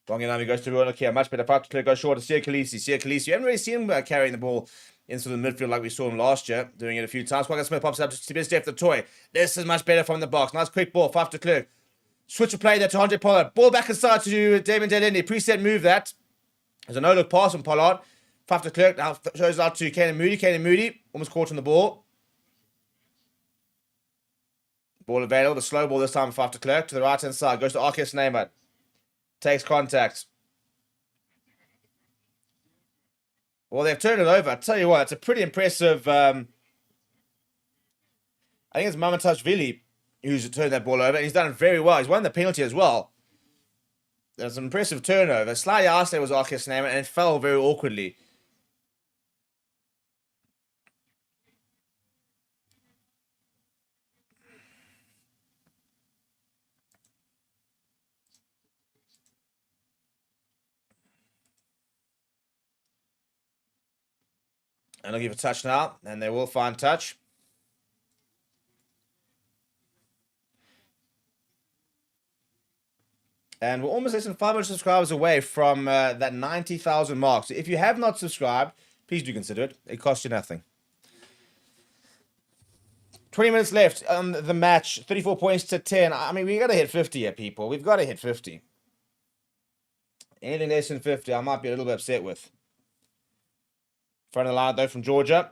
Bonginami goes to Ruan Kia. Much better. Faf de Klerk goes short to Sia Khaleesi. You haven't really seen him carrying the ball into the midfield like we saw him last year, doing it a few times. Quagga Smith pops up to best depth the toy. This is much better from the box. Nice quick ball. Faf de Klerk. Switch of play there to Andre Pollard. Ball back inside to Damon Delindi. Preset move that. There's a no-look pass from Pollard. Faf de Klerk now shows out to Canan Moody. Canan Moody almost caught on the ball. Ball available. The slow ball this time for Faf de Klerk to the right-hand side. Goes to Arcus Neymar. Takes contact. Well, they've turned it over. I tell you what, it's a pretty impressive... I think it's Mamatashvili who's turned that ball over, and he's done it very well. He's won the penalty as well. There's an impressive turnover. Slightly asked there was Arcus Neymar, and it fell very awkwardly. And I'll give a touch now, and they will find touch. And we're almost less than 500 subscribers away from that 90,000 mark. So if you have not subscribed, please do consider it. It costs you nothing. 20 minutes left on the match. 34 points to 10. I mean, we got to hit 50 here, people. We've got to hit 50. Anything less than 50, I might be a little bit upset with. Front of the line, though, from Georgia.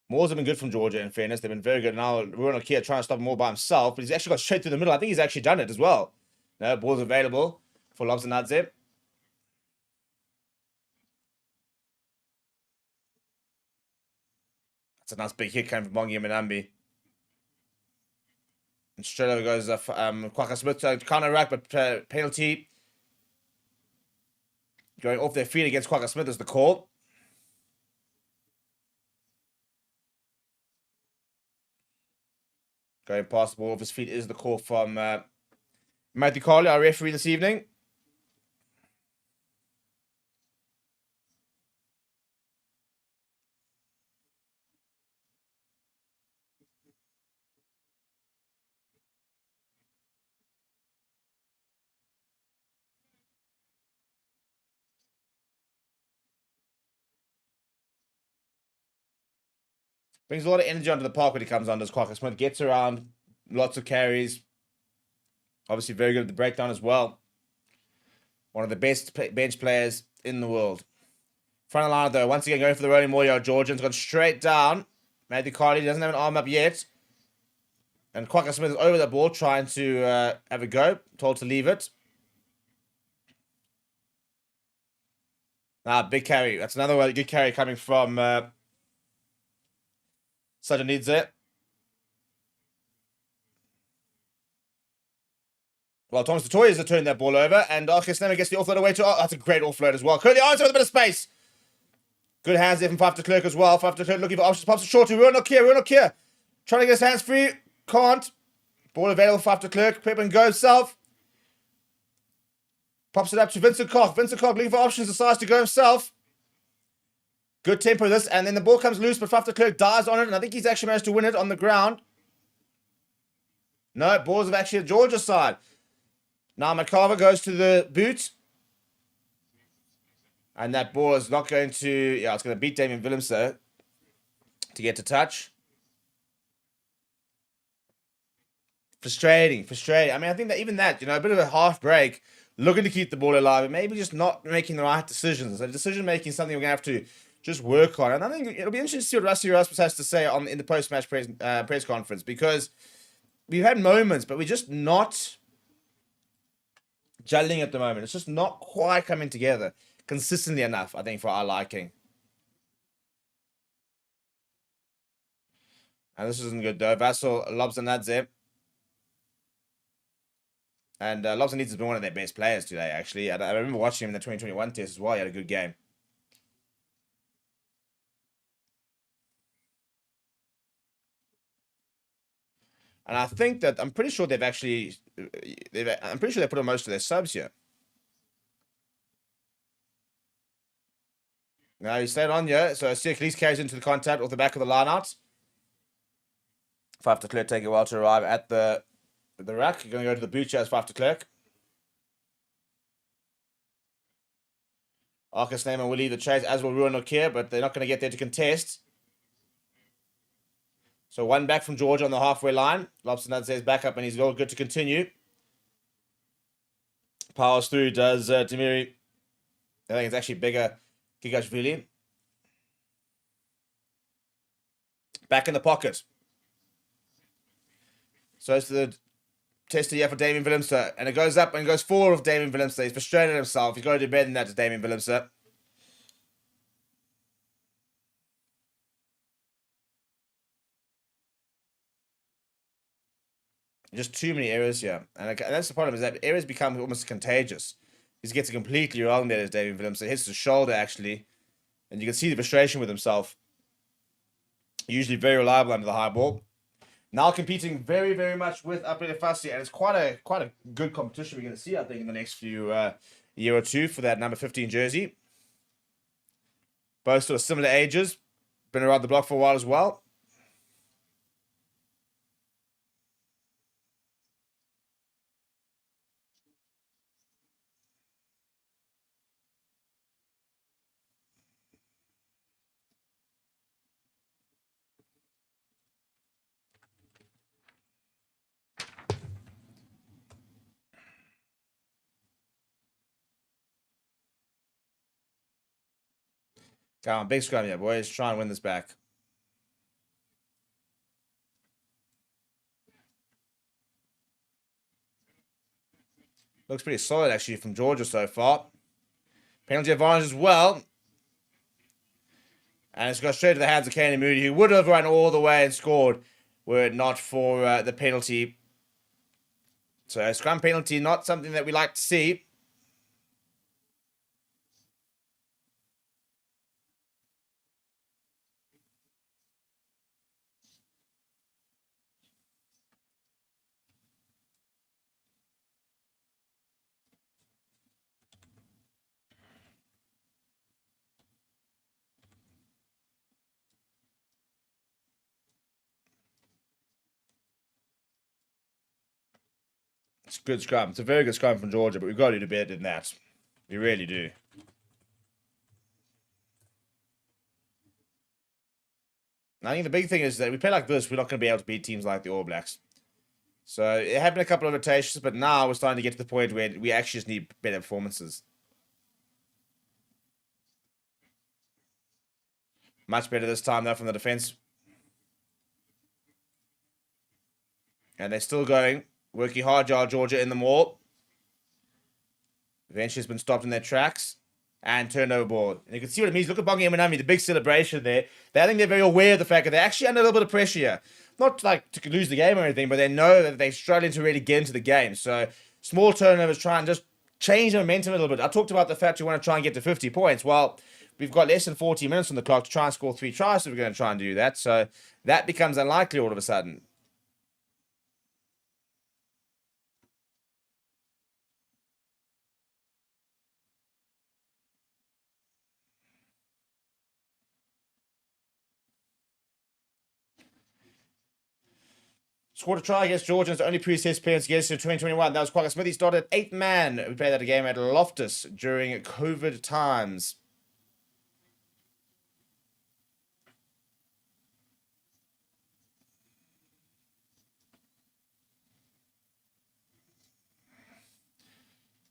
Moores have been good from Georgia, in fairness. They've been very good. Now, Ruan Kia trying to stop him more by himself, but he's actually got straight through the middle. I think he's actually done it as well. No, ball's available for Lobzanadze. That's a nice big hit coming from Bongi Minambi. And straight over goes Quagga Smith to counter rack, but penalty. Going off their feet against Quagga Smith is the call. Going past the ball off his feet is the call from Matthew Carley, our referee this evening. Brings a lot of energy onto the park when he comes on, does Quagga Smith. Gets around, lots of carries. Obviously very good at the breakdown as well. One of the best bench players in the world. Front of the line, though, once again going for the rolling Moyo. Georgian's gone straight down. Matthew Carley doesn't have an arm up yet. And Quagga Smith is over the ball, trying to have a go. Told to leave it. Big carry. That's another good carry coming from Sajanidze. Well, Thomas Totoya has turned that ball over, and Arcus Neymar gets the offload away to... Oh, that's a great offload as well. Curly Arns with a bit of space. Good hands there from Faf de Klerk as well. Faf de Klerk looking for options. Pops it short to Ruan Kia. Trying to get his hands free. Can't. Ball available for Faf de Klerk. Pep and go himself. Pops it up to Vincent Koch. Vincent Koch looking for options. Decides to go himself. Good tempo this. And then the ball comes loose, but Faf de Klerk dives on it. And I think he's actually managed to win it on the ground. No, balls of actually the Georgia side. Now McCarver goes to the boot. And that ball is not going to... Yeah, it's going to beat Damien Willemse to get to touch. Frustrating. I mean, I think that even that, a bit of a half break, looking to keep the ball alive, and maybe just not making the right decisions. So decision making is something we're going to have to just work on. And I think it'll be interesting to see what Rusty Erasmus has to say in the post-match press conference, because we've had moments, but we're just not gelling at the moment. It's just not quite coming together consistently enough, I think, for our liking. And this isn't good, though. Vassal lobs the Nadze. And Lobson has been one of their best players today, actually. I remember watching him in the 2021 test as well. He had a good game. And I think that I'm pretty sure they put on most of their subs here. Now he stayed on here, so Sick least carries into the contact off the back of the line out. 5 de Klerk taking a while to arrive at the rack. You're going to go to the boot as 5 de Klerk. Arcus Neyman will lead the chase, as will Ruan Nokia, but they're not going to get there to contest. So one back from Georgia on the halfway line. Lobson says back up, and he's all good to continue. Powers through, does Demiri. I think it's actually bigger. Gigashvili. Back in the pocket. So it's the tester here for Damien Willemse. And it goes up and goes forward with Damien Willemse. He's frustrated himself. He's got to do better than that to Damien Willemse. Just too many errors here. And that's the problem, is that errors become almost contagious. He gets it completely wrong there as Damien Willemse. Hits the shoulder, actually. And you can see the frustration with himself. Usually very reliable under the high ball. Now competing very, very much with Aprile Fassi, and it's quite a good competition we're going to see, I think, in the next few year or two for that number 15 jersey. Both sort of similar ages, been around the block for a while as well. Come on, big scrum here, boys. Try and win this back. Looks pretty solid, actually, from Georgia so far. Penalty advantage as well. And it's got straight to the hands of Kane Moody, who would have run all the way and scored were it not for the penalty. So a scrum penalty, not something that we like to see. It's a good scrum. It's a very good scrum from Georgia, but we've got to do better than that. We really do. I think the big thing is that we play like this, we're not going to be able to beat teams like the All Blacks. So it had been a couple of rotations, but now we're starting to get to the point where we actually just need better performances. Much better this time, though, from the defense. And they're still going. Working hard, Georgia in the maul. Eventually, it's been stopped in their tracks. And turned overboard. And you can see what it means. Look at Bongi Emanami, the big celebration there. I think they're very aware of the fact that they're actually under a little bit of pressure here. Not like to lose the game or anything, but they know that they're struggling to really get into the game. So, small turnovers, try and just change the momentum a little bit. I talked about the fact you want to try and get to 50 points. Well, we've got less than 40 minutes on the clock to try and score 3 tries, so we're going to try and do that. So, that becomes unlikely all of a sudden. Scored a try against Georgia. It's the only previous appearance against in 2021. That was Quagga Smith. He started 8th man. We played that game at Loftus during COVID times.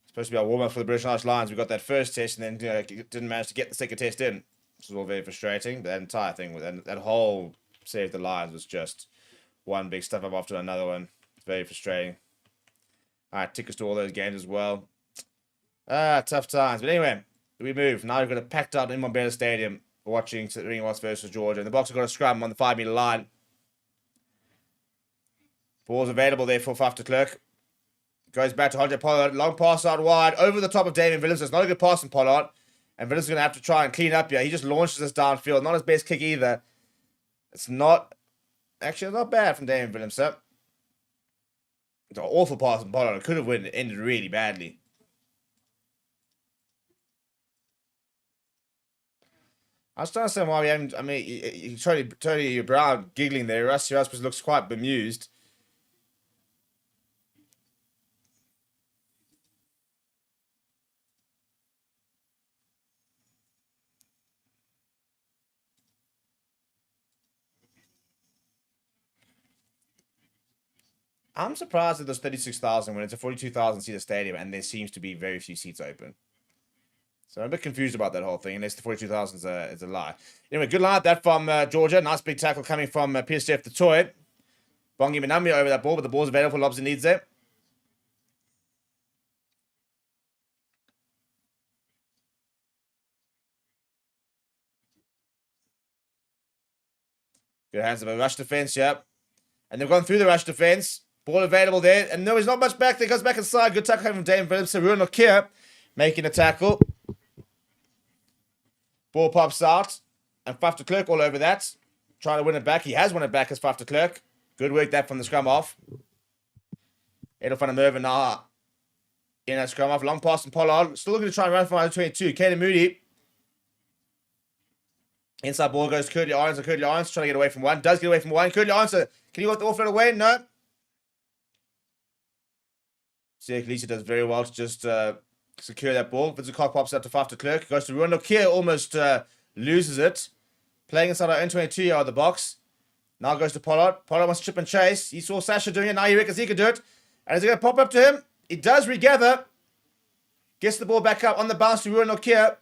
Supposed to be our warm-up for the British Irish Lions. We got that first test and then didn't manage to get the second test in. This was all very frustrating. But that entire thing, that whole Save the Lions was just one big stuff up after another one. It's very frustrating. All right, tickets to all those games as well. Tough times. But anyway, we move. Now we've got a packed out in Mbombela Stadium watching Springboks versus Georgia. And the Boks have got a scrum on the 5-meter line. Ball's available there for Faf de Klerk. Goes back to Andre Pollard. Long pass out wide. Over the top of Damien Williams. It's not a good pass from Pollard. And Williams is going to have to try and clean up here. He just launches this downfield. Not his best kick either. It's not... Actually, not bad from Damien Williams, sir. It's an awful pass from Pollard. It could have ended really badly. I was trying to say why we haven't... I mean, Tony Brown giggling there. Rusty Rasmus looks quite bemused. I'm surprised that there's 36,000 when it's a 42,000 seater stadium and there seems to be very few seats open. So I'm a bit confused about that whole thing, unless the 42,000 is a lie. Anyway, good line that from Georgia. Nice big tackle coming from PSF the Toy. Bongi Minami over that ball, but the ball's available for Lobs and needs it. Good hands of a rush defense, yep. And they've gone through the rush defense. Ball available there. And no, he's not much back there. Goes back inside. Good tackle from Dame Williams. Ruan Nokia making a tackle. Ball pops out. And Faf de Klerk all over that. Trying to win it back. He has won it back as Faf de Klerk. Good work that from the scrum off. Edel van der Merwe now in that scrum off. Long pass from Pollard. Still looking to try and run from 22. Caden Moody. Inside ball goes Curly Irons. And Curly Irons trying to get away from one. Does get away from one. Curly Irons. Can you get the offload away? No. Lisa does very well to just secure that ball. Vincent Cock pops out to Faf de Klerk. Goes to Ruan Nokia. Almost loses it. Playing inside our own 22-yard the box. Now goes to Pollard. Pollard wants to chip and chase. He saw Sasha doing it. Now he reckons he can do it. And is he going to pop up to him? He does regather. Gets the ball back up on the bounce to Ruan Nokia.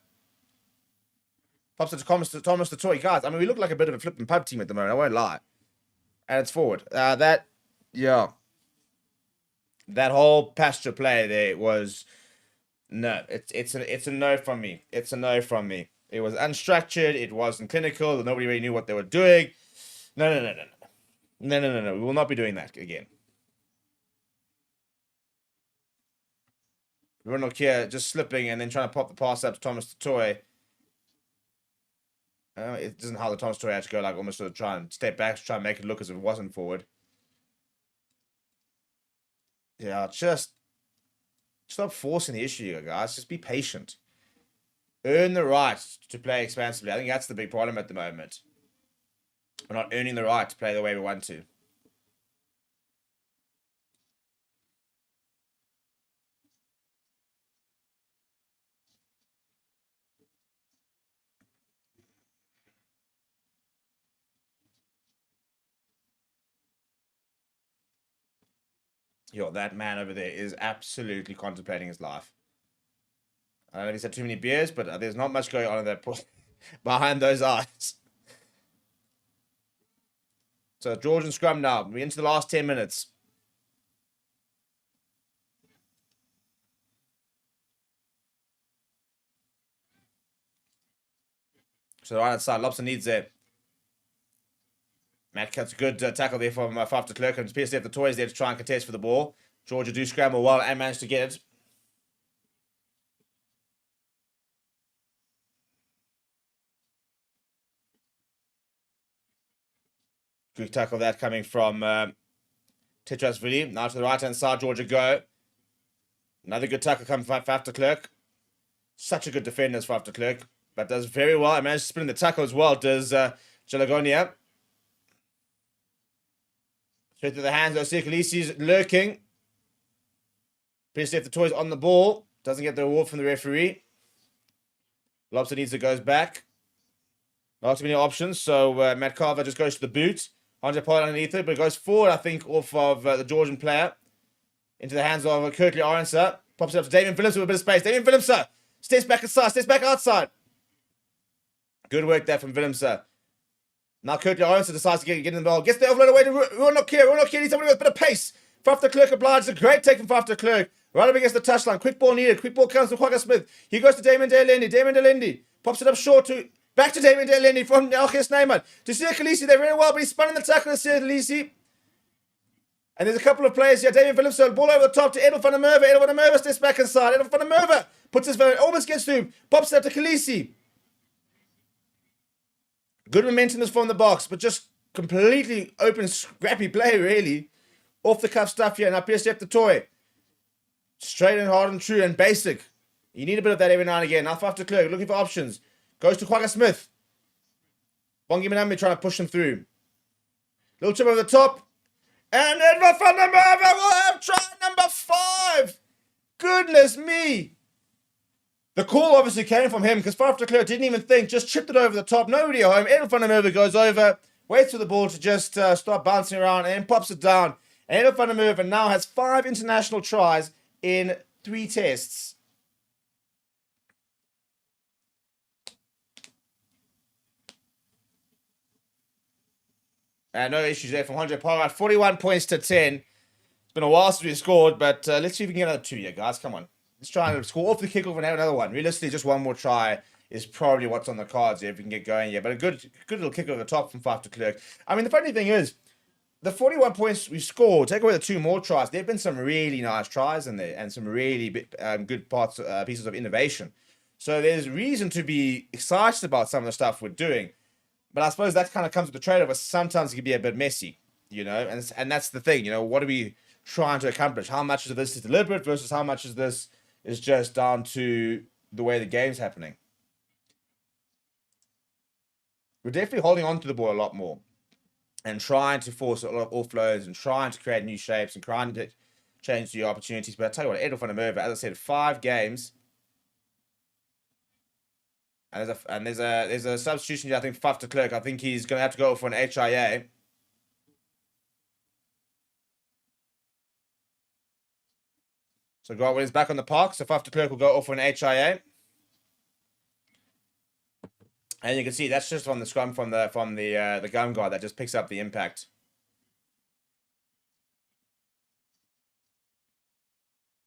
Pops it to Thomas the Toy. Guys, I mean, we look like a bit of a flipping pub team at the moment. I won't lie. And it's forward. That whole pasture play there was... No, it's a no from me. It's a no from me. It was unstructured. It wasn't clinical. Nobody really knew what they were doing. No. We will not be doing that again. Ronald here just slipping and then trying to pop the pass up to Thomas the Toy. It doesn't how the Thomas Toy had to go, like almost sort of try and step back to try and make it look as if it wasn't forward. Yeah, just stop forcing the issue, guys. Just be patient. Earn the right to play expansively. I think that's the big problem at the moment. We're not earning the right to play the way we want to. Yo, that man over there is absolutely contemplating his life. I don't know if he's had too many beers, but there's not much going on in that behind those eyes. So Georgian scrum now. We're into the last 10 minutes. So the right hand side, Lobson needs it. Matt cuts a good tackle there from Faf de Klerk, and PSF the Toys there to try and contest for the ball. Georgia do scramble well and manage to get it. Good tackle that coming from Tetrasvili. Now to the right hand side, Georgia go. Another good tackle coming from Faf de Klerk. Such a good defender as Faf de Klerk, but does very well. I managed to spin the tackle as well. Does Jalagonia. Straight to the hands of Sikalisi's lurking. PSF the Toys on the ball. Doesn't get the reward from the referee. Lobster needs to goes back. Not too many options, so Matt Carver just goes to the boot. Andre Pollard underneath it, but it goes forward, I think, off of the Georgian player. Into the hands of Kirkley Orenser. Pops it up to Damien Phillips with a bit of space. Damien Phillips steps back inside, steps back outside. Good work there from Phillips. Now Kurt Lawrence decides to get in the ball. Gets the offload away to Ruan Nokia needs somebody with a bit of pace. Faf de Klerk obliged. A great take from Faf de Klerk. Right up against the touchline. Quick ball needed. Quick ball comes from Quagga Smith. He goes to Damien De Lindy. Damien De Lindy pops it up short to... Back to Damien De Lindy from Elgis Neyman. To Sir Khaleesi. They ran well, but he's spun in the tackle to Sir Khaleesi. And there's a couple of players here. Damien Phillips, ball over the top to Edel van der Merwe. Edel van der Merwe steps back inside. Edel van der Merwe puts his phone, almost gets to him. Pops it up to Khaleesi. Good momentum is from the box, but just completely open, scrappy play, really. Off the cuff stuff here. Now PSF the toy. Straight and hard and true and basic. You need a bit of that every now and again. Now after Klerk, looking for options. Goes to Quagga Smith. Bongi Manambi trying to push him through. Little chip over the top. And Edward van der Merwe will have try number 5. Goodness me. The call obviously came from him because Faf de Klerk didn't even think, just chipped it over the top. Nobody at home. Edward van der Merwe goes over, waits for the ball to just start bouncing around and then pops it down. And Edward van der Merwe now has 5 international tries in 3 tests. No issues there from Andre Pollard. 41 points to 10. It's been a while since we scored, but let's see if we can get another 2 here, guys. Come on. Let's try and score off the kickoff and have another one. Realistically, just one more try is probably what's on the cards here if we can get going here. But a good little kick over the top from Faf de Klerk. I mean, the funny thing is, the 41 points we scored, take away the 2 more tries, there have been some really nice tries in there and some really good pieces of innovation. So there's reason to be excited about some of the stuff we're doing. But I suppose that kind of comes with the trade-off. Sometimes it can be a bit messy, you know, and that's the thing, you know, what are we trying to accomplish? How much of this is deliberate versus how much of this is just down to the way the game's happening? We're definitely holding on to the ball a lot more and trying to force a lot of offloads and trying to create new shapes and trying to change the opportunities. But I tell you what, Edel van der Merwe, as I said, 5 games. And there's a substitution here, I think, Faf de Klerk. I think he's going to have to go for an HIA. So Grant Williams back on the park. So Faf de Klerk will go off for an HIA. And you can see that's just on the scrum from the gum guard that just picks up the impact.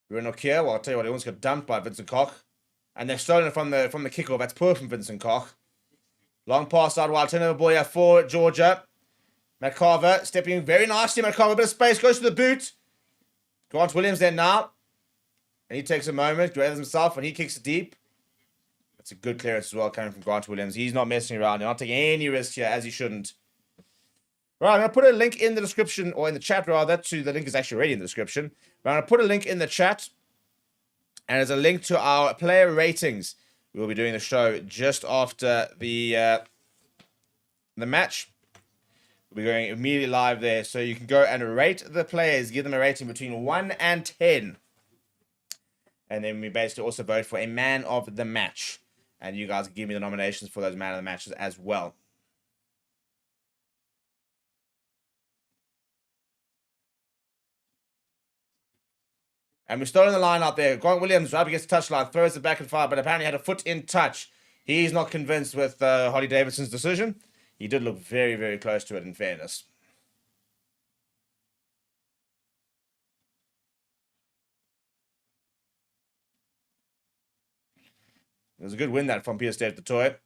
Bruno Kier, well, I'll tell you what, he almost got dumped by Vincent Koch. And they've stolen it from the kickoff. That's poor from Vincent Koch. Long pass out wide. Turnover ball here for Georgia. Matt Carver stepping very nicely. Matt Carver, a bit of space. Goes to the boot. Grant Williams there now. And he takes a moment. Gathers himself and he kicks it deep. That's a good clearance as well coming from Grant Williams. He's not messing around. He's not taking any risks here as he shouldn't. Right, I'm going to put a link in the description, or in the chat rather, to the link is actually already in the description. But I'm going to put a link in the chat. And there's a link to our player ratings. We'll be doing the show just after the match. We'll be going immediately live there. So you can go and rate the players. Give them a rating between 1 and 10. And then we basically also vote for a man of the match. And you guys can give me the nominations for those man of the matches as well. And we're still in the line out there. Grant Williams right against the touchline, throws it back and far, but apparently had a foot in touch. He's not convinced with Holly Davidson's decision. He did look very, very close to it, in fairness. It was a good win that from Peter Stave the Toy.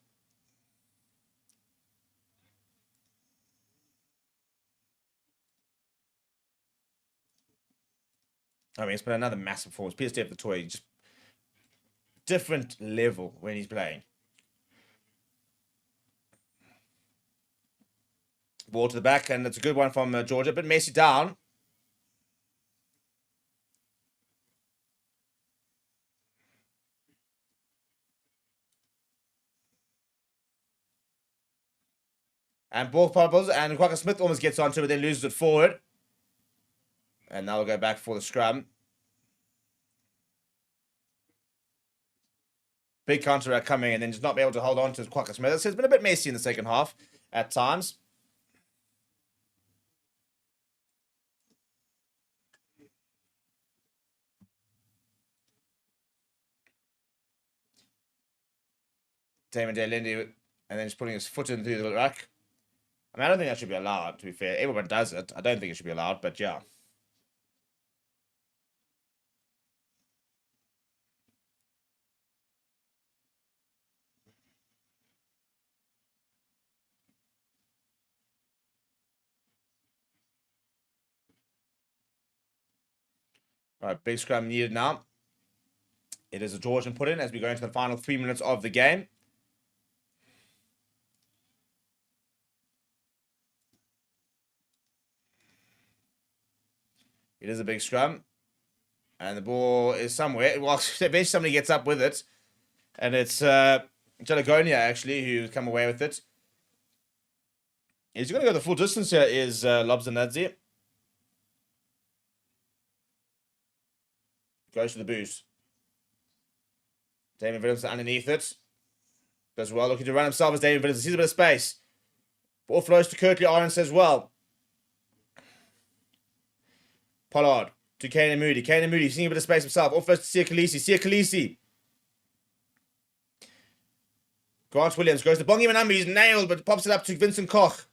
I mean, it's been another massive performance. Peter Steve the Toy, just different level when he's playing. Ball to the back, and it's a good one from Georgia. But Messi down. And ball bubbles, and Quagga Smith almost gets onto it, but then loses it forward. And now we'll go back for the scrum. Big counter coming, and then just not be able to hold on to Quagga Smith. It's been a bit messy in the second half at times. Damon Delendi, and then just putting his foot in through the rack. I mean, I don't think that should be allowed, to be fair. Everyone does it. I don't think it should be allowed, but yeah. All right, big scrum needed now. It is a Georgian put in as we go into the final 3 minutes of the game. It is a big scrum. And the ball is somewhere. Well, eventually somebody gets up with it. And it's Jalagonia, actually, who's come away with it. He's going to go the full distance here is Lobzanadze. Goes to the boost. Damon Williams underneath it. Does well, looking to run himself as Damon Williams. Sees a bit of space. Ball flows to Kirtley Arons as well. Pollard to Kane Moody. Kane Moody seeing a bit of space himself. Off first to Sia Khaleesi. Grant Williams goes to Bongi Manambi. He's nailed, but pops it up to Vincent Koch.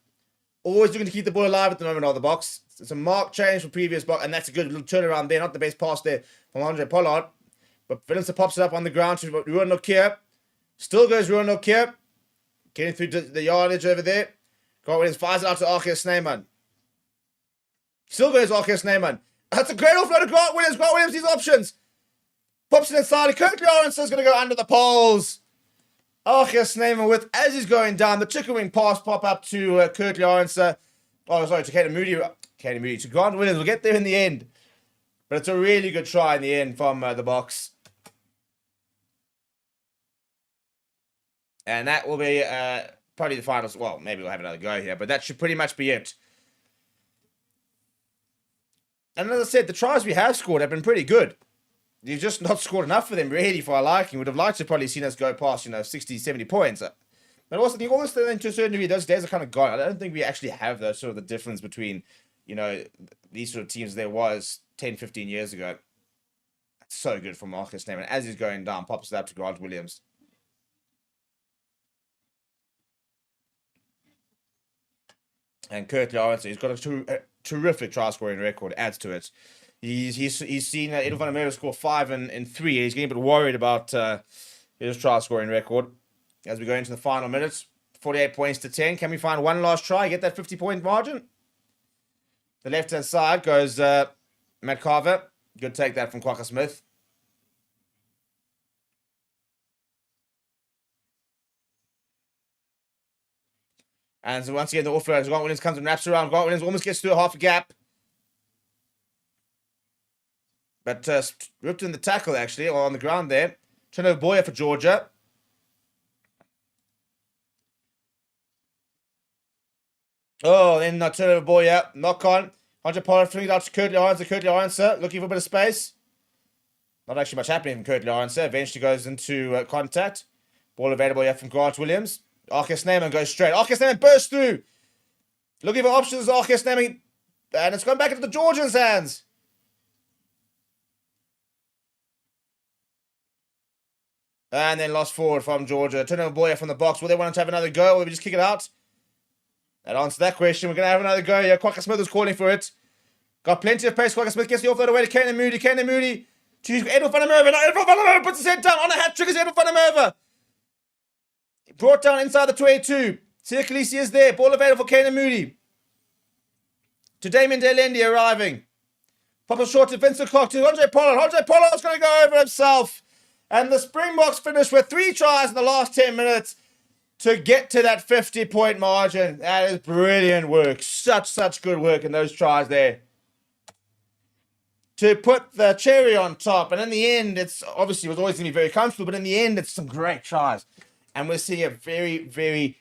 Always looking to keep the ball alive at the moment of the box. It's a marked change from previous box, and that's a good little turnaround there. Not the best pass there from Andre Pollard. But Williams pops it up on the ground to Ruan Nokia. Still goes Ruan Nokia. Getting through the yardage over there. Grant Williams fires it out to Arceus Snyman. Still goes Arceus Snyman. That's a great offload to Grant Williams. Grant Williams these options. Pops it inside. Kirkley Arons is going to go under the poles. Arceus Snyman with, as he's going down, the chicken wing pass pop up to Kirkley Arons. To Kane Moody. To Grant Williams. We'll get there in the end. But it's a really good try in the end from the box. And that will be probably the finals. Well, maybe we'll have another go here, but that should pretty much be it. And as I said, the tries we have scored have been pretty good. You've just not scored enough for them, really, for our liking. Would have liked to probably seen us go past, 60, 70 points. But also, I think all this thing, to a certain degree, those days are kind of gone. I don't think we actually have those sort of the difference between, these sort of teams there was 10, 15 years ago. That's so good from Marcus Neyman. As he's going down, pops it up to Grant Williams. And Kirtley Arons, he's got a terrific try scoring record, adds to it. He's seen Edel van der Merwe score 5 and 3. He's getting a bit worried about his try scoring record. As we go into the final minutes, 48 points to 10. Can we find one last try, get that 50-point margin? The left-hand side goes Matt Carver. Good take that from Quacker Smith. And so once again, the offload, Grant Williams comes and wraps around. Grant Williams almost gets through a half a gap. But ripped in the tackle, actually, or on the ground there. Turnover Boyer for Georgia. Oh, then turnover Boyer. Knock on. Hunter Pollard flinging it out to Kirtley Arons. Kirtley Arons looking for a bit of space. Not actually much happening from Kirtley Arons. Eventually goes into contact. Ball available here from Grant Williams. Arceus Snyman goes straight. Arceus Snyman bursts through. Looking for options. Arceus Snyman. And it's gone back into the Georgians' hands. And then lost forward from Georgia. Turnover Boyer from the box. Will they want to have another go or will we just kick it out? That answers that question. We're going to have another go here. Quacker Smith is calling for it. Got plenty of pace. Quacker Smith gets the offload away to Kane Moody. Kane Moody to Edel van der Merwe. Now Edel van der Merwe puts his head down on a hat trick. Is Edel van der Merwe. Brought down inside the 22. Sia Khaleesi is there. Ball available for Kane Moody. To Damien Delendi arriving. Pop a short to Vincent Koch to Andre Pollard. Andre Pollard's going to go over himself. And the Springboks finish with 3 tries in the last 10 minutes to get to that 50-point margin. That is brilliant work. Such good work in those tries there. To put the cherry on top. And in the end, it was always going to be very comfortable, but in the end, it's some great tries. And we're seeing a very, very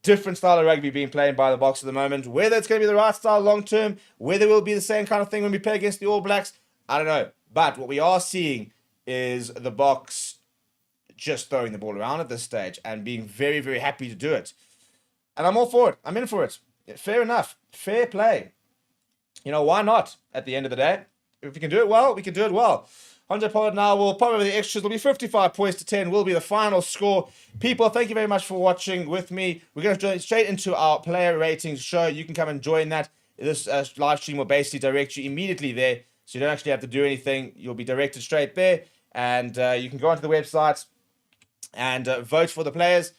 different style of rugby being played by the Boks at the moment. Whether it's going to be the right style long term, whether it will be the same kind of thing when we play against the All Blacks, I don't know. But what we are seeing is the Boks just throwing the ball around at this stage and being very, very happy to do it. And I'm all for it. I'm in for it. Fair enough. Fair play. Why not at the end of the day? If we can do it well, we can do it well. Andre Pollard now will pop over the extras. It'll be 55 points to 10 will be the final score. People, thank you very much for watching with me. We're going to go straight into our player ratings show. You can come and join that. This live stream will basically direct you immediately there. So you don't actually have to do anything. You'll be directed straight there. And you can go onto the website and vote for the players.